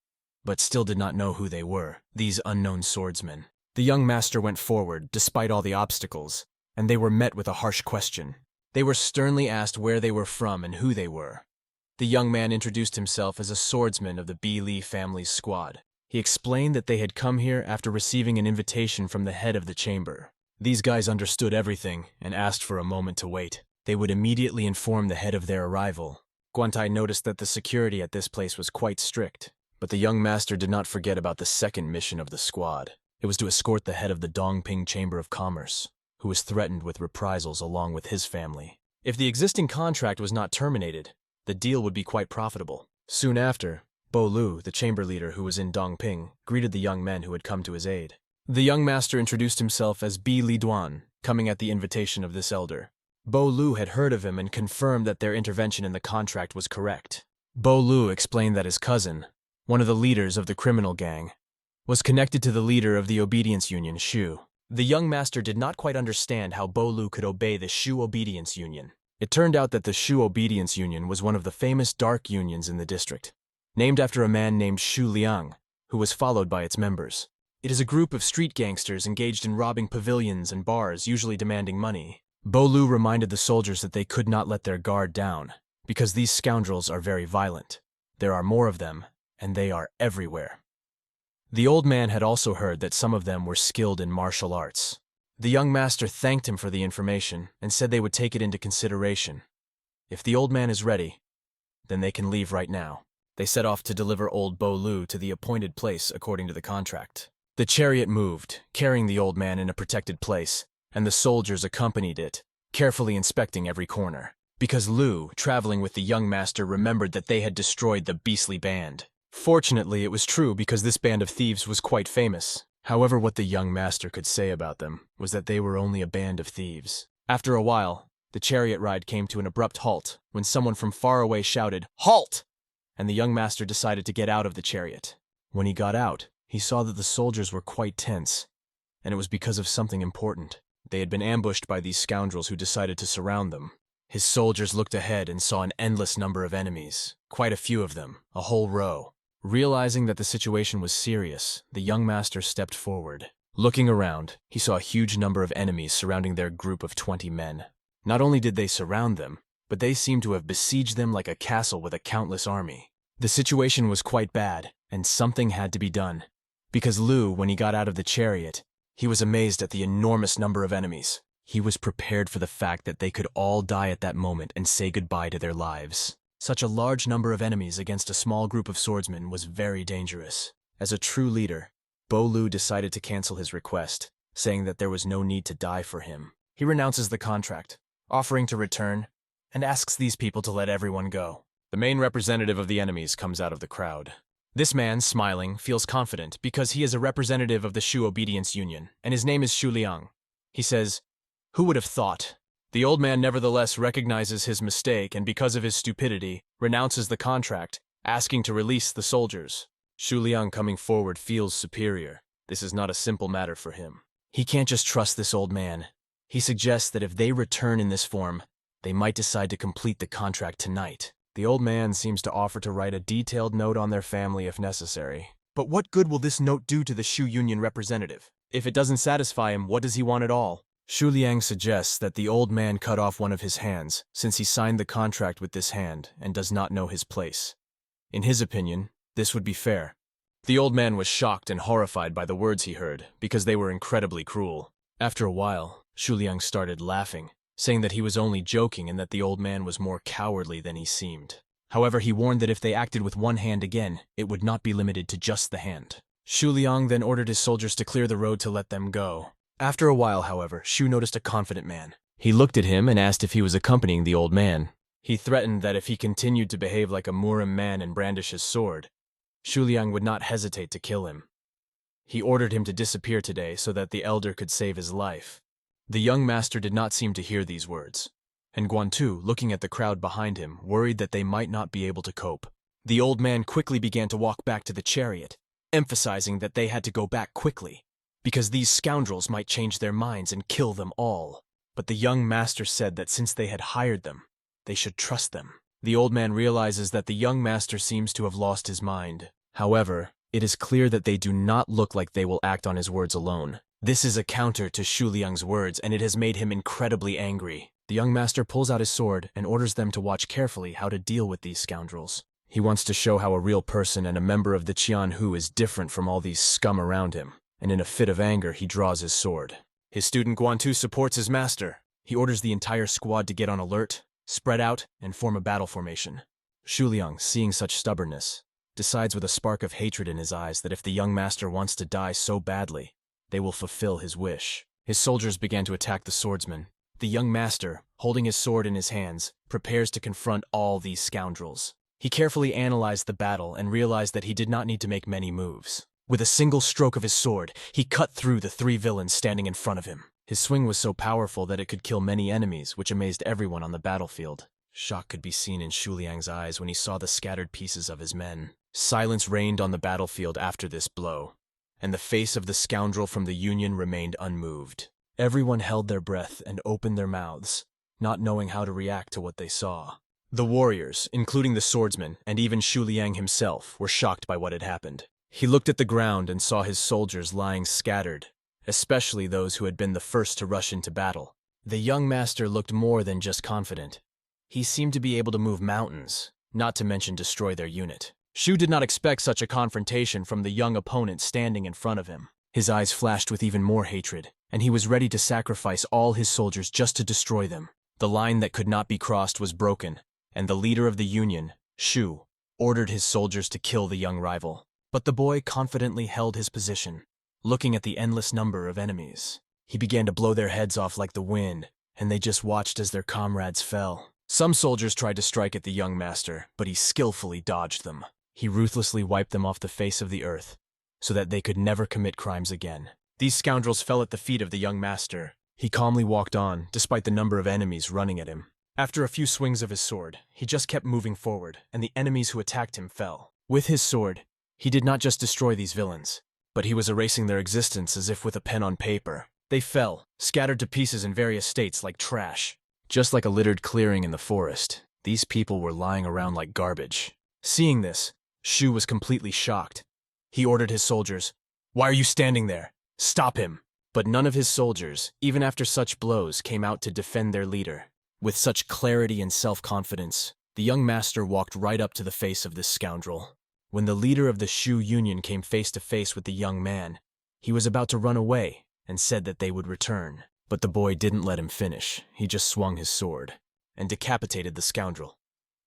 but still did not know who they were, these unknown swordsmen. The young master went forward, despite all the obstacles, and they were met with a harsh question. They were sternly asked where they were from and who they were. The young man introduced himself as a swordsman of the B. Lee family's squad. He explained that they had come here after receiving an invitation from the head of the chamber. These guys understood everything and asked for a moment to wait. They would immediately inform the head of their arrival. Guantai noticed that the security at this place was quite strict, but the young master did not forget about the second mission of the squad. It was to escort the head of the Dongping Chamber of Commerce, who was threatened with reprisals along with his family. If the existing contract was not terminated, the deal would be quite profitable. Soon after, Bo Lu, the chamber leader who was in Dongping, greeted the young men who had come to his aid. The young master introduced himself as Bi Li Duan, coming at the invitation of this elder. Bo Lu had heard of him and confirmed that their intervention in the contract was correct. Bo Lu explained that his cousin, one of the leaders of the criminal gang, was connected to the leader of the obedience union, Shu. The young master did not quite understand how Bo Lu could obey the Shu obedience union. It turned out that the Shu Obedience Union was one of the famous dark unions in the district, named after a man named Shu Liang, who was followed by its members. It is a group of street gangsters engaged in robbing pavilions and bars, usually demanding money. Bo Lu reminded the soldiers that they could not let their guard down, because these scoundrels are very violent. There are more of them, and they are everywhere. The old man had also heard that some of them were skilled in martial arts. The young master thanked him for the information and said they would take it into consideration. If the old man is ready, then they can leave right now. They set off to deliver old Bo Lu to the appointed place according to the contract. The chariot moved, carrying the old man in a protected place, and the soldiers accompanied it, carefully inspecting every corner. Because Lu, traveling with the young master, remembered that they had destroyed the beastly band. Fortunately, it was true because this band of thieves was quite famous. However, what the young master could say about them was that they were only a band of thieves. After a while, the chariot ride came to an abrupt halt when someone from far away shouted, "Halt!" And the young master decided to get out of the chariot. When he got out, he saw that the soldiers were quite tense, and it was because of something important. They had been ambushed by these scoundrels who decided to surround them. His soldiers looked ahead and saw an endless number of enemies, quite a few of them, a whole row. Realizing that the situation was serious, the young master stepped forward. Looking around, he saw a huge number of enemies surrounding their group of 20 men. Not only did they surround them, but they seemed to have besieged them like a castle with a countless army. The situation was quite bad, and something had to be done. Because Lu, when he got out of the chariot, he was amazed at the enormous number of enemies. He was prepared for the fact that they could all die at that moment and say goodbye to their lives. Such a large number of enemies against a small group of swordsmen was very dangerous. As a true leader, Bo Lu decided to cancel his request, saying that there was no need to die for him. He renounces the contract, offering to return, and asks these people to let everyone go. The main representative of the enemies comes out of the crowd. This man, smiling, feels confident because he is a representative of the Shu Obedience Union, and his name is Shu Liang. He says, "Who would have thought?" The old man nevertheless recognizes his mistake and because of his stupidity, renounces the contract, asking to release the soldiers. Shu Liang coming forward feels superior. This is not a simple matter for him. He can't just trust this old man. He suggests that if they return in this form, they might decide to complete the contract tonight. The old man seems to offer to write a detailed note on their family if necessary. But what good will this note do to the Shu Union representative? If it doesn't satisfy him, what does he want at all? Shu Liang suggests that the old man cut off one of his hands, since he signed the contract with this hand and does not know his place. In his opinion, this would be fair. The old man was shocked and horrified by the words he heard, because they were incredibly cruel. After a while, Shu Liang started laughing, saying that he was only joking and that the old man was more cowardly than he seemed. However, he warned that if they acted with one hand again, it would not be limited to just the hand. Shu Liang then ordered his soldiers to clear the road to let them go. After a while, however, Shu noticed a confident man. He looked at him and asked if he was accompanying the old man. He threatened that if he continued to behave like a Murim man and brandish his sword, Shu Liang would not hesitate to kill him. He ordered him to disappear today so that the elder could save his life. The young master did not seem to hear these words, and Guantu, looking at the crowd behind him, worried that they might not be able to cope. The old man quickly began to walk back to the chariot, emphasizing that they had to go back quickly, because these scoundrels might change their minds and kill them all. But the young master said that since they had hired them, they should trust them. The old man realizes that the young master seems to have lost his mind. However, it is clear that they do not look like they will act on his words alone. This is a counter to Shu Liang's words, and it has made him incredibly angry. The young master pulls out his sword and orders them to watch carefully how to deal with these scoundrels. He wants to show how a real person and a member of the Qianhu is different from all these scum around him, and in a fit of anger he draws his sword. His student Guantu supports his master. He orders the entire squad to get on alert, spread out, and form a battle formation. Shu Liang, seeing such stubbornness, decides with a spark of hatred in his eyes that if the young master wants to die so badly, they will fulfill his wish. His soldiers began to attack the swordsmen. The young master, holding his sword in his hands, prepares to confront all these scoundrels. He carefully analyzed the battle and realized that he did not need to make many moves. With a single stroke of his sword, he cut through the 3 villains standing in front of him. His swing was so powerful that it could kill many enemies, which amazed everyone on the battlefield. Shock could be seen in Shu Liang's eyes when he saw the scattered pieces of his men. Silence reigned on the battlefield after this blow, and the face of the scoundrel from the Union remained unmoved. Everyone held their breath and opened their mouths, not knowing how to react to what they saw. The warriors, including the swordsmen, and even Shu Liang himself, were shocked by what had happened. He looked at the ground and saw his soldiers lying scattered, especially those who had been the first to rush into battle. The young master looked more than just confident. He seemed to be able to move mountains, not to mention destroy their unit. Shu did not expect such a confrontation from the young opponent standing in front of him. His eyes flashed with even more hatred, and he was ready to sacrifice all his soldiers just to destroy them. The line that could not be crossed was broken, and the leader of the Union, Shu, ordered his soldiers to kill the young rival. But the boy confidently held his position, looking at the endless number of enemies. He began to blow their heads off like the wind, and they just watched as their comrades fell. Some soldiers tried to strike at the young master, but he skillfully dodged them. He ruthlessly wiped them off the face of the earth, so that they could never commit crimes again. These scoundrels fell at the feet of the young master. He calmly walked on, despite the number of enemies running at him. After a few swings of his sword, he just kept moving forward, and the enemies who attacked him fell. With his sword, he did not just destroy these villains, but he was erasing their existence as if with a pen on paper. They fell, scattered to pieces in various states like trash. Just like a littered clearing in the forest, these people were lying around like garbage. Seeing this, Shu was completely shocked. He ordered his soldiers, "Why are you standing there? Stop him!" But none of his soldiers, even after such blows, came out to defend their leader. With such clarity and self-confidence, the young master walked right up to the face of this scoundrel. When the leader of the Shu Union came face to face with the young man, he was about to run away and said that they would return. But the boy didn't let him finish. He just swung his sword and decapitated the scoundrel,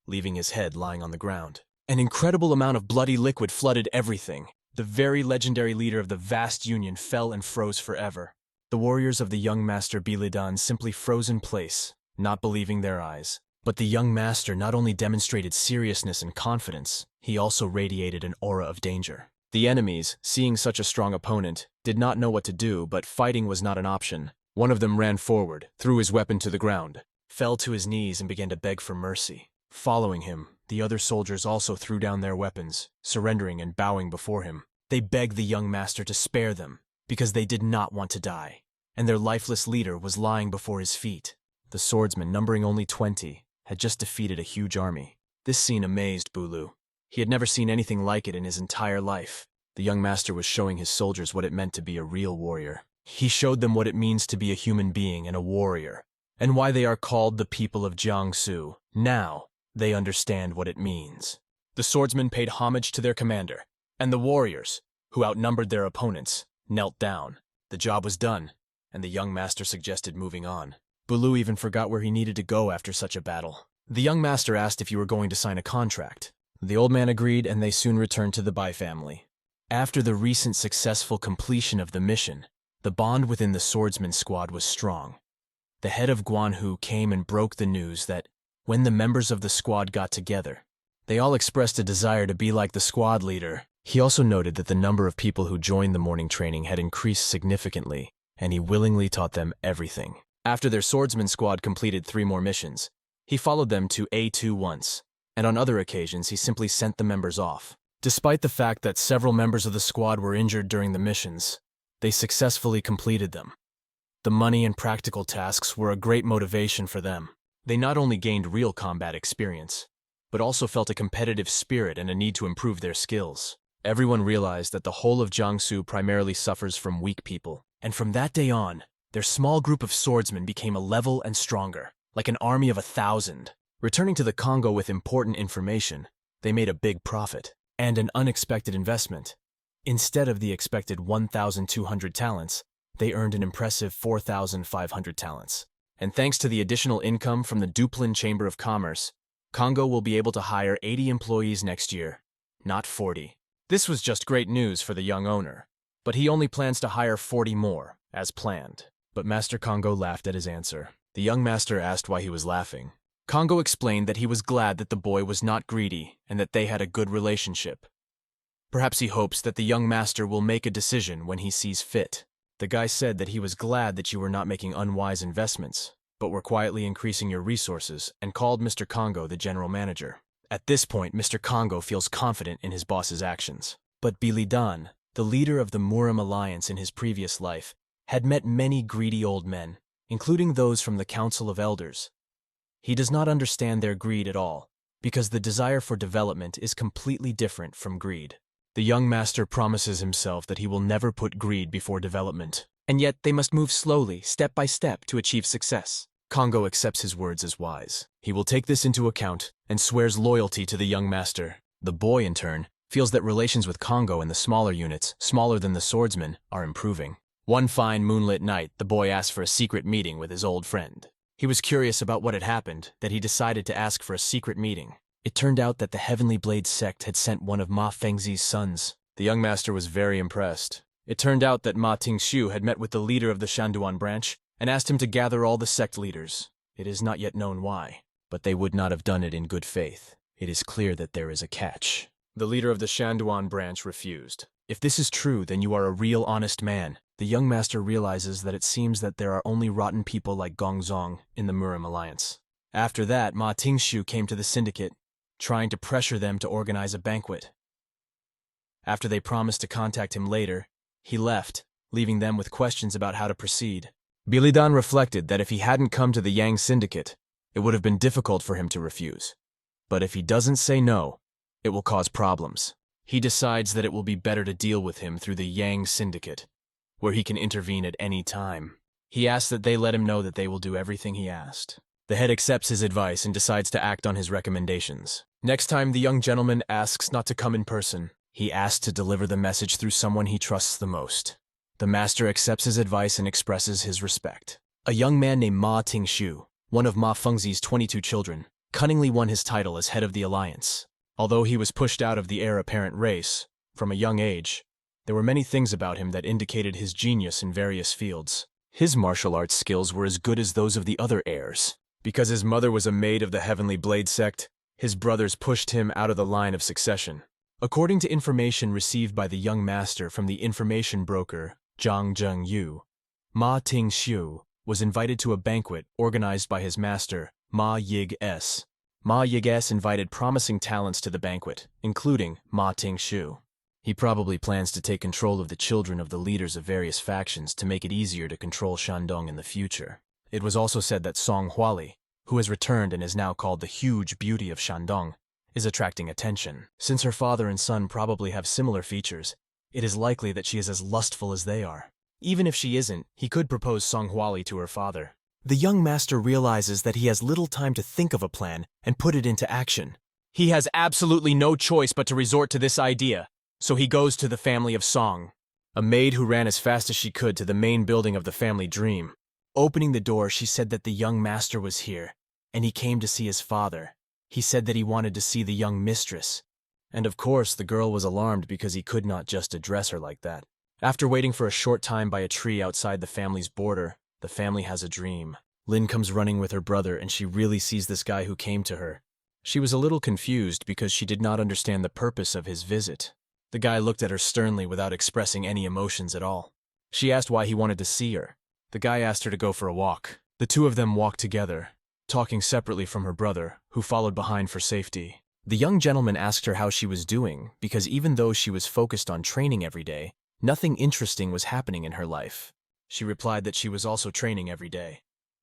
leaving his head lying on the ground. An incredible amount of bloody liquid flooded everything. The very legendary leader of the vast union fell and froze forever. The warriors of the young master Bilidan simply froze in place, not believing their eyes. But the young master not only demonstrated seriousness and confidence, he also radiated an aura of danger. The enemies, seeing such a strong opponent, did not know what to do, but fighting was not an option. One of them ran forward, threw his weapon to the ground, fell to his knees and began to beg for mercy. Following him, the other soldiers also threw down their weapons, surrendering and bowing before him. They begged the young master to spare them, because they did not want to die, and their lifeless leader was lying before his feet. The swordsman, numbering only 20, had just defeated a huge army. This scene amazed Bulu. He had never seen anything like it in his entire life. The young master was showing his soldiers what it meant to be a real warrior. He showed them what it means to be a human being and a warrior, and why they are called the people of Jiangsu. Now, they understand what it means. The swordsmen paid homage to their commander, and the warriors, who outnumbered their opponents, knelt down. The job was done, and the young master suggested moving on. Bulu even forgot where he needed to go after such a battle. The young master asked if you were going to sign a contract. The old man agreed, and they soon returned to the Bai family. After the recent successful completion of the mission, the bond within the swordsman squad was strong. The head of Guanhu came and broke the news that when the members of the squad got together, they all expressed a desire to be like the squad leader. He also noted that the number of people who joined the morning training had increased significantly, and he willingly taught them everything. After their swordsman squad completed 3 more missions, he followed them to A2 once, and on other occasions he simply sent the members off. Despite the fact that several members of the squad were injured during the missions, they successfully completed them. The money and practical tasks were a great motivation for them. They not only gained real combat experience, but also felt a competitive spirit and a need to improve their skills. Everyone realized that the whole of Jiangsu primarily suffers from weak people, and from that day on, their small group of swordsmen became a level and stronger, like an army of 1,000. Returning to the Congo with important information, they made a big profit and an unexpected investment. Instead of the expected 1,200 talents, they earned an impressive 4,500 talents. And thanks to the additional income from the Duplin Chamber of Commerce, Congo will be able to hire 80 employees next year, not 40. This was just great news for the young owner, but he only plans to hire 40 more, as planned. But Master Congo laughed at his answer. The young master asked why he was laughing. Congo explained that he was glad that the boy was not greedy and that they had a good relationship. Perhaps he hopes that the young master will make a decision when he sees fit. The guy said that he was glad that you were not making unwise investments, but were quietly increasing your resources, and called Mr. Congo the general manager. At this point, Mr. Congo feels confident in his boss's actions. But Bilidan, the leader of the Murim Alliance in his previous life, had met many greedy old men, including those from the Council of Elders. He does not understand their greed at all, because the desire for development is completely different from greed. The young master promises himself that he will never put greed before development, and yet they must move slowly, step by step, to achieve success. Congo accepts his words as wise. He will take this into account and swears loyalty to the young master. The boy, in turn, feels that relations with Congo and the smaller units, smaller than the swordsmen, are improving. One fine moonlit night, the boy asked for a secret meeting with his old friend. He was curious about what had happened, that he decided to ask for a secret meeting. It turned out that the Heavenly Blade sect had sent one of Ma Fengzi's sons. The young master was very impressed. It turned out that Ma Tingxiu had met with the leader of the Shandong branch and asked him to gather all the sect leaders. It is not yet known why, but they would not have done it in good faith. It is clear that there is a catch. The leader of the Shandong branch refused. If this is true, then you are a real honest man. The young master realizes that it seems that there are only rotten people like Gongzong in the Murim Alliance. After that, Ma Tingxiu came to the syndicate, trying to pressure them to organize a banquet. After they promised to contact him later, He left, leaving them with questions about how to proceed. Bilidan reflected that if he hadn't come to the Yang Syndicate, it would have been difficult for him to refuse. But if he doesn't say no, it will cause problems. He decides that it will be better to deal with him through the Yang Syndicate, where he can intervene at any time. He asks that they let him know that they will do everything he asked. The head accepts his advice and decides to act on his recommendations. Next time the young gentleman asks not to come in person, he asks to deliver the message through someone he trusts the most. The master accepts his advice and expresses his respect. A young man named Ma Tingshu, one of Ma Fengzi's 22 children, cunningly won his title as head of the alliance. Although he was pushed out of the heir-apparent race from a young age, there were many things about him that indicated his genius in various fields. His martial arts skills were as good as those of the other heirs. Because his mother was a maid of the Heavenly Blade sect, his brothers pushed him out of the line of succession. According to information received by the young master from the information broker Zhang Zhengyu, Ma Tingshu was invited to a banquet organized by his master, Ma Yig-S. Ma Yig-S invited promising talents to the banquet, including Ma Tingshu. He probably plans to take control of the children of the leaders of various factions to make it easier to control Shandong in the future. It was also said that Song Huali, who has returned and is now called the huge beauty of Shandong, is attracting attention. Since her father and son probably have similar features, it is likely that she is as lustful as they are. Even if she isn't, he could propose Song Huali to her father. The young master realizes that he has little time to think of a plan and put it into action. He has absolutely no choice but to resort to this idea, so he goes to the family of Song. A maid who ran as fast as she could to the main building of the family dream. Opening the door, she said that the young master was here, and he came to see his father. He said that he wanted to see the young mistress. And of course, the girl was alarmed because he could not just address her like that. After waiting for a short time by a tree outside the family's border, the family has a dream. Lin comes running with her brother, and she really sees this guy who came to her. She was a little confused because she did not understand the purpose of his visit. The guy looked at her sternly without expressing any emotions at all. She asked why he wanted to see her. The guy asked her to go for a walk. The two of them walked together, talking separately from her brother, who followed behind for safety. The young gentleman asked her how she was doing, because even though she was focused on training every day, nothing interesting was happening in her life. She replied that she was also training every day,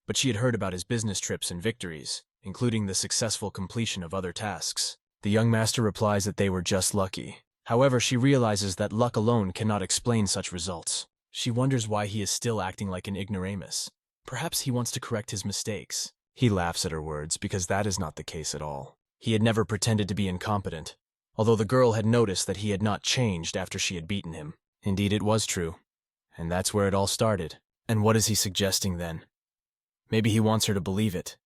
but she had heard about his business trips and victories, including the successful completion of other tasks. The young master replies that they were just lucky. However, she realizes that luck alone cannot explain such results. She wonders why he is still acting like an ignoramus. Perhaps he wants to correct his mistakes. He laughs at her words because that is not the case at all. He had never pretended to be incompetent, although the girl had noticed that he had not changed after she had beaten him. Indeed, it was true. And that's where it all started. And what is he suggesting then? Maybe he wants her to believe it.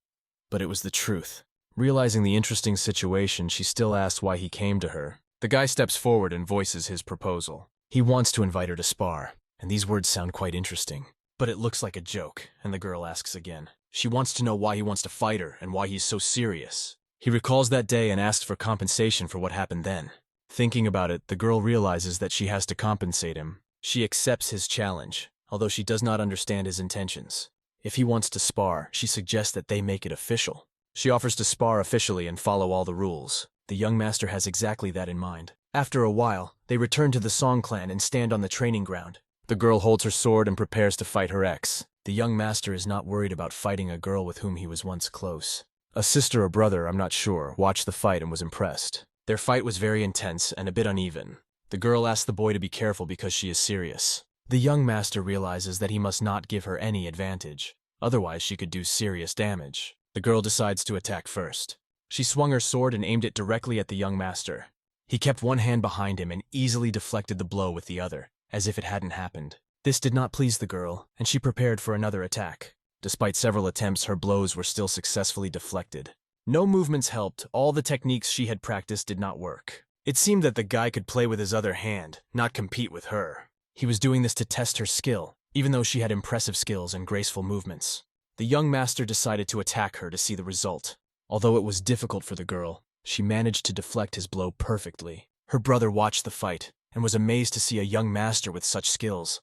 But it was the truth. Realizing the interesting situation, she still asks why he came to her. The guy steps forward and voices his proposal. He wants to invite her to spar, and these words sound quite interesting. But it looks like a joke, and the girl asks again. She wants to know why he wants to fight her and why he's so serious. He recalls that day and asks for compensation for what happened then. Thinking about it, the girl realizes that she has to compensate him. She accepts his challenge, although she does not understand his intentions. If he wants to spar, she suggests that they make it official. She offers to spar officially and follow all the rules. The young master has exactly that in mind. After a while, they return to the Song clan and stand on the training ground. The girl holds her sword and prepares to fight her ex. The young master is not worried about fighting a girl with whom he was once close. A sister or brother, I'm not sure, watched the fight and was impressed. Their fight was very intense and a bit uneven. The girl asks the boy to be careful because she is serious. The young master realizes that he must not give her any advantage, otherwise she could do serious damage. The girl decides to attack first. She swung her sword and aimed it directly at the young master. He kept one hand behind him and easily deflected the blow with the other, as if it hadn't happened. This did not please the girl, and she prepared for another attack. Despite several attempts, her blows were still successfully deflected. No movements helped. All the techniques she had practiced did not work. It seemed that the guy could play with his other hand, not compete with her. He was doing this to test her skill, even though she had impressive skills and graceful movements. The young master decided to attack her to see the result. Although it was difficult for the girl, she managed to deflect his blow perfectly. Her brother watched the fight and was amazed to see a young master with such skills.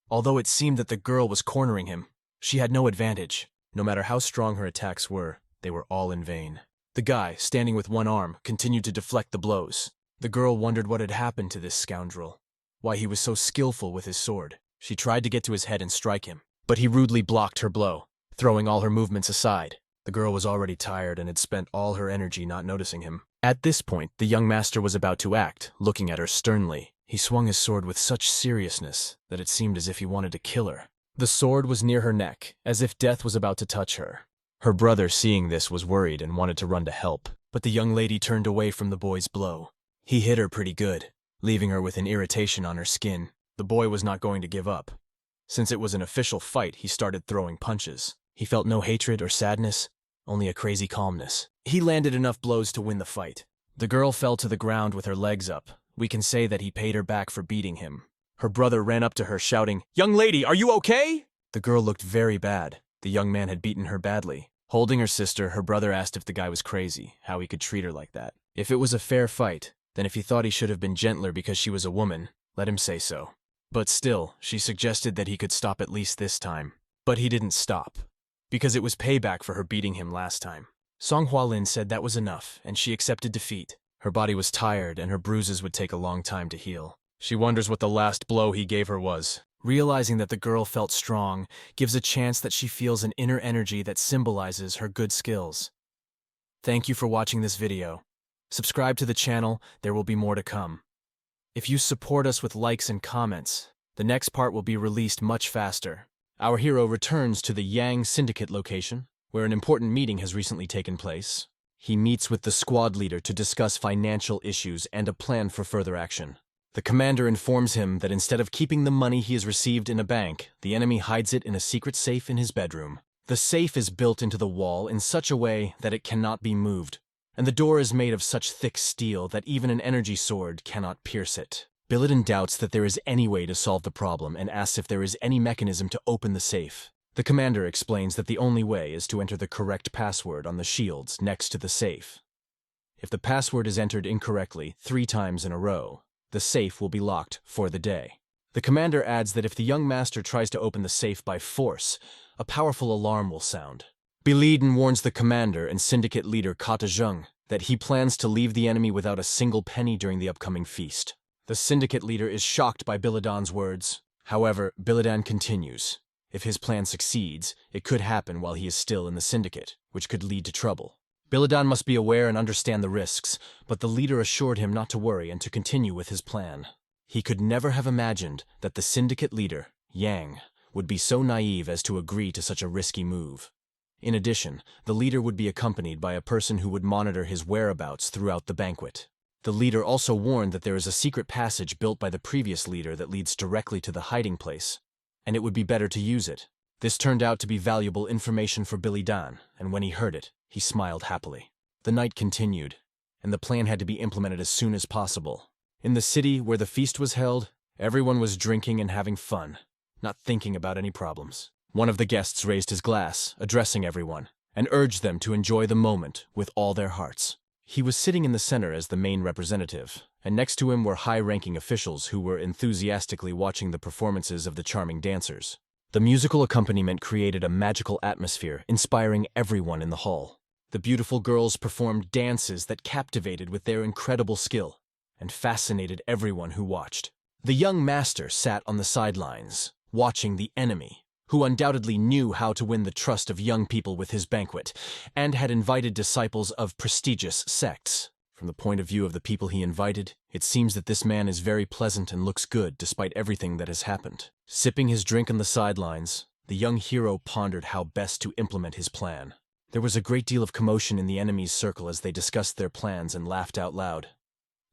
Although it seemed that the girl was cornering him, she had no advantage. No matter how strong her attacks were, they were all in vain. The guy, standing with one arm, continued to deflect the blows. The girl wondered what had happened to this scoundrel. why he was so skillful with his sword. She tried to get to his head and strike him, but he rudely blocked her blow, throwing all her movements aside. The girl was already tired and had spent all her energy not noticing him. At this point, the young master was about to act, looking at her sternly. He swung his sword with such seriousness that it seemed as if he wanted to kill her. The sword was near her neck, as if death was about to touch her. Her brother, seeing this, was worried and wanted to run to help, but the young lady turned away from the boy's blow. He hit her pretty good, leaving her with an irritation on her skin. The boy was not going to give up. Since it was an official fight, he started throwing punches. He felt no hatred or sadness, only a crazy calmness. He landed enough blows to win the fight. The girl fell to the ground with her legs up. We can say that he paid her back for beating him. Her brother ran up to her shouting, "Young lady, are you okay?" The girl looked very bad. The young man had beaten her badly. Holding her sister, her brother asked if the guy was crazy, how he could treat her like that. If it was a fair fight, then if he thought he should have been gentler because she was a woman, let him say so. But still, she suggested that he could stop at least this time. But he didn't stop, because it was payback for her beating him last time. Song Hualin said that was enough, and she accepted defeat. Her body was tired, and her bruises would take a long time to heal. She wonders what the last blow he gave her was. Realizing that the girl felt strong gives a chance that she feels an inner energy that symbolizes her good skills. Thank you for watching this video. Subscribe to the channel, there will be more to come. If you support us with likes and comments, the next part will be released much faster. Our hero returns to the Yang Syndicate location, where an important meeting has recently taken place. He meets with the squad leader to discuss financial issues and a plan for further action. The commander informs him that instead of keeping the money he has received in a bank, the enemy hides it in a secret safe in his bedroom. The safe is built into the wall in such a way that it cannot be moved, and the door is made of such thick steel that even an energy sword cannot pierce it. Billadan doubts that there is any way to solve the problem and asks if there is any mechanism to open the safe. The commander explains that the only way is to enter the correct password on the shields next to the safe. If the password is entered incorrectly 3 times in a row, the safe will be locked for the day. The commander adds that if the young master tries to open the safe by force, a powerful alarm will sound. Billadan warns the commander and syndicate leader Kata Zheng that he plans to leave the enemy without a single penny during the upcoming feast. The syndicate leader is shocked by Billadan's words. However, Billadan continues. If his plan succeeds, it could happen while he is still in the syndicate, which could lead to trouble. Billadan must be aware and understand the risks, but the leader assured him not to worry and to continue with his plan. He could never have imagined that the syndicate leader, Yang, would be so naive as to agree to such a risky move. In addition, the leader would be accompanied by a person who would monitor his whereabouts throughout the banquet. The leader also warned that there is a secret passage built by the previous leader that leads directly to the hiding place, and it would be better to use it. This turned out to be valuable information for Billadan, and when he heard it, he smiled happily. The night continued, and the plan had to be implemented as soon as possible. In the city where the feast was held, everyone was drinking and having fun, not thinking about any problems. One of the guests raised his glass, addressing everyone, and urged them to enjoy the moment with all their hearts. He was sitting in the center as the main representative, and next to him were high-ranking officials who were enthusiastically watching the performances of the charming dancers. The musical accompaniment created a magical atmosphere, inspiring everyone in the hall. The beautiful girls performed dances that captivated with their incredible skill, and fascinated everyone who watched. The young master sat on the sidelines, watching the enemy, who undoubtedly knew how to win the trust of young people with his banquet, and had invited disciples of prestigious sects. From the point of view of the people he invited, it seems that this man is very pleasant and looks good despite everything that has happened. Sipping his drink on the sidelines, the young hero pondered how best to implement his plan. There was a great deal of commotion in the enemy's circle as they discussed their plans and laughed out loud.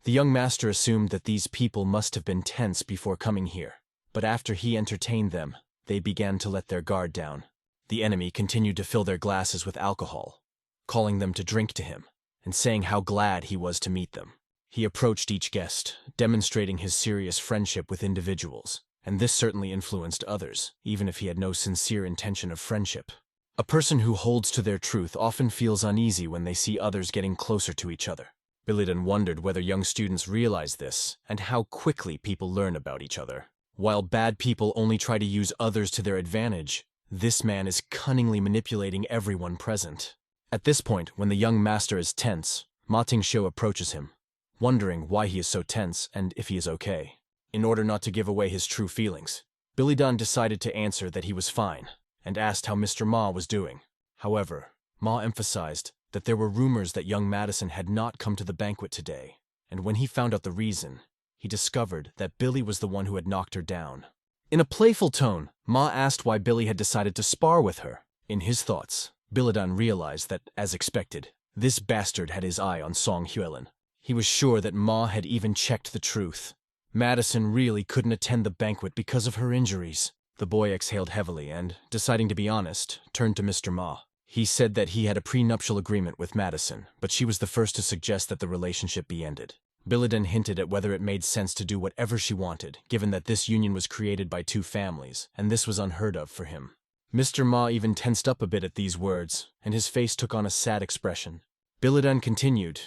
The young master assumed that these people must have been tense before coming here, but after he entertained them, they began to let their guard down. The enemy continued to fill their glasses with alcohol, calling them to drink to him, and saying how glad he was to meet them. He approached each guest, demonstrating his serious friendship with individuals, and this certainly influenced others, even if he had no sincere intention of friendship. A person who holds to their truth often feels uneasy when they see others getting closer to each other. Billadan wondered whether young students realize this, and how quickly people learn about each other. While bad people only try to use others to their advantage, this man is cunningly manipulating everyone present. At this point, when the young master is tense, Ma Tingxiu approaches him, wondering why he is so tense and if he is okay. In order not to give away his true feelings, Bilidan decided to answer that he was fine, and asked how Mr. Ma was doing. However, Ma emphasized that there were rumors that young Madison had not come to the banquet today, and when he found out the reason, he discovered that Billy was the one who had knocked her down. In a playful tone, Ma asked why Billy had decided to spar with her. In his thoughts, Bilidan realized that, as expected, this bastard had his eye on Song Hyuelin. He was sure that Ma had even checked the truth. Madison really couldn't attend the banquet because of her injuries. The boy exhaled heavily and, deciding to be honest, turned to Mr. Ma. He said that he had a prenuptial agreement with Madison, but she was the first to suggest that the relationship be ended. Bilidan hinted at whether it made sense to do whatever she wanted, given that this union was created by two families, and this was unheard of for him. Mr. Ma even tensed up a bit at these words, and his face took on a sad expression. Bilidan continued.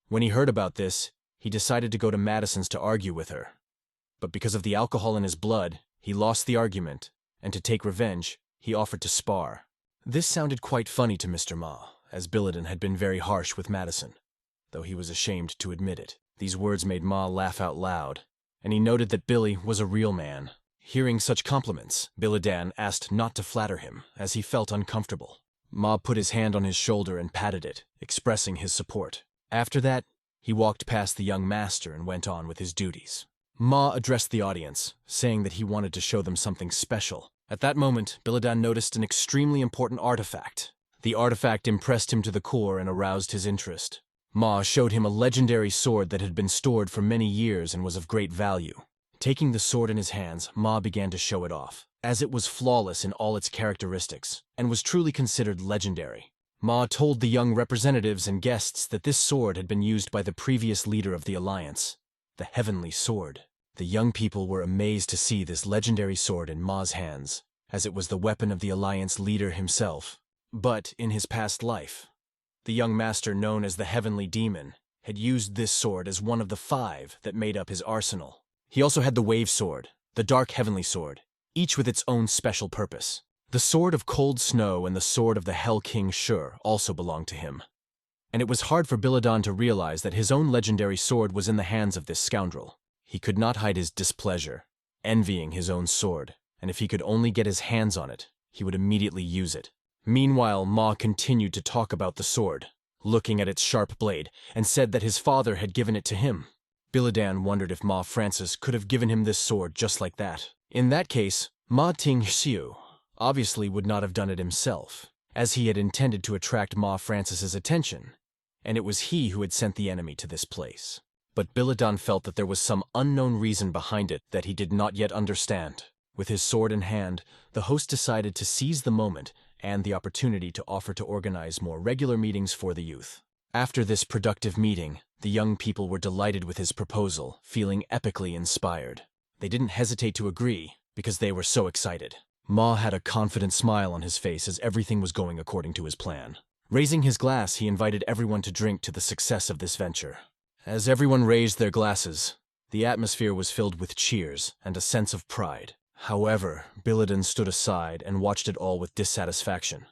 When he heard about this, he decided to go to Madison's to argue with her. But because of the alcohol in his blood, he lost the argument, and to take revenge, he offered to spar. This sounded quite funny to Mr. Ma, as Bilidan had been very harsh with Madison, though he was ashamed to admit it. These words made Ma laugh out loud, and he noted that Billy was a real man. Hearing such compliments, Bilidan asked not to flatter him, as he felt uncomfortable. Ma put his hand on his shoulder and patted it, expressing his support. After that, he walked past the young master and went on with his duties. Ma addressed the audience, saying that he wanted to show them something special. At that moment, Bilidan noticed an extremely important artifact. The artifact impressed him to the core and aroused his interest. Ma showed him a legendary sword that had been stored for many years and was of great value. Taking the sword in his hands, Ma began to show it off, as it was flawless in all its characteristics, and was truly considered legendary. Ma told the young representatives and guests that this sword had been used by the previous leader of the Alliance, the Heavenly Sword. The young people were amazed to see this legendary sword in Ma's hands, as it was the weapon of the Alliance leader himself. But in his past life, the young master known as the Heavenly Demon had used this sword as one of the 5 that made up his arsenal. He also had the Wave Sword, the Dark Heavenly Sword, each with its own special purpose. The Sword of Cold Snow and the Sword of the Hell King Shur also belonged to him. And it was hard for Bilidan to realize that his own legendary sword was in the hands of this scoundrel. He could not hide his displeasure, envying his own sword, and if he could only get his hands on it, he would immediately use it. Meanwhile, Ma continued to talk about the sword, looking at its sharp blade, and said that his father had given it to him. Bilidan wondered if Ma Francis could have given him this sword just like that. In that case, Ma Ting-xiu obviously would not have done it himself, as he had intended to attract Ma Francis's attention, and it was he who had sent the enemy to this place. But Bilidan felt that there was some unknown reason behind it that he did not yet understand. With his sword in hand, the host decided to seize the moment and the opportunity to offer to organize more regular meetings for the youth. After this productive meeting, the young people were delighted with his proposal, feeling epically inspired. They didn't hesitate to agree, because they were so excited. Ma had a confident smile on his face as everything was going according to his plan. Raising his glass, he invited everyone to drink to the success of this venture. As everyone raised their glasses, the atmosphere was filled with cheers and a sense of pride. However, Bilidan stood aside and watched it all with dissatisfaction,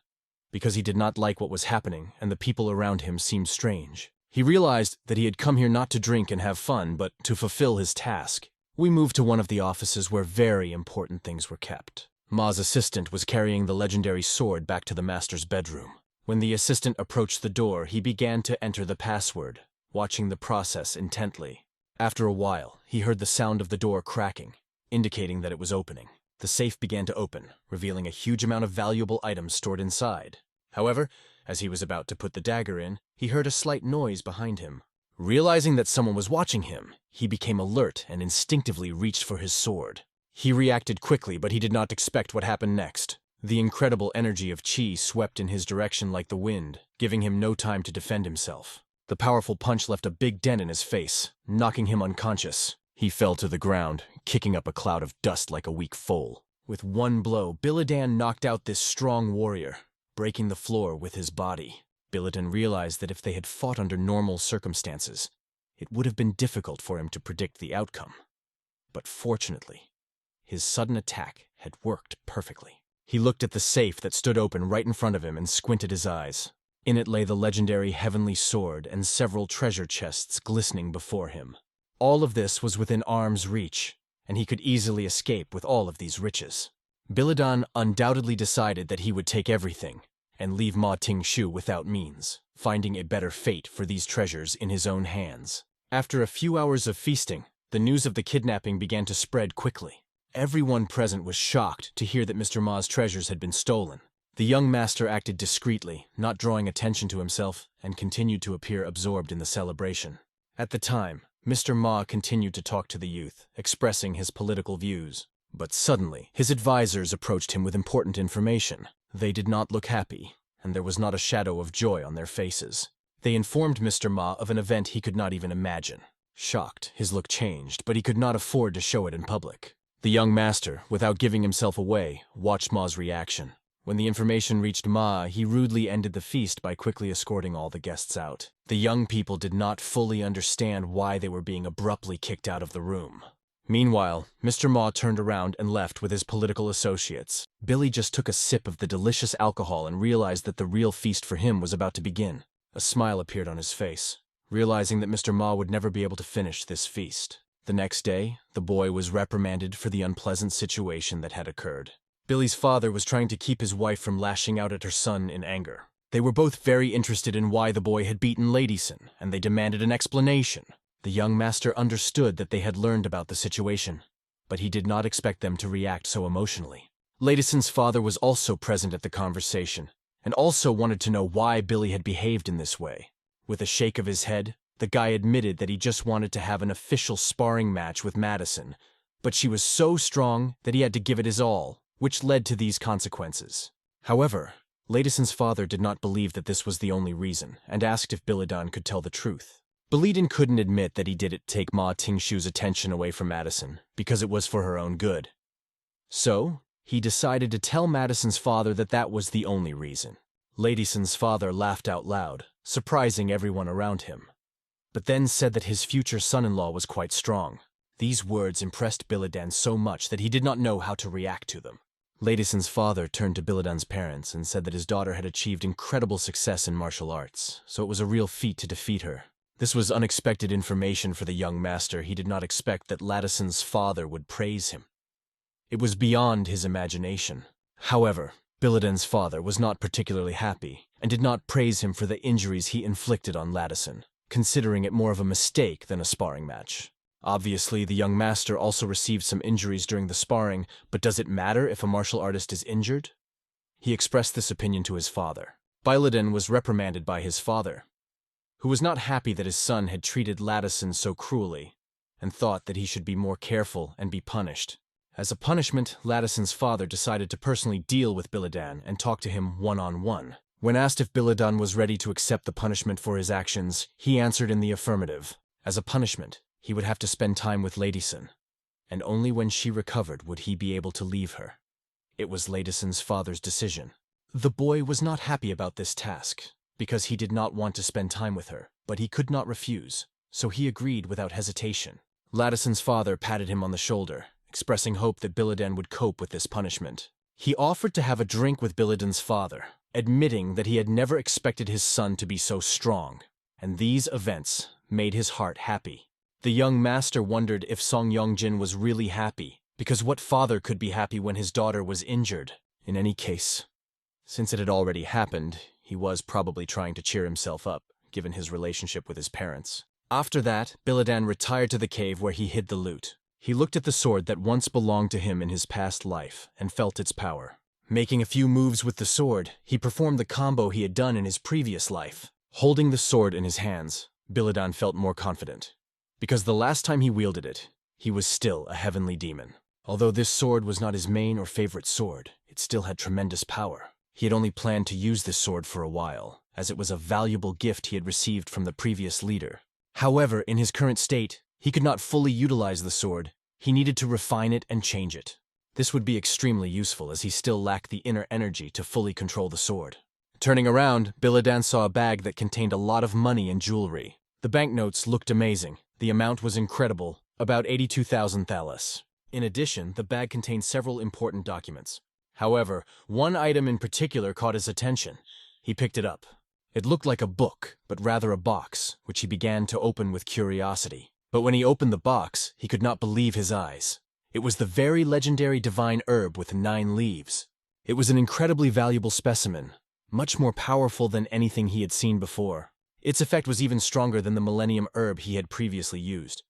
because he did not like what was happening and the people around him seemed strange. He realized that he had come here not to drink and have fun, but to fulfill his task. We moved to one of the offices where very important things were kept. Ma's assistant was carrying the legendary sword back to the master's bedroom. When the assistant approached the door, he began to enter the password, watching the process intently. After a while, he heard the sound of the door cracking, indicating that it was opening. The safe began to open, revealing a huge amount of valuable items stored inside. However, as he was about to put the dagger in, he heard a slight noise behind him. Realizing that someone was watching him, he became alert and instinctively reached for his sword. He reacted quickly, but he did not expect what happened next. The incredible energy of Qi swept in his direction like the wind, giving him no time to defend himself. The powerful punch left a big dent in his face, knocking him unconscious. He fell to the ground, kicking up a cloud of dust like a weak foal. With one blow, Bilidan knocked out this strong warrior, breaking the floor with his body. Bilidan realized that if they had fought under normal circumstances, it would have been difficult for him to predict the outcome. But fortunately, his sudden attack had worked perfectly. He looked at the safe that stood open right in front of him and squinted his eyes. In it lay the legendary Heavenly Sword and several treasure chests glistening before him. All of this was within arm's reach, and he could easily escape with all of these riches. Biladan undoubtedly decided that he would take everything and leave Ma Tingshu without means, finding a better fate for these treasures in his own hands. After a few hours of feasting, the news of the kidnapping began to spread quickly. Everyone present was shocked to hear that Mr. Ma's treasures had been stolen. The young master acted discreetly, not drawing attention to himself, and continued to appear absorbed in the celebration. At the time, Mr. Ma continued to talk to the youth, expressing his political views. But suddenly, his advisors approached him with important information. They did not look happy, and there was not a shadow of joy on their faces. They informed Mr. Ma of an event he could not even imagine. Shocked, his look changed, but he could not afford to show it in public. The young master, without giving himself away, watched Ma's reaction. When the information reached Ma, he rudely ended the feast by quickly escorting all the guests out. The young people did not fully understand why they were being abruptly kicked out of the room. Meanwhile, Mr. Ma turned around and left with his political associates. Billy just took a sip of the delicious alcohol and realized that the real feast for him was about to begin. A smile appeared on his face, realizing that Mr. Ma would never be able to finish this feast. The next day, the boy was reprimanded for the unpleasant situation that had occurred. Billy's father was trying to keep his wife from lashing out at her son in anger. They were both very interested in why the boy had beaten Ladyson, and they demanded an explanation. The young master understood that they had learned about the situation, but he did not expect them to react so emotionally. Ladyson's father was also present at the conversation, and also wanted to know why Billy had behaved in this way. With a shake of his head, the guy admitted that he just wanted to have an official sparring match with Madison, but she was so strong that he had to give it his all, which led to these consequences. However, Ladyson's father did not believe that this was the only reason, and asked if Biladan could tell the truth. Biladan couldn't admit that he did it to take Ma Tingshu's attention away from Madison, because it was for her own good. So, he decided to tell Madison's father that that was the only reason. Ladyson's father laughed out loud, surprising everyone around him, but then said that his future son-in-law was quite strong. These words impressed Biladan so much that he did not know how to react to them. Ladyson's father turned to Biladan's parents and said that his daughter had achieved incredible success in martial arts, so it was a real feat to defeat her. This was unexpected information for the young master. He did not expect that Ladyson's father would praise him. It was beyond his imagination. However, Biladan's father was not particularly happy, and did not praise him for the injuries he inflicted on Ladyson, considering it more of a mistake than a sparring match. Obviously, the young master also received some injuries during the sparring, but does it matter if a martial artist is injured? He expressed this opinion to his father. Biladan was reprimanded by his father, who was not happy that his son had treated Ladyson so cruelly, and thought that he should be more careful and be punished. As a punishment, Ladyson's father decided to personally deal with Biladan and talk to him one-on-one. When asked if Biladan was ready to accept the punishment for his actions, he answered in the affirmative. As a punishment, he would have to spend time with Ladyson, and only when she recovered would he be able to leave her. It was Ladyson's father's decision. The boy was not happy about this task, because he did not want to spend time with her, but he could not refuse, so he agreed without hesitation. Ladyson's father patted him on the shoulder, expressing hope that Biladan would cope with this punishment. He offered to have a drink with Biladan's father, admitting that he had never expected his son to be so strong, and these events made his heart happy. The young master wondered if Song Yongjin was really happy, because what father could be happy when his daughter was injured? In any case, since it had already happened, he was probably trying to cheer himself up, given his relationship with his parents. After that, Biladan retired to the cave where he hid the loot. He looked at the sword that once belonged to him in his past life, and felt its power. Making a few moves with the sword, he performed the combo he had done in his previous life. Holding the sword in his hands, Biladan felt more confident, because the last time he wielded it, he was still a heavenly demon. Although this sword was not his main or favorite sword, it still had tremendous power. He had only planned to use this sword for a while, as it was a valuable gift he had received from the previous leader. However, in his current state, he could not fully utilize the sword. He needed to refine it and change it. This would be extremely useful, as he still lacked the inner energy to fully control the sword. Turning around, Biladan saw a bag that contained a lot of money and jewelry. The banknotes looked amazing. The amount was incredible, about 82,000 thalas. In addition, the bag contained several important documents. However, one item in particular caught his attention. He picked it up. It looked like a book, but rather a box, which he began to open with curiosity. But when he opened the box, he could not believe his eyes. It was the very legendary divine herb with 9 leaves. It was an incredibly valuable specimen, much more powerful than anything he had seen before. Its effect was even stronger than the Millennium Herb he had previously used.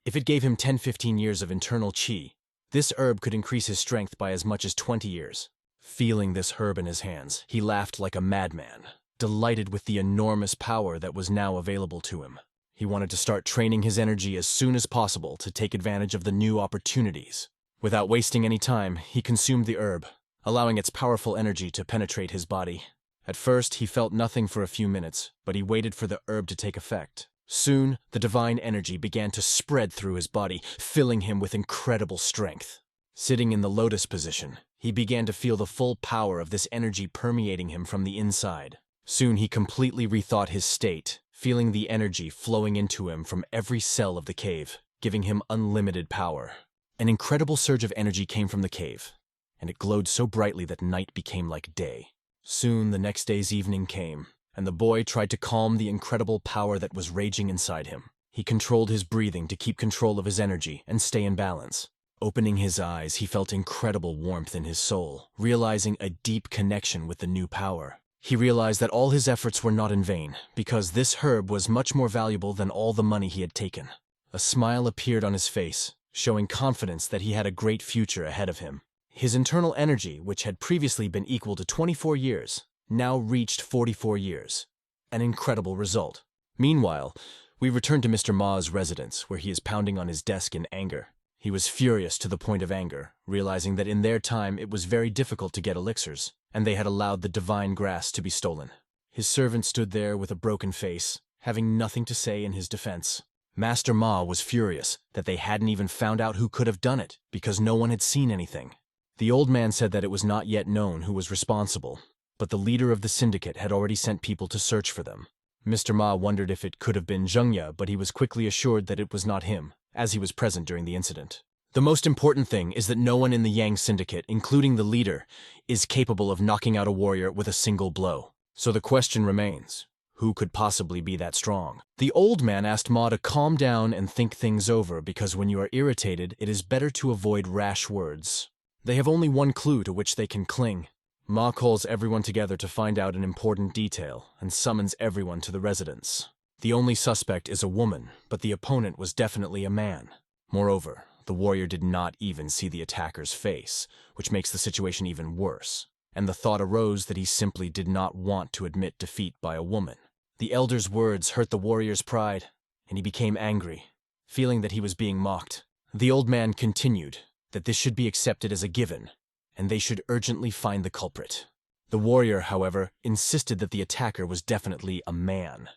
If it gave him 10-15 years of internal chi, this herb could increase his strength by as much as 20 years. Feeling this herb in his hands, he laughed like a madman, delighted with the enormous power that was now available to him. He wanted to start training his energy as soon as possible to take advantage of the new opportunities. Without wasting any time, he consumed the herb, allowing its powerful energy to penetrate his body. At first, he felt nothing for a few minutes, but he waited for the herb to take effect. Soon, the divine energy began to spread through his body, filling him with incredible strength. Sitting in the lotus position, he began to feel the full power of this energy permeating him from the inside. Soon he completely rethought his state, feeling the energy flowing into him from every cell of the cave, giving him unlimited power. An incredible surge of energy came from the cave, and it glowed so brightly that night became like day. Soon the next day's evening came, and the boy tried to calm the incredible power that was raging inside him. He controlled his breathing to keep control of his energy and stay in balance. Opening his eyes, he felt incredible warmth in his soul, realizing a deep connection with the new power. He realized that all his efforts were not in vain, because this herb was much more valuable than all the money he had taken. A smile appeared on his face, showing confidence that he had a great future ahead of him. His internal energy, which had previously been equal to 24 years, now reached 44 years. An incredible result. Meanwhile, we return to Mr. Ma's residence, where he is pounding on his desk in anger. He was furious to the point of anger, realizing that in their time it was very difficult to get elixirs, and they had allowed the divine grass to be stolen. His servant stood there with a broken face, having nothing to say in his defense. Master Ma was furious that they hadn't even found out who could have done it, because no one had seen anything. The old man said that it was not yet known who was responsible, but the leader of the syndicate had already sent people to search for them. Mr. Ma wondered if it could have been Zhengya, but he was quickly assured that it was not him, as he was present during the incident. The most important thing is that no one in the Yang Syndicate, including the leader, is capable of knocking out a warrior with a single blow. So the question remains, who could possibly be that strong? The old man asked Ma to calm down and think things over, because when you are irritated, it is better to avoid rash words. They have only one clue to which they can cling. Ma calls everyone together to find out an important detail and summons everyone to the residence. The only suspect is a woman, but the opponent was definitely a man. Moreover, the warrior did not even see the attacker's face, which makes the situation even worse, and the thought arose that he simply did not want to admit defeat by a woman. The elder's words hurt the warrior's pride, and he became angry, feeling that he was being mocked. The old man continued that this should be accepted as a given, and they should urgently find the culprit. The warrior, however, insisted that the attacker was definitely a man,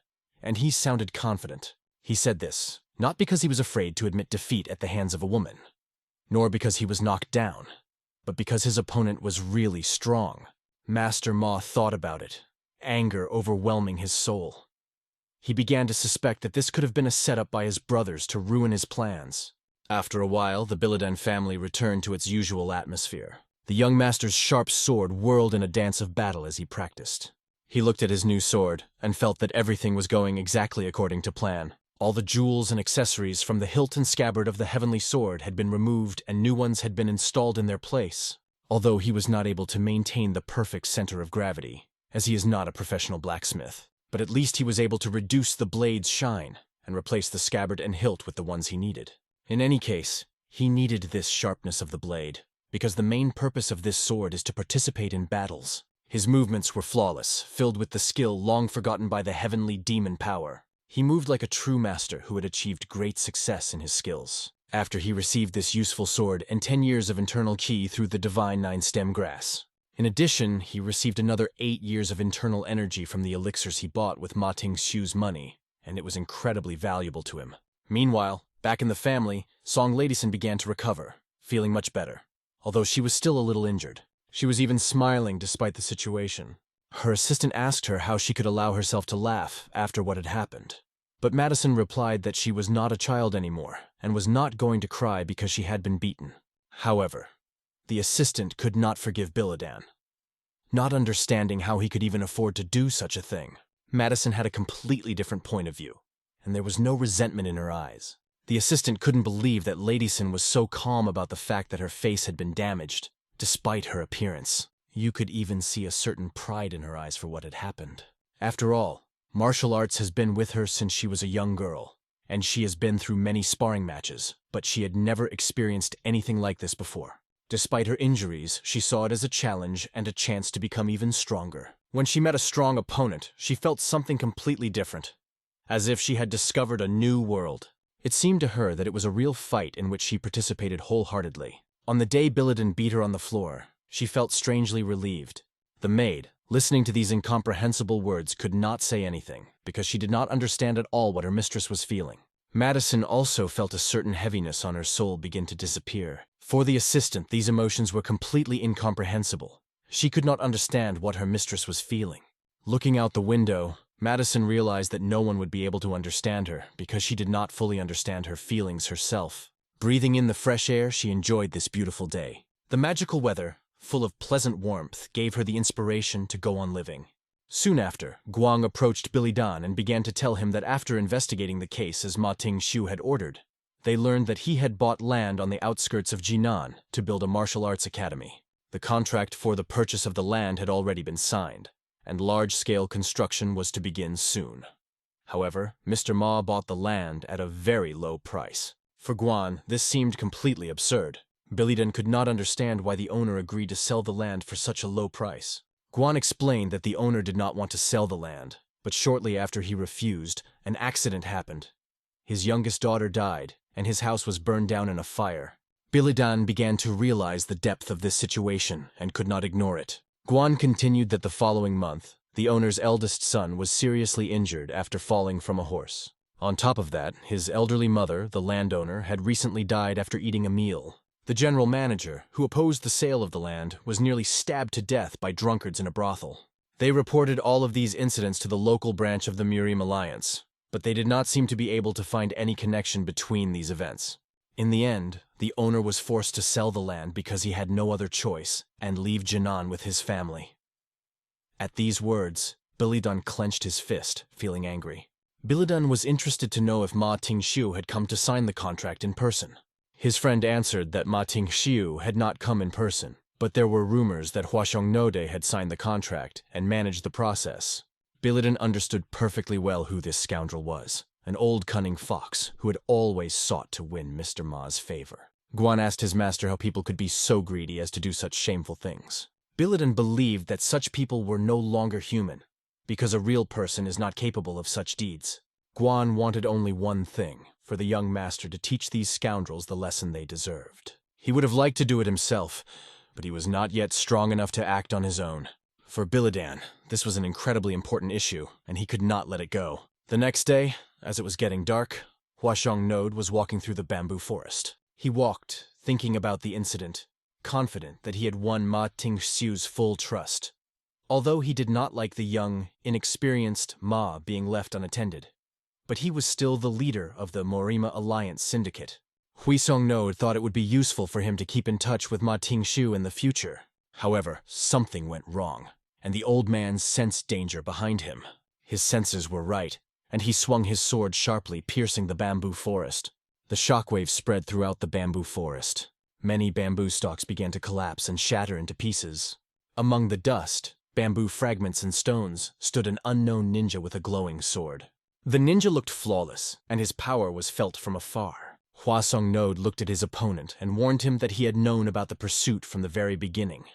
and he sounded confident. He said this, not because he was afraid to admit defeat at the hands of a woman, nor because he was knocked down, but because his opponent was really strong. Master Ma thought about it, anger overwhelming his soul. He began to suspect that this could have been a setup by his brothers to ruin his plans. After a while, the Billadan family returned to its usual atmosphere. The young master's sharp sword whirled in a dance of battle as he practiced. He looked at his new sword and felt that everything was going exactly according to plan. All the jewels and accessories from the hilt and scabbard of the heavenly sword had been removed and new ones had been installed in their place, although he was not able to maintain the perfect center of gravity, as he is not a professional blacksmith. But at least he was able to reduce the blade's shine and replace the scabbard and hilt with the ones he needed. In any case, he needed this sharpness of the blade, because the main purpose of this sword is to participate in battles. His movements were flawless, filled with the skill long forgotten by the heavenly demon power. He moved like a true master who had achieved great success in his skills. After he received this useful sword and 10 years of internal ki through the divine 9-stem grass. In addition, he received another 8 years of internal energy from the elixirs he bought with Ma Tingshu's money, and it was incredibly valuable to him. Meanwhile, back in the family, Song Ladyson began to recover, feeling much better, although she was still a little injured. She was even smiling despite the situation. Her assistant asked her how she could allow herself to laugh after what had happened. But Madison replied that she was not a child anymore and was not going to cry because she had been beaten. However, the assistant could not forgive Billadan, not understanding how he could even afford to do such a thing. Madison had a completely different point of view, and there was no resentment in her eyes. The assistant couldn't believe that Lady Sin was so calm about the fact that her face had been damaged, despite her appearance. You could even see a certain pride in her eyes for what had happened. After all, martial arts has been with her since she was a young girl, and she has been through many sparring matches, but she had never experienced anything like this before. Despite her injuries, she saw it as a challenge and a chance to become even stronger. When she met a strong opponent, she felt something completely different, as if she had discovered a new world. It seemed to her that it was a real fight in which she participated wholeheartedly. On the day Billadan beat her on the floor, she felt strangely relieved. The maid, listening to these incomprehensible words, could not say anything, because she did not understand at all what her mistress was feeling. Madison also felt a certain heaviness on her soul begin to disappear. For the assistant, these emotions were completely incomprehensible. She could not understand what her mistress was feeling. Looking out the window, Madison realized that no one would be able to understand her because she did not fully understand her feelings herself. Breathing in the fresh air, she enjoyed this beautiful day. The magical weather, full of pleasant warmth, gave her the inspiration to go on living. Soon after, Guang approached Billy Dan and began to tell him that after investigating the case as Ma Tingxiu had ordered, they learned that he had bought land on the outskirts of Jinan to build a martial arts academy. The contract for the purchase of the land had already been signed, and large-scale construction was to begin soon. However, Mr. Ma bought the land at a very low price. For Guan, this seemed completely absurd. Billydan could not understand why the owner agreed to sell the land for such a low price. Guan explained that the owner did not want to sell the land, but shortly after he refused, an accident happened. His youngest daughter died, and his house was burned down in a fire. Billydan began to realize the depth of this situation and could not ignore it. Guan continued that the following month, the owner's eldest son was seriously injured after falling from a horse. On top of that, his elderly mother, the landowner, had recently died after eating a meal. The general manager, who opposed the sale of the land, was nearly stabbed to death by drunkards in a brothel. They reported all of these incidents to the local branch of the Muriam Alliance, but they did not seem to be able to find any connection between these events. In the end, the owner was forced to sell the land because he had no other choice and leave Jinan with his family. At these words, Billydan clenched his fist, feeling angry. Billydan was interested to know if Ma Tingxiu had come to sign the contract in person. His friend answered that Ma Tingxiu had not come in person, but there were rumors that Huashongnode had signed the contract and managed the process. Billydan understood perfectly well who this scoundrel was, an old cunning fox who had always sought to win Mr. Ma's favor. Guan asked his master how people could be so greedy as to do such shameful things. Billydan believed that such people were no longer human, because a real person is not capable of such deeds. Guan wanted only one thing, for the young master to teach these scoundrels the lesson they deserved. He would have liked to do it himself, but he was not yet strong enough to act on his own. For Billydan, this was an incredibly important issue, and he could not let it go. The next day, as it was getting dark, Huashongnode was walking through the bamboo forest. He walked, thinking about the incident, confident that he had won Ma Tingxiu's full trust. Although he did not like the young, inexperienced Ma being left unattended, but he was still the leader of the Morima Alliance Syndicate. Huishongnode thought it would be useful for him to keep in touch with Ma Tingxiu in the future. However, something went wrong, and the old man sensed danger behind him. His senses were right, and he swung his sword sharply, piercing the bamboo forest. The shockwave spread throughout the bamboo forest. Many bamboo stalks began to collapse and shatter into pieces. Among the dust, bamboo fragments and stones, stood an unknown ninja with a glowing sword. The ninja looked flawless, and his power was felt from afar. Huashongnode looked at his opponent and warned him that he had known about the pursuit from the very beginning.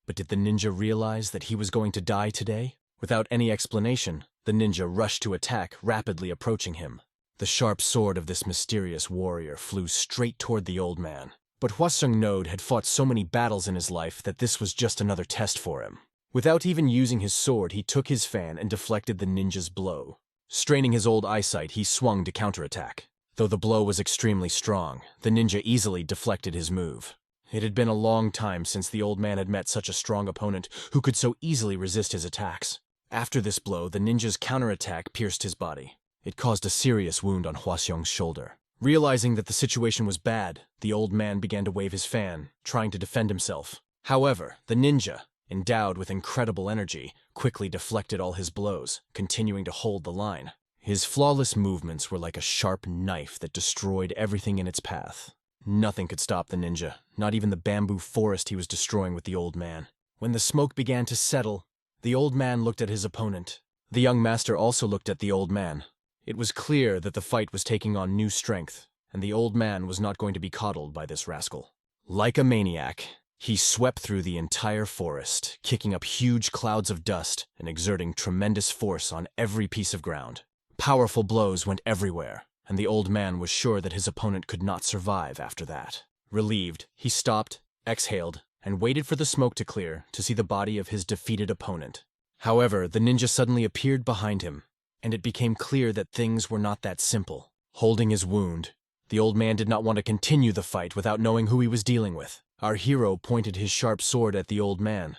But did the ninja realize that he was going to die today? Without any explanation, the ninja rushed to attack, rapidly approaching him. The sharp sword of this mysterious warrior flew straight toward the old man. But Huashongnode had fought so many battles in his life that this was just another test for him. Without even using his sword, he took his fan and deflected the ninja's blow. Straining his old eyesight, he swung to counterattack. Though the blow was extremely strong, the ninja easily deflected his move. It had been a long time since the old man had met such a strong opponent who could so easily resist his attacks. After this blow, the ninja's counterattack pierced his body. It caused a serious wound on Huaxiong's shoulder. Realizing that the situation was bad, the old man began to wave his fan, trying to defend himself. However, the ninja, endowed with incredible energy, quickly deflected all his blows, continuing to hold the line. His flawless movements were like a sharp knife that destroyed everything in its path. Nothing could stop the ninja, not even the bamboo forest he was destroying with the old man. When the smoke began to settle, the old man looked at his opponent. The young master also looked at the old man. It was clear that the fight was taking on new strength, and the old man was not going to be coddled by this rascal. Like a maniac, he swept through the entire forest, kicking up huge clouds of dust and exerting tremendous force on every piece of ground. Powerful blows went everywhere, and the old man was sure that his opponent could not survive after that. Relieved, he stopped, exhaled, and waited for the smoke to clear to see the body of his defeated opponent. However, the ninja suddenly appeared behind him, and it became clear that things were not that simple. Holding his wound, the old man did not want to continue the fight without knowing who he was dealing with. Our hero pointed his sharp sword at the old man.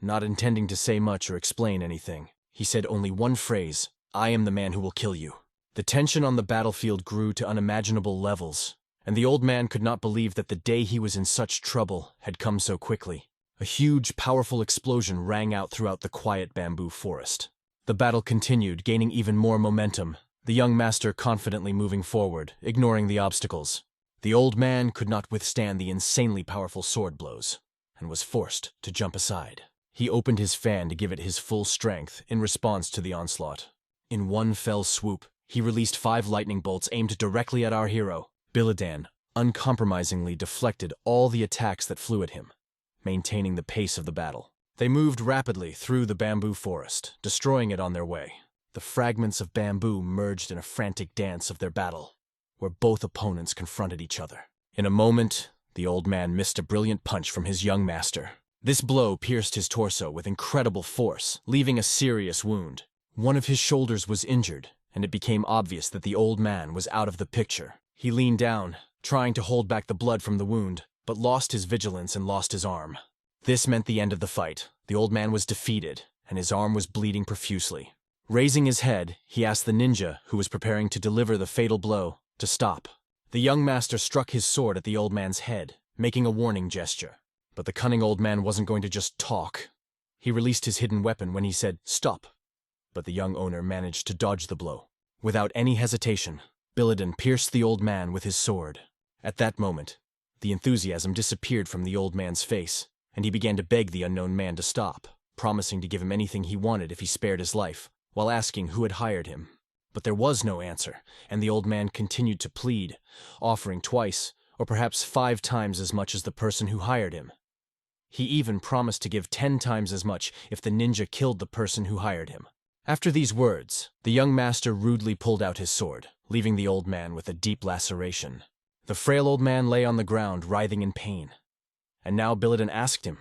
Not intending to say much or explain anything, he said only one phrase, "I am the man who will kill you." The tension on the battlefield grew to unimaginable levels, and the old man could not believe that the day he was in such trouble had come so quickly. A huge, powerful explosion rang out throughout the quiet bamboo forest. The battle continued, gaining even more momentum, the young master confidently moving forward, ignoring the obstacles. The old man could not withstand the insanely powerful sword blows, and was forced to jump aside. He opened his fan to give it his full strength in response to the onslaught. In one fell swoop, he released 5 lightning bolts aimed directly at our hero. Biladan uncompromisingly deflected all the attacks that flew at him, maintaining the pace of the battle. They moved rapidly through the bamboo forest, destroying it on their way. The fragments of bamboo merged in a frantic dance of their battle, where both opponents confronted each other. In a moment, the old man missed a brilliant punch from his young master. This blow pierced his torso with incredible force, leaving a serious wound. One of his shoulders was injured, and it became obvious that the old man was out of the picture. He leaned down, trying to hold back the blood from the wound, but lost his vigilance and lost his arm. This meant the end of the fight. The old man was defeated, and his arm was bleeding profusely. Raising his head, he asked the ninja, who was preparing to deliver the fatal blow, to stop. The young master struck his sword at the old man's head, making a warning gesture. But the cunning old man wasn't going to just talk. He released his hidden weapon when he said, "Stop." But the young owner managed to dodge the blow. Without any hesitation, Biladan pierced the old man with his sword. At that moment, the enthusiasm disappeared from the old man's face, and he began to beg the unknown man to stop, promising to give him anything he wanted if he spared his life, while asking who had hired him. But there was no answer, and the old man continued to plead, offering twice, or perhaps 5 times as much as the person who hired him. He even promised to give 10 times as much if the ninja killed the person who hired him. After these words, the young master rudely pulled out his sword, leaving the old man with a deep laceration. The frail old man lay on the ground, writhing in pain. And now Biladan asked him,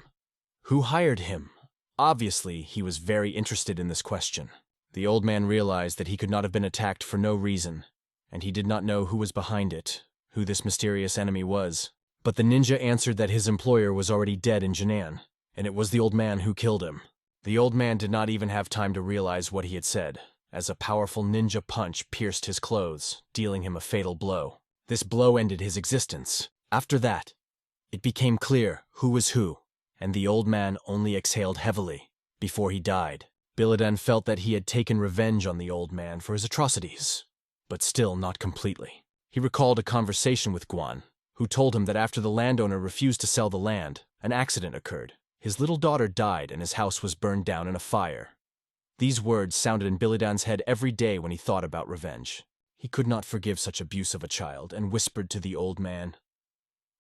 who hired him? Obviously, he was very interested in this question. The old man realized that he could not have been attacked for no reason, and he did not know who was behind it, who this mysterious enemy was. But the ninja answered that his employer was already dead in Jinan, and it was the old man who killed him. The old man did not even have time to realize what he had said, as a powerful ninja punch pierced his clothes, dealing him a fatal blow. This blow ended his existence. After that, it became clear who was who, and the old man only exhaled heavily before he died. Biladan felt that he had taken revenge on the old man for his atrocities, but still not completely. He recalled a conversation with Guan, who told him that after the landowner refused to sell the land, an accident occurred. His little daughter died and his house was burned down in a fire. These words sounded in Biladan's head every day when he thought about revenge. He could not forgive such abuse of a child and whispered to the old man,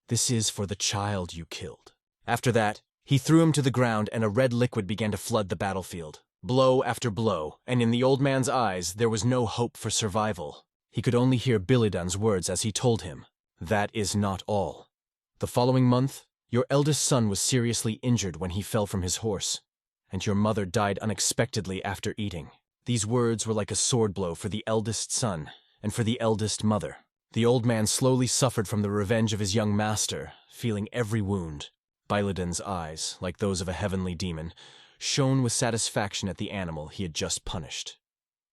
"This is for the child you killed." After that, he threw him to the ground and a red liquid began to flood the battlefield. Blow after blow, and in the old man's eyes there was no hope for survival. He could only hear Biladan's words as he told him, "That is not all. The following month, your eldest son was seriously injured when he fell from his horse, and your mother died unexpectedly after eating." These words were like a sword blow for the eldest son and for the eldest mother. The old man slowly suffered from the revenge of his young master, feeling every wound. Biladan's eyes, like those of a heavenly demon, shone with satisfaction at the animal he had just punished.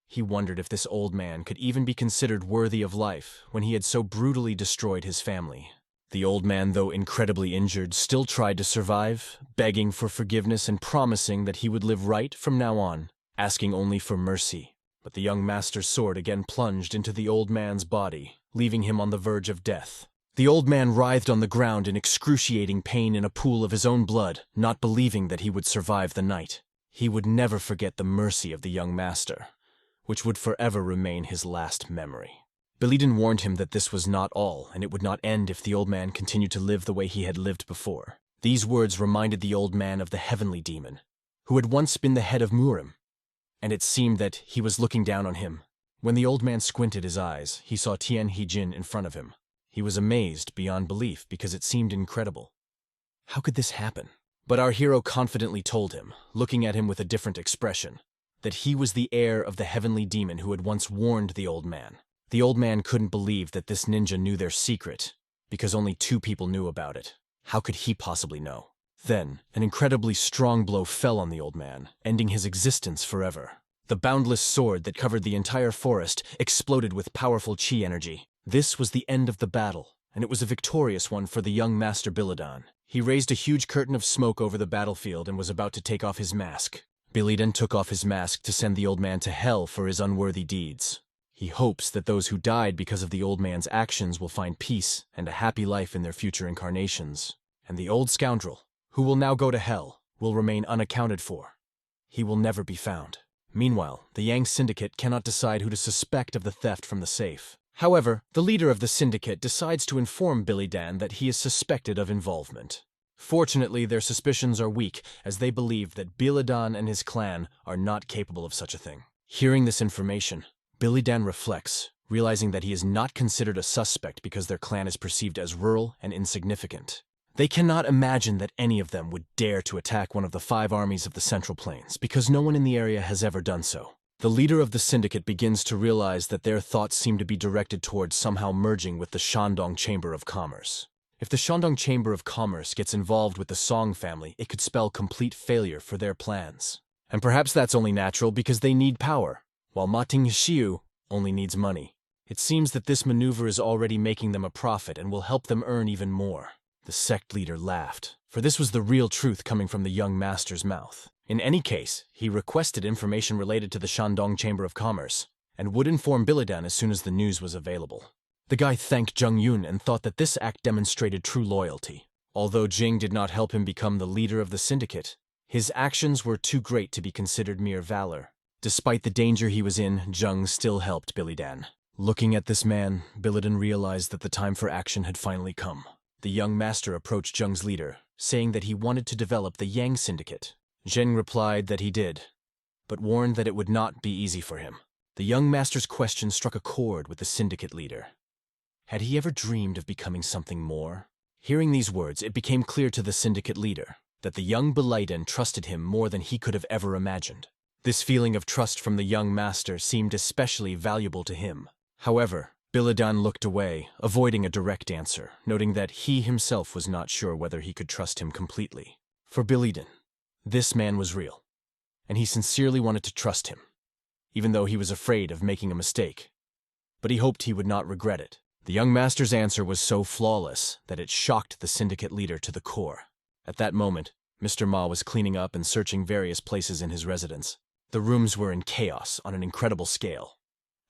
He wondered if this old man could even be considered worthy of life when he had so brutally destroyed his family. The old man, though incredibly injured, still tried to survive, begging for forgiveness and promising that he would live right from now on, asking only for mercy. But the young master's sword again plunged into the old man's body, leaving him on the verge of death. The old man writhed on the ground in excruciating pain in a pool of his own blood, not believing that he would survive the night. He would never forget the mercy of the young master, which would forever remain his last memory. Billiden warned him that this was not all, and it would not end if the old man continued to live the way he had lived before. These words reminded the old man of the heavenly demon, who had once been the head of Murim, and it seemed that he was looking down on him. When the old man squinted his eyes, he saw Tian He-jin in front of him. He was amazed beyond belief because it seemed incredible. How could this happen? But our hero confidently told him, looking at him with a different expression, that he was the heir of the heavenly demon who had once warned the old man. The old man couldn't believe that this ninja knew their secret, because only 2 people knew about it. How could he possibly know? Then, an incredibly strong blow fell on the old man, ending his existence forever. The boundless sword that covered the entire forest exploded with powerful chi energy. This was the end of the battle, and it was a victorious one for the young Master Billiden. He raised a huge curtain of smoke over the battlefield and was about to take off his mask. Billiden took off his mask to send the old man to hell for his unworthy deeds. He hopes that those who died because of the old man's actions will find peace and a happy life in their future incarnations. And the old scoundrel, who will now go to hell, will remain unaccounted for. He will never be found. Meanwhile, the Yang Syndicate cannot decide who to suspect of the theft from the safe. However, the leader of the syndicate decides to inform Billiden that he is suspected of involvement. Fortunately, their suspicions are weak, as they believe that Billiden and his clan are not capable of such a thing. Hearing this information, Billiden reflects, realizing that he is not considered a suspect because their clan is perceived as rural and insignificant. They cannot imagine that any of them would dare to attack one of the 5 armies of the Central Plains, because no one in the area has ever done so. The leader of the syndicate begins to realize that their thoughts seem to be directed towards somehow merging with the Shandong Chamber of Commerce. If the Shandong Chamber of Commerce gets involved with the Song family, it could spell complete failure for their plans. And perhaps that's only natural because they need power, while Ma Tingxiu only needs money. It seems that this maneuver is already making them a profit and will help them earn even more. The sect leader laughed, for this was the real truth coming from the young master's mouth. In any case, he requested information related to the Shandong Chamber of Commerce, and would inform Billiden as soon as the news was available. The guy thanked Jung Yun and thought that this act demonstrated true loyalty. Although Jing did not help him become the leader of the syndicate, his actions were too great to be considered mere valor. Despite the danger he was in, Jung still helped Billiden. Looking at this man, Billiden realized that the time for action had finally come. The young master approached Jung's leader, saying that he wanted to develop the Yang Syndicate. Zheng replied that he did, but warned that it would not be easy for him. The young master's question struck a chord with the syndicate leader. Had he ever dreamed of becoming something more? Hearing these words, it became clear to the syndicate leader that the young Billiden trusted him more than he could have ever imagined. This feeling of trust from the young master seemed especially valuable to him. However, Billiden looked away, avoiding a direct answer, noting that he himself was not sure whether he could trust him completely. For Billiden, this man was real, and he sincerely wanted to trust him, even though he was afraid of making a mistake. But he hoped he would not regret it. The young master's answer was so flawless that it shocked the syndicate leader to the core. At that moment, Mr. Ma was cleaning up and searching various places in his residence. The rooms were in chaos on an incredible scale.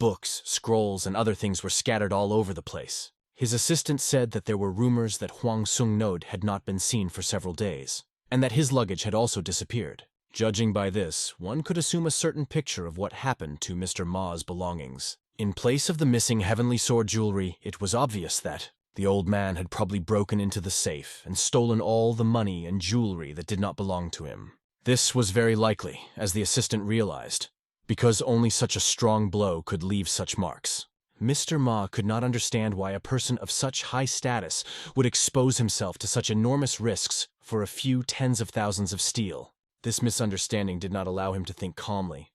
Books, scrolls, and other things were scattered all over the place. His assistant said that there were rumors that Huang Sung-node had not been seen for several days, and that his luggage had also disappeared. Judging by this, one could assume a certain picture of what happened to Mr. Ma's belongings. In place of the missing heavenly sword jewelry, it was obvious that the old man had probably broken into the safe and stolen all the money and jewelry that did not belong to him. This was very likely, as the assistant realized, because only such a strong blow could leave such marks. Mr. Ma could not understand why a person of such high status would expose himself to such enormous risks for a few tens of thousands of steel. This misunderstanding did not allow him to think calmly,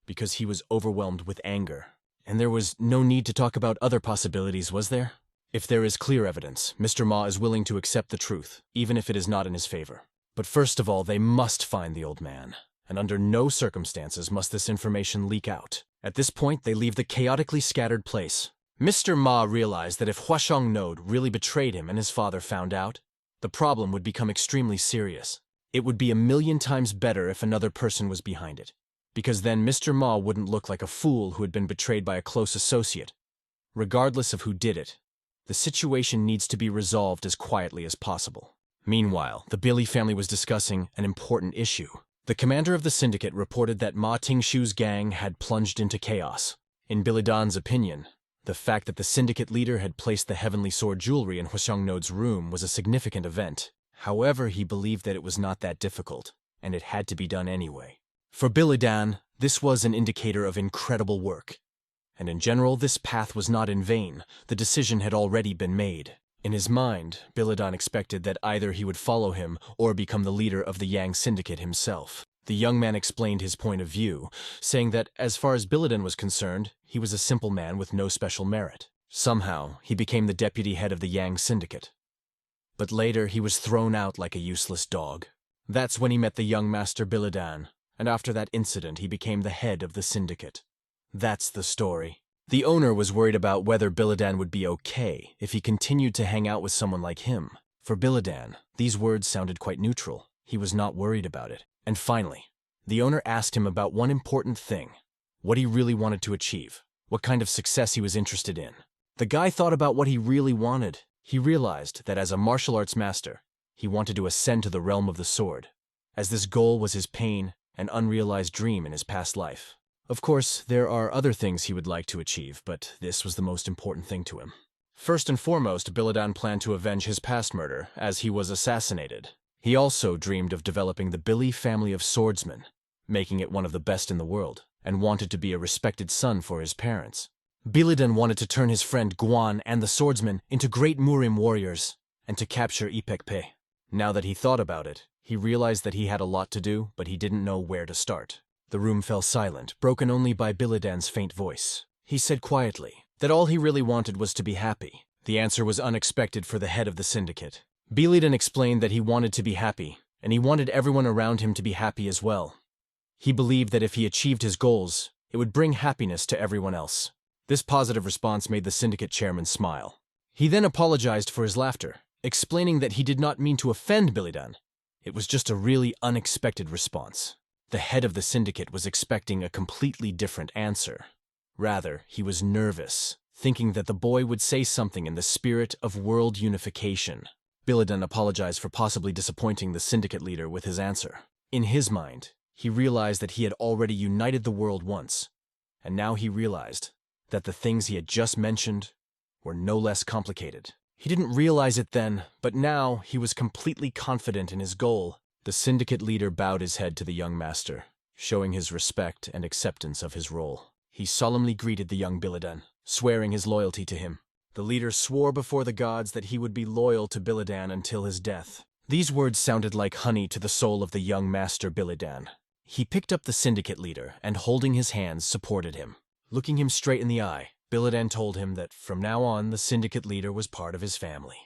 because he was overwhelmed with anger. And there was no need to talk about other possibilities, was there? If there is clear evidence, Mr. Ma is willing to accept the truth, even if it is not in his favor. But first of all, they must find the old man, and under no circumstances must this information leak out. At this point, they leave the chaotically scattered place. Mr. Ma realized that if Huashong Node really betrayed him and his father found out, the problem would become extremely serious. It would be 1,000,000 times better if another person was behind it, because then Mr. Ma wouldn't look like a fool who had been betrayed by a close associate. Regardless of who did it, the situation needs to be resolved as quietly as possible. Meanwhile, the Billy family was discussing an important issue. The commander of the syndicate reported that Ma Tingshu's gang had plunged into chaos. In Billy Dan's opinion, the fact that the syndicate leader had placed the heavenly sword jewelry in Huasheng Node's room was a significant event. However, he believed that it was not that difficult, and it had to be done anyway. For Billy Dan, this was an indicator of incredible work. And in general, this path was not in vain. The decision had already been made. In his mind, Biladan expected that either he would follow him or become the leader of the Yang Syndicate himself. The young man explained his point of view, saying that as far as Biladan was concerned, he was a simple man with no special merit. Somehow, he became the deputy head of the Yang Syndicate. But later, he was thrown out like a useless dog. That's when he met the young master Biladan, and after that incident, he became the head of the syndicate. That's the story. The owner was worried about whether Biladan would be okay if he continued to hang out with someone like him. For Biladan, these words sounded quite neutral. He was not worried about it. And finally, the owner asked him about one important thing: what he really wanted to achieve, what kind of success he was interested in. The guy thought about what he really wanted. He realized that as a martial arts master, he wanted to ascend to the realm of the sword, as this goal was his pain and unrealized dream in his past life. Of course, there are other things he would like to achieve, but this was the most important thing to him. First and foremost, Biladan planned to avenge his past murder, as he was assassinated. He also dreamed of developing the Billy family of swordsmen, making it one of the best in the world, and wanted to be a respected son for his parents. Biladan wanted to turn his friend Guan and the swordsmen into great Murim warriors, and to capture Ipekpe. Now that he thought about it, he realized that he had a lot to do, but he didn't know where to start. The room fell silent, broken only by Biladan's faint voice. He said quietly that all he really wanted was to be happy. The answer was unexpected for the head of the syndicate. Biladan explained that he wanted to be happy, and he wanted everyone around him to be happy as well. He believed that if he achieved his goals, it would bring happiness to everyone else. This positive response made the syndicate chairman smile. He then apologized for his laughter, explaining that he did not mean to offend Biladan. It was just a really unexpected response. The head of the syndicate was expecting a completely different answer. Rather, he was nervous, thinking that the boy would say something in the spirit of world unification. Biladan apologized for possibly disappointing the syndicate leader with his answer. In his mind, he realized that he had already united the world once, and now he realized that the things he had just mentioned were no less complicated. He didn't realize it then, but now he was completely confident in his goal. The syndicate leader bowed his head to the young master, showing his respect and acceptance of his role. He solemnly greeted the young Biladan, swearing his loyalty to him. The leader swore before the gods that he would be loyal to Biladan until his death. These words sounded like honey to the soul of the young master Biladan. He picked up the syndicate leader and, holding his hands, supported him. Looking him straight in the eye, Biladan told him that from now on the syndicate leader was part of his family.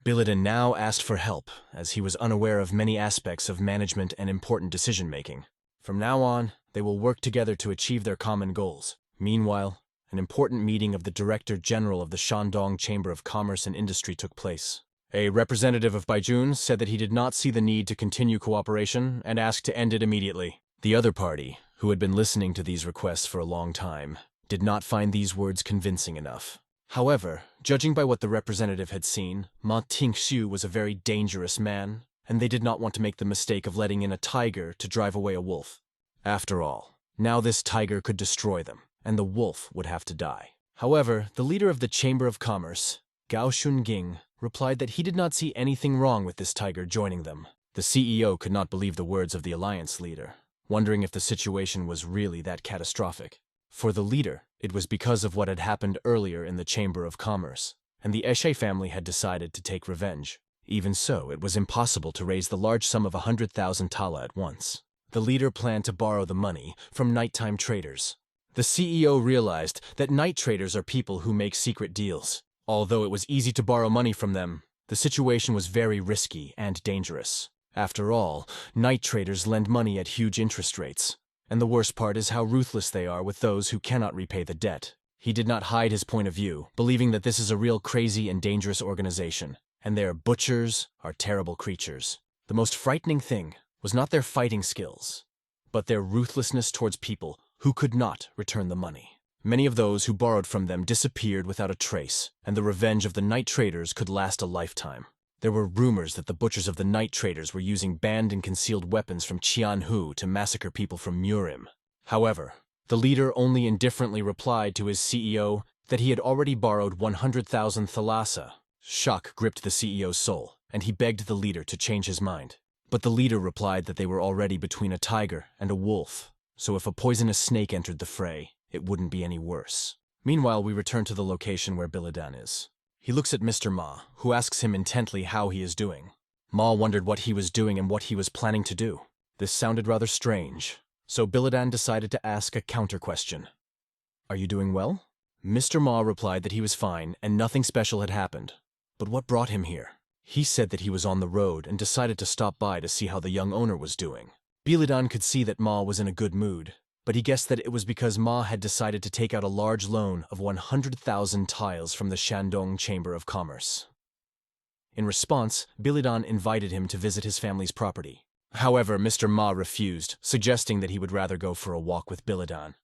Biladan now asked for help, as he was unaware of many aspects of management and important decision-making. From now on, they will work together to achieve their common goals. Meanwhile, an important meeting of the Director General of the Shandong Chamber of Commerce and Industry took place. A representative of Baijun said that he did not see the need to continue cooperation and asked to end it immediately. The other party, who had been listening to these requests for a long time, did not find these words convincing enough. However, judging by what the representative had seen, Ma Tingshu was a very dangerous man, and they did not want to make the mistake of letting in a tiger to drive away a wolf. After all, now this tiger could destroy them, and the wolf would have to die. However, the leader of the Chamber of Commerce, Gao Shunging, replied that he did not see anything wrong with this tiger joining them. The CEO could not believe the words of the alliance leader, wondering if the situation was really that catastrophic. For the leader, it was because of what had happened earlier in the Chamber of Commerce, and the Eshe family had decided to take revenge. Even so, it was impossible to raise the large sum of 100,000 tala at once. The leader planned to borrow the money from nighttime traders. The CEO realized that night traders are people who make secret deals. Although it was easy to borrow money from them, the situation was very risky and dangerous. After all, night traders lend money at huge interest rates. And the worst part is how ruthless they are with those who cannot repay the debt. He did not hide his point of view, believing that this is a real crazy and dangerous organization, and their butchers are terrible creatures. The most frightening thing was not their fighting skills, but their ruthlessness towards people who could not return the money. Many of those who borrowed from them disappeared without a trace, and the revenge of the night traders could last a lifetime. There were rumors that the butchers of the night traders were using banned and concealed weapons from Qianhu to massacre people from Murim. However, the leader only indifferently replied to his CEO that he had already borrowed 100,000 thalassa. Shock gripped the CEO's soul, and he begged the leader to change his mind. But the leader replied that they were already between a tiger and a wolf, so if a poisonous snake entered the fray, it wouldn't be any worse. Meanwhile, we return to the location where Biladan is. He looks at Mr. Ma, who asks him intently how he is doing. Ma wondered what he was doing and what he was planning to do. This sounded rather strange, so Biladan decided to ask a counter-question. "Are you doing well?" Mr. Ma replied that he was fine and nothing special had happened. But what brought him here? He said that he was on the road and decided to stop by to see how the young owner was doing. Biladan could see that Ma was in a good mood, but he guessed that it was because Ma had decided to take out a large loan of 100,000 tiles from the Shandong Chamber of Commerce. In response, Biladan invited him to visit his family's property. However, Mr. Ma refused, suggesting that he would rather go for a walk with Biladan.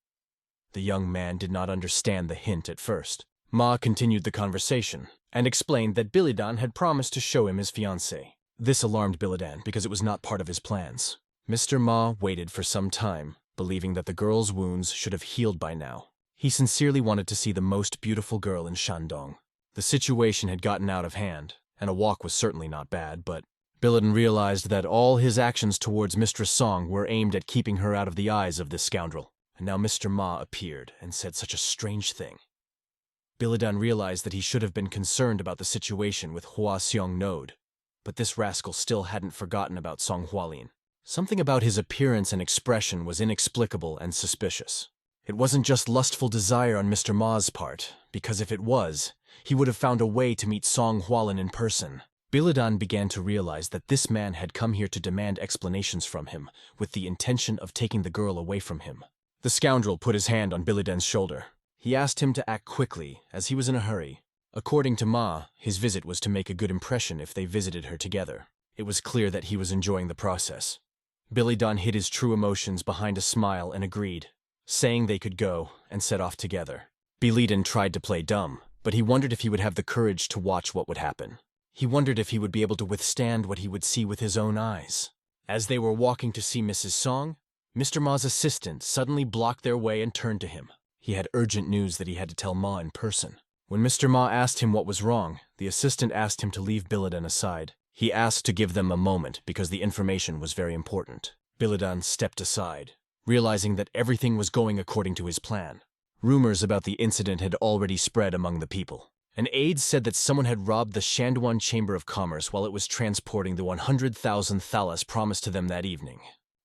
The young man did not understand the hint at first. Ma continued the conversation and explained that Biladan had promised to show him his fiancée. This alarmed Biladan because it was not part of his plans. Mr. Ma waited for some time, believing that the girl's wounds should have healed by now. He sincerely wanted to see the most beautiful girl in Shandong. The situation had gotten out of hand, and a walk was certainly not bad, but Biladan realized that all his actions towards Mistress Song were aimed at keeping her out of the eyes of this scoundrel. And now Mr. Ma appeared and said such a strange thing. Biladan realized that he should have been concerned about the situation with Hua Xiong Node, but this rascal still hadn't forgotten about Song Hualin. Something about his appearance and expression was inexplicable and suspicious. It wasn't just lustful desire on Mr. Ma's part, because if it was, he would have found a way to meet Song Hualin in person. Biladan began to realize that this man had come here to demand explanations from him, with the intention of taking the girl away from him. The scoundrel put his hand on Biladan's shoulder. He asked him to act quickly, as he was in a hurry. According to Ma, his visit was to make a good impression if they visited her together. It was clear that he was enjoying the process. Biladan hid his true emotions behind a smile and agreed, saying they could go and set off together. Biladan tried to play dumb, but he wondered if he would have the courage to watch what would happen. He wondered if he would be able to withstand what he would see with his own eyes. As they were walking to see Mrs. Song, Mr. Ma's assistant suddenly blocked their way and turned to him. He had urgent news that he had to tell Ma in person. When Mr. Ma asked him what was wrong, the assistant asked him to leave Biladan aside. He asked to give them a moment because the information was very important. Biladan stepped aside, realizing that everything was going according to his plan. Rumors about the incident had already spread among the people. An aide said that someone had robbed the Shandong Chamber of Commerce while it was transporting the 100,000 thalas promised to them that evening.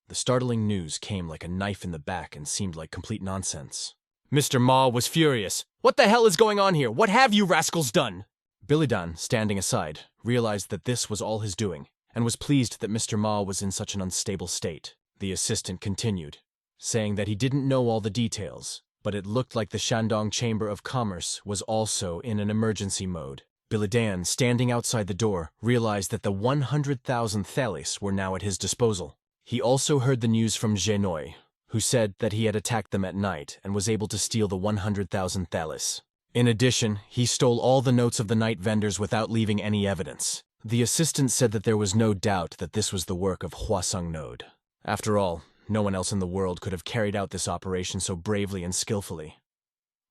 The startling news came like a knife in the back and seemed like complete nonsense. Mr. Ma was furious. "What the hell is going on here? What have you rascals done?" Biladan, standing aside, realized that this was all his doing, and was pleased that Mr. Ma was in such an unstable state. The assistant continued, saying that he didn't know all the details, but it looked like the Shandong Chamber of Commerce was also in an emergency mode. Biladan, standing outside the door, realized that the 100,000 thalis were now at his disposal. He also heard the news from Genoi, who said that he had attacked them at night and was able to steal the 100,000 thalis. In addition, he stole all the notes of the night vendors without leaving any evidence. The assistant said that there was no doubt that this was the work of Hwasung Node. After all, no one else in the world could have carried out this operation so bravely and skillfully.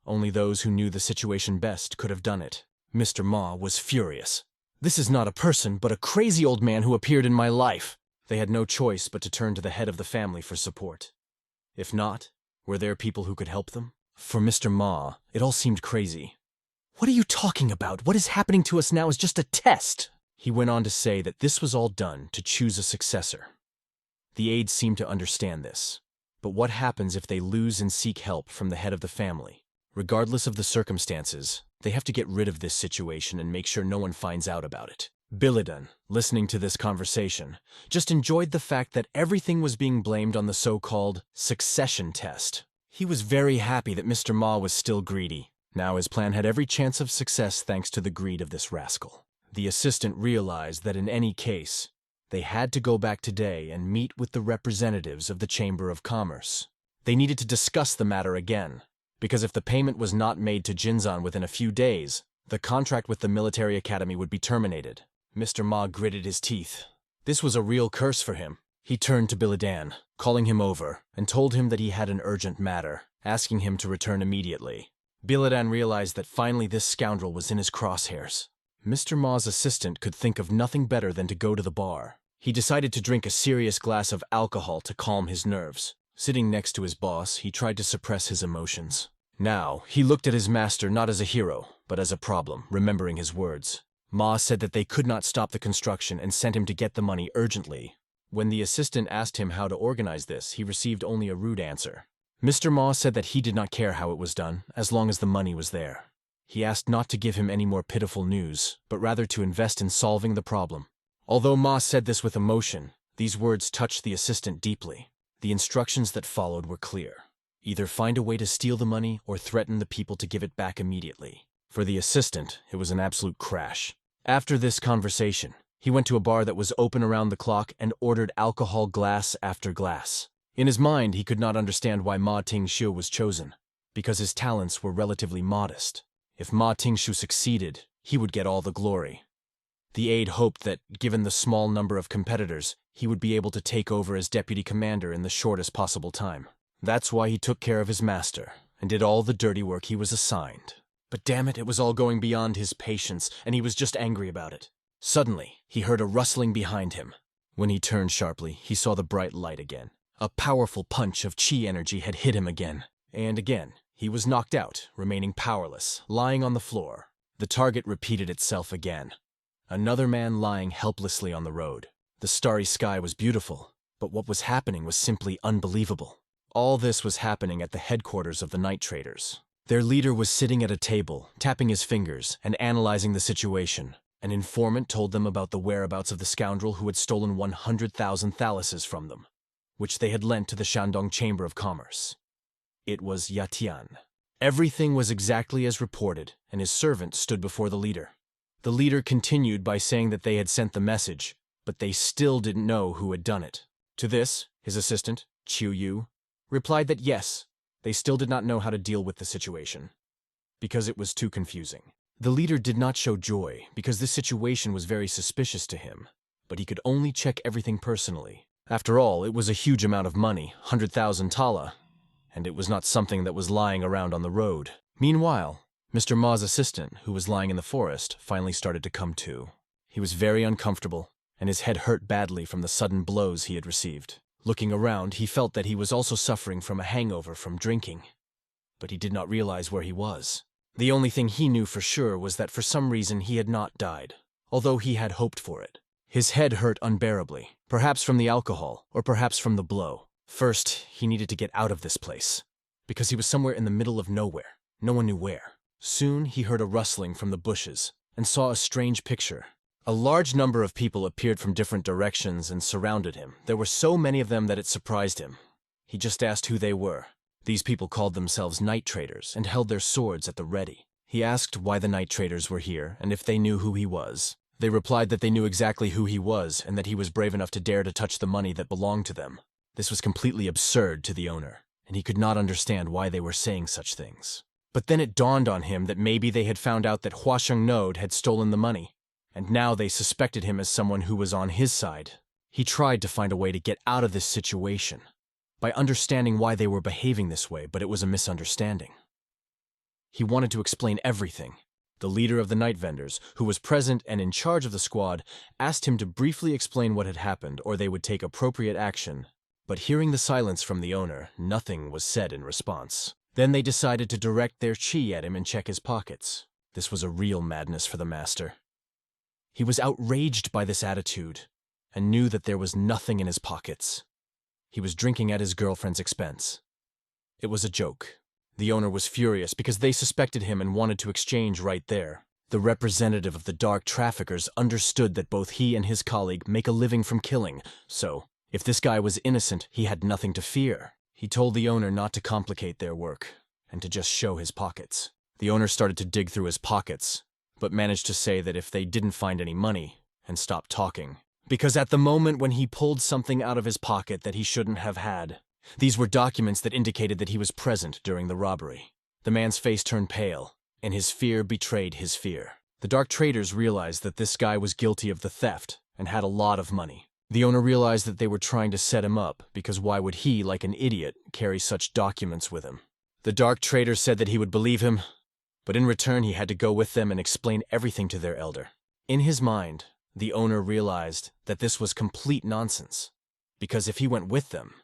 Only those who knew the situation best could have done it. Mr. Ma was furious. "This is not a person, but a crazy old man who appeared in my life." They had no choice but to turn to the head of the family for support. If not, were there people who could help them? For Mr. Ma, it all seemed crazy. "What are you talking about? What is happening to us now is just a test." He went on to say that this was all done to choose a successor. The aides seemed to understand this. But what happens if they lose and seek help from the head of the family? Regardless of the circumstances, they have to get rid of this situation and make sure no one finds out about it. Biladan, listening to this conversation, just enjoyed the fact that everything was being blamed on the so-called succession test. He was very happy that Mr. Ma was still greedy. Now his plan had every chance of success thanks to the greed of this rascal. The assistant realized that in any case, They had to go back today and meet with the representatives of the Chamber of Commerce. They needed to discuss the matter again, because if the payment was not made to Jinzan within a few days, the contract with the military academy would be terminated. Mr. Ma gritted his teeth. This was a real curse for him. He turned to Biladan, calling him over, and told him that he had an urgent matter, asking him to return immediately. Biladan realized that finally this scoundrel was in his crosshairs. Mr. Ma's assistant could think of nothing better than to go to the bar. He decided to drink a serious glass of alcohol to calm his nerves. Sitting next to his boss, he tried to suppress his emotions. Now, he looked at his master not as a hero, but as a problem, remembering his words. Ma said that they could not stop the construction and sent him to get the money urgently. When the assistant asked him how to organize this, he received only a rude answer. Mr. Ma said that he did not care how it was done, as long as the money was there. He asked not to give him any more pitiful news, but rather to invest in solving the problem. Although Ma said this with emotion, these words touched the assistant deeply. The instructions that followed were clear. Either find a way to steal the money or threaten the people to give it back immediately. For the assistant, it was an absolute crash. After this conversation, he went to a bar that was open around the clock and ordered alcohol glass after glass. In his mind, he could not understand why Ma Tingshu was chosen, because his talents were relatively modest. If Ma Tingshu succeeded, he would get all the glory. The aide hoped that, given the small number of competitors, he would be able to take over as deputy commander in the shortest possible time. That's why he took care of his master, and did all the dirty work he was assigned. But damn it was all going beyond his patience, and he was just angry about it. Suddenly, he heard a rustling behind him. When he turned sharply, he saw the bright light again. A powerful punch of chi energy had hit him again. And again, he was knocked out, remaining powerless, lying on the floor. The target repeated itself again. Another man lying helplessly on the road. The starry sky was beautiful, but what was happening was simply unbelievable. All this was happening at the headquarters of the night traders. Their leader was sitting at a table, tapping his fingers and analyzing the situation. An informant told them about the whereabouts of the scoundrel who had stolen 100,000 thaluses from them, which they had lent to the Shandong Chamber of Commerce. It was Yatian. Everything was exactly as reported, and his servant stood before the leader. The leader continued by saying that they had sent the message, but they still didn't know who had done it. To this, his assistant, Chiu Yu, replied that yes, they still did not know how to deal with the situation, because it was too confusing. The leader did not show joy, because this situation was very suspicious to him, but he could only check everything personally. After all, it was a huge amount of money, 100,000 tala, and it was not something that was lying around on the road. Meanwhile, Mr. Ma's assistant, who was lying in the forest, finally started to come to. He was very uncomfortable, and his head hurt badly from the sudden blows he had received. Looking around, he felt that he was also suffering from a hangover from drinking. But he did not realize where he was. The only thing he knew for sure was that for some reason he had not died, although he had hoped for it. His head hurt unbearably, perhaps from the alcohol, or perhaps from the blow. First, he needed to get out of this place, because he was somewhere in the middle of nowhere. No one knew where. Soon he heard a rustling from the bushes and saw a strange picture. A large number of people appeared from different directions and surrounded him. There were so many of them that it surprised him. He just asked who they were. These people called themselves night traders and held their swords at the ready. He asked why the night traders were here and if they knew who he was. They replied that they knew exactly who he was and that he was brave enough to dare to touch the money that belonged to them. This was completely absurd to the owner, and he could not understand why they were saying such things. But then it dawned on him that maybe they had found out that Huasheng Node had stolen the money, and now they suspected him as someone who was on his side. He tried to find a way to get out of this situation by understanding why they were behaving this way, but it was a misunderstanding. He wanted to explain everything. The leader of the night vendors, who was present and in charge of the squad, asked him to briefly explain what had happened or they would take appropriate action. But hearing the silence from the owner, nothing was said in response. Then they decided to direct their chi at him and check his pockets. This was a real madness for the master. He was outraged by this attitude and knew that there was nothing in his pockets. He was drinking at his girlfriend's expense. It was a joke. The owner was furious because they suspected him and wanted to exchange right there. The representative of the dark traffickers understood that both he and his colleague make a living from killing, so if this guy was innocent, he had nothing to fear. He told the owner not to complicate their work and to just show his pockets. The owner started to dig through his pockets, but managed to say that if they didn't find any money and stopped talking, because at the moment when he pulled something out of his pocket that he shouldn't have had, these were documents that indicated that he was present during the robbery. The man's face turned pale, and his fear betrayed his fear. The dark traders realized that this guy was guilty of the theft and had a lot of money. The owner realized that they were trying to set him up, because why would he, like an idiot, carry such documents with him? The dark trader said that he would believe him, but in return he had to go with them and explain everything to their elder. In his mind, the owner realized that this was complete nonsense, because if he went with them,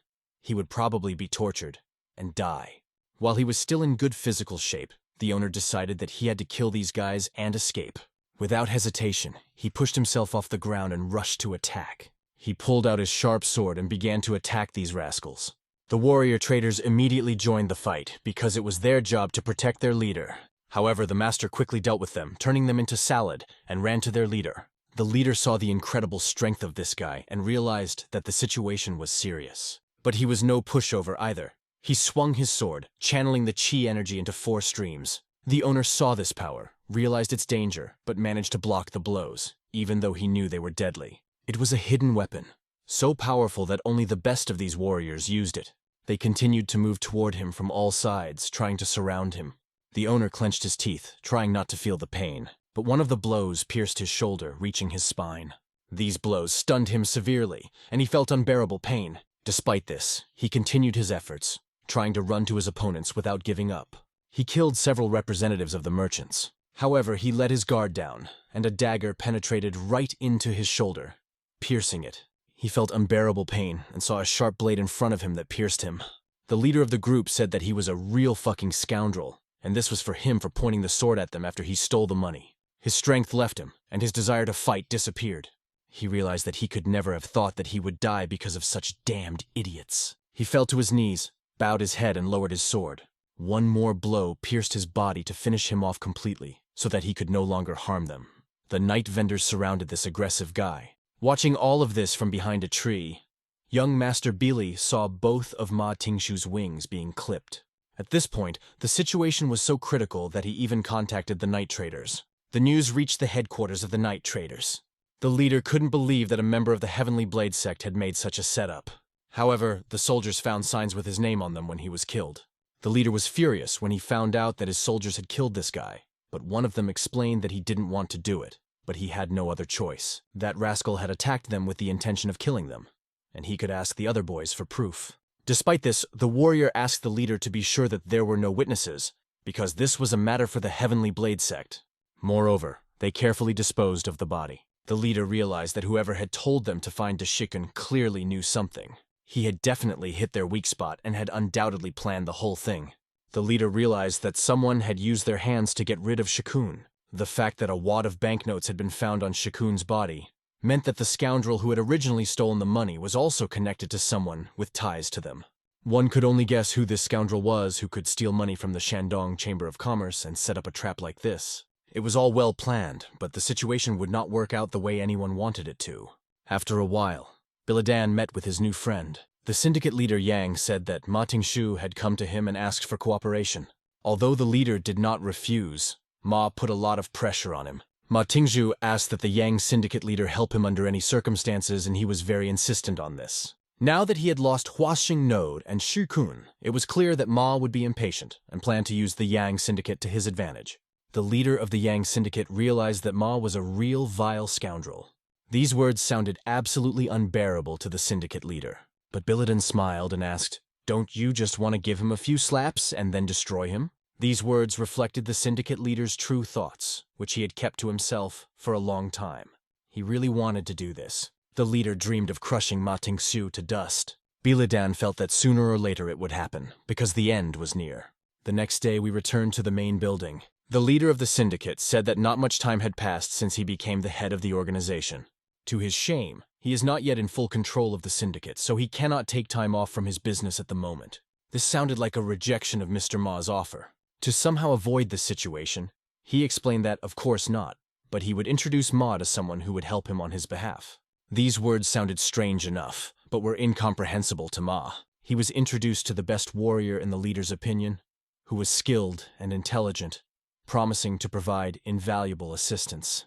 he would probably be tortured and die. While he was still in good physical shape, the owner decided that he had to kill these guys and escape. Without hesitation, he pushed himself off the ground and rushed to attack. He pulled out his sharp sword and began to attack these rascals. The warrior traders immediately joined the fight because it was their job to protect their leader. However, the master quickly dealt with them, turning them into salad, and ran to their leader. The leader saw the incredible strength of this guy and realized that the situation was serious. But he was no pushover either. He swung his sword, channeling the chi energy into 4 streams. The owner saw this power, realized its danger, but managed to block the blows, even though he knew they were deadly. It was a hidden weapon, so powerful that only the best of these warriors used it. They continued to move toward him from all sides, trying to surround him. The owner clenched his teeth, trying not to feel the pain, but one of the blows pierced his shoulder, reaching his spine. These blows stunned him severely, and he felt unbearable pain. Despite this, he continued his efforts, trying to run to his opponents without giving up. He killed several representatives of the merchants. However, he let his guard down, and a dagger penetrated right into his shoulder, piercing it. He felt unbearable pain and saw a sharp blade in front of him that pierced him. The leader of the group said that he was a real fucking scoundrel, and this was for him for pointing the sword at them after he stole the money. His strength left him, and his desire to fight disappeared. He realized that he could never have thought that he would die because of such damned idiots. He fell to his knees, bowed his head, and lowered his sword. One more blow pierced his body to finish him off completely, so that he could no longer harm them. The night vendors surrounded this aggressive guy. Watching all of this from behind a tree, young Master Billy saw both of Ma Tingshu's wings being clipped. At this point, the situation was so critical that he even contacted the night traders. The news reached the headquarters of the night traders. The leader couldn't believe that a member of the Heavenly Blade sect had made such a setup. However, the soldiers found signs with his name on them when he was killed. The leader was furious when he found out that his soldiers had killed this guy, but one of them explained that he didn't want to do it, but he had no other choice. That rascal had attacked them with the intention of killing them, and he could ask the other boys for proof. Despite this, the warrior asked the leader to be sure that there were no witnesses, because this was a matter for the Heavenly Blade sect. Moreover, they carefully disposed of the body. The leader realized that whoever had told them to find Dashikun clearly knew something. He had definitely hit their weak spot and had undoubtedly planned the whole thing. The leader realized that someone had used their hands to get rid of Shikun. The fact that a wad of banknotes had been found on Shikun's body meant that the scoundrel who had originally stolen the money was also connected to someone with ties to them. One could only guess who this scoundrel was who could steal money from the Shandong Chamber of Commerce and set up a trap like this. It was all well planned, but the situation would not work out the way anyone wanted it to. After a while, Biladan met with his new friend. The syndicate leader Yang said that Ma Tingshu had come to him and asked for cooperation. Although the leader did not refuse, Ma put a lot of pressure on him. Ma Tingshu asked that the Yang syndicate leader help him under any circumstances, and he was very insistent on this. Now that he had lost Huaxing Node and Shikun, it was clear that Ma would be impatient and planned to use the Yang syndicate to his advantage. The leader of the Yang syndicate realized that Ma was a real vile scoundrel. These words sounded absolutely unbearable to the syndicate leader. But Biladan smiled and asked, "Don't you just want to give him a few slaps and then destroy him?" These words reflected the syndicate leader's true thoughts, which he had kept to himself for a long time. He really wanted to do this. The leader dreamed of crushing Ma Tingshu to dust. Biladan felt that sooner or later it would happen, because the end was near. The next day we returned to the main building. The leader of the syndicate said that not much time had passed since he became the head of the organization. To his shame, he is not yet in full control of the syndicate, so he cannot take time off from his business at the moment. This sounded like a rejection of Mr. Ma's offer. To somehow avoid this situation, he explained that, of course not, but he would introduce Ma to someone who would help him on his behalf. These words sounded strange enough, but were incomprehensible to Ma. He was introduced to the best warrior in the leader's opinion, who was skilled and intelligent, promising to provide invaluable assistance.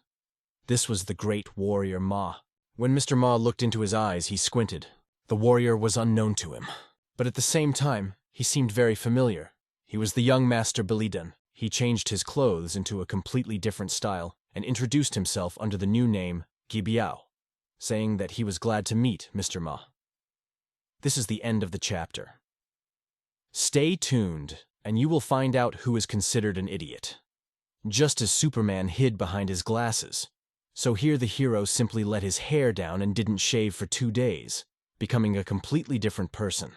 This was the great warrior Ma. When Mr. Ma looked into his eyes, he squinted. The warrior was unknown to him, but at the same time, he seemed very familiar. He was the young master Beliden. He changed his clothes into a completely different style and introduced himself under the new name Gibiao, saying that he was glad to meet Mr. Ma. This is the end of the chapter. Stay tuned, and you will find out who is considered an idiot. Just as Superman hid behind his glasses, so here the hero simply let his hair down and didn't shave for 2 days, becoming a completely different person.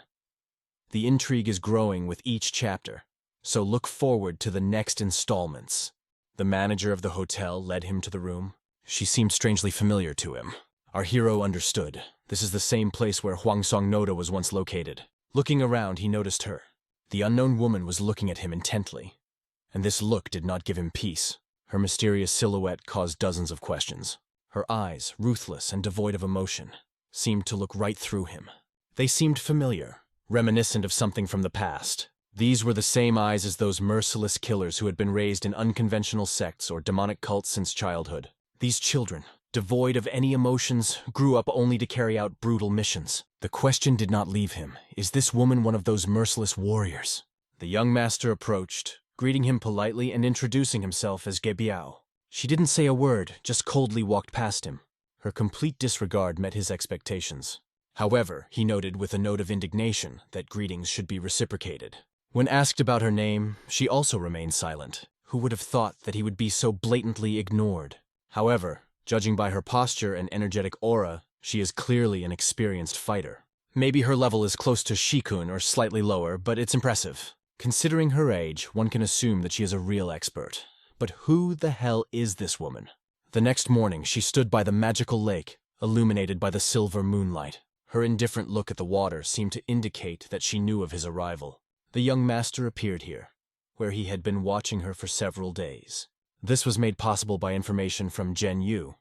The intrigue is growing with each chapter, so look forward to the next installments. The manager of the hotel led him to the room. She seemed strangely familiar to him. Our hero understood. This is the same place where Hwangsong Noda was once located. Looking around, he noticed her. The unknown woman was looking at him intently, and this look did not give him peace. Her mysterious silhouette caused dozens of questions. Her eyes, ruthless and devoid of emotion, seemed to look right through him. They seemed familiar, reminiscent of something from the past. These were the same eyes as those merciless killers who had been raised in unconventional sects or demonic cults since childhood. These children, devoid of any emotions, grew up only to carry out brutal missions. The question did not leave him. Is this woman one of those merciless warriors? The young master approached, greeting him politely and introducing himself as Gebiao. She didn't say a word, just coldly walked past him. Her complete disregard met his expectations. However, he noted with a note of indignation that greetings should be reciprocated. When asked about her name, she also remained silent. Who would have thought that he would be so blatantly ignored? However, judging by her posture and energetic aura, she is clearly an experienced fighter. Maybe her level is close to Shikun or slightly lower, but it's impressive. Considering her age, one can assume that she is a real expert. But who the hell is this woman? The next morning, she stood by the magical lake, illuminated by the silver moonlight. Her indifferent look at the water seemed to indicate that she knew of his arrival. The young master appeared here, where he had been watching her for several days. This was made possible by information from Zhen Yu,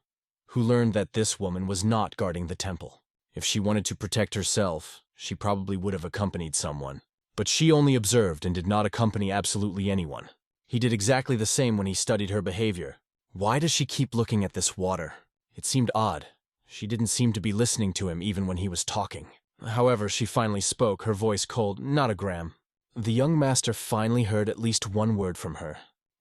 who learned that this woman was not guarding the temple. If she wanted to protect herself, she probably would have accompanied someone. But she only observed and did not accompany absolutely anyone. He did exactly the same when he studied her behavior. Why does she keep looking at this water? It seemed odd. She didn't seem to be listening to him even when he was talking. However, she finally spoke, her voice cold, not a gram. The young master finally heard at least one word from her.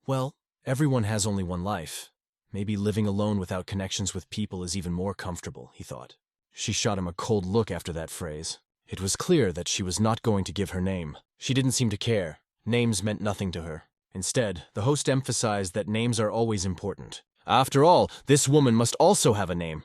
Well, everyone has only one life. Maybe living alone without connections with people is even more comfortable, he thought. She shot him a cold look after that phrase. It was clear that she was not going to give her name. She didn't seem to care. Names meant nothing to her. Instead, the host emphasized that names are always important. After all, this woman must also have a name.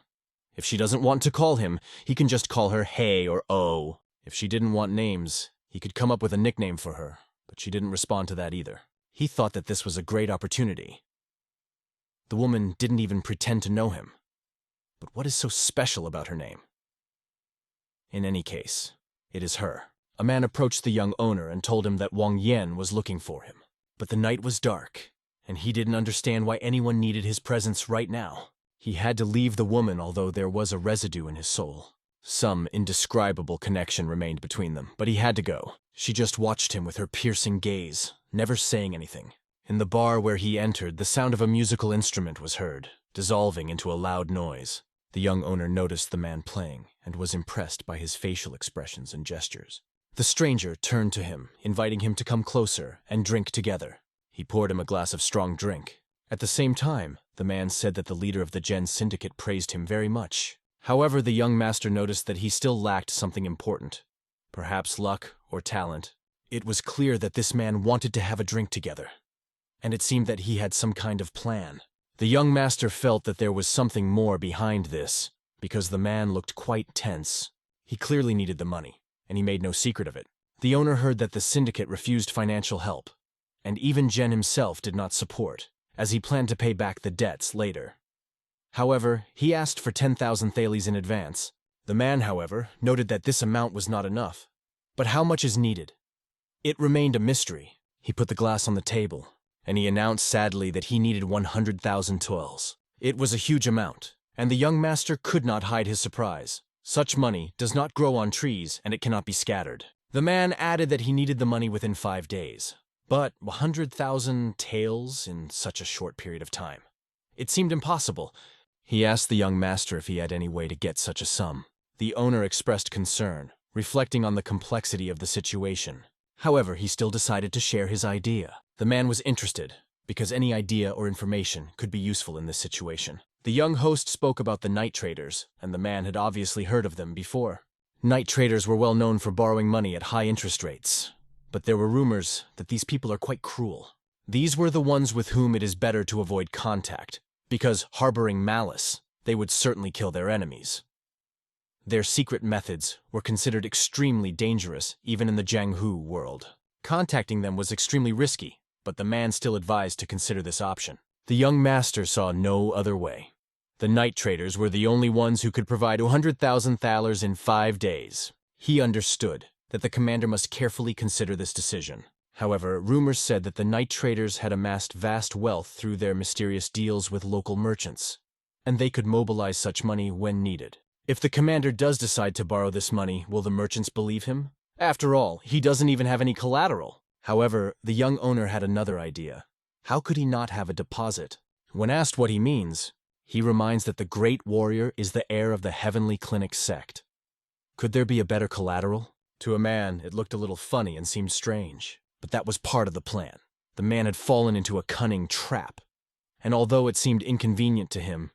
If she doesn't want to call him, he can just call her Hey or O. If she didn't want names, he could come up with a nickname for her, but she didn't respond to that either. He thought that this was a great opportunity. The woman didn't even pretend to know him. But what is so special about her name? In any case, it is her. A man approached the young owner and told him that Wang Yan was looking for him. But the night was dark, and he didn't understand why anyone needed his presence right now. He had to leave the woman, although there was a residue in his soul. Some indescribable connection remained between them, but he had to go. She just watched him with her piercing gaze, never saying anything. In the bar where he entered, the sound of a musical instrument was heard, dissolving into a loud noise. The young owner noticed the man playing and was impressed by his facial expressions and gestures. The stranger turned to him, inviting him to come closer and drink together. He poured him a glass of strong drink. At the same time, the man said that the leader of the Gen Syndicate praised him very much. However, the young master noticed that he still lacked something important. Perhaps luck or talent. It was clear that this man wanted to have a drink together, and it seemed that he had some kind of plan. The young master felt that there was something more behind this, because the man looked quite tense. He clearly needed the money, and he made no secret of it. The owner heard that the syndicate refused financial help, and even Gen himself did not support, as he planned to pay back the debts later. However, he asked for 10,000 thalis in advance. The man, however, noted that this amount was not enough. But how much is needed? It remained a mystery. He put the glass on the table, and he announced sadly that he needed 100,000 toils. It was a huge amount, and the young master could not hide his surprise. Such money does not grow on trees, and it cannot be scattered. The man added that he needed the money within 5 days. But 100,000 taels in such a short period of time. It seemed impossible. He asked the young master if he had any way to get such a sum. The owner expressed concern, reflecting on the complexity of the situation. However, he still decided to share his idea. The man was interested, because any idea or information could be useful in this situation. The young host spoke about the night traders, and the man had obviously heard of them before. Night traders were well known for borrowing money at high interest rates, but there were rumors that these people are quite cruel. These were the ones with whom it is better to avoid contact, because harboring malice, they would certainly kill their enemies. Their secret methods were considered extremely dangerous even in the Jianghu world. Contacting them was extremely risky, but the man still advised to consider this option. The young master saw no other way. The night traders were the only ones who could provide 200,000 thalers in 5 days. He understood that the commander must carefully consider this decision. However, rumors said that the night traders had amassed vast wealth through their mysterious deals with local merchants, and they could mobilize such money when needed. If the commander does decide to borrow this money, will the merchants believe him? After all, he doesn't even have any collateral. However, the young owner had another idea. How could he not have a deposit? When asked what he means, he reminds that the great warrior is the heir of the Heavenly Clinic sect. Could there be a better collateral? To a man, it looked a little funny and seemed strange, but that was part of the plan. The man had fallen into a cunning trap, and although it seemed inconvenient to him,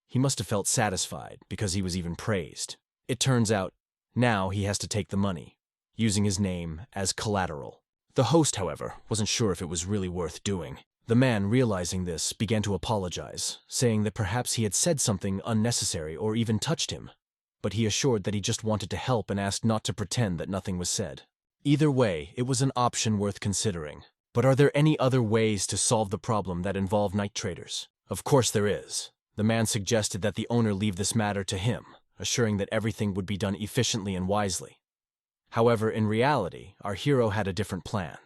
he must have felt satisfied because he was even praised. It turns out, now he has to take the money, using his name as collateral. The host, however, wasn't sure if it was really worth doing. The man, realizing this, began to apologize, saying that perhaps he had said something unnecessary or even touched him, but he assured that he just wanted to help and asked not to pretend that nothing was said. Either way, it was an option worth considering. But are there any other ways to solve the problem that involve night traders? Of course there is. The man suggested that the owner leave this matter to him, assuring that everything would be done efficiently and wisely. However, in reality, our hero had a different plan.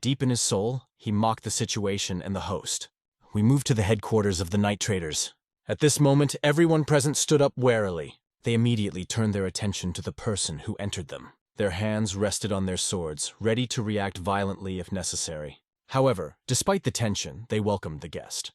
Deep in his soul, he mocked the situation and the host. We moved to the headquarters of the night traders. At this moment, everyone present stood up warily. They immediately turned their attention to the person who entered them. Their hands rested on their swords, ready to react violently if necessary. However, despite the tension, they welcomed the guest.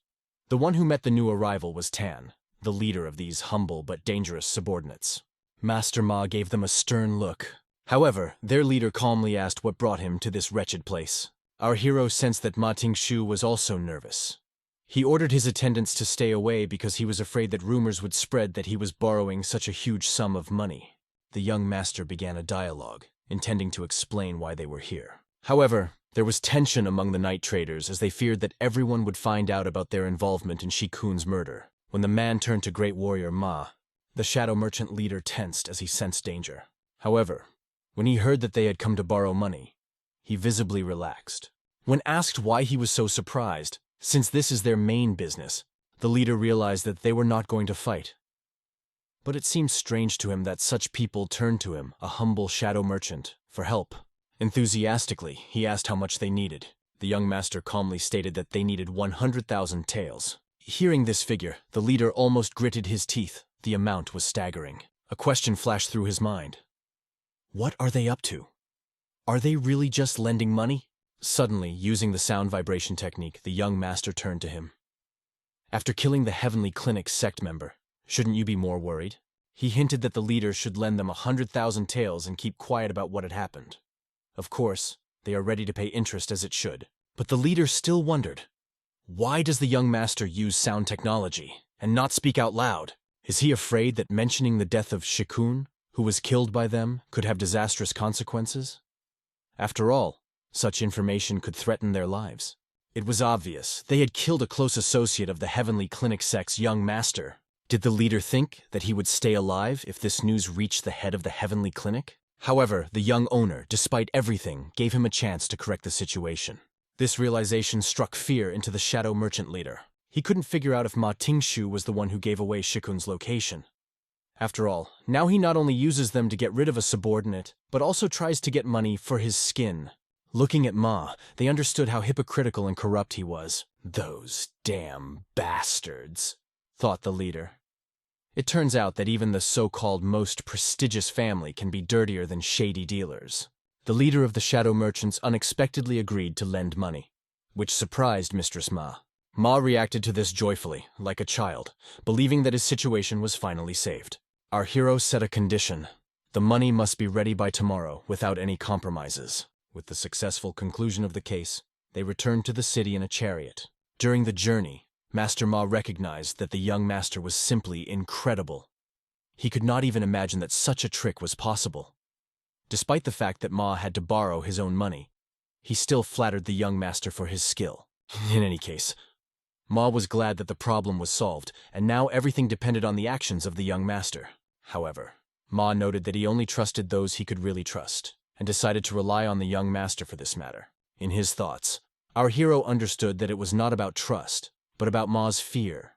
The one who met the new arrival was Tan, the leader of these humble but dangerous subordinates. Master Ma gave them a stern look. However, their leader calmly asked what brought him to this wretched place. Our hero sensed that Ma Tingshu was also nervous. He ordered his attendants to stay away because he was afraid that rumors would spread that he was borrowing such a huge sum of money. The young master began a dialogue, intending to explain why they were here. However, there was tension among the night traders as they feared that everyone would find out about their involvement in Shikun's murder. When the man turned to great warrior Ma, the shadow merchant leader tensed as he sensed danger. However, when he heard that they had come to borrow money, he visibly relaxed. When asked why he was so surprised, since this is their main business, the leader realized that they were not going to fight. But it seemed strange to him that such people turned to him, a humble shadow merchant, for help. Enthusiastically, he asked how much they needed. The young master calmly stated that they needed 100,000 taels. Hearing this figure, the leader almost gritted his teeth. The amount was staggering. A question flashed through his mind. What are they up to? Are they really just lending money? Suddenly, using the sound vibration technique, the young master turned to him. After killing the Heavenly Clinic sect member, shouldn't you be more worried? He hinted that the leader should lend them 100,000 taels and keep quiet about what had happened. Of course, they are ready to pay interest as it should. But the leader still wondered, why does the young master use sound technology and not speak out loud? Is he afraid that mentioning the death of Shikun, who was killed by them, could have disastrous consequences? After all, such information could threaten their lives. It was obvious they had killed a close associate of the Heavenly Clinic sect's young master. Did the leader think that he would stay alive if this news reached the head of the Heavenly Clinic? However, the young owner, despite everything, gave him a chance to correct the situation. This realization struck fear into the shadow merchant leader. He couldn't figure out if Ma Tingshu was the one who gave away Shikun's location. After all, now he not only uses them to get rid of a subordinate, but also tries to get money for his skin. Looking at Ma, they understood how hypocritical and corrupt he was. Those damn bastards, thought the leader. It turns out that even the so-called most prestigious family can be dirtier than shady dealers. The leader of the shadow merchants unexpectedly agreed to lend money, which surprised Mistress Ma. Ma reacted to this joyfully, like a child, believing that his situation was finally saved. Our hero set a condition. The money must be ready by tomorrow, without any compromises. With the successful conclusion of the case, they returned to the city in a chariot. During the journey, Master Ma recognized that the young master was simply incredible. He could not even imagine that such a trick was possible. Despite the fact that Ma had to borrow his own money, he still flattered the young master for his skill. In any case, Ma was glad that the problem was solved, and now everything depended on the actions of the young master. However, Ma noted that he only trusted those he could really trust, and decided to rely on the young master for this matter. In his thoughts, our hero understood that it was not about trust, but about Ma's fear.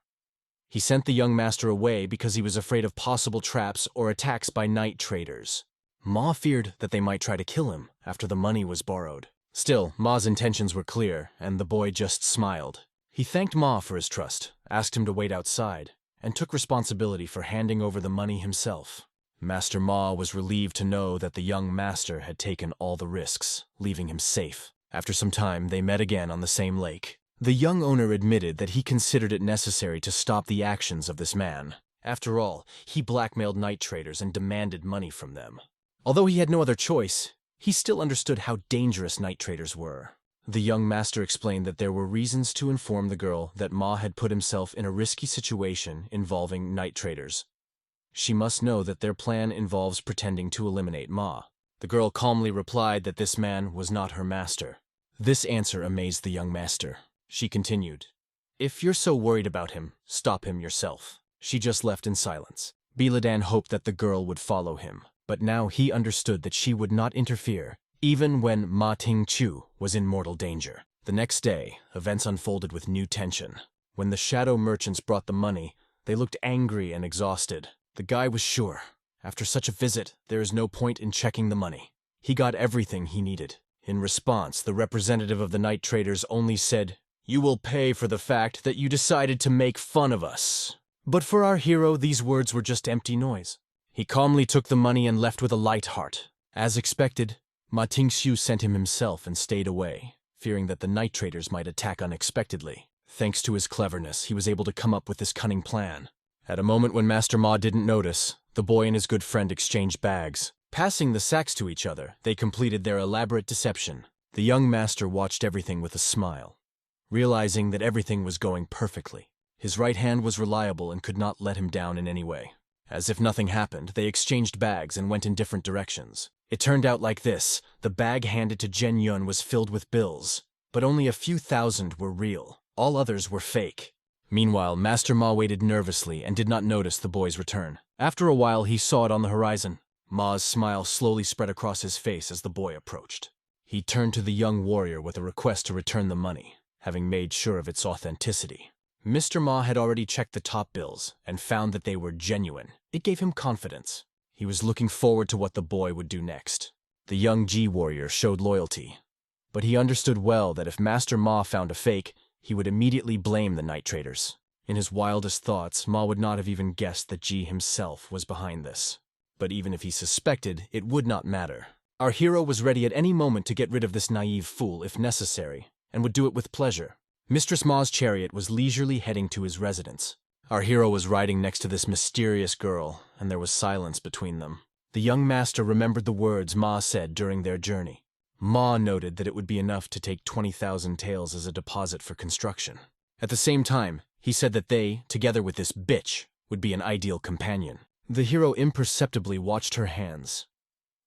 He sent the young master away because he was afraid of possible traps or attacks by night traders. Ma feared that they might try to kill him after the money was borrowed. Still, Ma's intentions were clear, and the boy just smiled. He thanked Ma for his trust, asked him to wait outside, and took responsibility for handing over the money himself. Master Ma was relieved to know that the young master had taken all the risks, leaving him safe. After some time, they met again on the same lake. The young owner admitted that he considered it necessary to stop the actions of this man. After all, he blackmailed night traders and demanded money from them. Although he had no other choice, he still understood how dangerous night traders were. The young master explained that there were reasons to inform the girl that Ma had put himself in a risky situation involving night traders. She must know that their plan involves pretending to eliminate Ma. The girl calmly replied that this man was not her master. This answer amazed the young master. She continued, "If you're so worried about him, stop him yourself." She just left in silence. Biladan hoped that the girl would follow him, but now he understood that she would not interfere, even when Ma Ting-chu was in mortal danger. The next day, events unfolded with new tension. When the shadow merchants brought the money, they looked angry and exhausted. The guy was sure, after such a visit, there is no point in checking the money. He got everything he needed. In response, the representative of the night traders only said, "You will pay for the fact that you decided to make fun of us." But for our hero, these words were just empty noise. He calmly took the money and left with a light heart. As expected, Ma Ting-xiu sent him himself and stayed away, fearing that the night traders might attack unexpectedly. Thanks to his cleverness, he was able to come up with this cunning plan. At a moment when Master Ma didn't notice, the boy and his good friend exchanged bags. Passing the sacks to each other, they completed their elaborate deception. The young master watched everything with a smile, realizing that everything was going perfectly. His right hand was reliable and could not let him down in any way. As if nothing happened, they exchanged bags and went in different directions. It turned out like this. The bag handed to Jen Yun was filled with bills, but only a few thousand were real. All others were fake. Meanwhile, Master Ma waited nervously and did not notice the boy's return. After a while, he saw it on the horizon. Ma's smile slowly spread across his face as the boy approached. He turned to the young warrior with a request to return the money, having made sure of its authenticity. Mr. Ma had already checked the top bills and found that they were genuine. It gave him confidence. He was looking forward to what the boy would do next. The young Ji warrior showed loyalty, but he understood well that if Master Ma found a fake, he would immediately blame the night traders. In his wildest thoughts, Ma would not have even guessed that Ji himself was behind this. But even if he suspected, it would not matter. Our hero was ready at any moment to get rid of this naive fool if necessary, and would do it with pleasure. Mistress Ma's chariot was leisurely heading to his residence. Our hero was riding next to this mysterious girl, and there was silence between them. The young master remembered the words Ma said during their journey. Ma noted that it would be enough to take 20,000 taels as a deposit for construction. At the same time, he said that they, together with this bitch, would be an ideal companion. The hero imperceptibly watched her hands,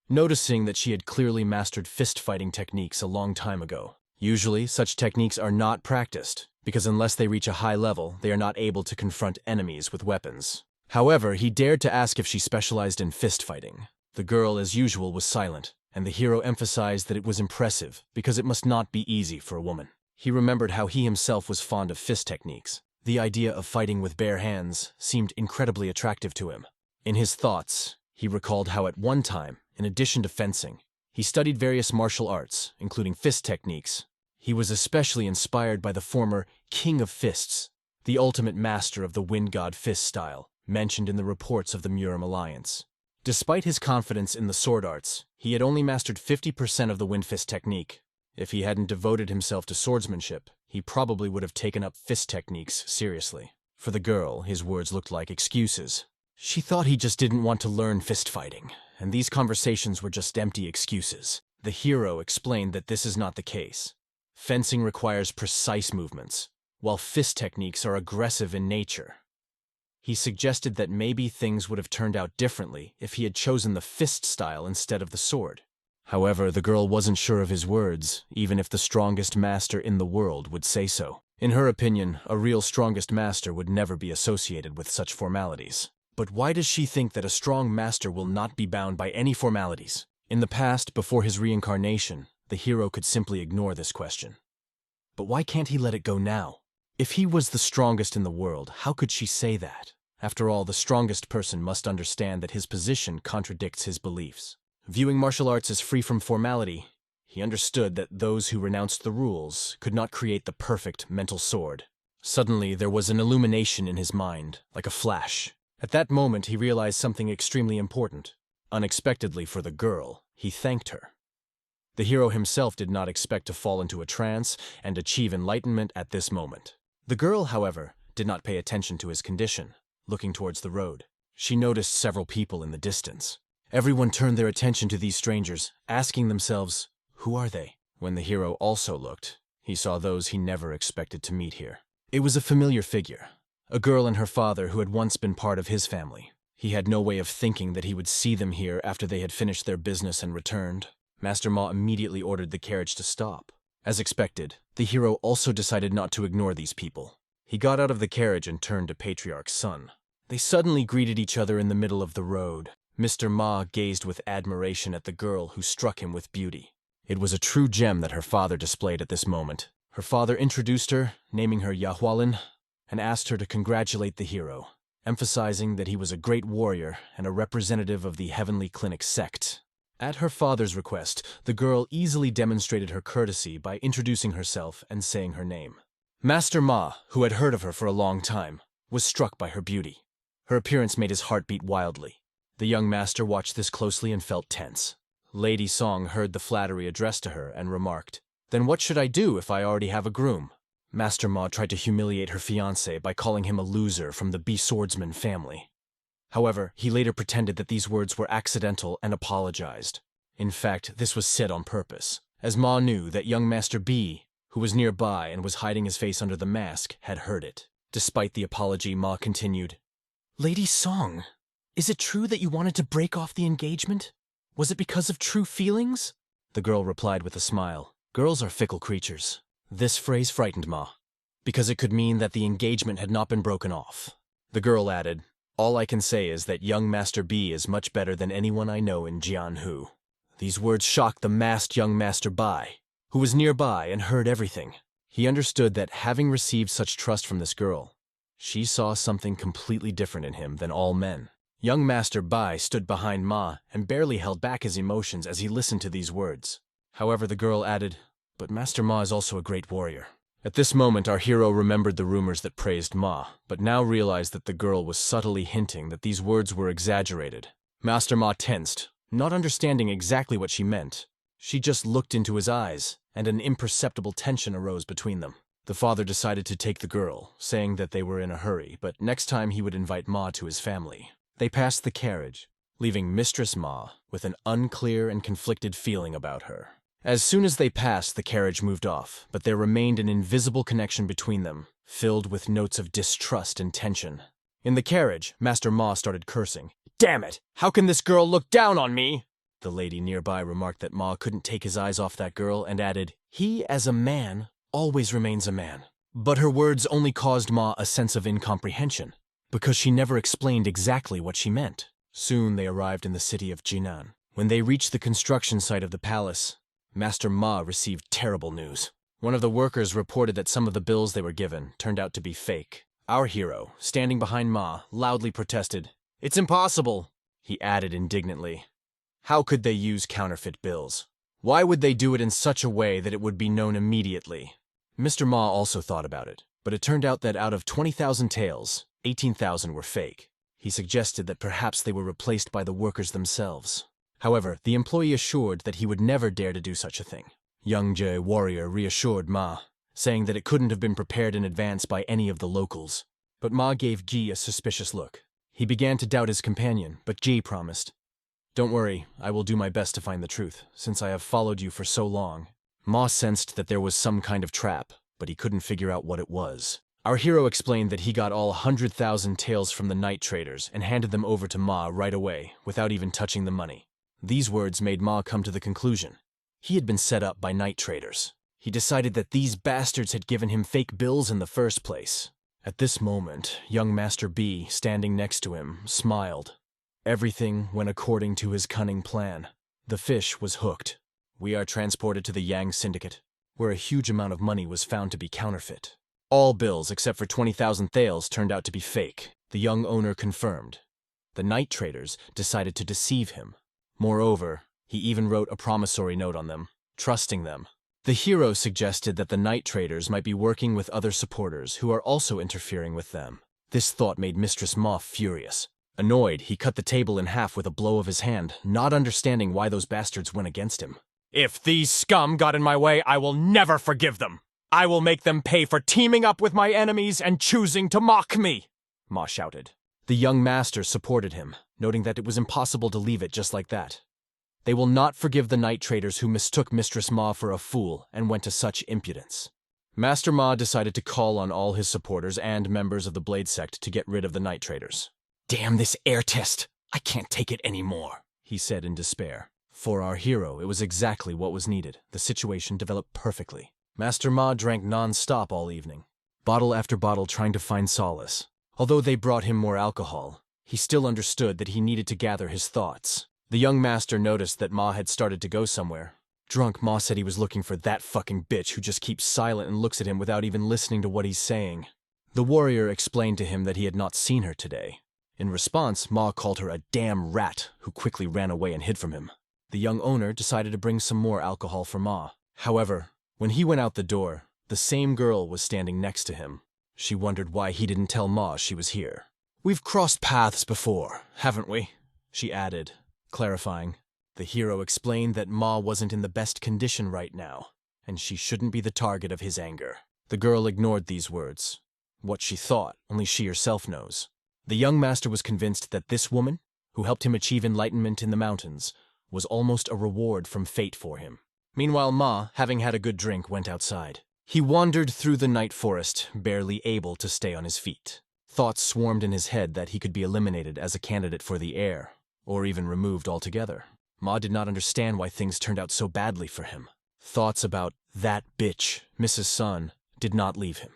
noticing that she had clearly mastered fist-fighting techniques a long time ago. Usually, such techniques are not practiced, because unless they reach a high level, they are not able to confront enemies with weapons. However, he dared to ask if she specialized in fist-fighting. The girl, as usual, was silent, and the hero emphasized that it was impressive because it must not be easy for a woman. He remembered how he himself was fond of fist techniques. The idea of fighting with bare hands seemed incredibly attractive to him. In his thoughts, he recalled how at one time, in addition to fencing, he studied various martial arts, including fist techniques. He was especially inspired by the former King of Fists, the ultimate master of the Wind God fist style, mentioned in the reports of the Murim Alliance. Despite his confidence in the sword arts, he had only mastered 50% of the wind fist technique. If he hadn't devoted himself to swordsmanship, he probably would have taken up fist techniques seriously. For the girl, his words looked like excuses. She thought he just didn't want to learn fist fighting, and these conversations were just empty excuses. The hero explained that this is not the case. Fencing requires precise movements, while fist techniques are aggressive in nature. He suggested that maybe things would have turned out differently if he had chosen the fist style instead of the sword. However, the girl wasn't sure of his words, even if the strongest master in the world would say so. In her opinion, a real strongest master would never be associated with such formalities. But why does she think that a strong master will not be bound by any formalities? In the past, before his reincarnation, the hero could simply ignore this question. But why can't he let it go now? If he was the strongest in the world, how could she say that? After all, the strongest person must understand that his position contradicts his beliefs. Viewing martial arts as free from formality, he understood that those who renounced the rules could not create the perfect mental sword. Suddenly, there was an illumination in his mind, like a flash. At that moment, he realized something extremely important. Unexpectedly for the girl, he thanked her. The hero himself did not expect to fall into a trance and achieve enlightenment at this moment. The girl, however, did not pay attention to his condition. Looking towards the road, she noticed several people in the distance. Everyone turned their attention to these strangers, asking themselves, who are they? When the hero also looked, he saw those he never expected to meet here. It was a familiar figure, a girl and her father who had once been part of his family. He had no way of thinking that he would see them here after they had finished their business and returned. Master Ma immediately ordered the carriage to stop. As expected, the hero also decided not to ignore these people. He got out of the carriage and turned to Patriarch's son. They suddenly greeted each other in the middle of the road. Mr. Ma gazed with admiration at the girl who struck him with beauty. It was a true gem that her father displayed at this moment. Her father introduced her, naming her Yahualin, and asked her to congratulate the hero, emphasizing that he was a great warrior and a representative of the Heavenly Clinic sect. At her father's request, the girl easily demonstrated her courtesy by introducing herself and saying her name. Master Ma, who had heard of her for a long time, was struck by her beauty. Her appearance made his heart beat wildly. The young master watched this closely and felt tense. Lady Song heard the flattery addressed to her and remarked, "Then what should I do if I already have a groom?" Master Ma tried to humiliate her fiancé by calling him a loser from the B swordsman family. However, he later pretended that these words were accidental and apologized. In fact, this was said on purpose, as Ma knew that young Master B, who was nearby and was hiding his face under the mask, had heard it. Despite the apology, Ma continued, "Lady Song, is it true that you wanted to break off the engagement? Was it because of true feelings?" The girl replied with a smile. Girls are fickle creatures. This phrase frightened Ma, because it could mean that the engagement had not been broken off. The girl added, "All I can say is that young Master B is much better than anyone I know in Jianhu." These words shocked the masked young Master Bai, who was nearby and heard everything. He understood that having received such trust from this girl, she saw something completely different in him than all men. Young Master Bai stood behind Ma and barely held back his emotions as he listened to these words. However, the girl added, "But Master Ma is also a great warrior." At this moment, our hero remembered the rumors that praised Ma, but now realized that the girl was subtly hinting that these words were exaggerated. Master Ma tensed, not understanding exactly what she meant. She just looked into his eyes, and an imperceptible tension arose between them. The father decided to take the girl, saying that they were in a hurry, but next time he would invite Ma to his family. They passed the carriage, leaving Mistress Ma with an unclear and conflicted feeling about her. As soon as they passed, the carriage moved off, but there remained an invisible connection between them, filled with notes of distrust and tension. In the carriage, Master Ma started cursing. "Damn it! How can this girl look down on me?" The lady nearby remarked that Ma couldn't take his eyes off that girl and added, "He, as a man, always remains a man." But her words only caused Ma a sense of incomprehension, because she never explained exactly what she meant. Soon they arrived in the city of Jinan. When they reached the construction site of the palace, Master Ma received terrible news. One of the workers reported that some of the bills they were given turned out to be fake. Our hero, standing behind Ma, loudly protested, "It's impossible!" He added indignantly, "How could they use counterfeit bills? Why would they do it in such a way that it would be known immediately?" Mr. Ma also thought about it, but it turned out that out of 20,000 taels, 18,000 were fake. He suggested that perhaps they were replaced by the workers themselves. However, the employee assured that he would never dare to do such a thing. Young Jae warrior reassured Ma, saying that it couldn't have been prepared in advance by any of the locals. But Ma gave Ji a suspicious look. He began to doubt his companion, but Ji promised, "Don't worry, I will do my best to find the truth, since I have followed you for so long." Ma sensed that there was some kind of trap, but he couldn't figure out what it was. Our hero explained that he got all 100,000 taels from the night traders and handed them over to Ma right away, without even touching the money. These words made Ma come to the conclusion. He had been set up by night traders. He decided that these bastards had given him fake bills in the first place. At this moment, young Master B, standing next to him, smiled. Everything went according to his cunning plan. The fish was hooked. We are transported to the Yang Syndicate, where a huge amount of money was found to be counterfeit. All bills except for 20,000 taels turned out to be fake, the young owner confirmed. The night traders decided to deceive him. Moreover, he even wrote a promissory note on them, trusting them. The hero suggested that the night traders might be working with other supporters who are also interfering with them. This thought made Mistress Ma furious. Annoyed, he cut the table in half with a blow of his hand, not understanding why those bastards went against him. "If these scum got in my way, I will never forgive them. I will make them pay for teaming up with my enemies and choosing to mock me," Ma shouted. The young master supported him, noting that it was impossible to leave it just like that. They will not forgive the night traders who mistook Mistress Ma for a fool and went to such impudence. Master Ma decided to call on all his supporters and members of the Blade Sect to get rid of the night traders. "Damn this air test! I can't take it anymore," he said in despair. For our hero, it was exactly what was needed. The situation developed perfectly. Master Ma drank non-stop all evening, bottle after bottle trying to find solace. Although they brought him more alcohol, he still understood that he needed to gather his thoughts. The young master noticed that Ma had started to go somewhere. Drunk, Ma said he was looking for that fucking bitch who just keeps silent and looks at him without even listening to what he's saying. The warrior explained to him that he had not seen her today. In response, Ma called her a damn rat who quickly ran away and hid from him. The young owner decided to bring some more alcohol for Ma. However, when he went out the door, the same girl was standing next to him. She wondered why he didn't tell Ma she was here. "We've crossed paths before, haven't we?" she added, clarifying. The hero explained that Ma wasn't in the best condition right now, and she shouldn't be the target of his anger. The girl ignored these words. What she thought, only she herself knows. The young master was convinced that this woman, who helped him achieve enlightenment in the mountains, was almost a reward from fate for him. Meanwhile, Ma, having had a good drink, went outside. He wandered through the night forest, barely able to stay on his feet. Thoughts swarmed in his head that he could be eliminated as a candidate for the heir, or even removed altogether. Ma did not understand why things turned out so badly for him. Thoughts about that bitch, Mrs. Sun, did not leave him.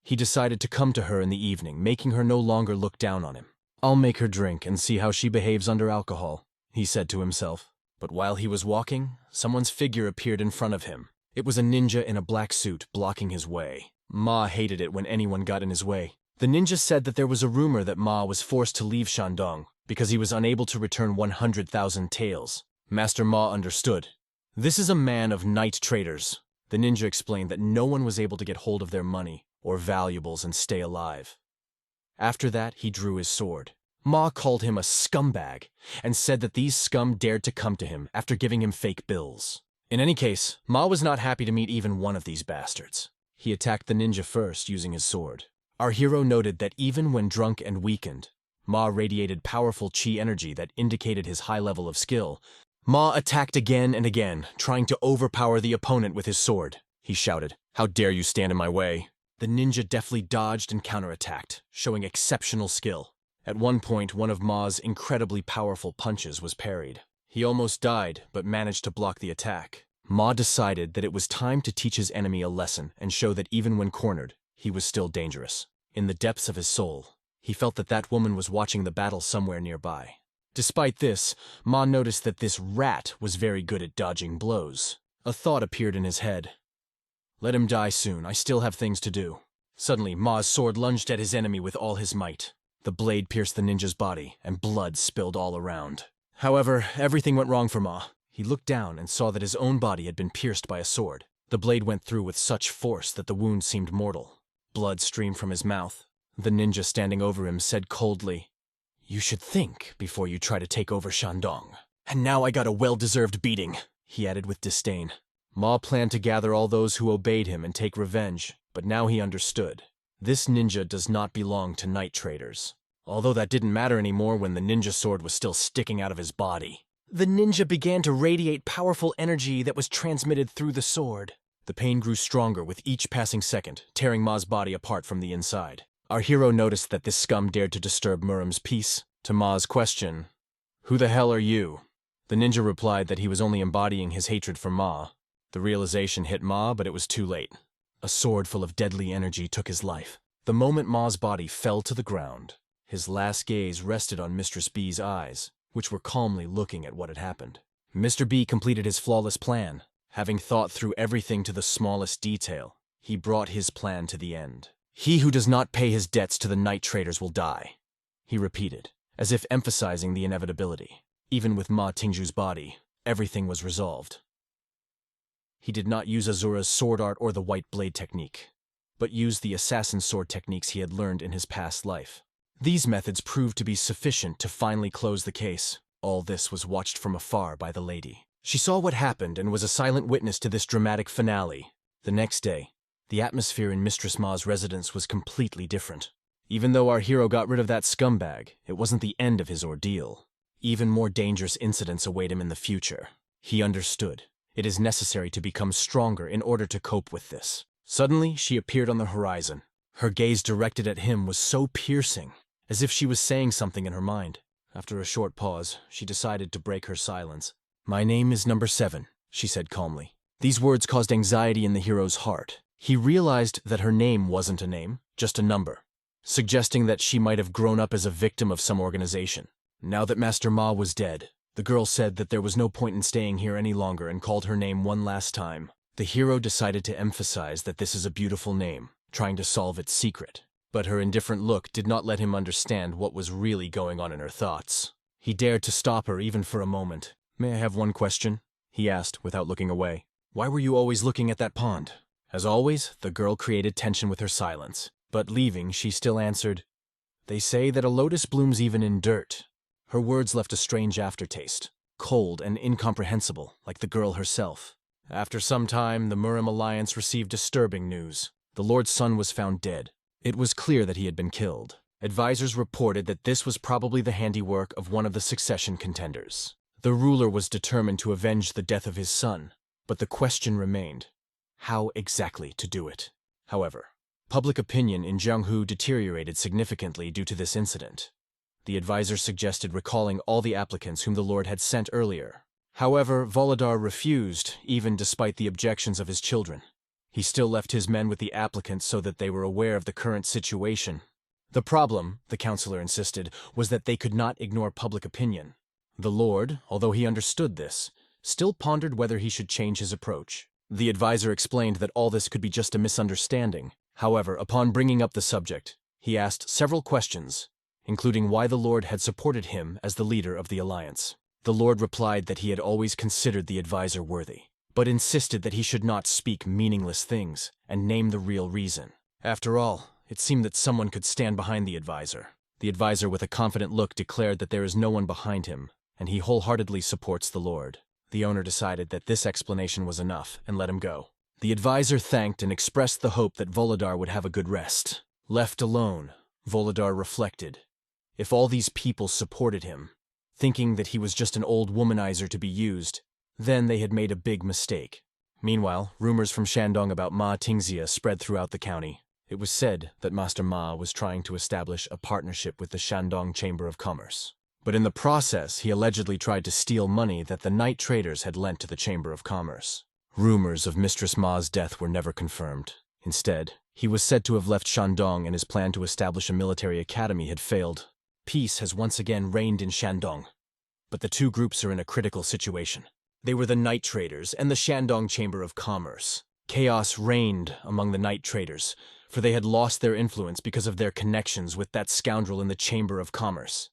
He decided to come to her in the evening, making her no longer look down on him. "I'll make her drink and see how she behaves under alcohol," he said to himself. But while he was walking, someone's figure appeared in front of him. It was a ninja in a black suit, blocking his way. Ma hated it when anyone got in his way. The ninja said that there was a rumor that Ma was forced to leave Shandong because he was unable to return 100,000 taels. Master Ma understood. "This is a man of night traders." The ninja explained that no one was able to get hold of their money or valuables and stay alive. After that, he drew his sword. Ma called him a scumbag and said that these scum dared to come to him after giving him fake bills. In any case, Ma was not happy to meet even one of these bastards. He attacked the ninja first using his sword. Our hero noted that even when drunk and weakened, Ma radiated powerful chi energy that indicated his high level of skill. Ma attacked again and again, trying to overpower the opponent with his sword. He shouted, "How dare you stand in my way?" The ninja deftly dodged and counterattacked, showing exceptional skill. At one point, one of Ma's incredibly powerful punches was parried. He almost died, but managed to block the attack. Ma decided that it was time to teach his enemy a lesson and show that even when cornered, he was still dangerous. In the depths of his soul, he felt that that woman was watching the battle somewhere nearby. Despite this, Ma noticed that this rat was very good at dodging blows. A thought appeared in his head. Let him die soon, I still have things to do. Suddenly, Ma's sword lunged at his enemy with all his might. The blade pierced the ninja's body, and blood spilled all around. However, everything went wrong for Ma. He looked down and saw that his own body had been pierced by a sword. The blade went through with such force that the wound seemed mortal. Blood streamed from his mouth. The ninja standing over him said coldly, "You should think before you try to take over Shandong. And now I got a well-deserved beating," he added with disdain. Ma planned to gather all those who obeyed him and take revenge, but now he understood. This ninja does not belong to night traders. Although that didn't matter anymore when the ninja sword was still sticking out of his body. The ninja began to radiate powerful energy that was transmitted through the sword. The pain grew stronger with each passing second, tearing Ma's body apart from the inside. Our hero noticed that this scum dared to disturb Muram's peace. To Ma's question, "Who the hell are you?" the ninja replied that he was only embodying his hatred for Ma. The realization hit Ma, but it was too late. A sword full of deadly energy took his life. The moment Ma's body fell to the ground, his last gaze rested on Mistress B's eyes, which were calmly looking at what had happened. Mr. B completed his flawless plan. Having thought through everything to the smallest detail, he brought his plan to the end. "He who does not pay his debts to the night traders will die," he repeated, as if emphasizing the inevitability. Even with Ma Tingju's body, everything was resolved. He did not use Azura's sword art or the white blade technique, but used the assassin sword techniques he had learned in his past life. These methods proved to be sufficient to finally close the case. All this was watched from afar by the lady. She saw what happened and was a silent witness to this dramatic finale. The next day, the atmosphere in Mistress Ma's residence was completely different. Even though our hero got rid of that scumbag, it wasn't the end of his ordeal. Even more dangerous incidents await him in the future. He understood. It is necessary to become stronger in order to cope with this. Suddenly, she appeared on the horizon. Her gaze directed at him was so piercing, as if she was saying something in her mind. After a short pause, she decided to break her silence. "My name is Number 7, she said calmly. These words caused anxiety in the hero's heart. He realized that her name wasn't a name, just a number, suggesting that she might have grown up as a victim of some organization. Now that Master Ma was dead, the girl said that there was no point in staying here any longer and called her name one last time. The hero decided to emphasize that this is a beautiful name, trying to solve its secret. But her indifferent look did not let him understand what was really going on in her thoughts. He dared to stop her even for a moment. "May I have one question?" he asked without looking away. "Why were you always looking at that pond?" As always, the girl created tension with her silence. But leaving, she still answered, "They say that a lotus blooms even in dirt." Her words left a strange aftertaste, cold and incomprehensible, like the girl herself. After some time, the Muram alliance received disturbing news. The Lord's son was found dead. It was clear that he had been killed. Advisors reported that this was probably the handiwork of one of the succession contenders. The ruler was determined to avenge the death of his son, but the question remained, how exactly to do it? However, public opinion in Jianghu deteriorated significantly due to this incident. The advisor suggested recalling all the applicants whom the Lord had sent earlier. However, Volodar refused, even despite the objections of his children. He still left his men with the applicants so that they were aware of the current situation. The problem, the counselor insisted, was that they could not ignore public opinion. The Lord, although he understood this, still pondered whether he should change his approach. The advisor explained that all this could be just a misunderstanding. However, upon bringing up the subject, he asked several questions, including why the Lord had supported him as the leader of the alliance. The Lord replied that he had always considered the advisor worthy, but insisted that he should not speak meaningless things and name the real reason. After all, it seemed that someone could stand behind the advisor. The advisor with a confident look declared that there is no one behind him, and he wholeheartedly supports the Lord. The owner decided that this explanation was enough and let him go. The advisor thanked and expressed the hope that Volodar would have a good rest. Left alone, Volodar reflected. If all these people supported him, thinking that he was just an old womanizer to be used, then they had made a big mistake. Meanwhile, rumors from Shandong about Ma Tingxia spread throughout the county. It was said that Master Ma was trying to establish a partnership with the Shandong Chamber of Commerce. But in the process, he allegedly tried to steal money that the night traders had lent to the Chamber of Commerce. Rumors of Mistress Ma's death were never confirmed. Instead, he was said to have left Shandong and his plan to establish a military academy had failed. Peace has once again reigned in Shandong, but the two groups are in a critical situation. They were the night traders and the Shandong Chamber of Commerce. Chaos reigned among the night traders, for they had lost their influence because of their connections with that scoundrel in the Chamber of Commerce.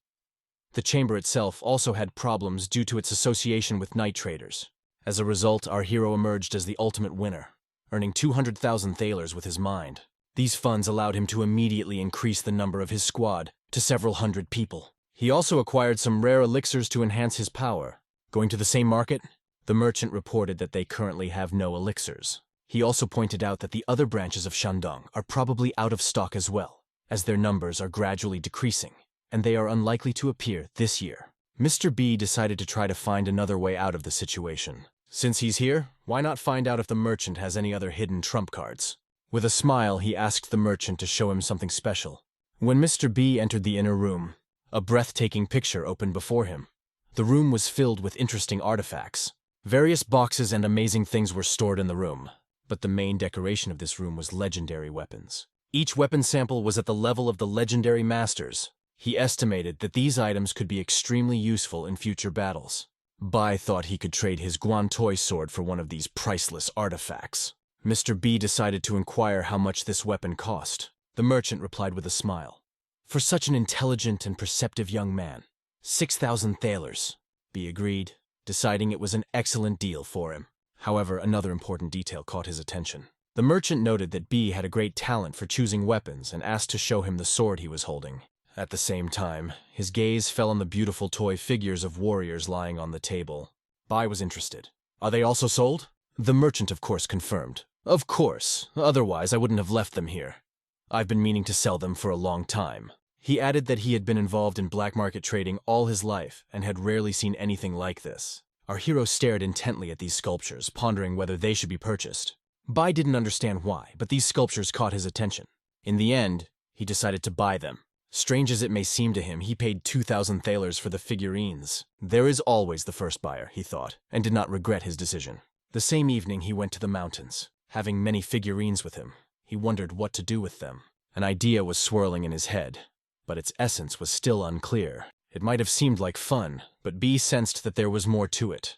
The chamber itself also had problems due to its association with night traders. As a result, our hero emerged as the ultimate winner, earning 200,000 thalers with his mind. These funds allowed him to immediately increase the number of his squad to several hundred people. He also acquired some rare elixirs to enhance his power. Going to the same market, The merchant reported that they currently have no elixirs. He also pointed out that the other branches of Shandong are probably out of stock as well, as their numbers are gradually decreasing, and they are unlikely to appear this year. Mr. B decided to try to find another way out of the situation. Since he's here, why not find out if the merchant has any other hidden trump cards? With a smile, he asked the merchant to show him something special. When Mr. B entered the inner room, a breathtaking picture opened before him. The room was filled with interesting artifacts. Various boxes and amazing things were stored in the room, but the main decoration of this room was legendary weapons. Each weapon sample was at the level of the legendary masters. He estimated that these items could be extremely useful in future battles. Bai thought he could trade his Guan toy sword for one of these priceless artifacts. Mr. B decided to inquire how much this weapon cost. The merchant replied with a smile. For such an intelligent and perceptive young man, 6,000 thalers. B agreed, deciding it was an excellent deal for him. However, another important detail caught his attention. The merchant noted that B had a great talent for choosing weapons and asked to show him the sword he was holding. At the same time, his gaze fell on the beautiful toy figures of warriors lying on the table. Bai was interested. Are they also sold? The merchant, of course, confirmed. Of course, otherwise I wouldn't have left them here. I've been meaning to sell them for a long time. He added that he had been involved in black market trading all his life and had rarely seen anything like this. Our hero stared intently at these sculptures, pondering whether they should be purchased. Bai didn't understand why, but these sculptures caught his attention. In the end, he decided to buy them. Strange as it may seem to him, he paid 2,000 thalers for the figurines. There is always the first buyer, he thought, and did not regret his decision. The same evening he went to the mountains. Having many figurines with him, he wondered what to do with them. An idea was swirling in his head, but its essence was still unclear. It might have seemed like fun, but B sensed that there was more to it.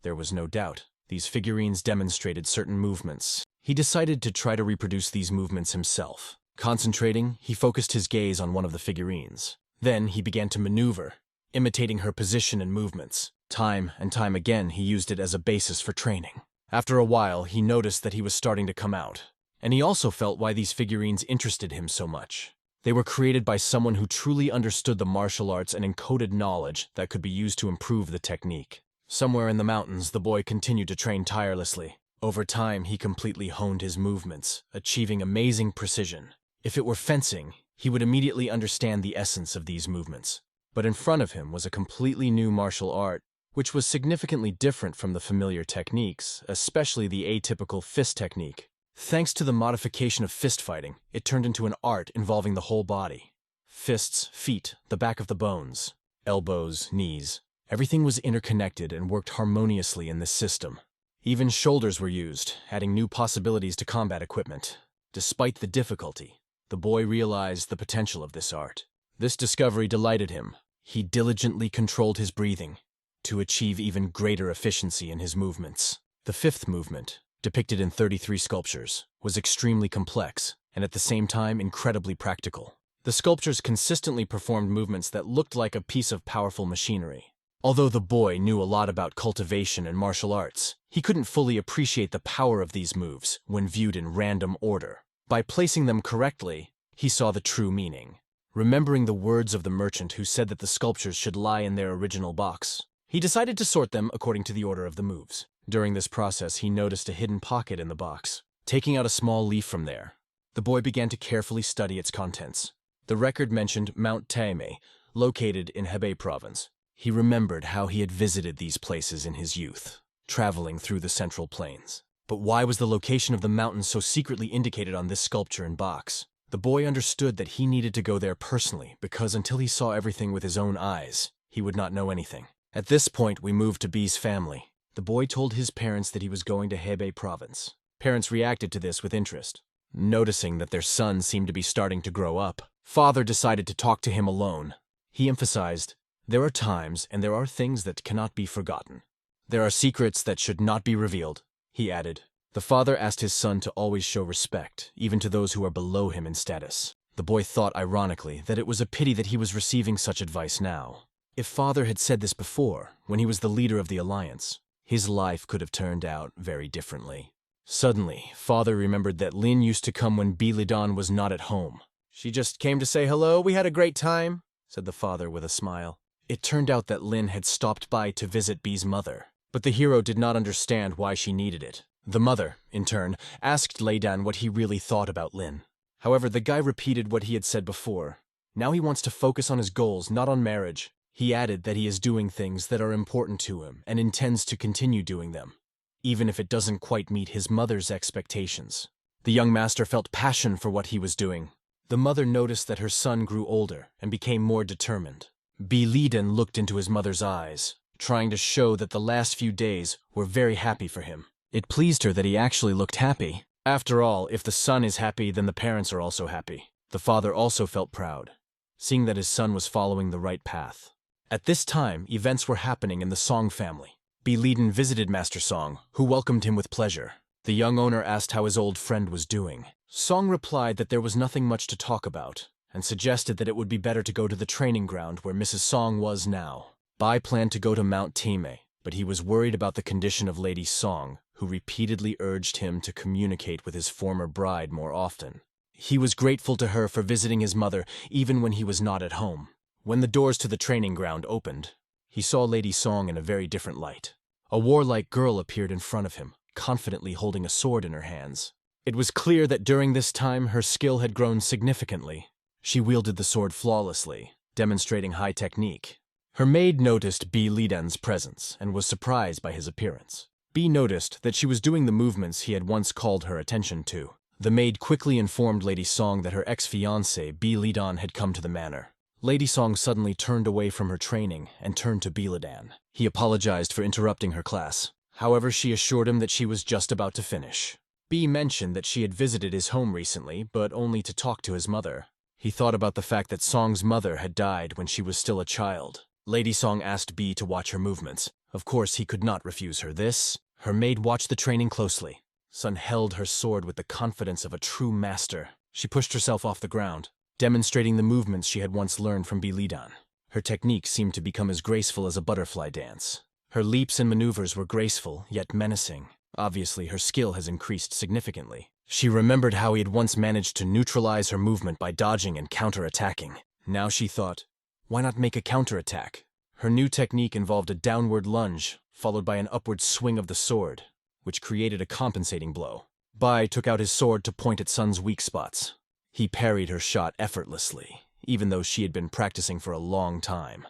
There was no doubt. These figurines demonstrated certain movements. He decided to try to reproduce these movements himself. Concentrating, he focused his gaze on one of the figurines. Then he began to maneuver, imitating her position and movements. Time and time again, he used it as a basis for training. After a while, he noticed that he was starting to come out. And he also felt why these figurines interested him so much. They were created by someone who truly understood the martial arts and encoded knowledge that could be used to improve the technique. Somewhere in the mountains, the boy continued to train tirelessly. Over time, he completely honed his movements, achieving amazing precision. If it were fencing, he would immediately understand the essence of these movements. But in front of him was a completely new martial art, which was significantly different from the familiar techniques, especially the atypical fist technique. Thanks to the modification of fist fighting, it turned into an art involving the whole body. Fists, feet, the back of the bones, elbows, knees. Everything was interconnected and worked harmoniously in this system. Even shoulders were used, adding new possibilities to combat equipment. Despite the difficulty, the boy realized the potential of this art. This discovery delighted him. He diligently controlled his breathing to achieve even greater efficiency in his movements. The fifth movement, depicted in 33 sculptures, was extremely complex and at the same time incredibly practical. The sculptures consistently performed movements that looked like a piece of powerful machinery. Although the boy knew a lot about cultivation and martial arts, he couldn't fully appreciate the power of these moves when viewed in random order. By placing them correctly, he saw the true meaning. Remembering the words of the merchant who said that the sculptures should lie in their original box, he decided to sort them according to the order of the moves. During this process, he noticed a hidden pocket in the box. Taking out a small leaf from there, the boy began to carefully study its contents. The record mentioned Mount Taime, located in Hebei province. He remembered how he had visited these places in his youth, traveling through the central plains. But why was the location of the mountain so secretly indicated on this sculpture and box? The boy understood that he needed to go there personally because until he saw everything with his own eyes, he would not know anything. At this point, we moved to B's family. The boy told his parents that he was going to Hebei province. Parents reacted to this with interest. Noticing that their son seemed to be starting to grow up, father decided to talk to him alone. He emphasized, "There are times and there are things that cannot be forgotten. There are secrets that should not be revealed," he added. The father asked his son to always show respect, even to those who are below him in status. The boy thought ironically that it was a pity that he was receiving such advice now. If father had said this before, when he was the leader of the alliance, his life could have turned out very differently. Suddenly, father remembered that Lin used to come when B. Lidan was not at home. "She just came to say hello, we had a great time," said the father with a smile. It turned out that Lin had stopped by to visit B's mother. But the hero did not understand why she needed it. The mother, in turn, asked Lei Dan what he really thought about Lin. However, the guy repeated what he had said before. Now he wants to focus on his goals, not on marriage. He added that he is doing things that are important to him and intends to continue doing them, even if it doesn't quite meet his mother's expectations. The young master felt passion for what he was doing. The mother noticed that her son grew older and became more determined. Liden looked into his mother's eyes, trying to show that the last few days were very happy for him. It pleased her that he actually looked happy. After all, if the son is happy, then the parents are also happy. The father also felt proud, seeing that his son was following the right path. At this time, events were happening in the Song family. Liden visited Master Song, who welcomed him with pleasure. The young owner asked how his old friend was doing. Song replied that there was nothing much to talk about, and suggested that it would be better to go to the training ground where Mrs. Song was now. Bai planned to go to Mount Time, but he was worried about the condition of Lady Song, who repeatedly urged him to communicate with his former bride more often. He was grateful to her for visiting his mother even when he was not at home. When the doors to the training ground opened, he saw Lady Song in a very different light. A warlike girl appeared in front of him, confidently holding a sword in her hands. It was clear that during this time her skill had grown significantly. She wielded the sword flawlessly, demonstrating high technique. Her maid noticed Liden's presence and was surprised by his appearance. Noticed that she was doing the movements he had once called her attention to. The maid quickly informed Lady Song that her ex-fiancé Liden had come to the manor. Lady Song suddenly turned away from her training and turned to Lidan. He apologized for interrupting her class. However, she assured him that she was just about to finish. Mentioned that she had visited his home recently, but only to talk to his mother. He thought about the fact that Song's mother had died when she was still a child. Lady Song asked to watch her movements. Of course, he could not refuse her this. Her maid watched the training closely. Sun held her sword with the confidence of a true master. She pushed herself off the ground, demonstrating the movements she had once learned from Lidan. Her technique seemed to become as graceful as a butterfly dance. Her leaps and maneuvers were graceful, yet menacing. Obviously, her skill has increased significantly. She remembered how he had once managed to neutralize her movement by dodging and counter-attacking. Now she thought, why not make a counter-attack? Her new technique involved a downward lunge, followed by an upward swing of the sword, which created a compensating blow. Bai took out his sword to point at Sun's weak spots. He parried her shot effortlessly, even though she had been practicing for a long time,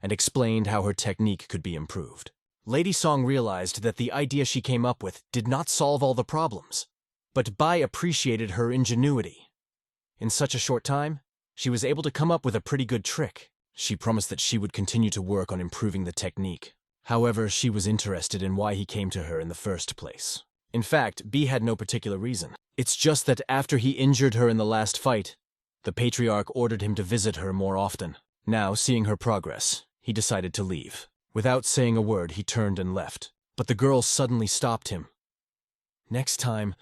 and explained how her technique could be improved. Lady Song realized that the idea she came up with did not solve all the problems, but Bai appreciated her ingenuity. In such a short time, she was able to come up with a pretty good trick. She promised that she would continue to work on improving the technique. However, she was interested in why he came to her in the first place. In fact, B had no particular reason. It's just that after he injured her in the last fight, the patriarch ordered him to visit her more often. Now, seeing her progress, he decided to leave. Without saying a word, he turned and left. But the girl suddenly stopped him. Next time,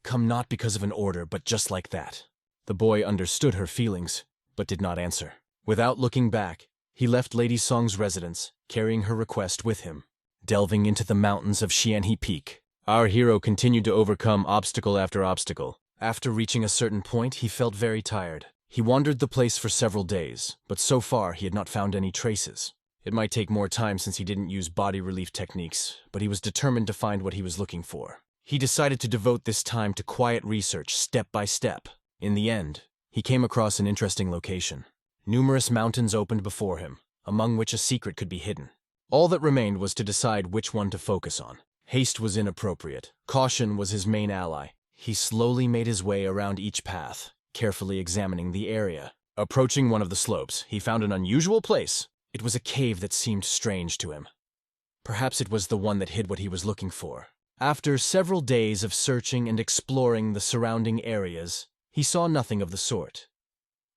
come not because of an order, but just like that. The boy understood her feelings, but did not answer. Without looking back, he left Lady Song's residence, carrying her request with him. Delving into the mountains of Xianhe Peak, our hero continued to overcome obstacle after obstacle. After reaching a certain point, he felt very tired. He wandered the place for several days, but so far he had not found any traces. It might take more time since he didn't use body relief techniques, but he was determined to find what he was looking for. He decided to devote this time to quiet research step by step. In the end, he came across an interesting location. Numerous mountains opened before him, among which a secret could be hidden. All that remained was to decide which one to focus on. Haste was inappropriate. Caution was his main ally. He slowly made his way around each path, carefully examining the area. Approaching one of the slopes, he found an unusual place. It was a cave that seemed strange to him. Perhaps it was the one that hid what he was looking for. After several days of searching and exploring the surrounding areas, he saw nothing of the sort.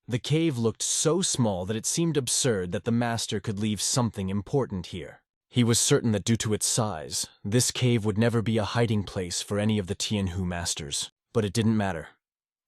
The cave looked so small that it seemed absurd that the master could leave something important here. He was certain that due to its size, this cave would never be a hiding place for any of the Tianhu masters. But it didn't matter.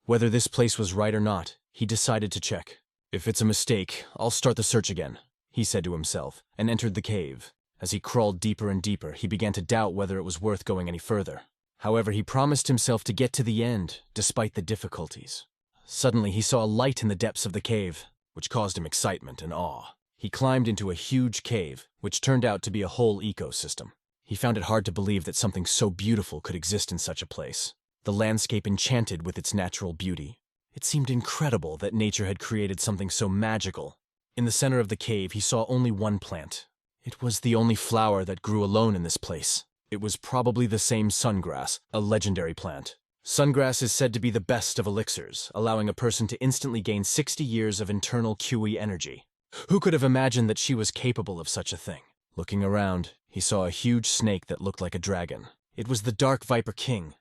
Whether this place was right or not, he decided to check. If it's a mistake, I'll start the search again, he said to himself, and entered the cave. As he crawled deeper and deeper, he began to doubt whether it was worth going any further. However, he promised himself to get to the end, despite the difficulties. Suddenly, he saw a light in the depths of the cave, which caused him excitement and awe. He climbed into a huge cave, which turned out to be a whole ecosystem. He found it hard to believe that something so beautiful could exist in such a place. The landscape enchanted with its natural beauty. It seemed incredible that nature had created something so magical. In the center of the cave, he saw only one plant. It was the only flower that grew alone in this place. It was probably the same sungrass, a legendary plant. Sungrass is said to be the best of elixirs, allowing a person to instantly gain 60 years of internal QE energy. Who could have imagined that she was capable of such a thing? Looking around, he saw a huge snake that looked like a dragon. It was the Dark Viper King,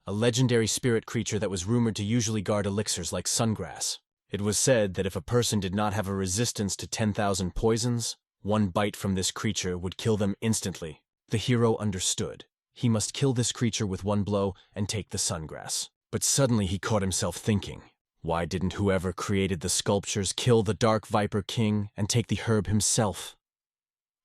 a legendary spirit creature that was rumored to usually guard elixirs like sungrass. It was said that if a person did not have a resistance to 10,000 poisons, one bite from this creature would kill them instantly. The hero understood. He must kill this creature with one blow and take the sungrass. But suddenly he caught himself thinking, why didn't whoever created the sculptures kill the Dark Viper King and take the herb himself?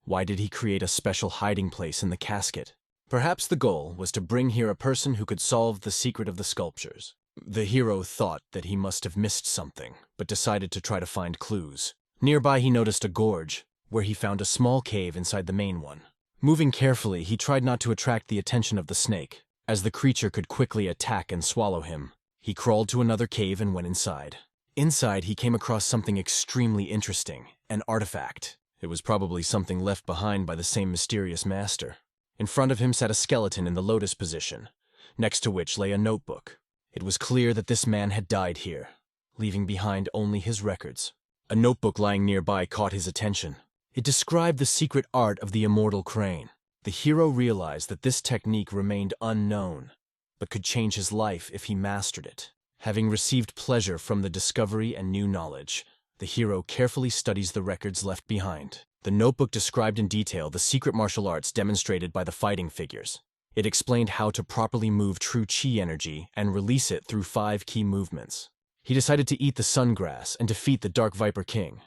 Why did he create a special hiding place in the casket? Perhaps the goal was to bring here a person who could solve the secret of the sculptures. The hero thought that he must have missed something, but decided to try to find clues. Nearby he noticed a gorge, where he found a small cave inside the main one. Moving carefully, he tried not to attract the attention of the snake, as the creature could quickly attack and swallow him. He crawled to another cave and went inside. Inside, he came across something extremely interesting, an artifact. It was probably something left behind by the same mysterious master. In front of him sat a skeleton in the lotus position, next to which lay a notebook. It was clear that this man had died here, leaving behind only his records. A notebook lying nearby caught his attention. It described the secret art of the immortal crane. The hero realized that this technique remained unknown, but could change his life if he mastered it. Having received pleasure from the discovery and new knowledge, the hero carefully studies the records left behind. The notebook described in detail the secret martial arts demonstrated by the fighting figures. It explained how to properly move true chi energy and release it through 5 key movements. He decided to eat the sungrass and defeat the Dark Viper King.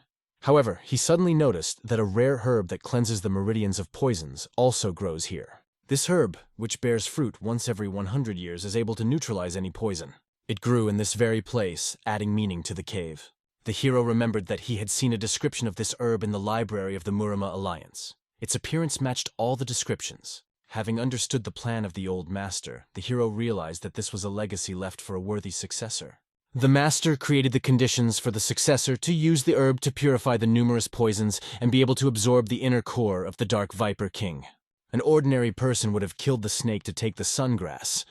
However, he suddenly noticed that a rare herb that cleanses the meridians of poisons also grows here. This herb, which bears fruit once every 100 years, is able to neutralize any poison. It grew in this very place, adding meaning to the cave. The hero remembered that he had seen a description of this herb in the library of the Murama Alliance. Its appearance matched all the descriptions. Having understood the plan of the old master, the hero realized that this was a legacy left for a worthy successor. The master created the conditions for the successor to use the herb to purify the numerous poisons and be able to absorb the inner core of the Dark Viper King. An ordinary person would have killed the snake to take the sungrass,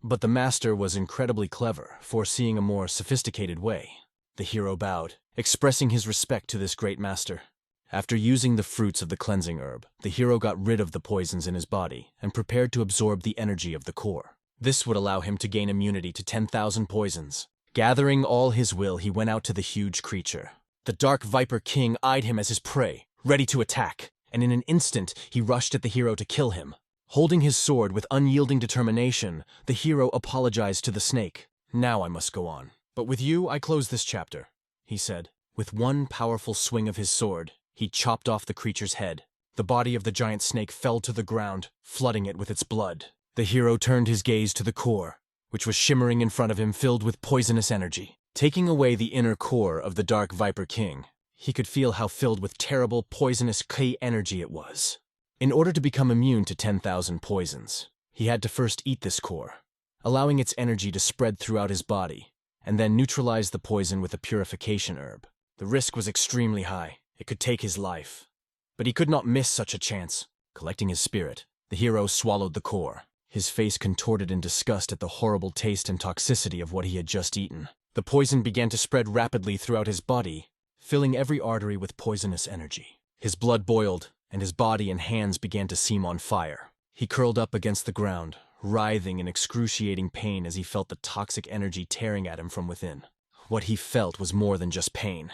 but the master was incredibly clever, foreseeing a more sophisticated way. The hero bowed, expressing his respect to this great master. After using the fruits of the cleansing herb, the hero got rid of the poisons in his body and prepared to absorb the energy of the core. This would allow him to gain immunity to 10,000 poisons. Gathering all his will, he went out to the huge creature. The Dark Viper King eyed him as his prey, ready to attack, and in an instant he rushed at the hero to kill him. Holding his sword with unyielding determination, the hero apologized to the snake. "Now I must go on. But with you, I close this chapter," he said. With one powerful swing of his sword, he chopped off the creature's head. The body of the giant snake fell to the ground, flooding it with its blood. The hero turned his gaze to the core, which was shimmering in front of him, filled with poisonous energy. Taking away the inner core of the Dark Viper King, he could feel how filled with terrible, poisonous ki energy it was. In order to become immune to 10,000 poisons, he had to first eat this core, allowing its energy to spread throughout his body, and then neutralize the poison with a purification herb. The risk was extremely high. It could take his life. But he could not miss such a chance. Collecting his spirit, the hero swallowed the core. His face contorted in disgust at the horrible taste and toxicity of what he had just eaten. The poison began to spread rapidly throughout his body, filling every artery with poisonous energy. His blood boiled, and his body and hands began to seem on fire. He curled up against the ground, writhing in excruciating pain as he felt the toxic energy tearing at him from within. What he felt was more than just pain.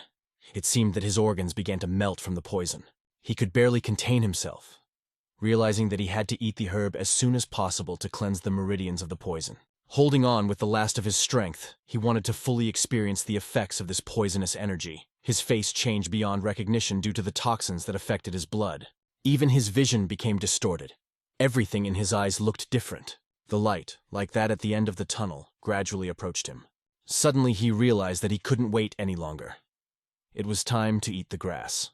It seemed that his organs began to melt from the poison. He could barely contain himself, realizing that he had to eat the herb as soon as possible to cleanse the meridians of the poison. Holding on with the last of his strength, he wanted to fully experience the effects of this poisonous energy. His face changed beyond recognition due to the toxins that affected his blood. Even his vision became distorted. Everything in his eyes looked different. The light, like that at the end of the tunnel, gradually approached him. Suddenly he realized that he couldn't wait any longer. It was time to eat the grass.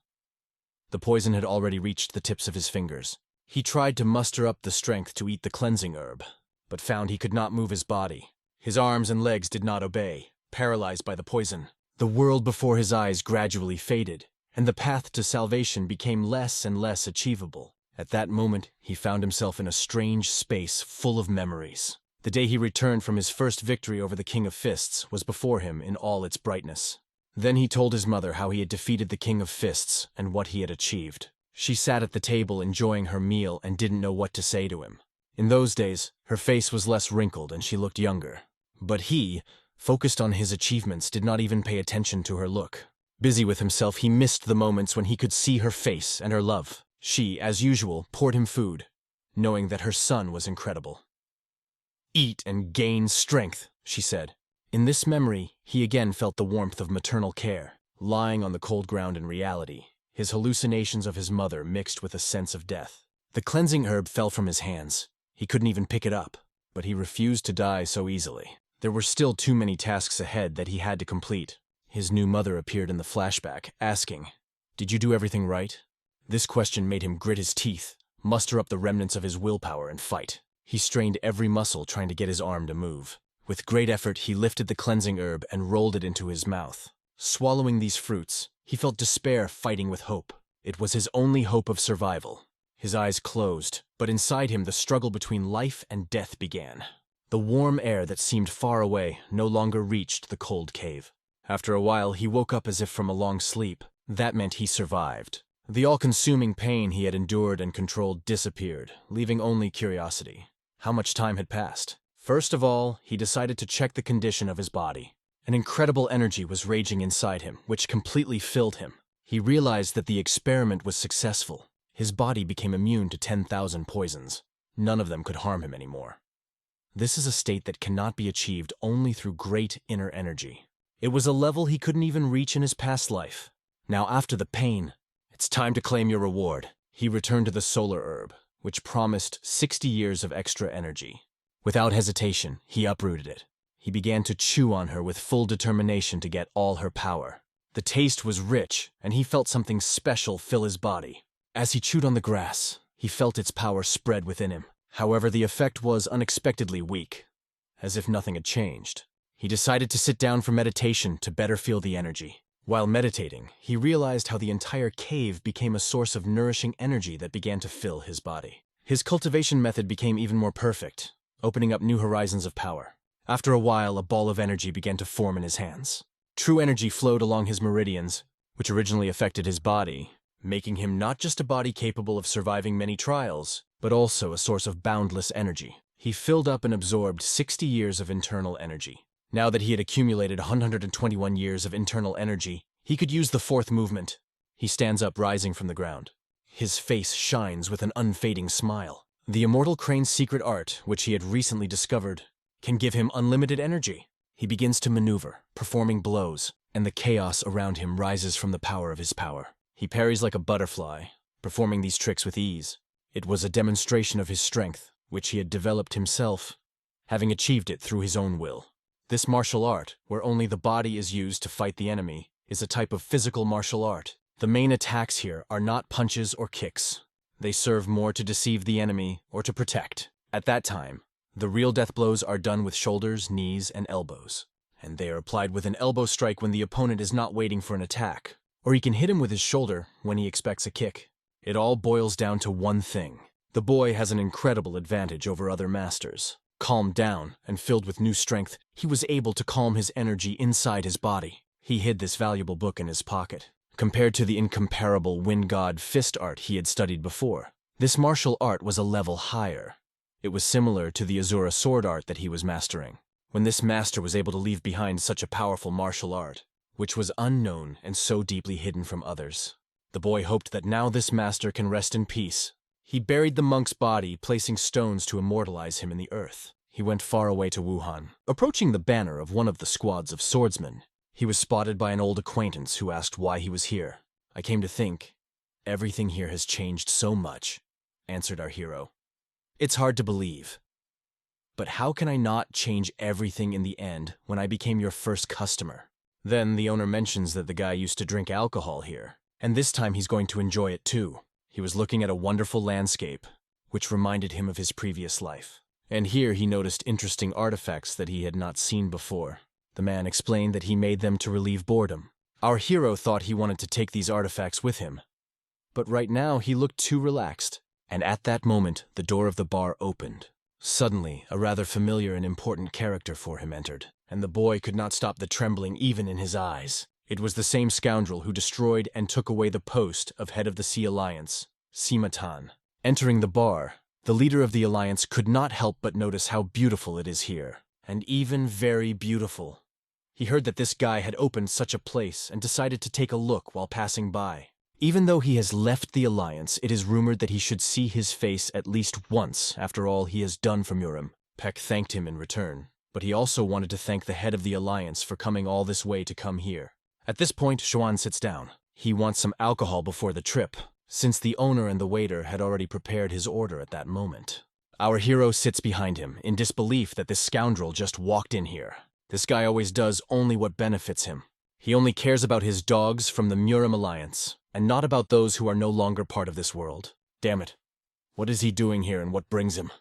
The poison had already reached the tips of his fingers. He tried to muster up the strength to eat the cleansing herb, but found he could not move his body. His arms and legs did not obey, paralyzed by the poison. The world before his eyes gradually faded, and the path to salvation became less and less achievable. At that moment, he found himself in a strange space full of memories. The day he returned from his first victory over the King of Fists was before him in all its brightness. Then he told his mother how he had defeated the King of Fists and what he had achieved. She sat at the table enjoying her meal and didn't know what to say to him. In those days, her face was less wrinkled and she looked younger. But he, focused on his achievements, did not even pay attention to her look. Busy with himself, he missed the moments when he could see her face and her love. She, as usual, poured him food, knowing that her son was incredible. "Eat and gain strength," she said. In this memory, he again felt the warmth of maternal care. Lying on the cold ground in reality, his hallucinations of his mother mixed with a sense of death. The cleansing herb fell from his hands. He couldn't even pick it up, but he refused to die so easily. There were still too many tasks ahead that he had to complete. His new mother appeared in the flashback, asking, "Did you do everything right?" This question made him grit his teeth, muster up the remnants of his willpower, and fight. He strained every muscle trying to get his arm to move. With great effort, he lifted the cleansing herb and rolled it into his mouth. Swallowing these fruits, he felt despair fighting with hope. It was his only hope of survival. His eyes closed, but inside him the struggle between life and death began. The warm air that seemed far away no longer reached the cold cave. After a while, he woke up as if from a long sleep. That meant he survived. The all-consuming pain he had endured and controlled disappeared, leaving only curiosity. How much time had passed? First of all, he decided to check the condition of his body. An incredible energy was raging inside him, which completely filled him. He realized that the experiment was successful. His body became immune to 10,000 poisons. None of them could harm him anymore. This is a state that cannot be achieved only through great inner energy. It was a level he couldn't even reach in his past life. Now, after the pain, it's time to claim your reward. He returned to the solar herb, which promised 60 years of extra energy. Without hesitation, he uprooted it. He began to chew on her with full determination to get all her power. The taste was rich, and he felt something special fill his body. As he chewed on the grass, he felt its power spread within him. However, the effect was unexpectedly weak. As if nothing had changed, he decided to sit down for meditation to better feel the energy. While meditating, he realized how the entire cave became a source of nourishing energy that began to fill his body. His cultivation method became even more perfect, opening up new horizons of power. After a while, a ball of energy began to form in his hands. True energy flowed along his meridians, which originally affected his body, making him not just a body capable of surviving many trials, but also a source of boundless energy. He filled up and absorbed 60 years of internal energy. Now that he had accumulated 121 years of internal energy, he could use the fourth movement. He stands up, rising from the ground. His face shines with an unfading smile. The immortal crane's secret art, which he had recently discovered, can give him unlimited energy. He begins to maneuver, performing blows, and the chaos around him rises from the power of his power. He parries like a butterfly, performing these tricks with ease. It was a demonstration of his strength, which he had developed himself, having achieved it through his own will. This martial art, where only the body is used to fight the enemy, is a type of physical martial art. The main attacks here are not punches or kicks. They serve more to deceive the enemy or to protect. At that time, the real death blows are done with shoulders, knees, and elbows, and they are applied with an elbow strike when the opponent is not waiting for an attack, or he can hit him with his shoulder when he expects a kick. It all boils down to one thing. The boy has an incredible advantage over other masters. Calmed down and filled with new strength, he was able to calm his energy inside his body. He hid this valuable book in his pocket. Compared to the incomparable wind god fist art he had studied before, this martial art was a level higher. It was similar to the asura sword art that he was mastering. When this master was able to leave behind such a powerful martial art, which was unknown and so deeply hidden from others, the boy hoped that now this master can rest in peace. He buried the monk's body, placing stones to immortalize him in the earth. He went far away to Wuhan. Approaching the banner of one of the squads of swordsmen, he was spotted by an old acquaintance who asked why he was here. "I came to think, everything here has changed so much," answered our hero. "It's hard to believe. But how can I not change everything in the end when I became your first customer?" Then the owner mentions that the guy used to drink alcohol here, and this time he's going to enjoy it too. He was looking at a wonderful landscape, which reminded him of his previous life. And here he noticed interesting artifacts that he had not seen before. The man explained that he made them to relieve boredom. Our hero thought he wanted to take these artifacts with him. But right now he looked too relaxed, and at that moment the door of the bar opened. Suddenly, a rather familiar and important character for him entered, and the boy could not stop the trembling even in his eyes. It was the same scoundrel who destroyed and took away the post of head of the Sea Alliance, Sima-tan. Entering the bar, the leader of the alliance could not help but notice how beautiful it is here, and even very beautiful. He heard that this guy had opened such a place and decided to take a look while passing by. Even though he has left the alliance, it is rumored that he should see his face at least once after all he has done for Murim. Peck thanked him in return, but he also wanted to thank the head of the alliance for coming all this way to come here. At this point, Xuan sits down. He wants some alcohol before the trip, since the owner and the waiter had already prepared his order at that moment. Our hero sits behind him, in disbelief that this scoundrel just walked in here. This guy always does only what benefits him. He only cares about his dogs from the Murim Alliance, and not about those who are no longer part of this world. Damn it. What is he doing here and what brings him?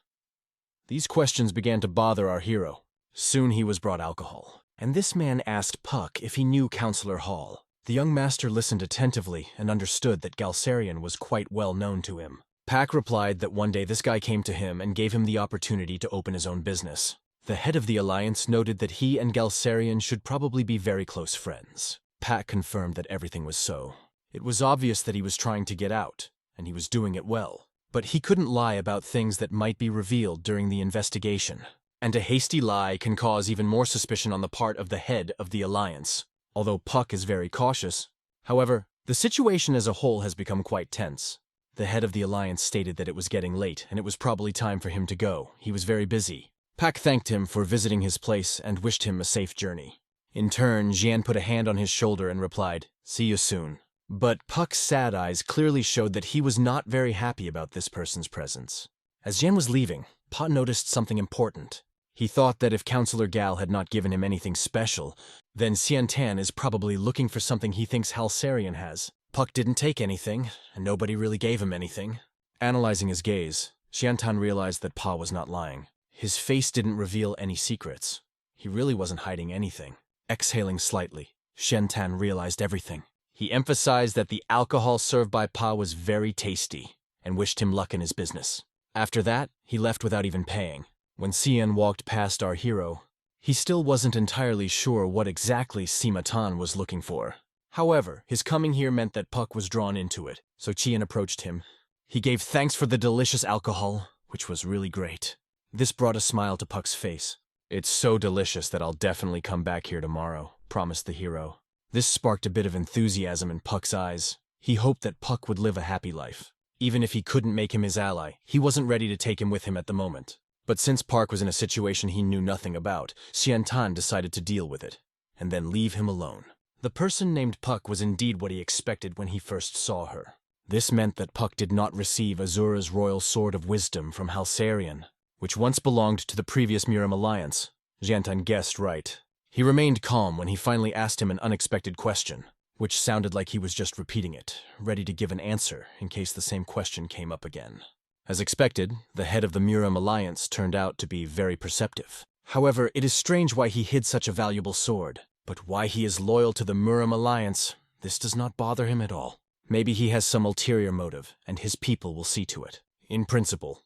These questions began to bother our hero. Soon he was brought alcohol, and this man asked Puck if he knew Counselor Hall. The young master listened attentively and understood that Galsarian was quite well known to him. Pack replied that one day this guy came to him and gave him the opportunity to open his own business. The head of the alliance noted that he and Galsarian should probably be very close friends. Pack confirmed that everything was so. It was obvious that he was trying to get out, and he was doing it well. But he couldn't lie about things that might be revealed during the investigation. And a hasty lie can cause even more suspicion on the part of the head of the alliance, although Puck is very cautious. However, the situation as a whole has become quite tense. The head of the alliance stated that it was getting late, and it was probably time for him to go. He was very busy. Pack thanked him for visiting his place and wished him a safe journey. In turn, Jian put a hand on his shoulder and replied, "See you soon." But Puck's sad eyes clearly showed that he was not very happy about this person's presence. As Jian was leaving, Pa noticed something important. He thought that if Counselor Gal had not given him anything special, then Xiantan is probably looking for something he thinks Halsarian has. Puck didn't take anything, and nobody really gave him anything. Analyzing his gaze, Xiantan realized that Pa was not lying. His face didn't reveal any secrets. He really wasn't hiding anything. Exhaling slightly, Xiantan realized everything. He emphasized that the alcohol served by Pa was very tasty, and wished him luck in his business. After that, he left without even paying. When Xian walked past our hero, he still wasn't entirely sure what exactly Sima-tan was looking for. However, his coming here meant that Puck was drawn into it, so Qian approached him. He gave thanks for the delicious alcohol, which was really great. This brought a smile to Puck's face. "It's so delicious that I'll definitely come back here tomorrow," promised the hero. This sparked a bit of enthusiasm in Puck's eyes. He hoped that Puck would live a happy life. Even if he couldn't make him his ally, he wasn't ready to take him with him at the moment. But since Park was in a situation he knew nothing about, Xiantan decided to deal with it, and then leave him alone. The person named Puck was indeed what he expected when he first saw her. This meant that Puck did not receive Azura's royal sword of wisdom from Halsarian, which once belonged to the previous Murim Alliance. Xiantan guessed right. He remained calm when he finally asked him an unexpected question, which sounded like he was just repeating it, ready to give an answer in case the same question came up again. As expected, the head of the Murim Alliance turned out to be very perceptive. However, it is strange why he hid such a valuable sword. But why he is loyal to the Murim Alliance, this does not bother him at all. Maybe he has some ulterior motive, and his people will see to it. In principle,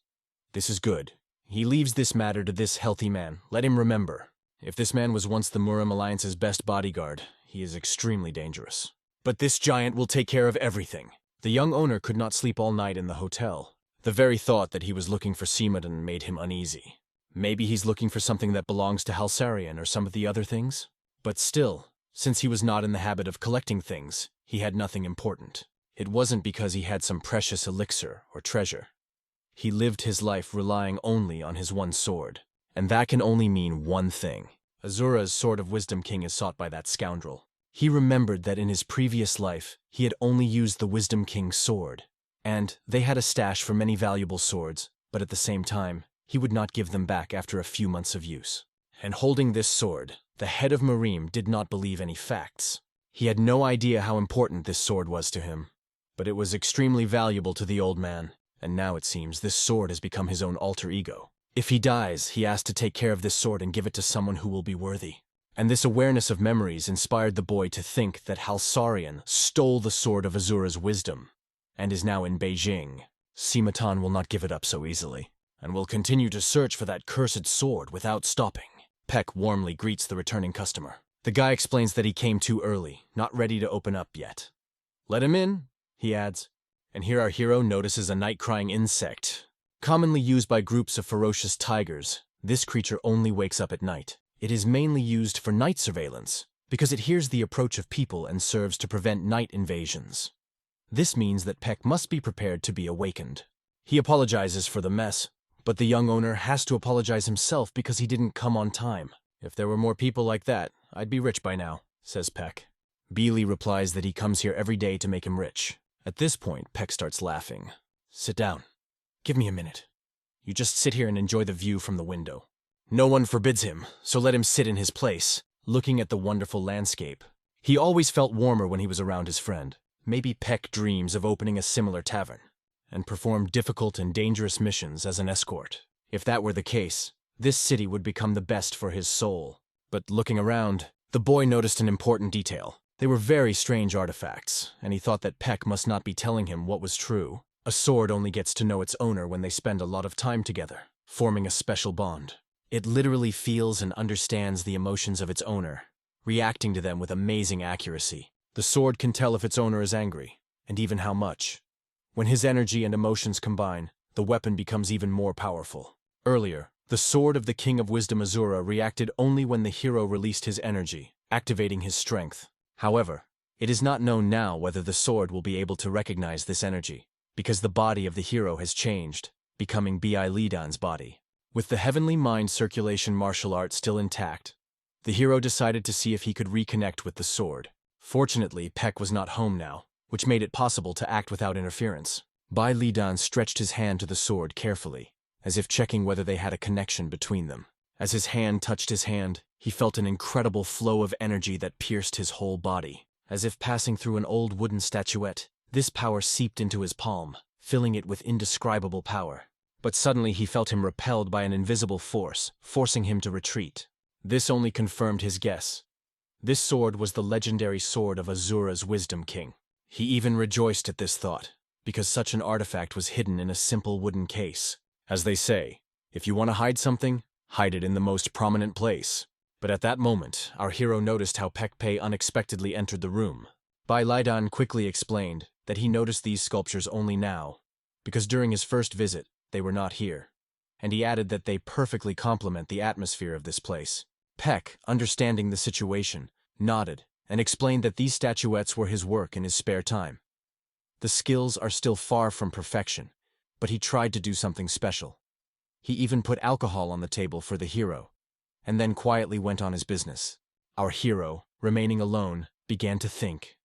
this is good. He leaves this matter to this healthy man. Let him remember. If this man was once the Murim Alliance's best bodyguard, he is extremely dangerous. But this giant will take care of everything. The young owner could not sleep all night in the hotel. The very thought that he was looking for Simadan made him uneasy. Maybe he's looking for something that belongs to Halsarian or some of the other things? But still, since he was not in the habit of collecting things, he had nothing important. It wasn't because he had some precious elixir or treasure. He lived his life relying only on his one sword. And that can only mean one thing. Azura's Sword of Wisdom King is sought by that scoundrel. He remembered that in his previous life, he had only used the Wisdom King's sword. And they had a stash for many valuable swords, but at the same time, he would not give them back after a few months of use. And holding this sword, the head of Murim did not believe any facts. He had no idea how important this sword was to him. But it was extremely valuable to the old man, and now it seems this sword has become his own alter ego. If he dies, he has to take care of this sword and give it to someone who will be worthy. And this awareness of memories inspired the boy to think that Halsarian stole the sword of Asura's wisdom and is now in Beijing. Simatan will not give it up so easily, and will continue to search for that cursed sword without stopping. Peck warmly greets the returning customer. The guy explains that he came too early, not ready to open up yet. "Let him in," he adds. And here our hero notices a night-crying insect. Commonly used by groups of ferocious tigers, this creature only wakes up at night. It is mainly used for night surveillance, because it hears the approach of people and serves to prevent night invasions. This means that Peck must be prepared to be awakened. He apologizes for the mess, but the young owner has to apologize himself because he didn't come on time. "If there were more people like that, I'd be rich by now," says Peck. Beely replies that he comes here every day to make him rich. At this point, Peck starts laughing. "Sit down. Give me a minute. You just sit here and enjoy the view from the window." No one forbids him, so let him sit in his place, looking at the wonderful landscape. He always felt warmer when he was around his friend. Maybe Peck dreams of opening a similar tavern, and perform difficult and dangerous missions as an escort. If that were the case, this city would become the best for his soul. But looking around, the boy noticed an important detail. They were very strange artifacts, and he thought that Peck must not be telling him what was true. A sword only gets to know its owner when they spend a lot of time together, forming a special bond. It literally feels and understands the emotions of its owner, reacting to them with amazing accuracy. The sword can tell if its owner is angry, and even how much. When his energy and emotions combine, the weapon becomes even more powerful. Earlier, the sword of the King of Wisdom Asura reacted only when the hero released his energy, activating his strength. However, it is not known now whether the sword will be able to recognize this energy, because the body of the hero has changed, becoming Bi Lidan's body. With the heavenly mind circulation martial art still intact, the hero decided to see if he could reconnect with the sword. Fortunately, Peck was not home now, which made it possible to act without interference. Bai Lidan stretched his hand to the sword carefully, as if checking whether they had a connection between them. As his hand touched his hand, he felt an incredible flow of energy that pierced his whole body. As if passing through an old wooden statuette, this power seeped into his palm, filling it with indescribable power. But suddenly he felt him repelled by an invisible force, forcing him to retreat. This only confirmed his guess. This sword was the legendary sword of Asura's Wisdom King. He even rejoiced at this thought, because such an artifact was hidden in a simple wooden case. As they say, if you want to hide something, hide it in the most prominent place. But at that moment, our hero noticed how Pekpei unexpectedly entered the room. Bai Lidan quickly explained that he noticed these sculptures only now, because during his first visit, they were not here, and he added that they perfectly complement the atmosphere of this place. Peck, understanding the situation, nodded and explained that these statuettes were his work in his spare time. The skills are still far from perfection, but he tried to do something special. He even put alcohol on the table for the hero, and then quietly went on his business. Our hero, remaining alone, began to think.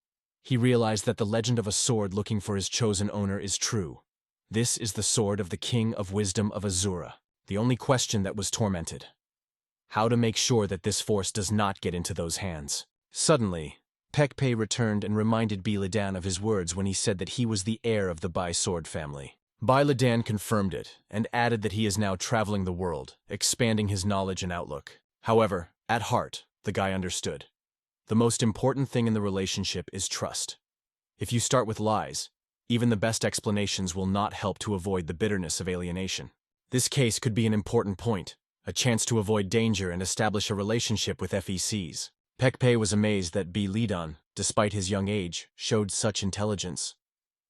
He realized that the legend of a sword looking for his chosen owner is true. This is the sword of the King of Wisdom of Asura. The only question that was tormented: how to make sure that this force does not get into those hands. Suddenly, Pekpei returned and reminded Bilidan of his words when he said that he was the heir of the Bai sword family. Bilidan confirmed it and added that he is now traveling the world, expanding his knowledge and outlook. However, at heart, the guy understood. The most important thing in the relationship is trust. If you start with lies, even the best explanations will not help to avoid the bitterness of alienation. This case could be an important point, a chance to avoid danger and establish a relationship with FECs. Pekpei was amazed that Bi Lidan, despite his young age, showed such intelligence.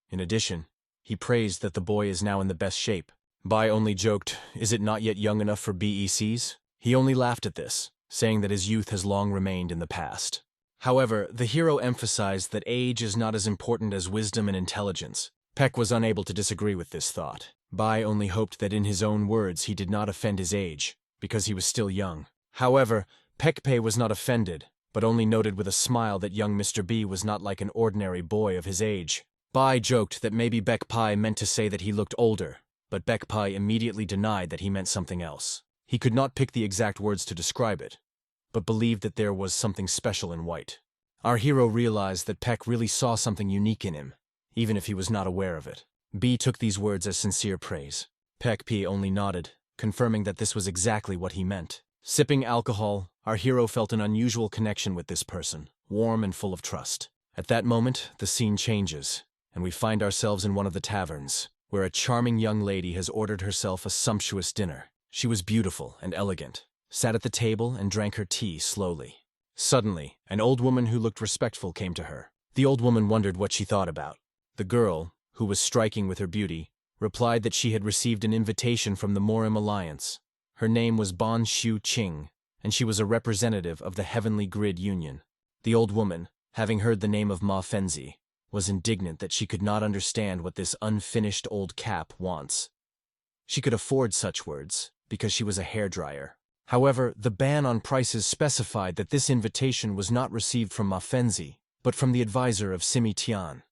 In addition, he praised that the boy is now in the best shape. Bai only joked, "Is it not yet young enough for BECs?" He only laughed at this, saying that his youth has long remained in the past. However, the hero emphasized that age is not as important as wisdom and intelligence. Peck was unable to disagree with this thought. Bai only hoped that in his own words he did not offend his age, because he was still young. However, Pekpei was not offended, but only noted with a smile that young Mr. B was not like an ordinary boy of his age. Bai joked that maybe Bekpai meant to say that he looked older, but Bekpai immediately denied that he meant something else. He could not pick the exact words to describe it, but believed that there was something special in white. Our hero realized that Peck really saw something unique in him, even if he was not aware of it. B took these words as sincere praise. Pek P only nodded, confirming that this was exactly what he meant. Sipping alcohol, our hero felt an unusual connection with this person, warm and full of trust. At that moment, the scene changes, and we find ourselves in one of the taverns, where a charming young lady has ordered herself a sumptuous dinner. She was beautiful and elegant, sat at the table and drank her tea slowly. Suddenly, an old woman who looked respectful came to her. The old woman wondered what she thought about. The girl, who was striking with her beauty, replied that she had received an invitation from the Morim Alliance. Her name was Bon Shu Qing, and she was a representative of the Heavenly Grid Union. The old woman, having heard the name of Ma Fenzi, was indignant that she could not understand what this unfinished old cap wants. She could afford such words, because she was a hairdryer. However, the ban on prices specified that this invitation was not received from Ma Fenzi, but from the advisor of Simi Tian.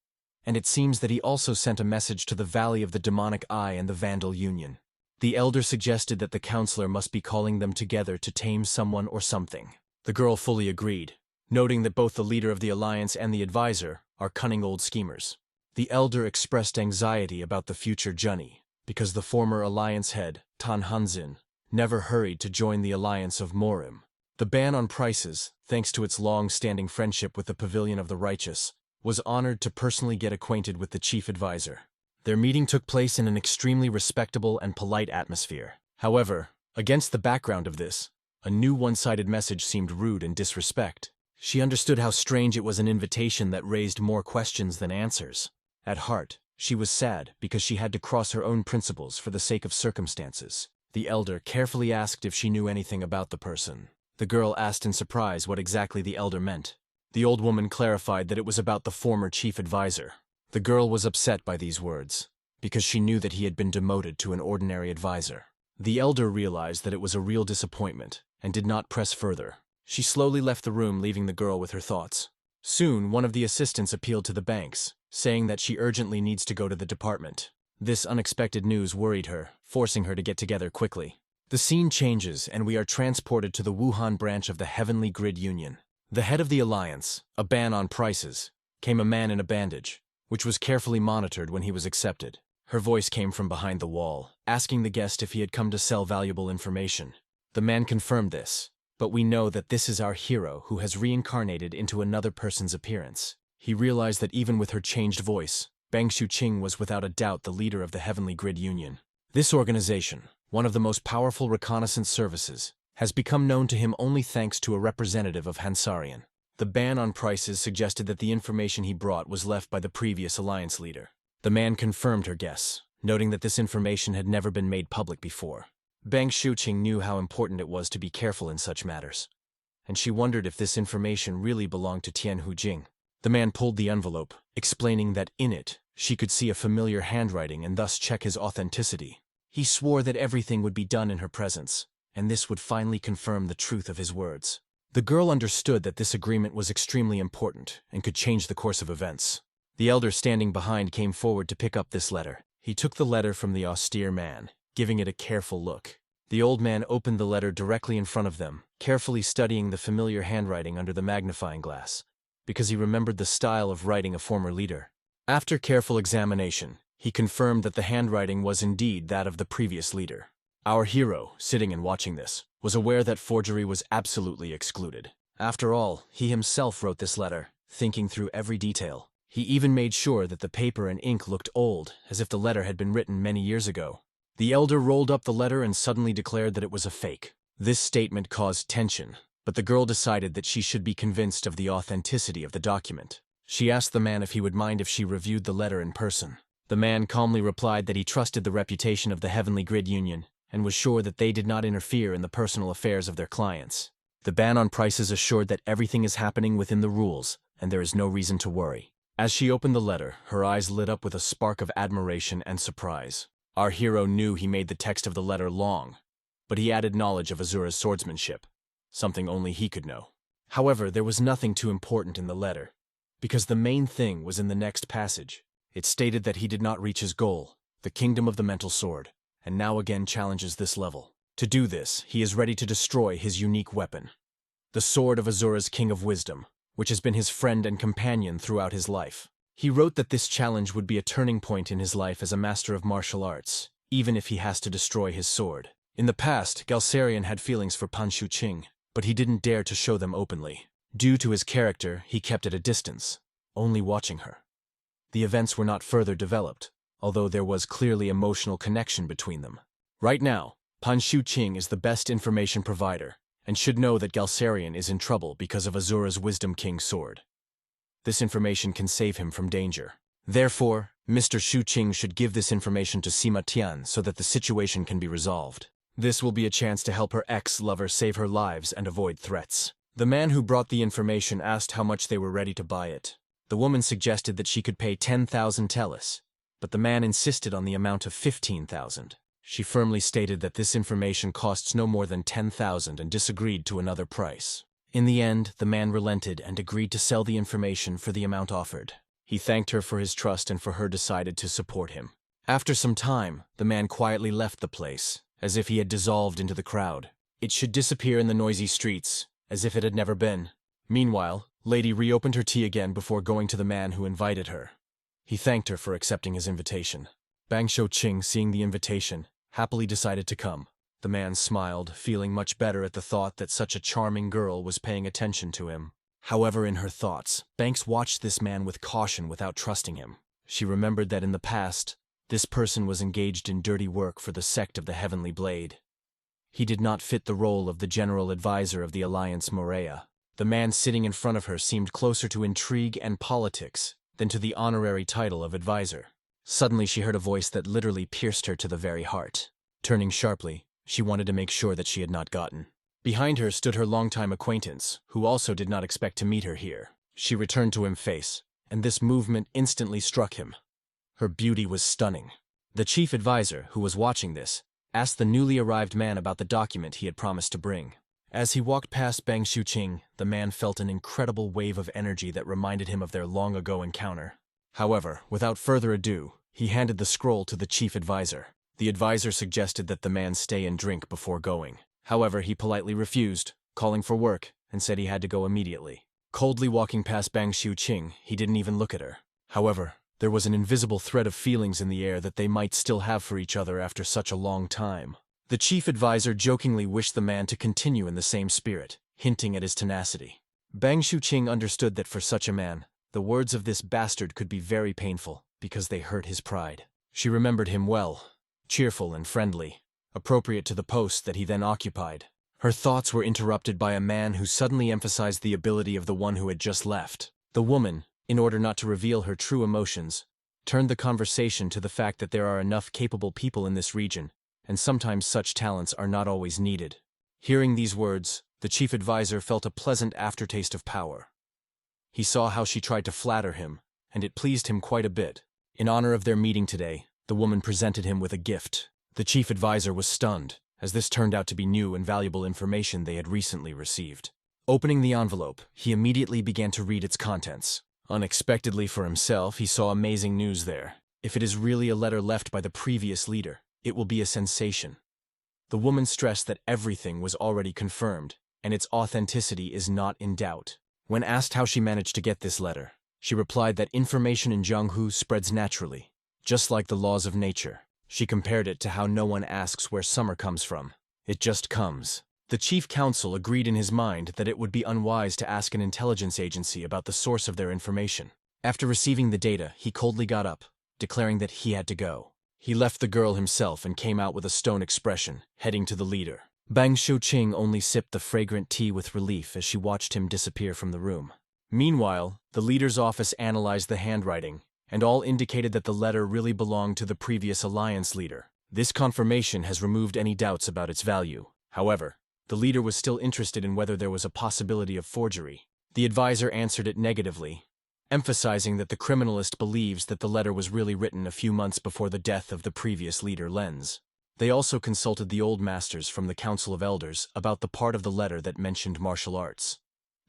And it seems that he also sent a message to the Valley of the Demonic Eye and the Vandal Union. The elder suggested that the counselor must be calling them together to tame someone or something. The girl fully agreed, noting that both the leader of the alliance and the advisor are cunning old schemers. The elder expressed anxiety about the future journey, because the former alliance head, Tan Hanzin, never hurried to join the alliance of Morim. The ban on prices, thanks to its long-standing friendship with the Pavilion of the Righteous, was honored to personally get acquainted with the chief advisor. Their meeting took place in an extremely respectable and polite atmosphere. However, against the background of this, a new one-sided message seemed rude and disrespect. She understood how strange it was, an invitation that raised more questions than answers. At heart, she was sad because she had to cross her own principles for the sake of circumstances. The elder carefully asked if she knew anything about the person. The girl asked in surprise what exactly the elder meant. The old woman clarified that it was about the former chief advisor. The girl was upset by these words, because she knew that he had been demoted to an ordinary advisor. The elder realized that it was a real disappointment, and did not press further. She slowly left the room, leaving the girl with her thoughts. Soon, one of the assistants appealed to the banks, saying that she urgently needs to go to the department. This unexpected news worried her, forcing her to get together quickly. The scene changes, and we are transported to the Wuhan branch of the Heavenly Grid Union. The head of the alliance, a ban on prices, came a man in a bandage, which was carefully monitored when he was accepted. Her voice came from behind the wall, asking the guest if he had come to sell valuable information. The man confirmed this, but we know that this is our hero who has reincarnated into another person's appearance. He realized that even with her changed voice, Bang Shuqing was without a doubt the leader of the Heavenly Grid Union. This organization, one of the most powerful reconnaissance services, has become known to him only thanks to a representative of Hansarian. The ban on prices suggested that the information he brought was left by the previous alliance leader. The man confirmed her guess, noting that this information had never been made public before. Bang Shuqing knew how important it was to be careful in such matters, and she wondered if this information really belonged to Tian Hujing. The man pulled the envelope, explaining that in it, she could see a familiar handwriting and thus check his authenticity. He swore that everything would be done in her presence, and this would finally confirm the truth of his words. The girl understood that this agreement was extremely important and could change the course of events. The elder standing behind came forward to pick up this letter. He took the letter from the austere man, giving it a careful look. The old man opened the letter directly in front of them, carefully studying the familiar handwriting under the magnifying glass, because he remembered the style of writing a former leader. After careful examination, he confirmed that the handwriting was indeed that of the previous leader. Our hero, sitting and watching this, was aware that forgery was absolutely excluded. After all, he himself wrote this letter, thinking through every detail. He even made sure that the paper and ink looked old, as if the letter had been written many years ago. The elder rolled up the letter and suddenly declared that it was a fake. This statement caused tension, but the girl decided that she should be convinced of the authenticity of the document. She asked the man if he would mind if she reviewed the letter in person. The man calmly replied that he trusted the reputation of the Heavenly Grid Union, and was sure that they did not interfere in the personal affairs of their clients. The ban on prices assured that everything is happening within the rules, and there is no reason to worry. As she opened the letter, her eyes lit up with a spark of admiration and surprise. Our hero knew he made the text of the letter long, but he added knowledge of Asura's swordsmanship, something only he could know. However, there was nothing too important in the letter, because the main thing was in the next passage. It stated that he did not reach his goal, the kingdom of the mental sword, and now again challenges this level. To do this, he is ready to destroy his unique weapon, the sword of Asura's King of Wisdom, which has been his friend and companion throughout his life. He wrote that this challenge would be a turning point in his life as a master of martial arts, even if he has to destroy his sword. In the past, Galsarian had feelings for Pan Shuqing, but he didn't dare to show them openly. Due to his character, he kept at a distance, only watching her. The events were not further developed, although there was clearly emotional connection between them. Right now, Pan Shuqing is the best information provider, and should know that Galsarian is in trouble because of Azura's Wisdom King sword. This information can save him from danger. Therefore, Mr. Shuqing should give this information to Sima Tian so that the situation can be resolved. This will be a chance to help her ex-lover save her lives and avoid threats. The man who brought the information asked how much they were ready to buy it. The woman suggested that she could pay 10,000 tellis, but the man insisted on the amount of 15,000. She firmly stated that this information costs no more than 10,000 and disagreed to another price. In the end, the man relented and agreed to sell the information for the amount offered. He thanked her for his trust and for her decided to support him. After some time, the man quietly left the place, as if he had dissolved into the crowd. It should disappear in the noisy streets, as if it had never been. Meanwhile, Lady reopened her tea again before going to the man who invited her. He thanked her for accepting his invitation. Bang Shouqing, seeing the invitation, happily decided to come. The man smiled, feeling much better at the thought that such a charming girl was paying attention to him. However, in her thoughts, Banks watched this man with caution without trusting him. She remembered that in the past, this person was engaged in dirty work for the sect of the Heavenly Blade. He did not fit the role of the general advisor of the Alliance Morea. The man sitting in front of her seemed closer to intrigue and politics than to the honorary title of advisor. Suddenly she heard a voice that literally pierced her to the very heart. Turning sharply, she wanted to make sure that she had not gotten. Behind her stood her longtime acquaintance, who also did not expect to meet her here. She returned to him face, and this movement instantly struck him. Her beauty was stunning. The chief advisor, who was watching this, asked the newly arrived man about the document he had promised to bring. As he walked past Bang Shuqing, the man felt an incredible wave of energy that reminded him of their long-ago encounter. However, without further ado, he handed the scroll to the chief advisor. The advisor suggested that the man stay and drink before going. However, he politely refused, calling for work, and said he had to go immediately. Coldly walking past Bang Shuqing, he didn't even look at her. However, there was an invisible thread of feelings in the air that they might still have for each other after such a long time. The chief advisor jokingly wished the man to continue in the same spirit, hinting at his tenacity. Bang Shuqing understood that for such a man, the words of this bastard could be very painful, because they hurt his pride. She remembered him well, cheerful and friendly, appropriate to the post that he then occupied. Her thoughts were interrupted by a man who suddenly emphasized the ability of the one who had just left. The woman, in order not to reveal her true emotions, turned the conversation to the fact that there are enough capable people in this region, and sometimes such talents are not always needed. Hearing these words, the chief advisor felt a pleasant aftertaste of power. He saw how she tried to flatter him, and it pleased him quite a bit. In honor of their meeting today, the woman presented him with a gift. The chief advisor was stunned, as this turned out to be new and valuable information they had recently received. Opening the envelope, he immediately began to read its contents. Unexpectedly for himself, he saw amazing news there. If it is really a letter left by the previous leader, it will be a sensation. The woman stressed that everything was already confirmed, and its authenticity is not in doubt. When asked how she managed to get this letter, she replied that information in Jianghu spreads naturally, just like the laws of nature. She compared it to how no one asks where summer comes from. It just comes. The chief counsel agreed in his mind that it would be unwise to ask an intelligence agency about the source of their information. After receiving the data, he coldly got up, declaring that he had to go. He left the girl himself and came out with a stone expression, heading to the leader. Bang Shuqing only sipped the fragrant tea with relief as she watched him disappear from the room. Meanwhile, the leader's office analyzed the handwriting, and all indicated that the letter really belonged to the previous alliance leader. This confirmation has removed any doubts about its value. However, the leader was still interested in whether there was a possibility of forgery. The advisor answered it negatively, emphasizing that the criminalist believes that the letter was really written a few months before the death of the previous leader Lens. They also consulted the old masters from the Council of Elders about the part of the letter that mentioned martial arts.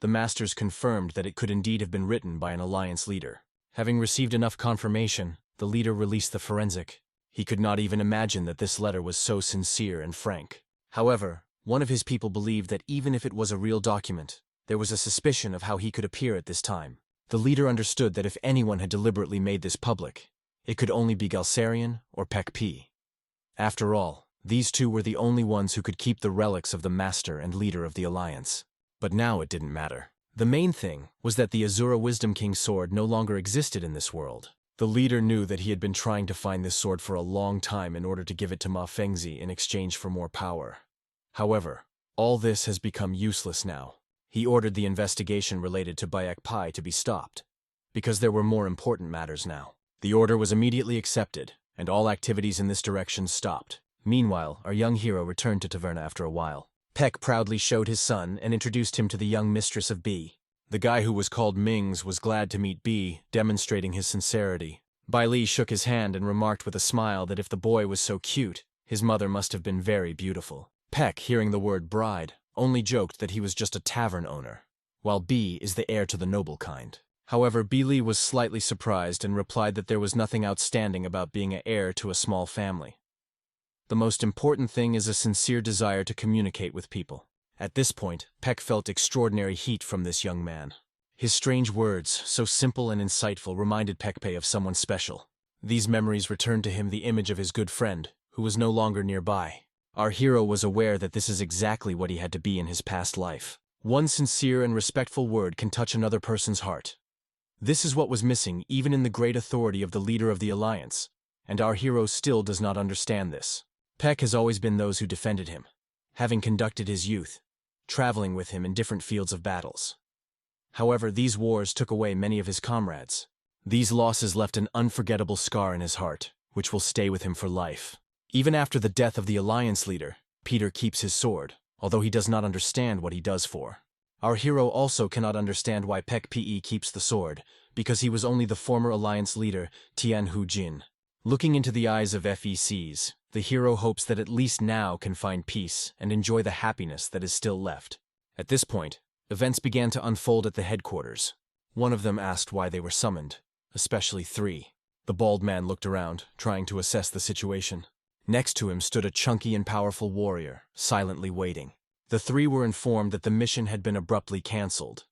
The masters confirmed that it could indeed have been written by an alliance leader. Having received enough confirmation, the leader released the forensic. He could not even imagine that this letter was so sincere and frank. However, one of his people believed that even if it was a real document, there was a suspicion of how he could appear at this time. The leader understood that if anyone had deliberately made this public, it could only be Galsarian or Pek P. After all, these two were the only ones who could keep the relics of the master and leader of the Alliance. But now it didn't matter. The main thing was that the Asura Wisdom King's sword no longer existed in this world. The leader knew that he had been trying to find this sword for a long time in order to give it to Ma Fengzi in exchange for more power. However, all this has become useless now. He ordered the investigation related to Bayek Pai to be stopped, because there were more important matters now. The order was immediately accepted, and all activities in this direction stopped. Meanwhile, our young hero returned to Taverna after a while. Peck proudly showed his son and introduced him to the young mistress of B. The guy who was called Mings was glad to meet B, demonstrating his sincerity. Bai Li shook his hand and remarked with a smile that if the boy was so cute, his mother must have been very beautiful. Peck, hearing the word bride, only joked that he was just a tavern owner, while B is the heir to the noble kind. However, Bi Li was slightly surprised and replied that there was nothing outstanding about being an heir to a small family. The most important thing is a sincere desire to communicate with people. At this point, Peck felt extraordinary heat from this young man. His strange words, so simple and insightful, reminded Pekpei of someone special. These memories returned to him the image of his good friend, who was no longer nearby. Our hero was aware that this is exactly what he had to be in his past life. One sincere and respectful word can touch another person's heart. This is what was missing even in the great authority of the leader of the Alliance, and our hero still does not understand this. Peck has always been those who defended him, having conducted his youth, traveling with him in different fields of battles. However, these wars took away many of his comrades. These losses left an unforgettable scar in his heart, which will stay with him for life. Even after the death of the Alliance leader, Peter keeps his sword, although he does not understand what he does for. Our hero also cannot understand why Pek Pe keeps the sword, because he was only the former Alliance leader, Tian Hu Jin. Looking into the eyes of FECs, the hero hopes that at least now can find peace and enjoy the happiness that is still left. At this point, events began to unfold at the headquarters. One of them asked why they were summoned, especially three. The bald man looked around, trying to assess the situation. Next to him stood a chunky and powerful warrior, silently waiting. The three were informed that the mission had been abruptly cancelled.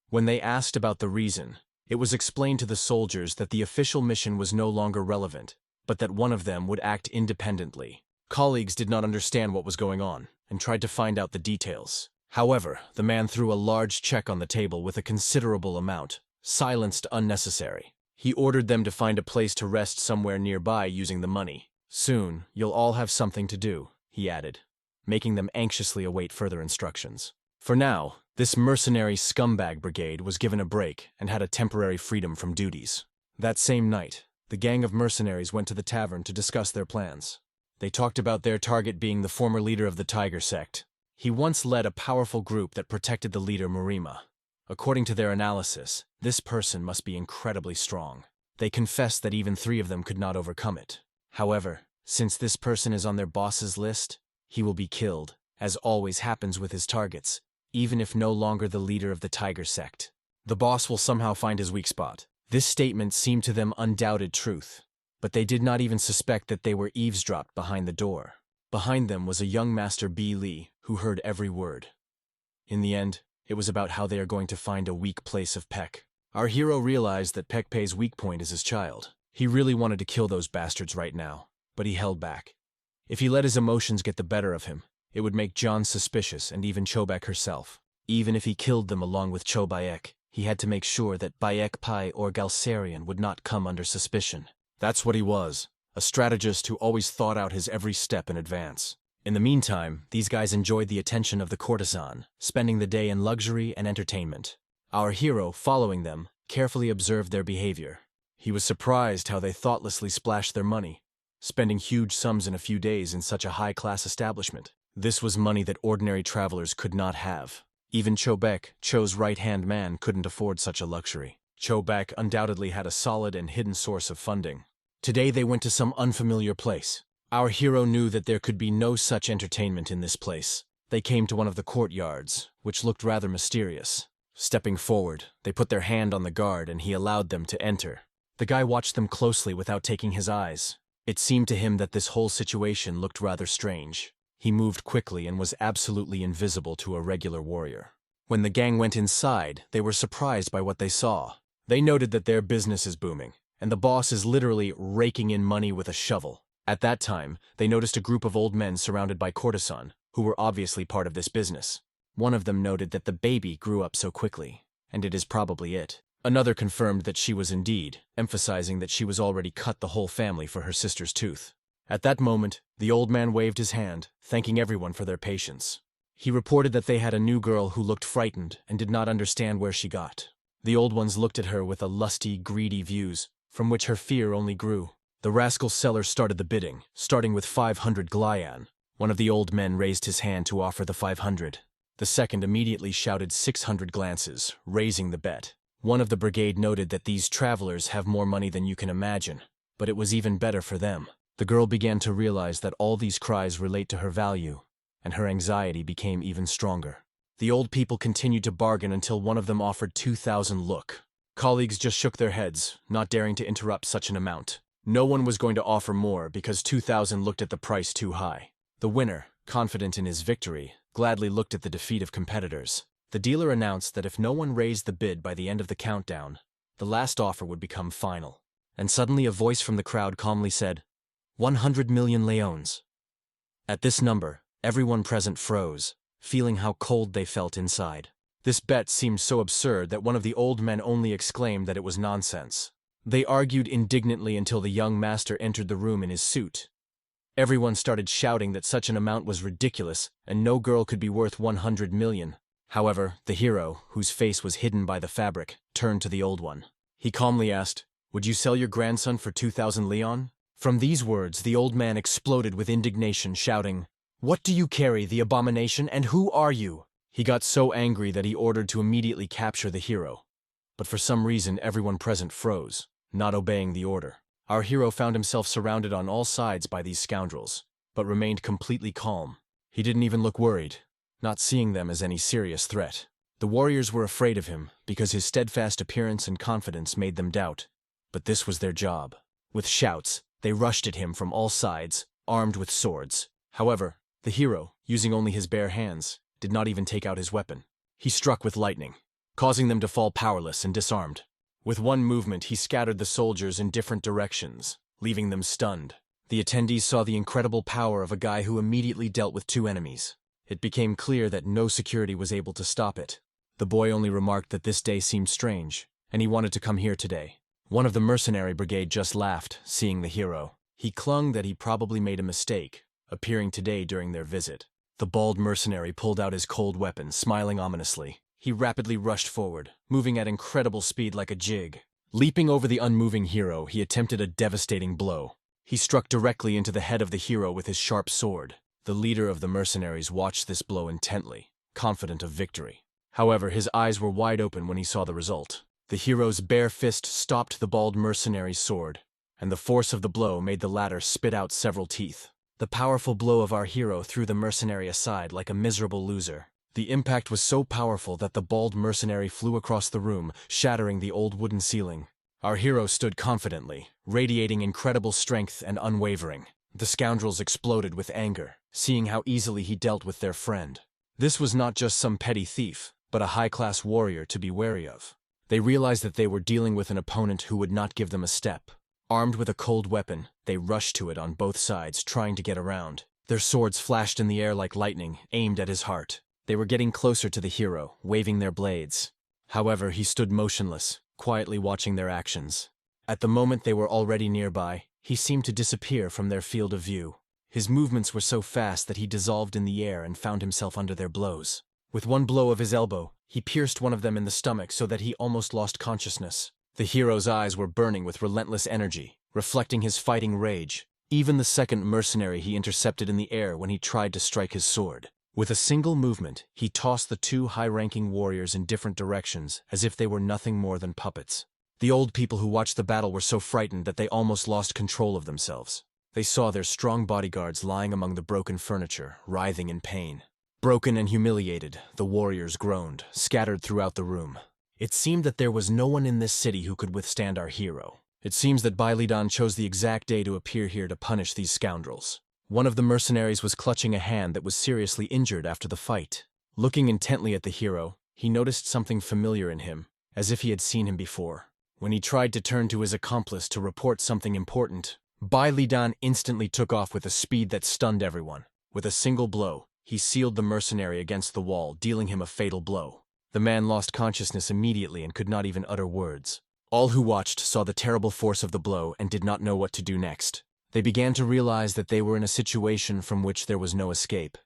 When they asked about the reason, it was explained to the soldiers that the official mission was no longer relevant, but that one of them would act independently. Colleagues did not understand what was going on, and tried to find out the details. However, the man threw a large check on the table with a considerable amount, silenced unnecessary. He ordered them to find a place to rest somewhere nearby using the money. Soon, you'll all have something to do, he added, making them anxiously await further instructions. For now, this mercenary scumbag brigade was given a break and had a temporary freedom from duties. That same night, the gang of mercenaries went to the tavern to discuss their plans. They talked about their target being the former leader of the Tiger Sect. He once led a powerful group that protected the leader Murima. According to their analysis, this person must be incredibly strong. They confessed that even three of them could not overcome it. However, since this person is on their boss's list, he will be killed, as always happens with his targets, even if no longer the leader of the Tiger Sect. The boss will somehow find his weak spot. This statement seemed to them undoubted truth, but they did not even suspect that they were eavesdropped behind the door. Behind them was a young master Bi Li, who heard every word. In the end, it was about how they are going to find a weak place of Peck. Our hero realized that Pek Pei's weak point is his child. He really wanted to kill those bastards right now, but he held back. If he let his emotions get the better of him, it would make John suspicious and even Chobek herself. Even if he killed them along with Cho Bayek, he had to make sure that Bayek Pai or Galsarian would not come under suspicion. That's what he was, a strategist who always thought out his every step in advance. In the meantime, these guys enjoyed the attention of the courtesan, spending the day in luxury and entertainment. Our hero, following them, carefully observed their behavior. He was surprised how they thoughtlessly splashed their money, spending huge sums in a few days in such a high-class establishment. This was money that ordinary travelers could not have. Even Chobek, Cho's right-hand man, couldn't afford such a luxury. Chobek undoubtedly had a solid and hidden source of funding. Today they went to some unfamiliar place. Our hero knew that there could be no such entertainment in this place. They came to one of the courtyards, which looked rather mysterious. Stepping forward, they put their hand on the guard and he allowed them to enter. The guy watched them closely without taking his eyes. It seemed to him that this whole situation looked rather strange. He moved quickly and was absolutely invisible to a regular warrior. When the gang went inside, they were surprised by what they saw. They noted that their business is booming, and the boss is literally raking in money with a shovel. At that time, they noticed a group of old men surrounded by courtesan, who were obviously part of this business. One of them noted that the baby grew up so quickly, and it is probably it. Another confirmed that she was indeed, emphasizing that she was already cut the whole family for her sister's tooth. At that moment, the old man waved his hand, thanking everyone for their patience. He reported that they had a new girl who looked frightened and did not understand where she got. The old ones looked at her with a lusty, greedy views, from which her fear only grew. The rascal seller started the bidding, starting with 500 glyan. One of the old men raised his hand to offer the 500. The second immediately shouted 600 glances, raising the bet. One of the brigade noted that these travelers have more money than you can imagine, but it was even better for them. The girl began to realize that all these cries relate to her value, and her anxiety became even stronger. The old people continued to bargain until one of them offered 2,000 look. Colleagues just shook their heads, not daring to interrupt such an amount. No one was going to offer more because 2,000 looked at the price too high. The winner, confident in his victory, gladly looked at the defeat of competitors. The dealer announced that if no one raised the bid by the end of the countdown, the last offer would become final. And suddenly a voice from the crowd calmly said, 100 million leones. At this number, everyone present froze, feeling how cold they felt inside. This bet seemed so absurd that one of the old men only exclaimed that it was nonsense. They argued indignantly until the young master entered the room in his suit. Everyone started shouting that such an amount was ridiculous and no girl could be worth 100 million. However, the hero, whose face was hidden by the fabric, turned to the old one. He calmly asked, "Would you sell your grandson for 2,000 leon?" From these words, the old man exploded with indignation, shouting, "What do you carry, the abomination, and who are you?" He got so angry that he ordered to immediately capture the hero. But for some reason, everyone present froze, not obeying the order. Our hero found himself surrounded on all sides by these scoundrels, but remained completely calm. He didn't even look worried, not seeing them as any serious threat. The warriors were afraid of him because his steadfast appearance and confidence made them doubt. But this was their job. With shouts, they rushed at him from all sides, armed with swords. However, the hero, using only his bare hands, did not even take out his weapon. He struck with lightning, causing them to fall powerless and disarmed. With one movement, he scattered the soldiers in different directions, leaving them stunned. The attendees saw the incredible power of a guy who immediately dealt with two enemies. It became clear that no security was able to stop it. The boy only remarked that this day seemed strange, and he wanted to come here today. One of the mercenary brigade just laughed, seeing the hero. He clung that he probably made a mistake, appearing today during their visit. The bald mercenary pulled out his cold weapon, smiling ominously. He rapidly rushed forward, moving at incredible speed like a jig. Leaping over the unmoving hero, he attempted a devastating blow. He struck directly into the head of the hero with his sharp sword. The leader of the mercenaries watched this blow intently, confident of victory. However, his eyes were wide open when he saw the result. The hero's bare fist stopped the bald mercenary's sword, and the force of the blow made the latter spit out several teeth. The powerful blow of our hero threw the mercenary aside like a miserable loser. The impact was so powerful that the bald mercenary flew across the room, shattering the old wooden ceiling. Our hero stood confidently, radiating incredible strength and unwavering. The scoundrels exploded with anger, seeing how easily he dealt with their friend. This was not just some petty thief, but a high-class warrior to be wary of. They realized that they were dealing with an opponent who would not give them a step. Armed with a cold weapon, they rushed to it on both sides, trying to get around. Their swords flashed in the air like lightning, aimed at his heart. They were getting closer to the hero, waving their blades. However, he stood motionless, quietly watching their actions. At the moment they were already nearby, he seemed to disappear from their field of view. His movements were so fast that he dissolved in the air and found himself under their blows. With one blow of his elbow, he pierced one of them in the stomach so that he almost lost consciousness. The hero's eyes were burning with relentless energy, reflecting his fighting rage. Even the second mercenary he intercepted in the air when he tried to strike his sword. With a single movement, he tossed the two high-ranking warriors in different directions, as if they were nothing more than puppets. The old people who watched the battle were so frightened that they almost lost control of themselves. They saw their strong bodyguards lying among the broken furniture, writhing in pain. Broken and humiliated, the warriors groaned, scattered throughout the room. It seemed that there was no one in this city who could withstand our hero. It seems that Bailidan chose the exact day to appear here to punish these scoundrels. One of the mercenaries was clutching a hand that was seriously injured after the fight. Looking intently at the hero, He noticed something familiar in him, as if he had seen him before. When he tried to turn to his accomplice to report something important, Bai Lidan instantly took off with a speed that stunned everyone. With a single blow, he sealed the mercenary against the wall, dealing him a fatal blow. The man lost consciousness immediately and could not even utter words. All who watched saw the terrible force of the blow and did not know what to do next. They began to realize that they were in a situation from which there was no escape.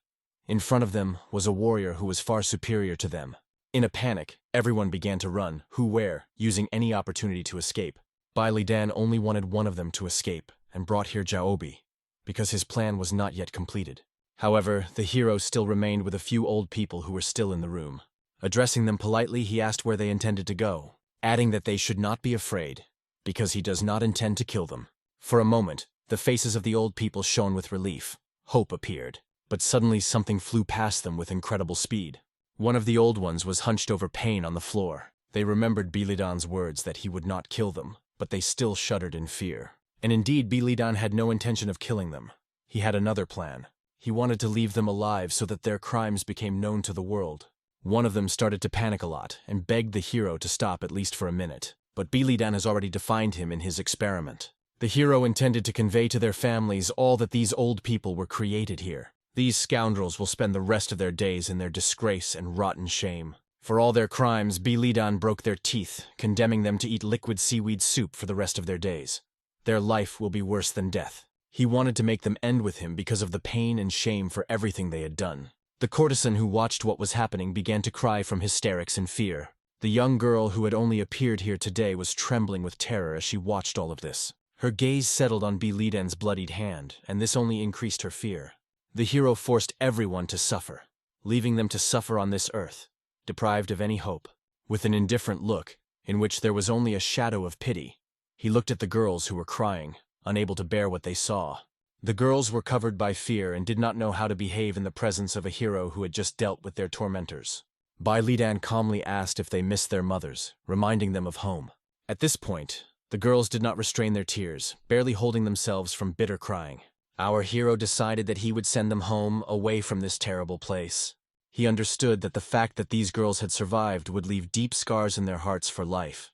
In front of them was a warrior who was far superior to them. In a panic, everyone began to run, who where, using any opportunity to escape. Bai Lidan only wanted one of them to escape, and brought here Jaobi, because his plan was not yet completed. However, the hero still remained with a few old people who were still in the room. Addressing them politely, he asked where they intended to go, adding that they should not be afraid, because he does not intend to kill them. For a moment, the faces of the old people shone with relief. Hope appeared, but suddenly something flew past them with incredible speed. One of the old ones was hunched over pain on the floor. They remembered Bilidan's words that he would not kill them, but they still shuddered in fear. And indeed, Bilidan had no intention of killing them. He had another plan. He wanted to leave them alive so that their crimes became known to the world. One of them started to panic a lot and begged the hero to stop at least for a minute, but Bilidan has already defined him in his experiment. The hero intended to convey to their families all that these old people were created here. These scoundrels will spend the rest of their days in their disgrace and rotten shame. For all their crimes, Bilidan broke their teeth, condemning them to eat liquid seaweed soup for the rest of their days. Their life will be worse than death. He wanted to make them end with him because of the pain and shame for everything they had done. The courtesan who watched what was happening began to cry from hysterics and fear. The young girl who had only appeared here today was trembling with terror as she watched all of this. Her gaze settled on Bilidan's bloodied hand, and this only increased her fear. The hero forced everyone to suffer, leaving them to suffer on this earth, deprived of any hope. With an indifferent look, in which there was only a shadow of pity, he looked at the girls who were crying, unable to bear what they saw. The girls were covered by fear and did not know how to behave in the presence of a hero who had just dealt with their tormentors. Bai Lidan calmly asked if they missed their mothers, reminding them of home. At this point, the girls did not restrain their tears, barely holding themselves from bitter crying. Our hero decided that he would send them home, away from this terrible place. He understood that the fact that these girls had survived would leave deep scars in their hearts for life.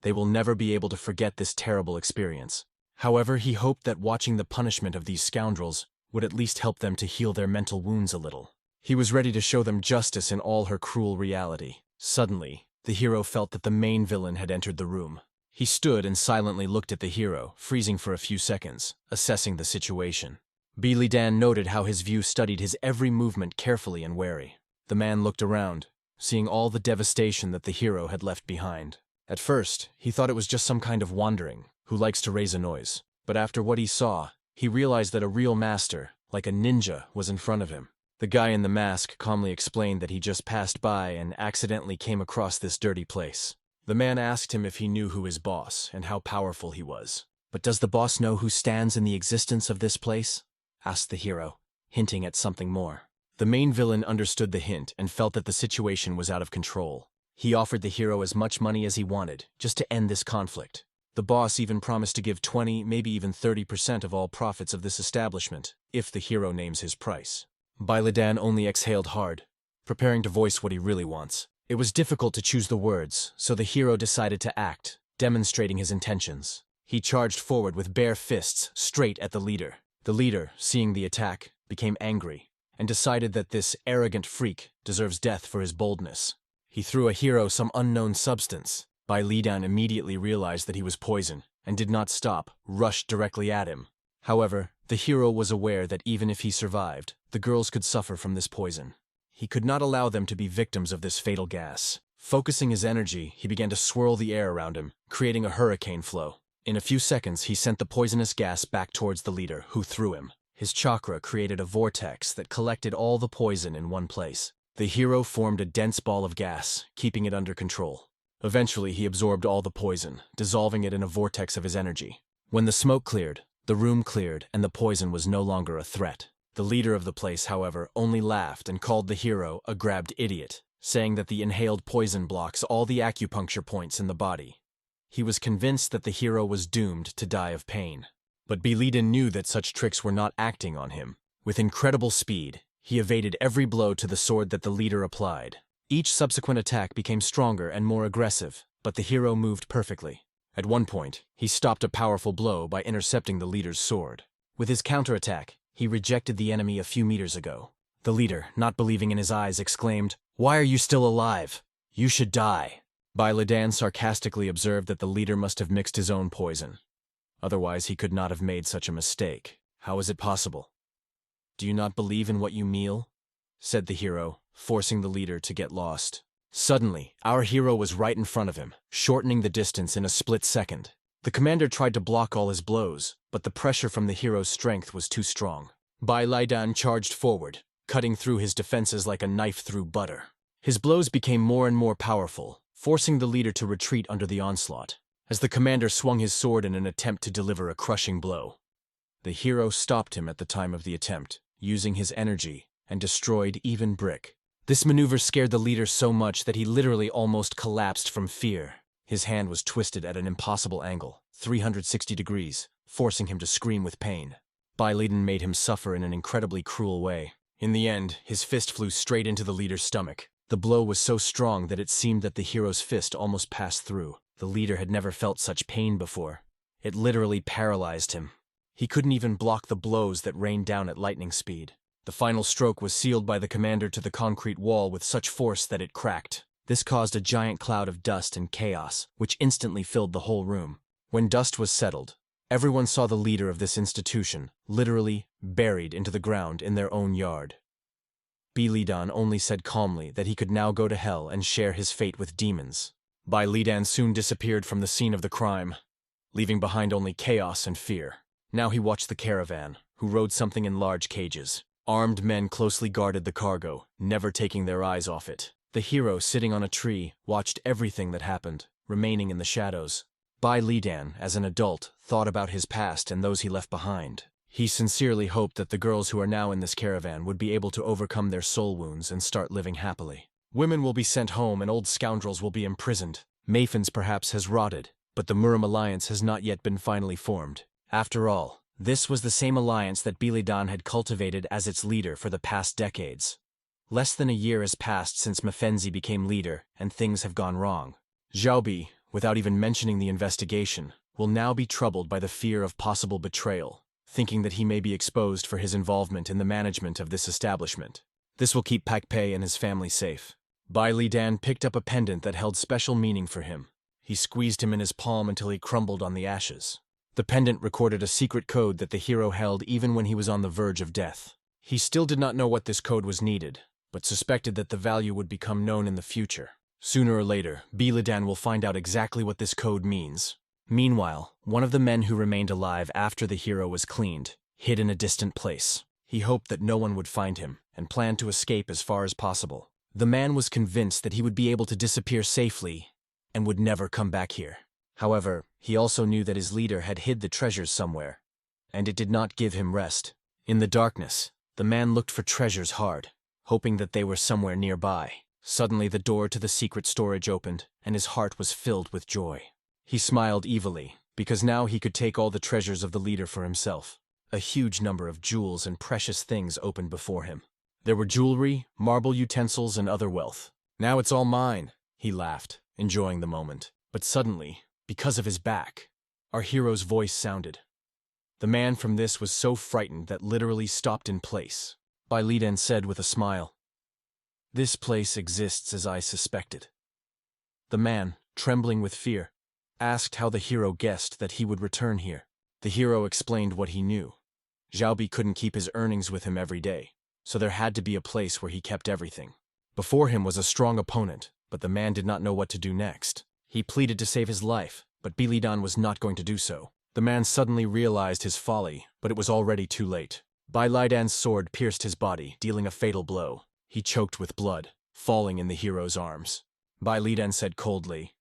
They will never be able to forget this terrible experience. However, he hoped that watching the punishment of these scoundrels would at least help them to heal their mental wounds a little. He was ready to show them justice in all her cruel reality. Suddenly, the hero felt that the main villain had entered the room. He stood and silently looked at the hero, freezing for a few seconds, assessing the situation. Bilidan noted how his view studied his every movement carefully and wary. The man looked around, seeing all the devastation that the hero had left behind. At first, he thought it was just some kind of wandering who likes to raise a noise. But after what he saw, he realized that a real master, like a ninja, was in front of him. The guy in the mask calmly explained that he just passed by and accidentally came across this dirty place. The man asked him if he knew who his boss and how powerful he was. "But does the boss know who stands in the existence of this place?" asked the hero, hinting at something more. The main villain understood the hint and felt that the situation was out of control. He offered the hero as much money as he wanted, just to end this conflict. The boss even promised to give 20, maybe even 30% of all profits of this establishment, if the hero names his price. Bai Lidan only exhaled hard, preparing to voice what he really wants. It was difficult to choose the words, so the hero decided to act, demonstrating his intentions. He charged forward with bare fists, straight at the leader. The leader, seeing the attack, became angry, and decided that this arrogant freak deserves death for his boldness. He threw a hero some unknown substance. Bai Lidan immediately realized that he was poison, and did not stop, rushed directly at him. However, the hero was aware that even if he survived, the girls could suffer from this poison. He could not allow them to be victims of this fatal gas. Focusing his energy, he began to swirl the air around him, creating a hurricane flow. In a few seconds, he sent the poisonous gas back towards the leader, who threw him. His chakra created a vortex that collected all the poison in one place. The hero formed a dense ball of gas, keeping it under control. Eventually, he absorbed all the poison, dissolving it in a vortex of his energy. When the smoke cleared, the room cleared, and the poison was no longer a threat. The leader of the place, however, only laughed and called the hero a grabbed idiot, saying that the inhaled poison blocks all the acupuncture points in the body. He was convinced that the hero was doomed to die of pain. But Bilidan knew that such tricks were not acting on him. With incredible speed, he evaded every blow to the sword that the leader applied. Each subsequent attack became stronger and more aggressive, but the hero moved perfectly. At one point, he stopped a powerful blow by intercepting the leader's sword. With his counterattack, he rejected the enemy a few meters ago. The leader, not believing in his eyes, exclaimed, "Why are you still alive? You should die." Bai Lidan sarcastically observed that the leader must have mixed his own poison. Otherwise, he could not have made such a mistake. How is it possible? "Do you not believe in what you meal?" said the hero, forcing the leader to get lost. Suddenly, our hero was right in front of him, shortening the distance in a split second. The commander tried to block all his blows, but the pressure from the hero's strength was too strong. Bai Lidan charged forward, cutting through his defenses like a knife through butter. His blows became more and more powerful, forcing the leader to retreat under the onslaught. As the commander swung his sword in an attempt to deliver a crushing blow, the hero stopped him at the time of the attempt, using his energy, and destroyed even brick. This maneuver scared the leader so much that he literally almost collapsed from fear. His hand was twisted at an impossible angle, 360 degrees, forcing him to scream with pain. Bai Lidan made him suffer in an incredibly cruel way. In the end, his fist flew straight into the leader's stomach. The blow was so strong that it seemed that the hero's fist almost passed through. The leader had never felt such pain before. It literally paralyzed him. He couldn't even block the blows that rained down at lightning speed. The final stroke was sealed by the commander to the concrete wall with such force that it cracked. This caused a giant cloud of dust and chaos, which instantly filled the whole room. When dust was settled, everyone saw the leader of this institution, literally buried into the ground in their own yard. Bai Lidan only said calmly that he could now go to hell and share his fate with demons. Bai Lidan soon disappeared from the scene of the crime, leaving behind only chaos and fear. Now he watched the caravan, who rode something in large cages. Armed men closely guarded the cargo, never taking their eyes off it. The hero, sitting on a tree, watched everything that happened, remaining in the shadows. Bai Lidan, as an adult, thought about his past and those he left behind. He sincerely hoped that the girls who are now in this caravan would be able to overcome their soul wounds and start living happily. Women will be sent home and old scoundrels will be imprisoned. Maphens perhaps has rotted, but the Murim alliance has not yet been finally formed. After all, this was the same alliance that Bai Lidan had cultivated as its leader for the past decades. Less than a year has passed since Mafenzi became leader, and things have gone wrong. Xiaobi, without even mentioning the investigation, will now be troubled by the fear of possible betrayal, thinking that he may be exposed for his involvement in the management of this establishment. This will keep Pak Pei and his family safe. Bai Lidan picked up a pendant that held special meaning for him. He squeezed him in his palm until he crumbled on the ashes. The pendant recorded a secret code that the hero held even when he was on the verge of death. He still did not know what this code was needed, but suspected that the value would become known in the future. Sooner or later, Bai Lidan will find out exactly what this code means. Meanwhile, one of the men who remained alive after the hero was cleaned hid in a distant place. He hoped that no one would find him, and planned to escape as far as possible. The man was convinced that he would be able to disappear safely and would never come back here. However, he also knew that his leader had hid the treasures somewhere, and it did not give him rest. In the darkness, the man looked for treasures hard, hoping that they were somewhere nearby. Suddenly the door to the secret storage opened, and his heart was filled with joy. He smiled evilly, because now he could take all the treasures of the leader for himself. A huge number of jewels and precious things opened before him. There were jewelry, marble utensils, and other wealth. "Now it's all mine," he laughed, enjoying the moment. But suddenly, because of his back, our hero's voice sounded. The man from this was so frightened that literally stopped in place. Bai Lidan said with a smile, "This place exists as I suspected." The man, trembling with fear, asked how the hero guessed that he would return here. The hero explained what he knew. Xiaobi couldn't keep his earnings with him every day, so there had to be a place where he kept everything. Before him was a strong opponent, but the man did not know what to do next. He pleaded to save his life, but Bai Lidan was not going to do so. The man suddenly realized his folly, but it was already too late. Bai Lidan's sword pierced his body, dealing a fatal blow. He choked with blood, falling in the hero's arms. Bai Lidan said coldly,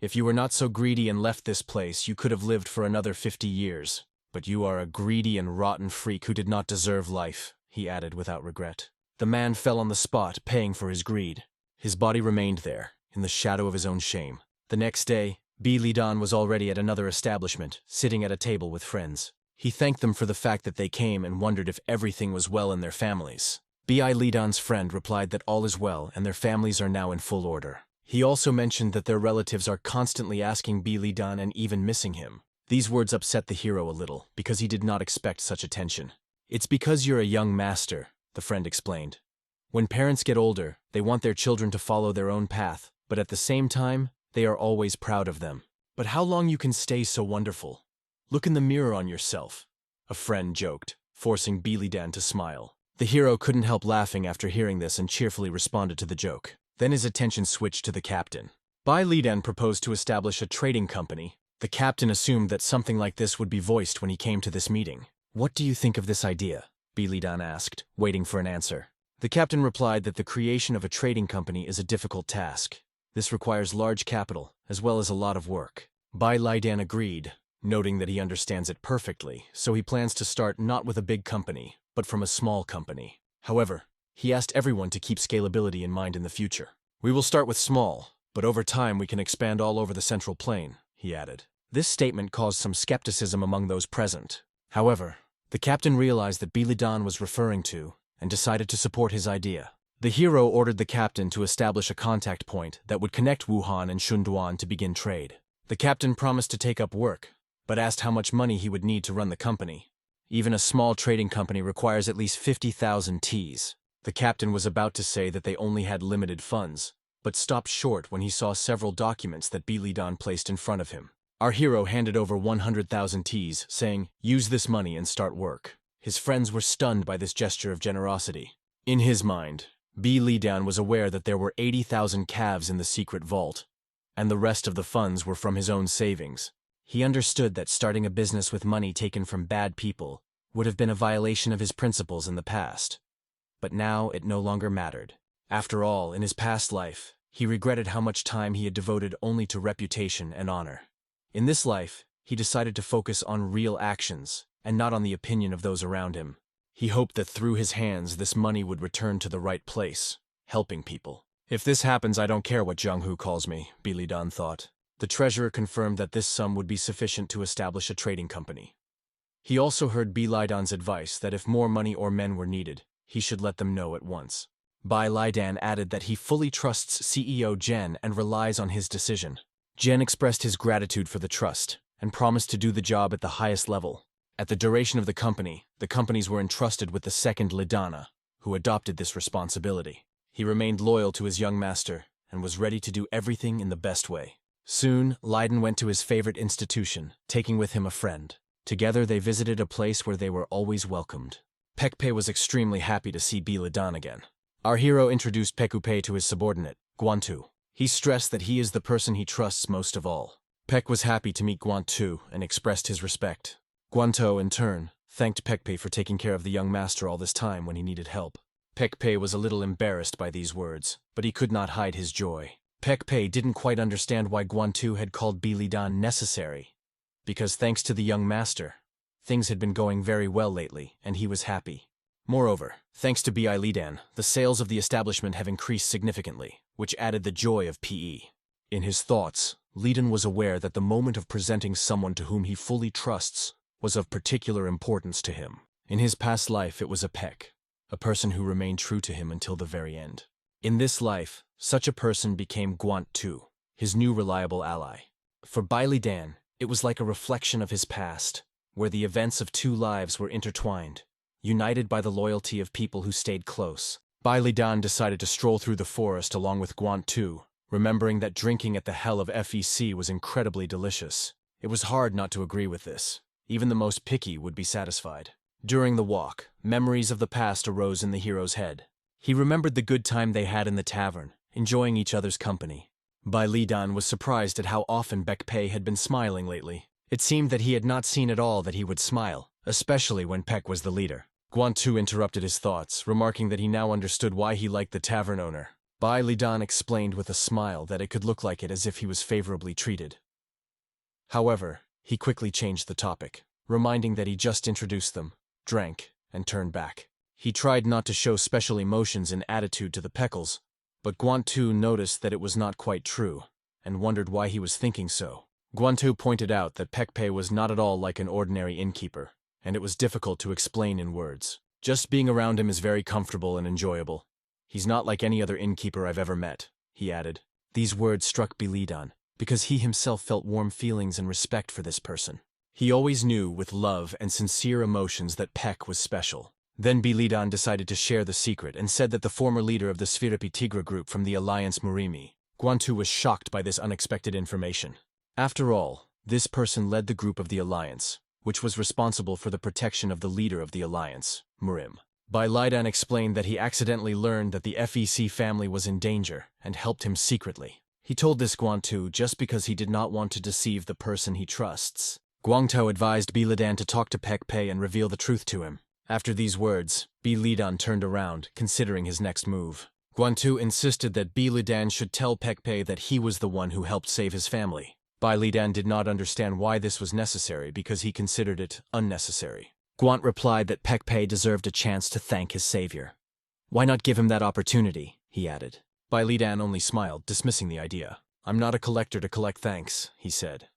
"If you were not so greedy and left this place, you could have lived for another 50 years. But you are a greedy and rotten freak who did not deserve life," he added without regret. The man fell on the spot, paying for his greed. His body remained there, in the shadow of his own shame. The next day, Bai Lidan was already at another establishment, sitting at a table with friends. He thanked them for the fact that they came and wondered if everything was well in their families. B.I. Lidan's friend replied that all is well and their families are now in full order. He also mentioned that their relatives are constantly asking B. Lidan and even missing him. These words upset the hero a little, because he did not expect such attention. It's because you're a young master, the friend explained. When parents get older, they want their children to follow their own path, but at the same time, they are always proud of them. But how long you can stay so wonderful? Look in the mirror on yourself, a friend joked, forcing B. Lidan to smile. The hero couldn't help laughing after hearing this and cheerfully responded to the joke. Then his attention switched to the captain. Bai Lidan proposed to establish a trading company. The captain assumed that something like this would be voiced when he came to this meeting. What do you think of this idea? B. Lidan asked, waiting for an answer. The captain replied that the creation of a trading company is a difficult task. This requires large capital, as well as a lot of work. Bai Lidan agreed, noting that he understands it perfectly, so he plans to start not with a big company, but from a small company. However, he asked everyone to keep scalability in mind in the future. We will start with small, but over time we can expand all over the Central Plain, he added. This statement caused some skepticism among those present. However, the captain realized that B. Lidan was referring to, and decided to support his idea. The hero ordered the captain to establish a contact point that would connect Wuhan and Shunduan to begin trade. The captain promised to take up work, but asked how much money he would need to run the company. Even a small trading company requires at least 50,000 Ts. The captain was about to say that they only had limited funds, but stopped short when he saw several documents that B. Lidan placed in front of him. Our hero handed over 100,000 Ts, saying, "Use this money and start work." His friends were stunned by this gesture of generosity. In his mind, B. Lidan was aware that there were 80,000 calves in the secret vault, and the rest of the funds were from his own savings. He understood that starting a business with money taken from bad people would have been a violation of his principles in the past. But now it no longer mattered. After all, in his past life, he regretted how much time he had devoted only to reputation and honor. In this life, he decided to focus on real actions, and not on the opinion of those around him. He hoped that through his hands this money would return to the right place, helping people. If this happens, I don't care what Zhang-Hu calls me, B. Lidan thought. The treasurer confirmed that this sum would be sufficient to establish a trading company. He also heard B. Lidan's advice that if more money or men were needed, he should let them know at once. Bai Lidan added that he fully trusts CEO Zhen and relies on his decision. Zhen expressed his gratitude for the trust, and promised to do the job at the highest level. At the duration of the companies were entrusted with the second Lidana, who adopted this responsibility. He remained loyal to his young master, and was ready to do everything in the best way. Soon, Leiden went to his favorite institution, taking with him a friend. Together they visited a place where they were always welcomed. Pekpe was extremely happy to see B. Lidan again. Our hero introduced Pekupe to his subordinate, Guantu. He stressed that he is the person he trusts most of all. Pek was happy to meet Guantu and expressed his respect. Guanto, in turn, thanked Pekpe for taking care of the young master all this time when he needed help. Pekpe was a little embarrassed by these words, but he could not hide his joy. Pekpe didn't quite understand why Guantu had called B. Lidan necessary, because thanks to the young master, things had been going very well lately, and he was happy. Moreover, thanks to B.I. Lidan, the sales of the establishment have increased significantly, which added the joy of P.E. In his thoughts, Lidan was aware that the moment of presenting someone to whom he fully trusts was of particular importance to him. In his past life, it was a Pek, a person who remained true to him until the very end. In this life, such a person became Guantu, his new reliable ally. For Bai Lidan, it was like a reflection of his past, where the events of two lives were intertwined, united by the loyalty of people who stayed close. Bai Lidan decided to stroll through the forest along with Guantu, remembering that drinking at the hell of FEC was incredibly delicious. It was hard not to agree with this. Even the most picky would be satisfied. During the walk, memories of the past arose in the hero's head. He remembered the good time they had in the tavern, enjoying each other's company. Bai Lidan was surprised at how often Pekpe had been smiling lately. It seemed that he had not seen at all that he would smile, especially when Pek was the leader. Guantu interrupted his thoughts, remarking that he now understood why he liked the tavern owner. Bai Lidan explained with a smile that it could look like it as if he was favorably treated. However, he quickly changed the topic, reminding that he just introduced them, drank, and turned back. He tried not to show special emotions and attitude to the Peckles, but Guantu noticed that it was not quite true, and wondered why he was thinking so. Guantu pointed out that Pekpe was not at all like an ordinary innkeeper, and it was difficult to explain in words. Just being around him is very comfortable and enjoyable. He's not like any other innkeeper I've ever met, he added. These words struck Bilidan, because he himself felt warm feelings and respect for this person. He always knew with love and sincere emotions that Peck was special. Then Bilidan decided to share the secret and said that the former leader of the Sphiripi Tigra group from the Alliance Murimi, Guantu, was shocked by this unexpected information. After all, this person led the group of the Alliance, which was responsible for the protection of the leader of the Alliance, Murim. Bilidan explained that he accidentally learned that the FEC family was in danger and helped him secretly. He told this Guantu just because he did not want to deceive the person he trusts. Guangtou advised Bilidan to talk to Peck Pei and reveal the truth to him. After these words, Bilidan turned around, considering his next move. Guantu insisted that Bilidan should tell Peck Pei that he was the one who helped save his family. Bilidan did not understand why this was necessary because he considered it unnecessary. Guant replied that Peck Pei deserved a chance to thank his savior. Why not give him that opportunity, he added. Bilidan only smiled, dismissing the idea. I'm not a collector to collect thanks, he said.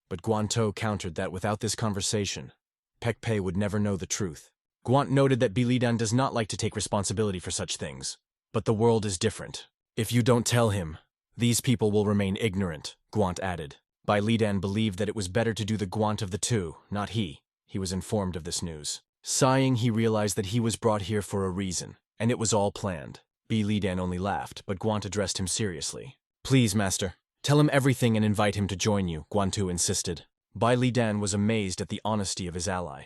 But Guantou countered that without this conversation, Peck Pei would never know the truth. Guant noted that Bilidan does not like to take responsibility for such things. But the world is different. If you don't tell him, these people will remain ignorant, Guant added. Bilidan believed that it was better to do the Guant of the two, not he. He was informed of this news. Sighing, he realized that he was brought here for a reason, and it was all planned. Bilidan only laughed, but Guant addressed him seriously. Please, master, tell him everything and invite him to join you, Guantu insisted. Bilidan was amazed at the honesty of his ally.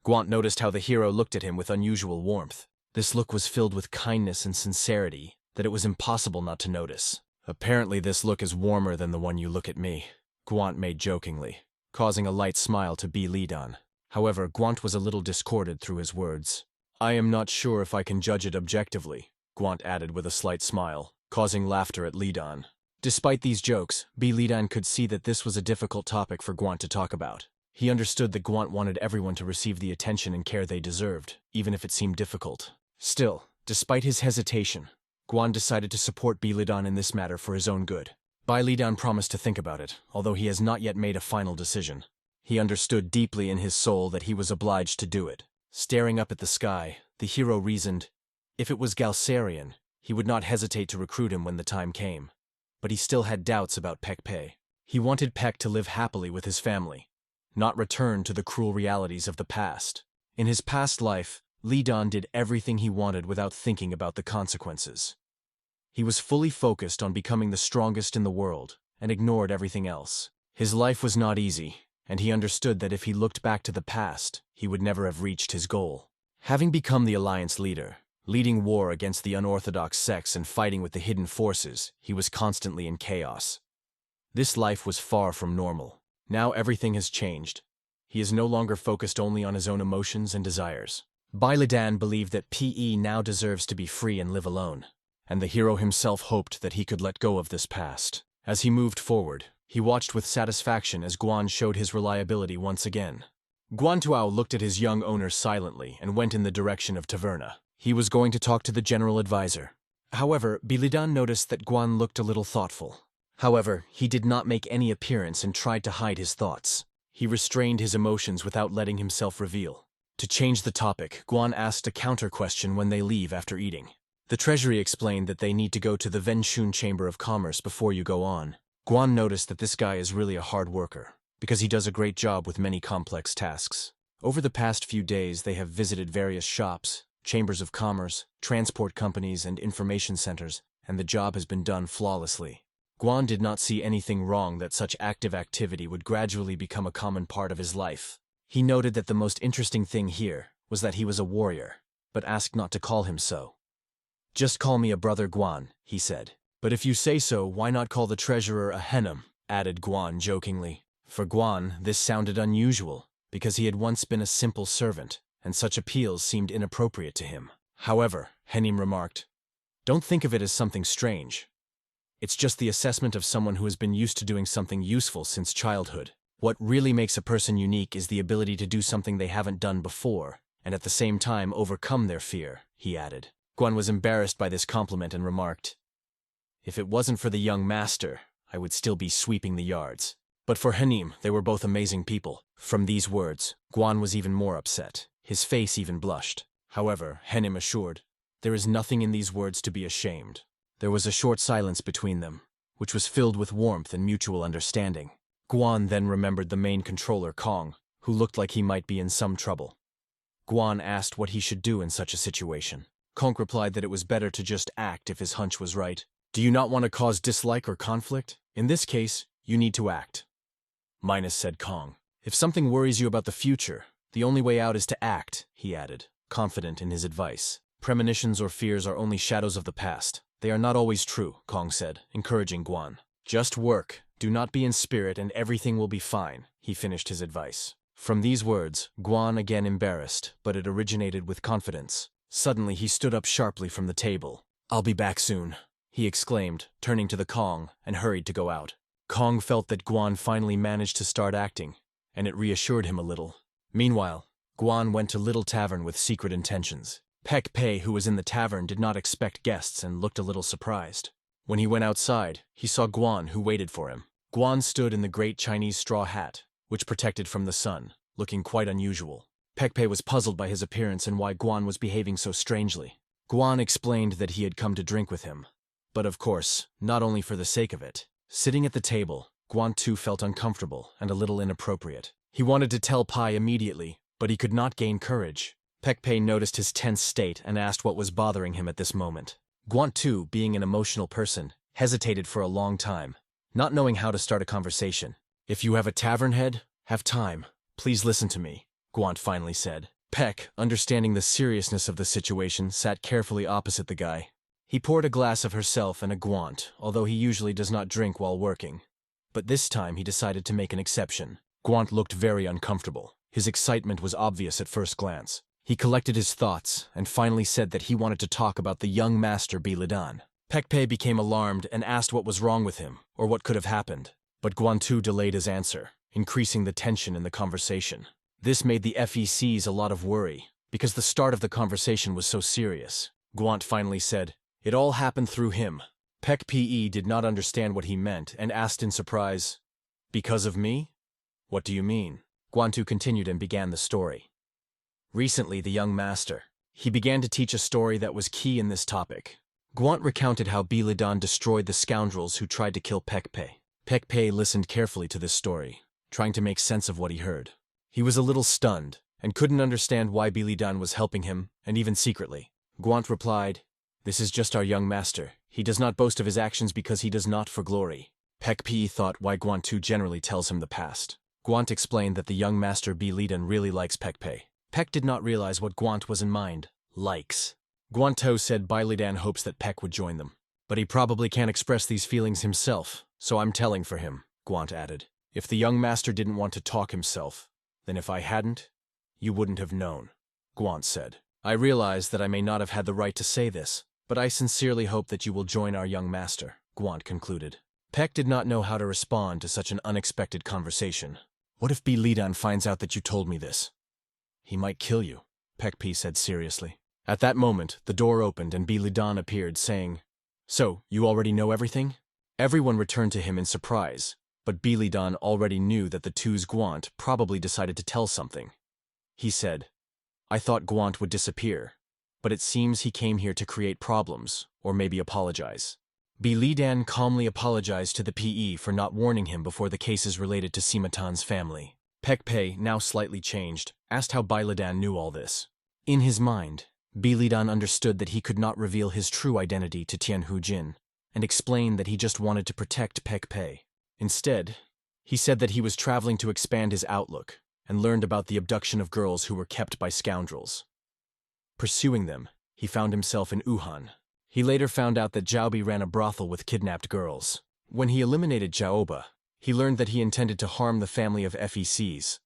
Guant noticed how the hero looked at him with unusual warmth. This look was filled with kindness and sincerity that it was impossible not to notice. Apparently this look is warmer than the one you look at me, Guant made jokingly, causing a light smile to Bilidan. However, Guant was a little discordant through his words. I am not sure if I can judge it objectively, Guant added with a slight smile, causing laughter at Lidan. Despite these jokes, Bilidan could see that this was a difficult topic for Guant to talk about. He understood that Guant wanted everyone to receive the attention and care they deserved, even if it seemed difficult. Still, despite his hesitation, Guant decided to support Bilidan in this matter for his own good. Bilidan promised to think about it, although he has not yet made a final decision. He understood deeply in his soul that he was obliged to do it. Staring up at the sky, the hero reasoned, if it was Galsarian, he would not hesitate to recruit him when the time came. But he still had doubts about Peck Pei. He wanted Peck to live happily with his family, not return to the cruel realities of the past. In his past life, Lidan did everything he wanted without thinking about the consequences. He was fully focused on becoming the strongest in the world and ignored everything else. His life was not easy, and he understood that if he looked back to the past, he would never have reached his goal. Having become the Alliance leader, leading war against the unorthodox sects and fighting with the hidden forces, he was constantly in chaos. This life was far from normal. Now everything has changed. He is no longer focused only on his own emotions and desires. Bilidan believed that PE now deserves to be free and live alone, and the hero himself hoped that he could let go of this past. As he moved forward, he watched with satisfaction as Guan showed his reliability once again. Guantuao looked at his young owner silently and went in the direction of Taverna. He was going to talk to the general advisor. However, Bilidan noticed that Guan looked a little thoughtful. However, he did not make any appearance and tried to hide his thoughts. He restrained his emotions without letting himself reveal. To change the topic, Guan asked a counter-question when they leave after eating. The treasury explained that they need to go to the Venshun Chamber of Commerce before you go on. Guan noticed that this guy is really a hard worker, because he does a great job with many complex tasks. Over the past few days, they have visited various shops, chambers of commerce, transport companies, and information centers, and the job has been done flawlessly. Guan did not see anything wrong that such active activity would gradually become a common part of his life. He noted that the most interesting thing here was that he was a warrior, but asked not to call him so. Just call me a brother Guan, he said. But if you say so, why not call the treasurer a Henim? Added Guan jokingly. For Guan, this sounded unusual, because he had once been a simple servant, and such appeals seemed inappropriate to him. However, Henim remarked, don't think of it as something strange. It's just the assessment of someone who has been used to doing something useful since childhood. What really makes a person unique is the ability to do something they haven't done before, and at the same time overcome their fear, he added. Guan was embarrassed by this compliment and remarked, if it wasn't for the young master, I would still be sweeping the yards. But for Henim, they were both amazing people. From these words, Guan was even more upset. His face even blushed. However, Henim assured, there is nothing in these words to be ashamed. There was a short silence between them, which was filled with warmth and mutual understanding. Guan then remembered the main controller, Kong, who looked like he might be in some trouble. Guan asked what he should do in such a situation. Kong replied that it was better to just act if his hunch was right. Do you not want to cause dislike or conflict? In this case, you need to act. Minus said Kong. If something worries you about the future, the only way out is to act, he added, confident in his advice. Premonitions or fears are only shadows of the past. They are not always true, Kong said, encouraging Guan. Just work, do not be in spirit, and everything will be fine, he finished his advice. From these words, Guan again embarrassed, but it originated with confidence. Suddenly he stood up sharply from the table. I'll be back soon, he exclaimed, turning to the Kong, and hurried to go out. Kong felt that Guan finally managed to start acting, and it reassured him a little. Meanwhile, Guan went to Little Tavern with secret intentions. Pek Pei, who was in the tavern, did not expect guests and looked a little surprised. When he went outside, he saw Guan, who waited for him. Guan stood in the great Chinese straw hat, which protected from the sun, looking quite unusual. Pek Pei was puzzled by his appearance and why Guan was behaving so strangely. Guan explained that he had come to drink with him. But of course, not only for the sake of it. Sitting at the table, Guan too felt uncomfortable and a little inappropriate. He wanted to tell Pai immediately, but he could not gain courage. Pek Pei noticed his tense state and asked what was bothering him at this moment. Guan too, being an emotional person, hesitated for a long time, not knowing how to start a conversation. If you have a tavern head, have time. Please listen to me, Guan finally said. Pek, understanding the seriousness of the situation, sat carefully opposite the guy. He poured a glass of herself and a Guant, although he usually does not drink while working. But this time he decided to make an exception. Guant looked very uncomfortable. His excitement was obvious at first glance. He collected his thoughts and finally said that he wanted to talk about the young master Bilidan. Pek Pei became alarmed and asked what was wrong with him, or what could have happened. But Guan Tu delayed his answer, increasing the tension in the conversation. This made the FECs a lot of worry, because the start of the conversation was so serious. Guant finally said, "It all happened through him." Pek Pe did not understand what he meant and asked in surprise, "Because of me? What do you mean?" Guan Tu continued and began the story. Recently, the young master. He began to teach a story that was key in this topic. Guant recounted how Bilidan destroyed the scoundrels who tried to kill Pek Pei. Pek Pei listened carefully to this story, trying to make sense of what he heard. He was a little stunned, and couldn't understand why Bilidan was helping him, and even secretly. Guant replied, "This is just our young master. He does not boast of his actions because he does not for glory." Pek Pei thought why Guant Tu generally tells him the past. Guant explained that the young master Bilidan really likes Pek Pei. Pek did not realize what Guant was in mind. Likes. Guanto said Bilidan hopes that Pek would join them. But he probably can't express these feelings himself, so I'm telling for him, Guant added. If the young master didn't want to talk himself, then if I hadn't, you wouldn't have known, Guant said. I realize that I may not have had the right to say this, but I sincerely hope that you will join our young master, Guant concluded. Pek did not know how to respond to such an unexpected conversation. What if Bilidan finds out that you told me this? He might kill you, Pek Pei said seriously. At that moment, the door opened and Bilidan appeared, saying, "So, you already know everything?" Everyone returned to him in surprise, but Bilidan already knew that the two's Guant probably decided to tell something. He said, "I thought Guant would disappear, but it seems he came here to create problems, or maybe apologize." Bilidan calmly apologized to the PE for not warning him before the cases related to Simatan's family. Pek Pei, now slightly changed, asked how Bilidan knew all this. In his mind, Bilidan understood that he could not reveal his true identity to Tianhu Jin, and explained that he just wanted to protect Pek Pei. Instead, he said that he was traveling to expand his outlook, and learned about the abduction of girls who were kept by scoundrels. Pursuing them, he found himself in Wuhan. He later found out that Zhaobi ran a brothel with kidnapped girls. When he eliminated Zhaoba, he learned that he intended to harm the family of FECs.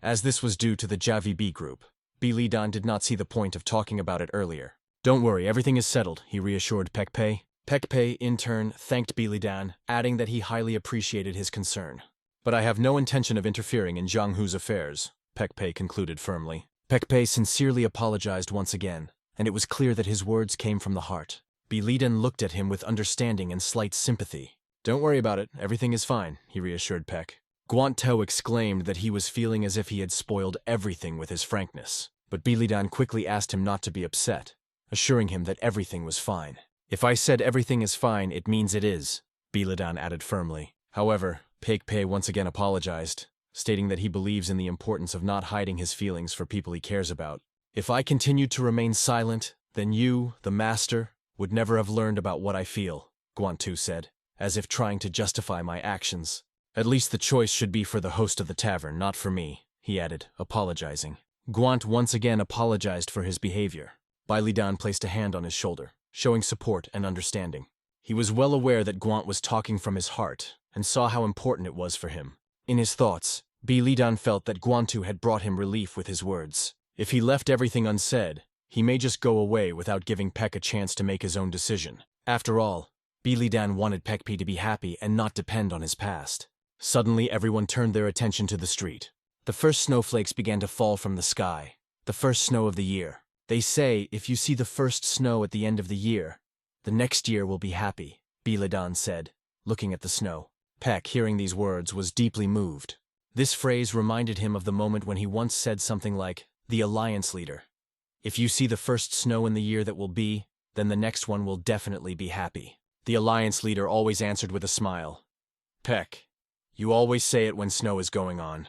As this was due to the JaVB group, Bilidan did not see the point of talking about it earlier. "Don't worry, everything is settled," he reassured Pek Pei. Pek Pei, in turn, thanked Bilidan, adding that he highly appreciated his concern. "But I have no intention of interfering in Zhang Hu's affairs," Pek Pei concluded firmly. Pek Pei sincerely apologized once again, and it was clear that his words came from the heart. Bilidan looked at him with understanding and slight sympathy. "Don't worry about it, everything is fine," he reassured Pek. Guanto exclaimed that he was feeling as if he had spoiled everything with his frankness. but Bilidan quickly asked him not to be upset, assuring him that everything was fine. If I said everything is fine, it means it is, Bilidan added firmly. However, Pei once again apologized, stating that he believes in the importance of not hiding his feelings for people he cares about. If I continued to remain silent, then you, the master, would never have learned about what I feel, Guantu said, as if trying to justify my actions. At least the choice should be for the host of the tavern, not for me, he added, apologizing. Gwant once again apologized for his behavior. Bilidan placed a hand on his shoulder, showing support and understanding. He was well aware that Gwant was talking from his heart, and saw how important it was for him. In his thoughts, Bilidan felt that Guantu had brought him relief with his words. If he left everything unsaid, he may just go away without giving Peck a chance to make his own decision. After all, Bilidan wanted Peckpi to be happy and not depend on his past. Suddenly, everyone turned their attention to the street. The first snowflakes began to fall from the sky, the first snow of the year. They say if you see the first snow at the end of the year, the next year will be happy, Bilidan said, looking at the snow. Peck, hearing these words, was deeply moved. This phrase reminded him of the moment when he once said something like, "The Alliance Leader. If you see the first snow in the year that will be, then the next one will definitely be happy." The Alliance Leader always answered with a smile. "Peck, you always say it when snow is going on."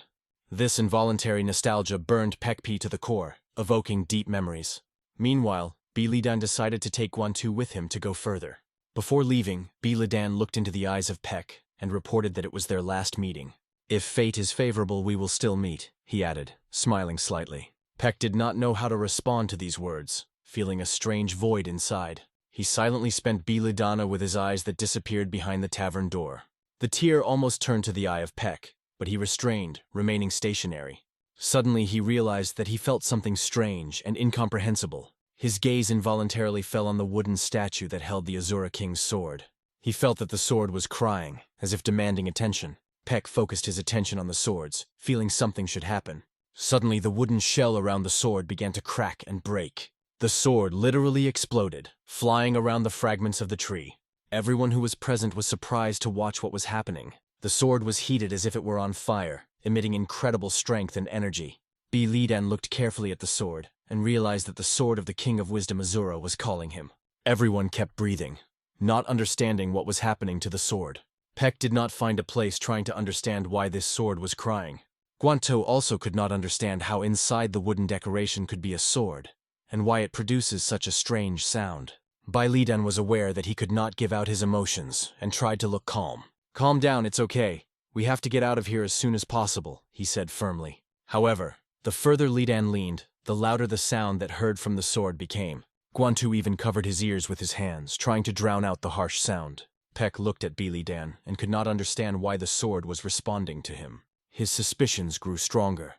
This involuntary nostalgia burned Peckpi to the core, evoking deep memories. Meanwhile, Bilidan decided to take Guantu with him to go further. Before leaving, Bilidan looked into the eyes of Peck and reported that it was their last meeting. "If fate is favorable, we will still meet," he added, smiling slightly. Peck did not know how to respond to these words, feeling a strange void inside. He silently spent Bilidana with his eyes that disappeared behind the tavern door. The tear almost turned to the eye of Peck, but he restrained, remaining stationary. Suddenly he realized that he felt something strange and incomprehensible. His gaze involuntarily fell on the wooden statue that held the Asura King's sword. He felt that the sword was crying, as if demanding attention. Peck focused his attention on the swords, feeling something should happen. Suddenly the wooden shell around the sword began to crack and break. The sword literally exploded, flying around the fragments of the tree. Everyone who was present was surprised to watch what was happening. The sword was heated as if it were on fire, emitting incredible strength and energy. Bilidan looked carefully at the sword, and realized that the sword of the King of Wisdom Asura was calling him. Everyone kept breathing, not understanding what was happening to the sword. Peck did not find a place trying to understand why this sword was crying. Guanto also could not understand how inside the wooden decoration could be a sword, and why it produces such a strange sound. Bilidan was aware that he could not give out his emotions, and tried to look calm. "Calm down, it's okay. We have to get out of here as soon as possible," he said firmly. However, the further Lidan leaned, the louder the sound that heard from the sword became. Guantu even covered his ears with his hands, trying to drown out the harsh sound. Peck looked at Bilidan and could not understand why the sword was responding to him. His suspicions grew stronger.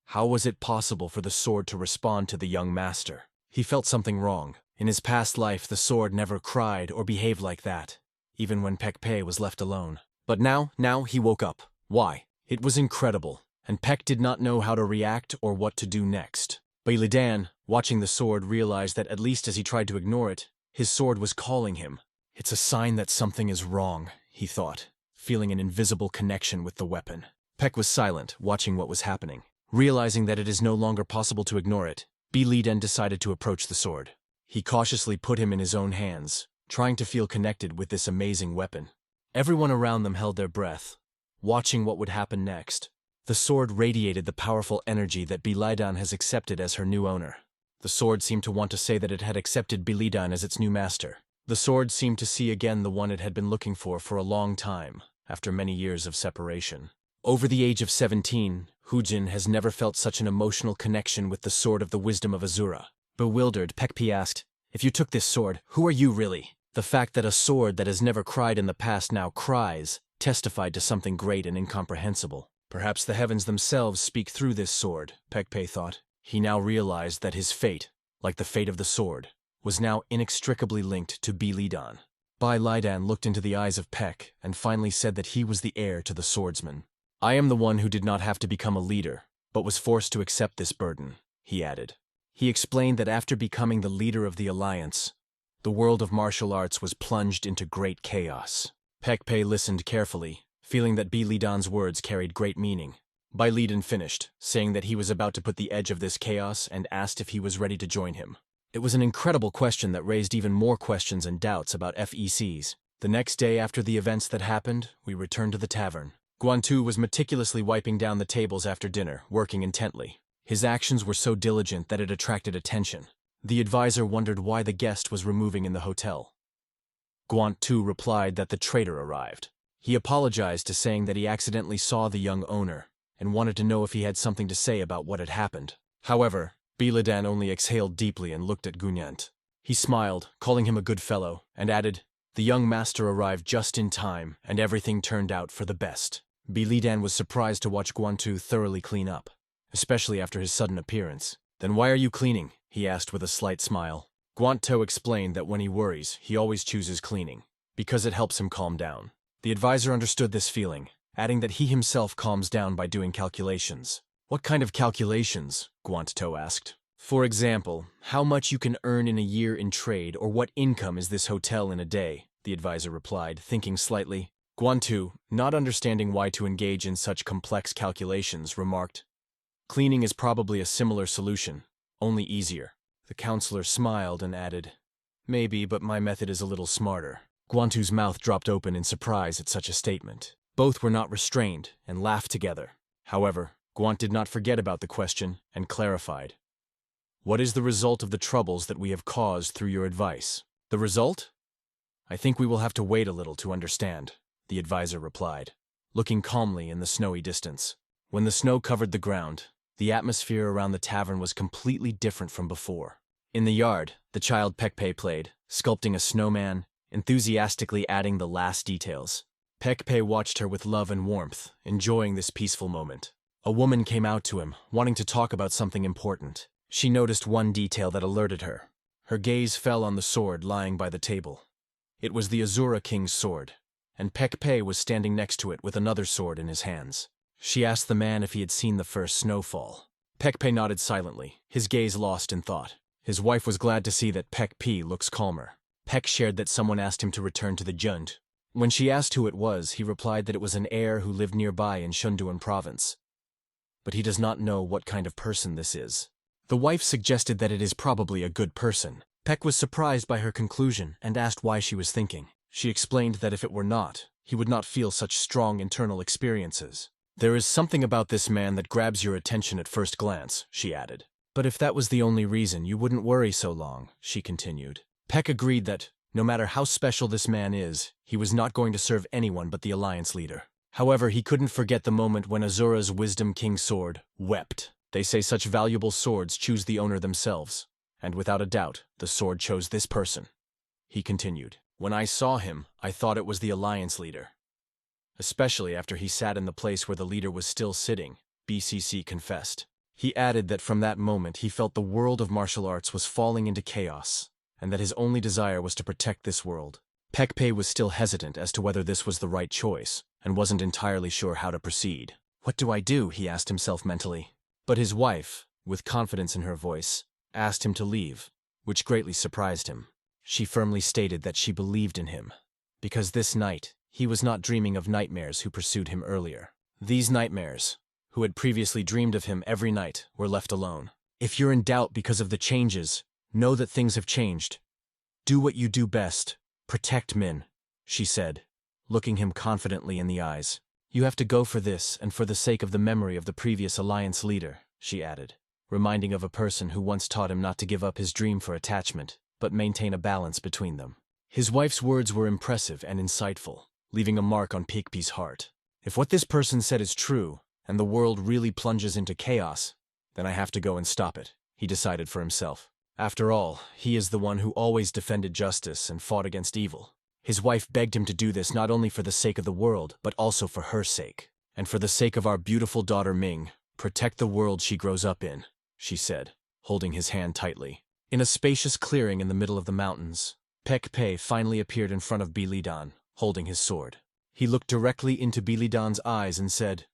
How was it possible for the sword to respond to the young master? He felt something wrong. In his past life, the sword never cried or behaved like that, even when Peck was left alone. But now he woke up. Why? It was incredible, and Peck did not know how to react or what to do next. Bilidan, watching the sword, realized that at least as he tried to ignore it, his sword was calling him. "It's a sign that something is wrong," he thought, feeling an invisible connection with the weapon. Peck was silent, watching what was happening. Realizing that it is no longer possible to ignore it, Bilidan decided to approach the sword. He cautiously put him in his own hands, trying to feel connected with this amazing weapon. Everyone around them held their breath, watching what would happen next. The sword radiated the powerful energy that Bilidan has accepted as her new owner. The sword seemed to want to say that it had accepted Bilidan as its new master. The sword seemed to see again the one it had been looking for a long time, after many years of separation. Over the age of 17, Hujin has never felt such an emotional connection with the sword of the wisdom of Asura. Bewildered, Peckpi asked, "If you took this sword, who are you really?" The fact that a sword that has never cried in the past now cries testified to something great and incomprehensible. Perhaps the heavens themselves speak through this sword, Peckpi thought. He now realized that his fate, like the fate of the sword, was now inextricably linked to Bilidan. Bilidan looked into the eyes of Peck and finally said that he was the heir to the swordsman. "I am the one who did not have to become a leader, but was forced to accept this burden," he added. He explained that after becoming the leader of the Alliance, the world of martial arts was plunged into great chaos. Peckpi listened carefully, feeling that Bilidan's words carried great meaning. Bai Lidan finished, saying that he was about to put the edge of this chaos and asked if he was ready to join him. It was an incredible question that raised even more questions and doubts about FECs. The next day after the events that happened, we returned to the tavern. Guantu was meticulously wiping down the tables after dinner, working intently. His actions were so diligent that it attracted attention. The advisor wondered why the guest was removing in the hotel. Guantu replied that the trader arrived. He apologized to saying that he accidentally saw the young owner and wanted to know if he had something to say about what had happened. However, Bilidan only exhaled deeply and looked at Gunyant. He smiled, calling him a good fellow, and added, "The young master arrived just in time, and everything turned out for the best." Bilidan was surprised to watch Guantu thoroughly clean up, especially after his sudden appearance. "Then why are you cleaning?" he asked with a slight smile. Guantu explained that when he worries, he always chooses cleaning, because it helps him calm down. The advisor understood this feeling, adding that he himself calms down by doing calculations. "What kind of calculations?" Guantu asked. "For example, how much you can earn in a year in trade, or what income is this hotel in a day?" the advisor replied, thinking slightly. Guantu, not understanding why to engage in such complex calculations, remarked, "Cleaning is probably a similar solution, only easier." The counselor smiled and added, "Maybe, but my method is a little smarter." Guantu's mouth dropped open in surprise at such a statement. Both were not restrained and laughed together. However, Guant did not forget about the question and clarified. "What is the result of the troubles that we have caused through your advice?" "The result? I think we will have to wait a little to understand," the advisor replied, looking calmly in the snowy distance. When the snow covered the ground, the atmosphere around the tavern was completely different from before. In the yard, the child Pekpe played, sculpting a snowman, enthusiastically adding the last details. Pekpe watched her with love and warmth, enjoying this peaceful moment. A woman came out to him, wanting to talk about something important. She noticed one detail that alerted her. Her gaze fell on the sword lying by the table. It was the Asura king's sword, and Pekpe was standing next to it with another sword in his hands. She asked the man if he had seen the first snowfall. Pekpe nodded silently, his gaze lost in thought. His wife was glad to see that Pekpe looks calmer. Pek shared that someone asked him to return to the Jund. When she asked who it was, he replied that it was an heir who lived nearby in Shandong province. But he does not know what kind of person this is. The wife suggested that it is probably a good person. Pek was surprised by her conclusion and asked why she was thinking. She explained that if it were not, he would not feel such strong internal experiences. "There is something about this man that grabs your attention at first glance," she added. "But if that was the only reason, you wouldn't worry so long," she continued. Pek agreed that, no matter how special this man is, he was not going to serve anyone but the alliance leader. However, he couldn't forget the moment when Azura's Wisdom King sword wept. They say such valuable swords choose the owner themselves, and without a doubt, the sword chose this person. He continued, "When I saw him, I thought it was the alliance leader. Especially after he sat in the place where the leader was still sitting," BCC confessed. He added that from that moment he felt the world of martial arts was falling into chaos, and that his only desire was to protect this world. Pekpe was still hesitant as to whether this was the right choice, and wasn't entirely sure how to proceed. "What do I do?" he asked himself mentally. But his wife, with confidence in her voice, asked him to leave, which greatly surprised him. She firmly stated that she believed in him, because this night, he was not dreaming of nightmares who pursued him earlier. These nightmares, who had previously dreamed of him every night, were left alone. "If you're in doubt because of the changes, know that things have changed. Do what you do best. Protect Min," she said, looking him confidently in the eyes. "You have to go for this and for the sake of the memory of the previous alliance leader," she added, reminding of a person who once taught him not to give up his dream for attachment, but maintain a balance between them. His wife's words were impressive and insightful, leaving a mark on Pekpe's heart. If what this person said is true, and the world really plunges into chaos, then I have to go and stop it, he decided for himself. After all, he is the one who always defended justice and fought against evil. His wife begged him to do this not only for the sake of the world, but also for her sake. "And for the sake of our beautiful daughter Ming, protect the world she grows up in," she said, holding his hand tightly. In a spacious clearing in the middle of the mountains, Pekpe finally appeared in front of Bilidan, holding his sword. He looked directly into Bilidan's eyes and said,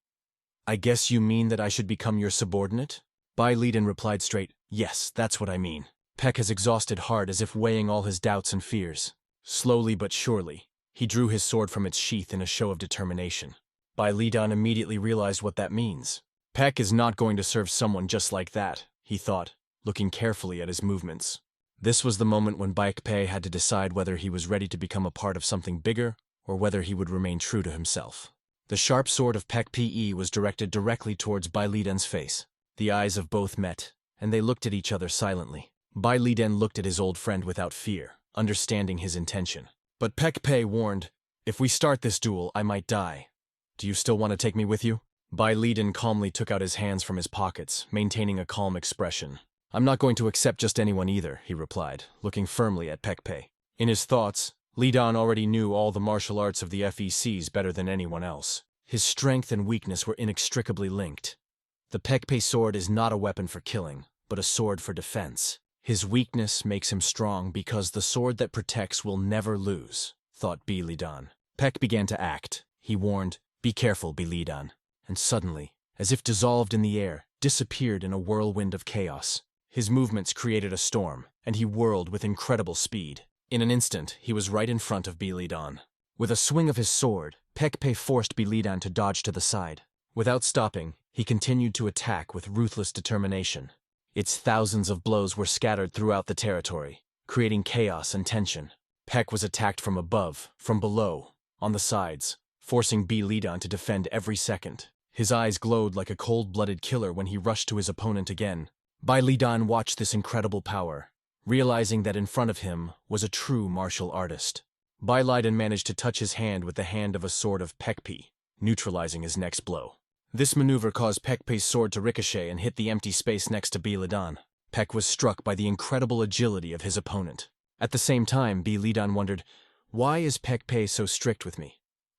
"I guess you mean that I should become your subordinate?" Bilidan replied straight, "Yes, that's what I mean." Pek has exhausted heart as if weighing all his doubts and fears. Slowly but surely, he drew his sword from its sheath in a show of determination. Bilidan immediately realized what that means. Peck is not going to serve someone just like that, he thought, looking carefully at his movements. This was the moment when Baekpei had to decide whether he was ready to become a part of something bigger or whether he would remain true to himself. The sharp sword of Peck Pe was directed directly towards Bai Liden's face. The eyes of both met, and they looked at each other silently. Bai Liden looked at his old friend without fear, understanding his intention. But Peck Pei warned, "If we start this duel, I might die. Do you still want to take me with you?" Bai Liden calmly took out his hands from his pockets, maintaining a calm expression. "I'm not going to accept just anyone either," he replied, looking firmly at Peck Pei. In his thoughts, Li Dan already knew all the martial arts of the FECs better than anyone else. His strength and weakness were inextricably linked. The Peck Pei sword is not a weapon for killing, but a sword for defense. His weakness makes him strong because the sword that protects will never lose, thought Bi Lidan. Peck began to act. He warned, "Be careful, Bi Lidan." And suddenly, as if dissolved in the air, disappeared in a whirlwind of chaos. His movements created a storm, and he whirled with incredible speed. In an instant, he was right in front of Bi Lidan. With a swing of his sword, Peck Pei forced Bi Lidan to dodge to the side. Without stopping, he continued to attack with ruthless determination. Its thousands of blows were scattered throughout the territory, creating chaos and tension. Peck was attacked from above, from below, on the sides, forcing Bi Lidan to defend every second. His eyes glowed like a cold-blooded killer when he rushed to his opponent again. Bai Lidan watched this incredible power, realizing that in front of him was a true martial artist. Bai Lidan managed to touch his hand with the hand of a sword of Peck Pei, neutralizing his next blow. This maneuver caused Peck Pei's sword to ricochet and hit the empty space next to Bi Lidan. Peck was struck by the incredible agility of his opponent. At the same time, Bi Lidan wondered, "Why is Peck Pei so strict with me?"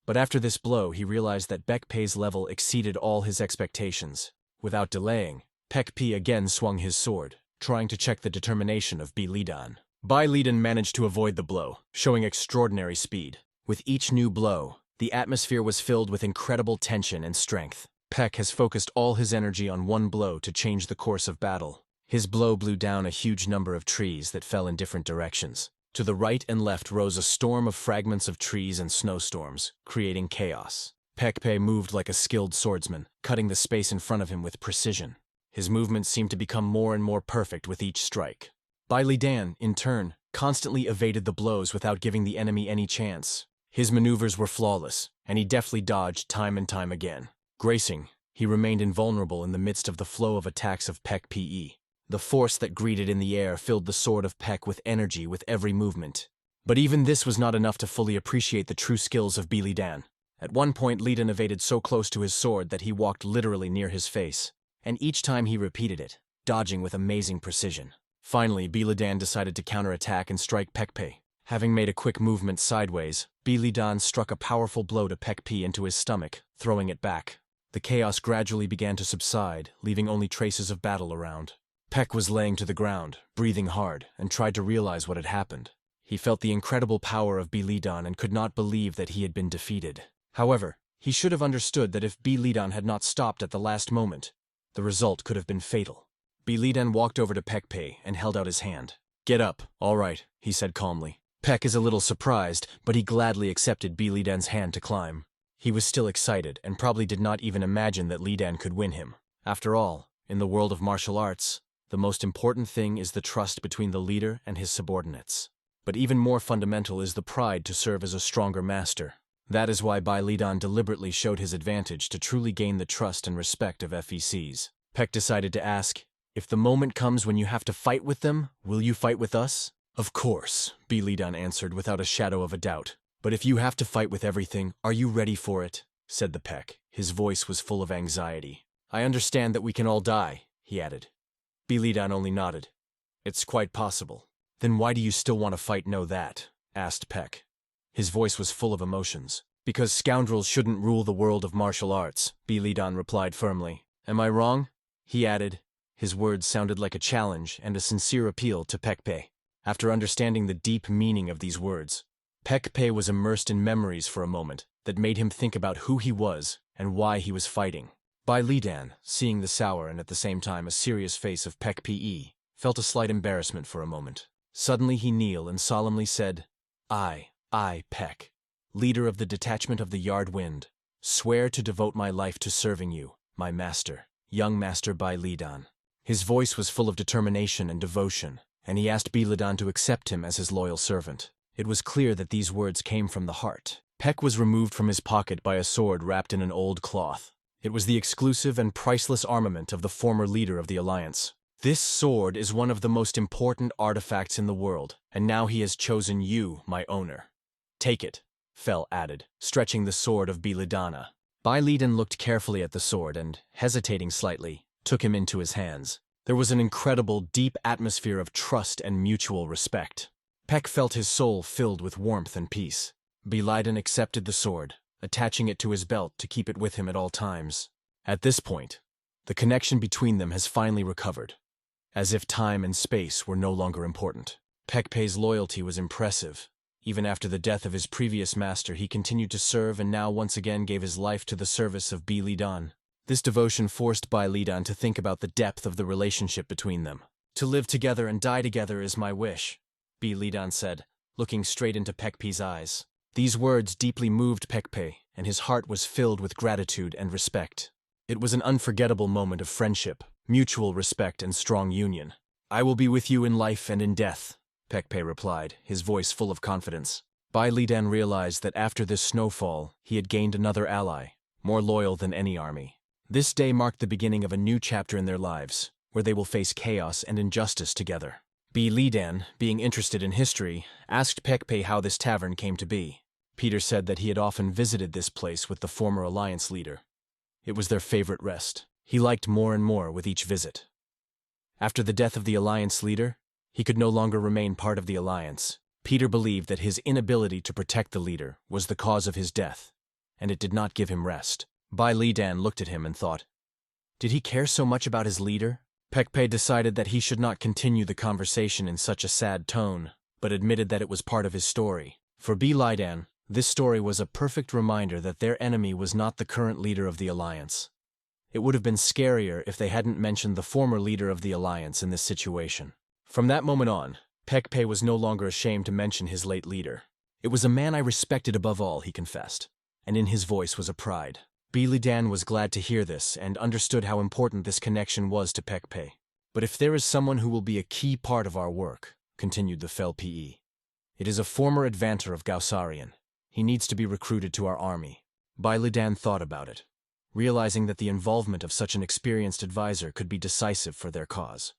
But after this blow, he realized that Peck Pei's level exceeded all his expectations. Without delaying, Peck Pei again swung his sword, trying to check the determination of Bi Lidan. Bai Lidan managed to avoid the blow, showing extraordinary speed. With each new blow, the atmosphere was filled with incredible tension and strength. Peck has focused all his energy on one blow to change the course of battle. His blow blew down a huge number of trees that fell in different directions. To the right and left rose a storm of fragments of trees and snowstorms, creating chaos. Peck Pei moved like a skilled swordsman, cutting the space in front of him with precision. His movements seemed to become more and more perfect with each strike. Bai Lidan, in turn, constantly evaded the blows without giving the enemy any chance. His maneuvers were flawless, and he deftly dodged time and time again. Gracing, he remained invulnerable in the midst of the flow of attacks of Peck Pe. The force that greeted in the air filled the sword of Peck with energy with every movement. But even this was not enough to fully appreciate the true skills of Bi Lidan. At one point, Lidan evaded so close to his sword that he walked literally near his face, and each time he repeated it, dodging with amazing precision. Finally, Bi Lidan decided to counterattack and strike Peck Pei. Having made a quick movement sideways, Bi Lidan struck a powerful blow to Peck Pei into his stomach, throwing it back. The chaos gradually began to subside, leaving only traces of battle around. Peck was laying to the ground, breathing hard, and tried to realize what had happened. He felt the incredible power of Bi Lidan and could not believe that he had been defeated. However, he should have understood that if Bi Lidan had not stopped at the last moment, the result could have been fatal. Bi Lidan walked over to Peck Pei and held out his hand. "Get up, all right," he said calmly. Peck is a little surprised, but he gladly accepted Bi Lidan's hand to climb. He was still excited and probably did not even imagine that Lidan could win him. After all, in the world of martial arts, the most important thing is the trust between the leader and his subordinates. But even more fundamental is the pride to serve as a stronger master. That is why Bai Lidan deliberately showed his advantage to truly gain the trust and respect of FECs. Peck decided to ask, "If the moment comes when you have to fight with them, will you fight with us?" "Of course," Bi Lidan answered without a shadow of a doubt. "But if you have to fight with everything, are you ready for it?" said the Peck. His voice was full of anxiety. "I understand that we can all die," he added. Bi Lidan only nodded. "It's quite possible." "Then why do you still want to fight, know that?" asked Peck. His voice was full of emotions. "Because scoundrels shouldn't rule the world of martial arts," Bi Lidan replied firmly. "Am I wrong?" he added. His words sounded like a challenge and a sincere appeal to Peck Pei. After understanding the deep meaning of these words, Peck Pei was immersed in memories for a moment that made him think about who he was and why he was fighting. Bai Lidan, seeing the sour and at the same time a serious face of Peck Pe, felt a slight embarrassment for a moment. Suddenly he kneeled and solemnly said, I, Peck, leader of the detachment of the Yard Wind, swear to devote my life to serving you, my master." young master Bai Lidan. His voice was full of determination and devotion, and he asked Bai Lidan to accept him as his loyal servant. It was clear that these words came from the heart. Peck was removed from his pocket by a sword wrapped in an old cloth. It was the exclusive and priceless armament of the former leader of the Alliance. This sword is one of the most important artifacts in the world, and now he has chosen you, my owner. Take it, Fel added, stretching the sword of Bai Lidana. Bai Lidan looked carefully at the sword and, hesitating slightly, took him into his hands. There was an incredible, deep atmosphere of trust and mutual respect. Peck felt his soul filled with warmth and peace. Bai Lidan accepted the sword, attaching it to his belt to keep it with him at all times. At this point, the connection between them has finally recovered, as if time and space were no longer important. Peckpei's loyalty was impressive. Even after the death of his previous master, he continued to serve and now once again gave his life to the service of Bai Lidan. This devotion forced Bai Lidan to think about the depth of the relationship between them. To live together and die together is my wish, Bai Lidan said, looking straight into Peckpei's eyes. These words deeply moved Peckpei, and his heart was filled with gratitude and respect. It was an unforgettable moment of friendship, mutual respect, and strong union. I will be with you in life and in death, Peckpei replied, his voice full of confidence. Bai Lidan realized that after this snowfall, he had gained another ally, more loyal than any army. This day marked the beginning of a new chapter in their lives, where they will face chaos and injustice together. Bai Lidan, being interested in history, asked Peckpei how this tavern came to be. Peter said that he had often visited this place with the former Alliance leader. It was their favorite rest. He liked more and more with each visit. After the death of the Alliance leader, he could no longer remain part of the Alliance. Peter believed that his inability to protect the leader was the cause of his death, and it did not give him rest. Bai Lidan looked at him and thought, did he care so much about his leader? Peckpei decided that he should not continue the conversation in such a sad tone, but admitted that it was part of his story. For Bai Lidan, this story was a perfect reminder that their enemy was not the current leader of the Alliance. It would have been scarier if they hadn't mentioned the former leader of the Alliance in this situation. From that moment on, Peckpei was no longer ashamed to mention his late leader. It was a man I respected above all, he confessed, and in his voice was a pride. Bai Lidan was glad to hear this and understood how important this connection was to Peckpei. But if there is someone who will be a key part of our work, continued the Fel PE, it is a former advanter of Gausarian. He needs to be recruited to our army. Bai Lidan thought about it, realizing that the involvement of such an experienced advisor could be decisive for their cause.